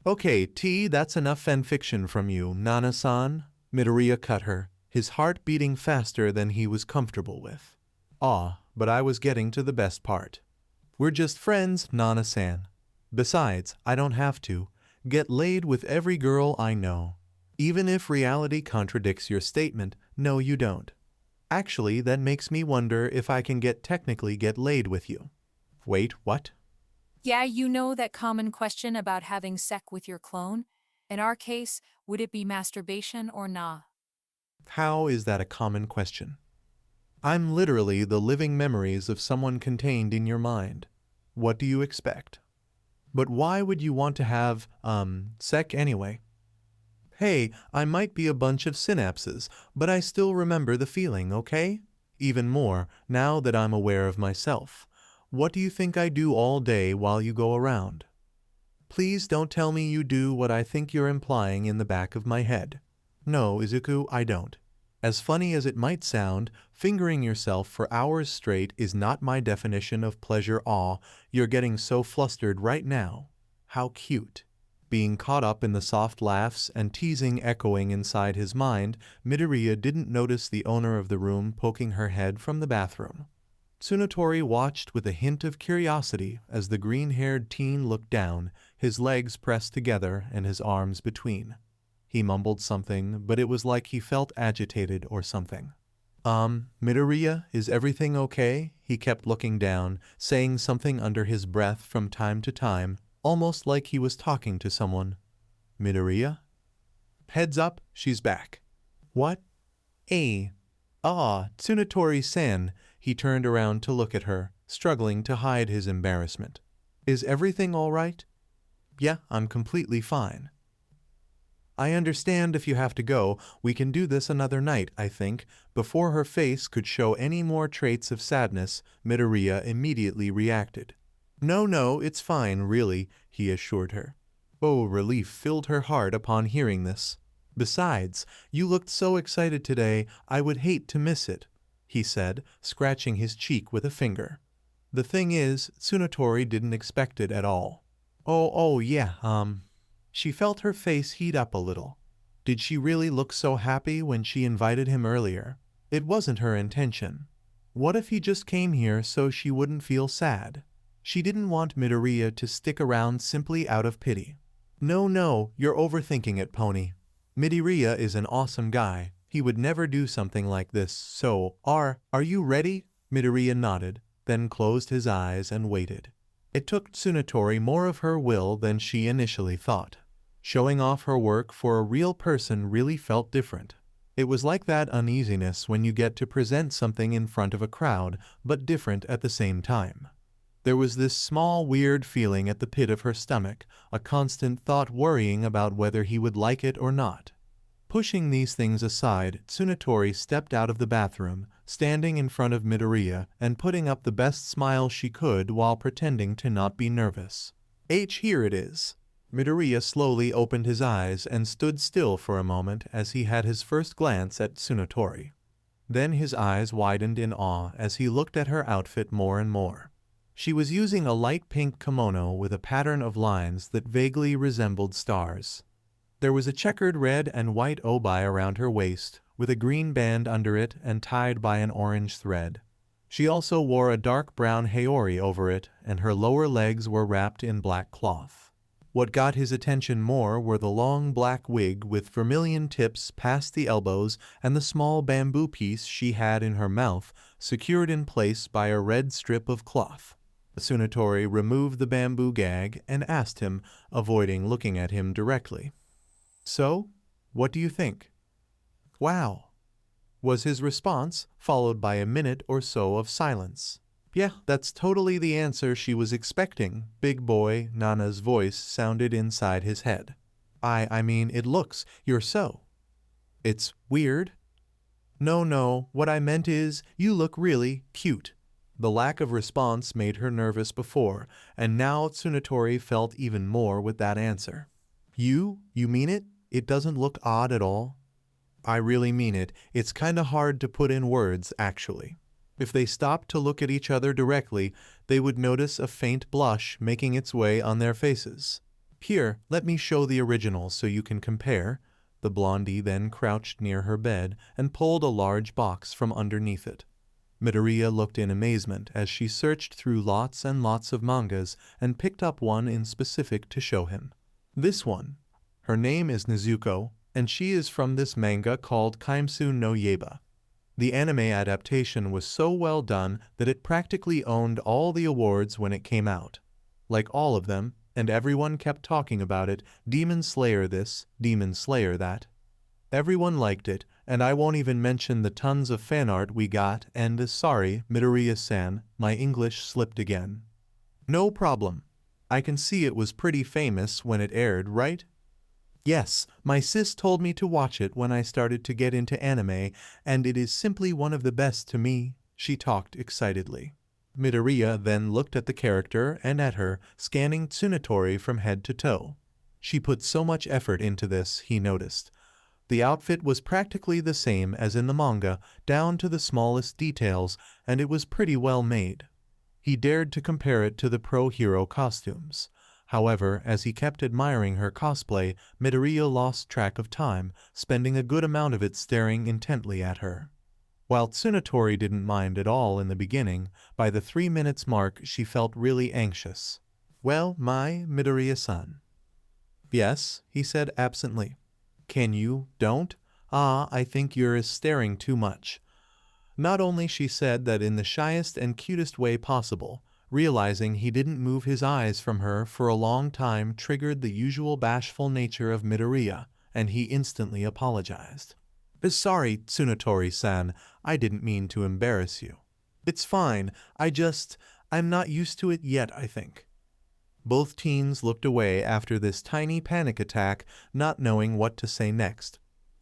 Okay, that's enough fanfiction from you, Nana-san. Midoriya cut her, his heart beating faster than he was comfortable with. But I was getting to the best part. We're just friends, Nana-san. Besides, I don't have to get laid with every girl I know. Even if reality contradicts your statement, no you don't. Actually, that makes me wonder if I can technically get laid with you. Wait, what? Yeah, you know that common question about having sex with your clone? In our case, would it be masturbation or nah? How is that a common question? I'm literally the living memories of someone contained in your mind. What do you expect? But why would you want to have, sex anyway? Hey, I might be a bunch of synapses, but I still remember the feeling, okay? Even more, now that I'm aware of myself. What do you think I do all day while you go around? Please don't tell me you do what I think you're implying in the back of my head. No, Izuku, I don't. As funny as it might sound, fingering yourself for hours straight is not my definition of pleasure. You're getting so flustered right now. How cute. Being caught up in the soft laughs and teasing echoing inside his mind, Midoriya didn't notice the owner of the room poking her head from the bathroom. Tsunotori watched with a hint of curiosity as the green-haired teen looked down, his legs pressed together and his arms between. He mumbled something, but it was like he felt agitated or something. Midoriya, is everything okay? He kept looking down, saying something under his breath from time to time, almost like he was talking to someone. Midoriya? Heads up, she's back. What? Tsunotori-san. He turned around to look at her, struggling to hide his embarrassment. Is everything all right? Yeah, I'm completely fine. I understand if you have to go. We can do this another night, I think. Before her face could show any more traits of sadness, Midoriya immediately reacted. No, it's fine, really, he assured her. Relief filled her heart upon hearing this. Besides, you looked so excited today, I would hate to miss it, he said, scratching his cheek with a finger. The thing is, Tsunotori didn't expect it at all. She felt her face heat up a little. Did she really look so happy when she invited him earlier? It wasn't her intention. What if he just came here so she wouldn't feel sad? She didn't want Midoriya to stick around simply out of pity. No, you're overthinking it, Pony. Midoriya is an awesome guy. He would never do something like this, so, are you ready? Midoriya nodded, then closed his eyes and waited. It took Tsunotori more of her will than she initially thought. Showing off her work for a real person really felt different. It was like that uneasiness when you get to present something in front of a crowd, but different at the same time. There was this small weird feeling at the pit of her stomach, a constant thought worrying about whether he would like it or not. Pushing these things aside, Tsunotori stepped out of the bathroom, standing in front of Midoriya and putting up the best smile she could while pretending to not be nervous. Here it is. Midoriya slowly opened his eyes and stood still for a moment as he had his first glance at Tsunotori. Then his eyes widened in awe as he looked at her outfit more and more. She was using a light pink kimono with a pattern of lines that vaguely resembled stars. There was a checkered red and white obi around her waist, with a green band under it and tied by an orange thread. She also wore a dark brown haori over it, and her lower legs were wrapped in black cloth. What got his attention more were the long black wig with vermilion tips past the elbows and the small bamboo piece she had in her mouth, secured in place by a red strip of cloth. Tsunatori removed the bamboo gag and asked him, avoiding looking at him directly. "So, what do you think?" "Wow," was his response, followed by a minute or so of silence. "Yeah, that's totally the answer she was expecting," big boy Nana's voice sounded inside his head. I mean, it looks, you're so. It's weird." No, what I meant is, you look really cute." The lack of response made her nervous before, and now Tsunatori felt even more with that answer. You mean it? It doesn't look odd at all?" "I really mean it. It's kinda hard to put in words, actually." If they stopped to look at each other directly, they would notice a faint blush making its way on their faces. "Here, let me show the original so you can compare." The blondie then crouched near her bed and pulled a large box from underneath it. Midoriya looked in amazement as she searched through lots and lots of mangas and picked up one in specific to show him. "This one. Her name is Nezuko, and she is from this manga called Kimetsu no Yaiba. The anime adaptation was so well done that it practically owned all the awards when it came out. Like all of them, and everyone kept talking about it, Demon Slayer this, Demon Slayer that. Everyone liked it, and I won't even mention the tons of fan art we got and sorry, Midoriya-san, my English slipped again." "No problem. I can see it was pretty famous when it aired, right?" "Yes, my sis told me to watch it when I started to get into anime, and it is simply one of the best to me," she talked excitedly. Midoriya then looked at the character and at her, scanning Tsunatori from head to toe. She put so much effort into this, he noticed. The outfit was practically the same as in the manga, down to the smallest details, and it was pretty well made. He dared to compare it to the pro-hero costumes. However, as he kept admiring her cosplay, Midoriya lost track of time, spending a good amount of it staring intently at her. While Tsunatori didn't mind at all in the beginning, by the 3 minutes mark she felt really anxious. "Well, my Midoriya-san." "Yes," he said absently. "Can you don't? I think you're staring too much." Not only she said that in the shyest and cutest way possible, realizing he didn't move his eyes from her for a long time triggered the usual bashful nature of Midoriya, and he instantly apologized. "Sorry, Tsunatori-san, I didn't mean to embarrass you." "It's fine, I'm not used to it yet, I think." Both teens looked away after this tiny panic attack, not knowing what to say next.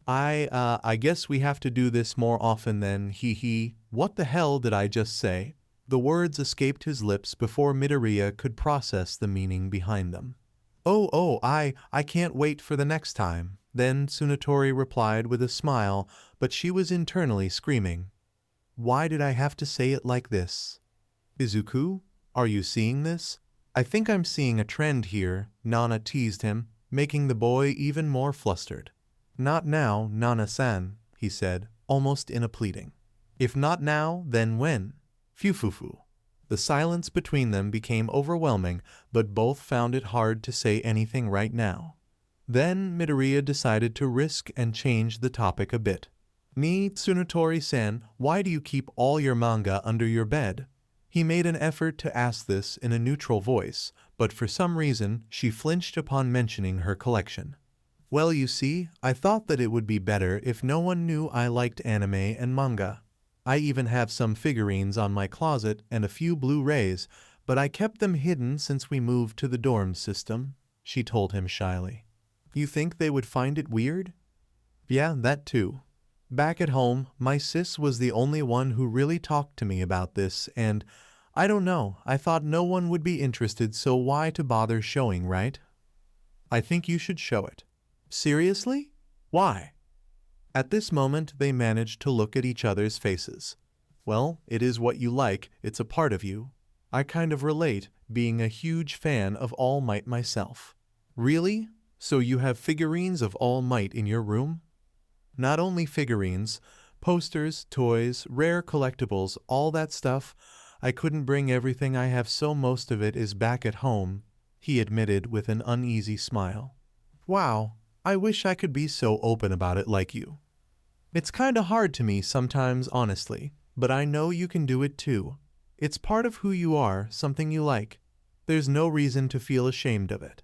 I guess we have to do this more often then, hee. What the hell did I just say?" The words escaped his lips before Midoriya could process the meaning behind them. I can't wait for the next time." Then Tsunatori replied with a smile, but she was internally screaming. "Why did I have to say it like this?" "Izuku, are you seeing this?" "I think I'm seeing a trend here," Nana teased him, making the boy even more flustered. "Not now, Nana-san," he said, almost in a pleading. "If not now, then when?" Phew. The silence between them became overwhelming, but both found it hard to say anything right now. Then Midoriya decided to risk and change the topic a bit. "Tsunatori-san, why do you keep all your manga under your bed?" He made an effort to ask this in a neutral voice, but for some reason she flinched upon mentioning her collection. "Well, you see, I thought that it would be better if no one knew I liked anime and manga. I even have some figurines on my closet and a few Blu-rays, but I kept them hidden since we moved to the dorm system," she told him shyly. "You think they would find it weird?" "Yeah, that too. Back at home, my sis was the only one who really talked to me about this, and I don't know, I thought no one would be interested, so why to bother showing, right?" "I think you should show it." "Seriously? Why?" At this moment they managed to look at each other's faces. "Well, it is what you like, it's a part of you. I kind of relate, being a huge fan of All Might myself." "Really? So you have figurines of All Might in your room?" "Not only figurines, posters, toys, rare collectibles, all that stuff. I couldn't bring everything I have, so most of it is back at home. he admitted with an uneasy smile. Wow, I wish I could be so open about it like you. It's kinda hard to me sometimes, honestly, but I know you can do it too. It's part of who you are, something you like. There's no reason to feel ashamed of it.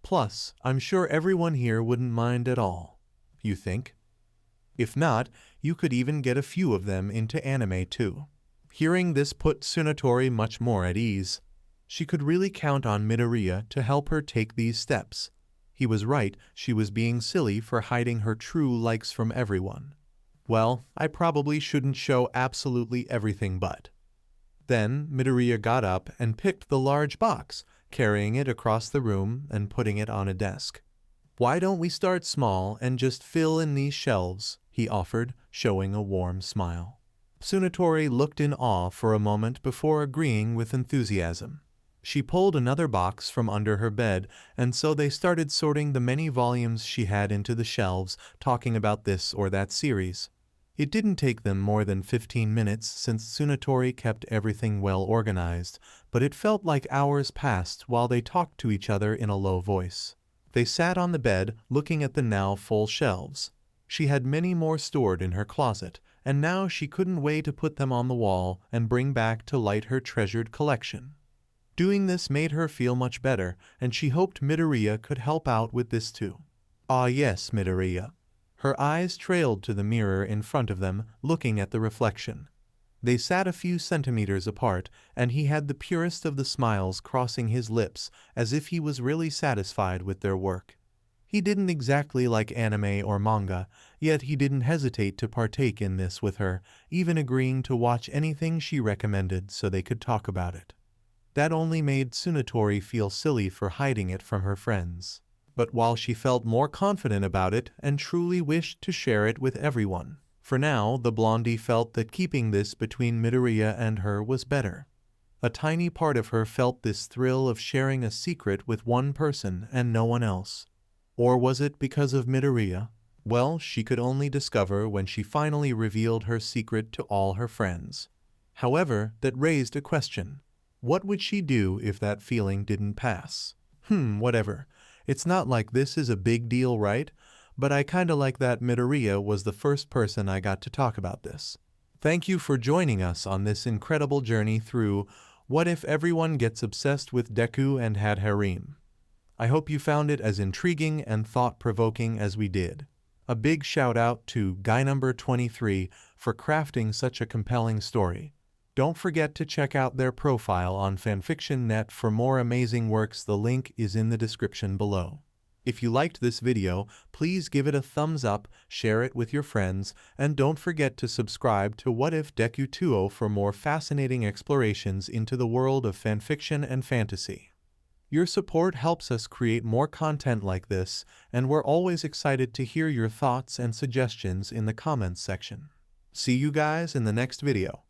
Plus, I'm sure everyone here wouldn't mind at all. You think? If not, you could even get a few of them into anime too. Hearing this put Tsunatori much more at ease. She could really count on Midoriya to help her take these steps. He was right, she was being silly for hiding her true likes from everyone. Well, I probably shouldn't show absolutely everything but. Then Midoriya got up and picked the large box, carrying it across the room and putting it on a desk. Why don't we start small and just fill in these shelves, he offered, showing a warm smile. Tsunatori looked in awe for a moment before agreeing with enthusiasm. She pulled another box from under her bed, and so they started sorting the many volumes she had into the shelves, talking about this or that series. It didn't take them more than 15 minutes since Tsunatori kept everything well organized, but it felt like hours passed while they talked to each other in a low voice. They sat on the bed, looking at the now full shelves. She had many more stored in her closet, and now she couldn't wait to put them on the wall and bring back to light her treasured collection. Doing this made her feel much better, and she hoped Midoriya could help out with this too. Ah yes, Midoriya. Her eyes trailed to the mirror in front of them, looking at the reflection. They sat a few centimeters apart, and he had the purest of the smiles crossing his lips, as if he was really satisfied with their work. He didn't exactly like anime or manga, yet he didn't hesitate to partake in this with her, even agreeing to watch anything she recommended so they could talk about it. That only made Tsunatori feel silly for hiding it from her friends. But while she felt more confident about it and truly wished to share it with everyone, for now the blondie felt that keeping this between Midoriya and her was better. A tiny part of her felt this thrill of sharing a secret with one person and no one else. Or was it because of Midoriya? Well, she could only discover when she finally revealed her secret to all her friends. However, that raised a question. What would she do if that feeling didn't pass? Whatever. It's not like this is a big deal, right? But I kinda like that Midoriya was the first person I got to talk about this. Thank you for joining us on this incredible journey through What If Everyone Gets Obsessed with Deku and Had Harem. I hope you found it as intriguing and thought-provoking as we did. A big shout out to Guy number 23 for crafting such a compelling story. Don't forget to check out their profile on FanfictionNet for more amazing works. The link is in the description below. If you liked this video, please give it a thumbs up, share it with your friends, and don't forget to subscribe to What If Deku 2 for more fascinating explorations into the world of fanfiction and fantasy. Your support helps us create more content like this, and we're always excited to hear your thoughts and suggestions in the comments section. See you guys in the next video.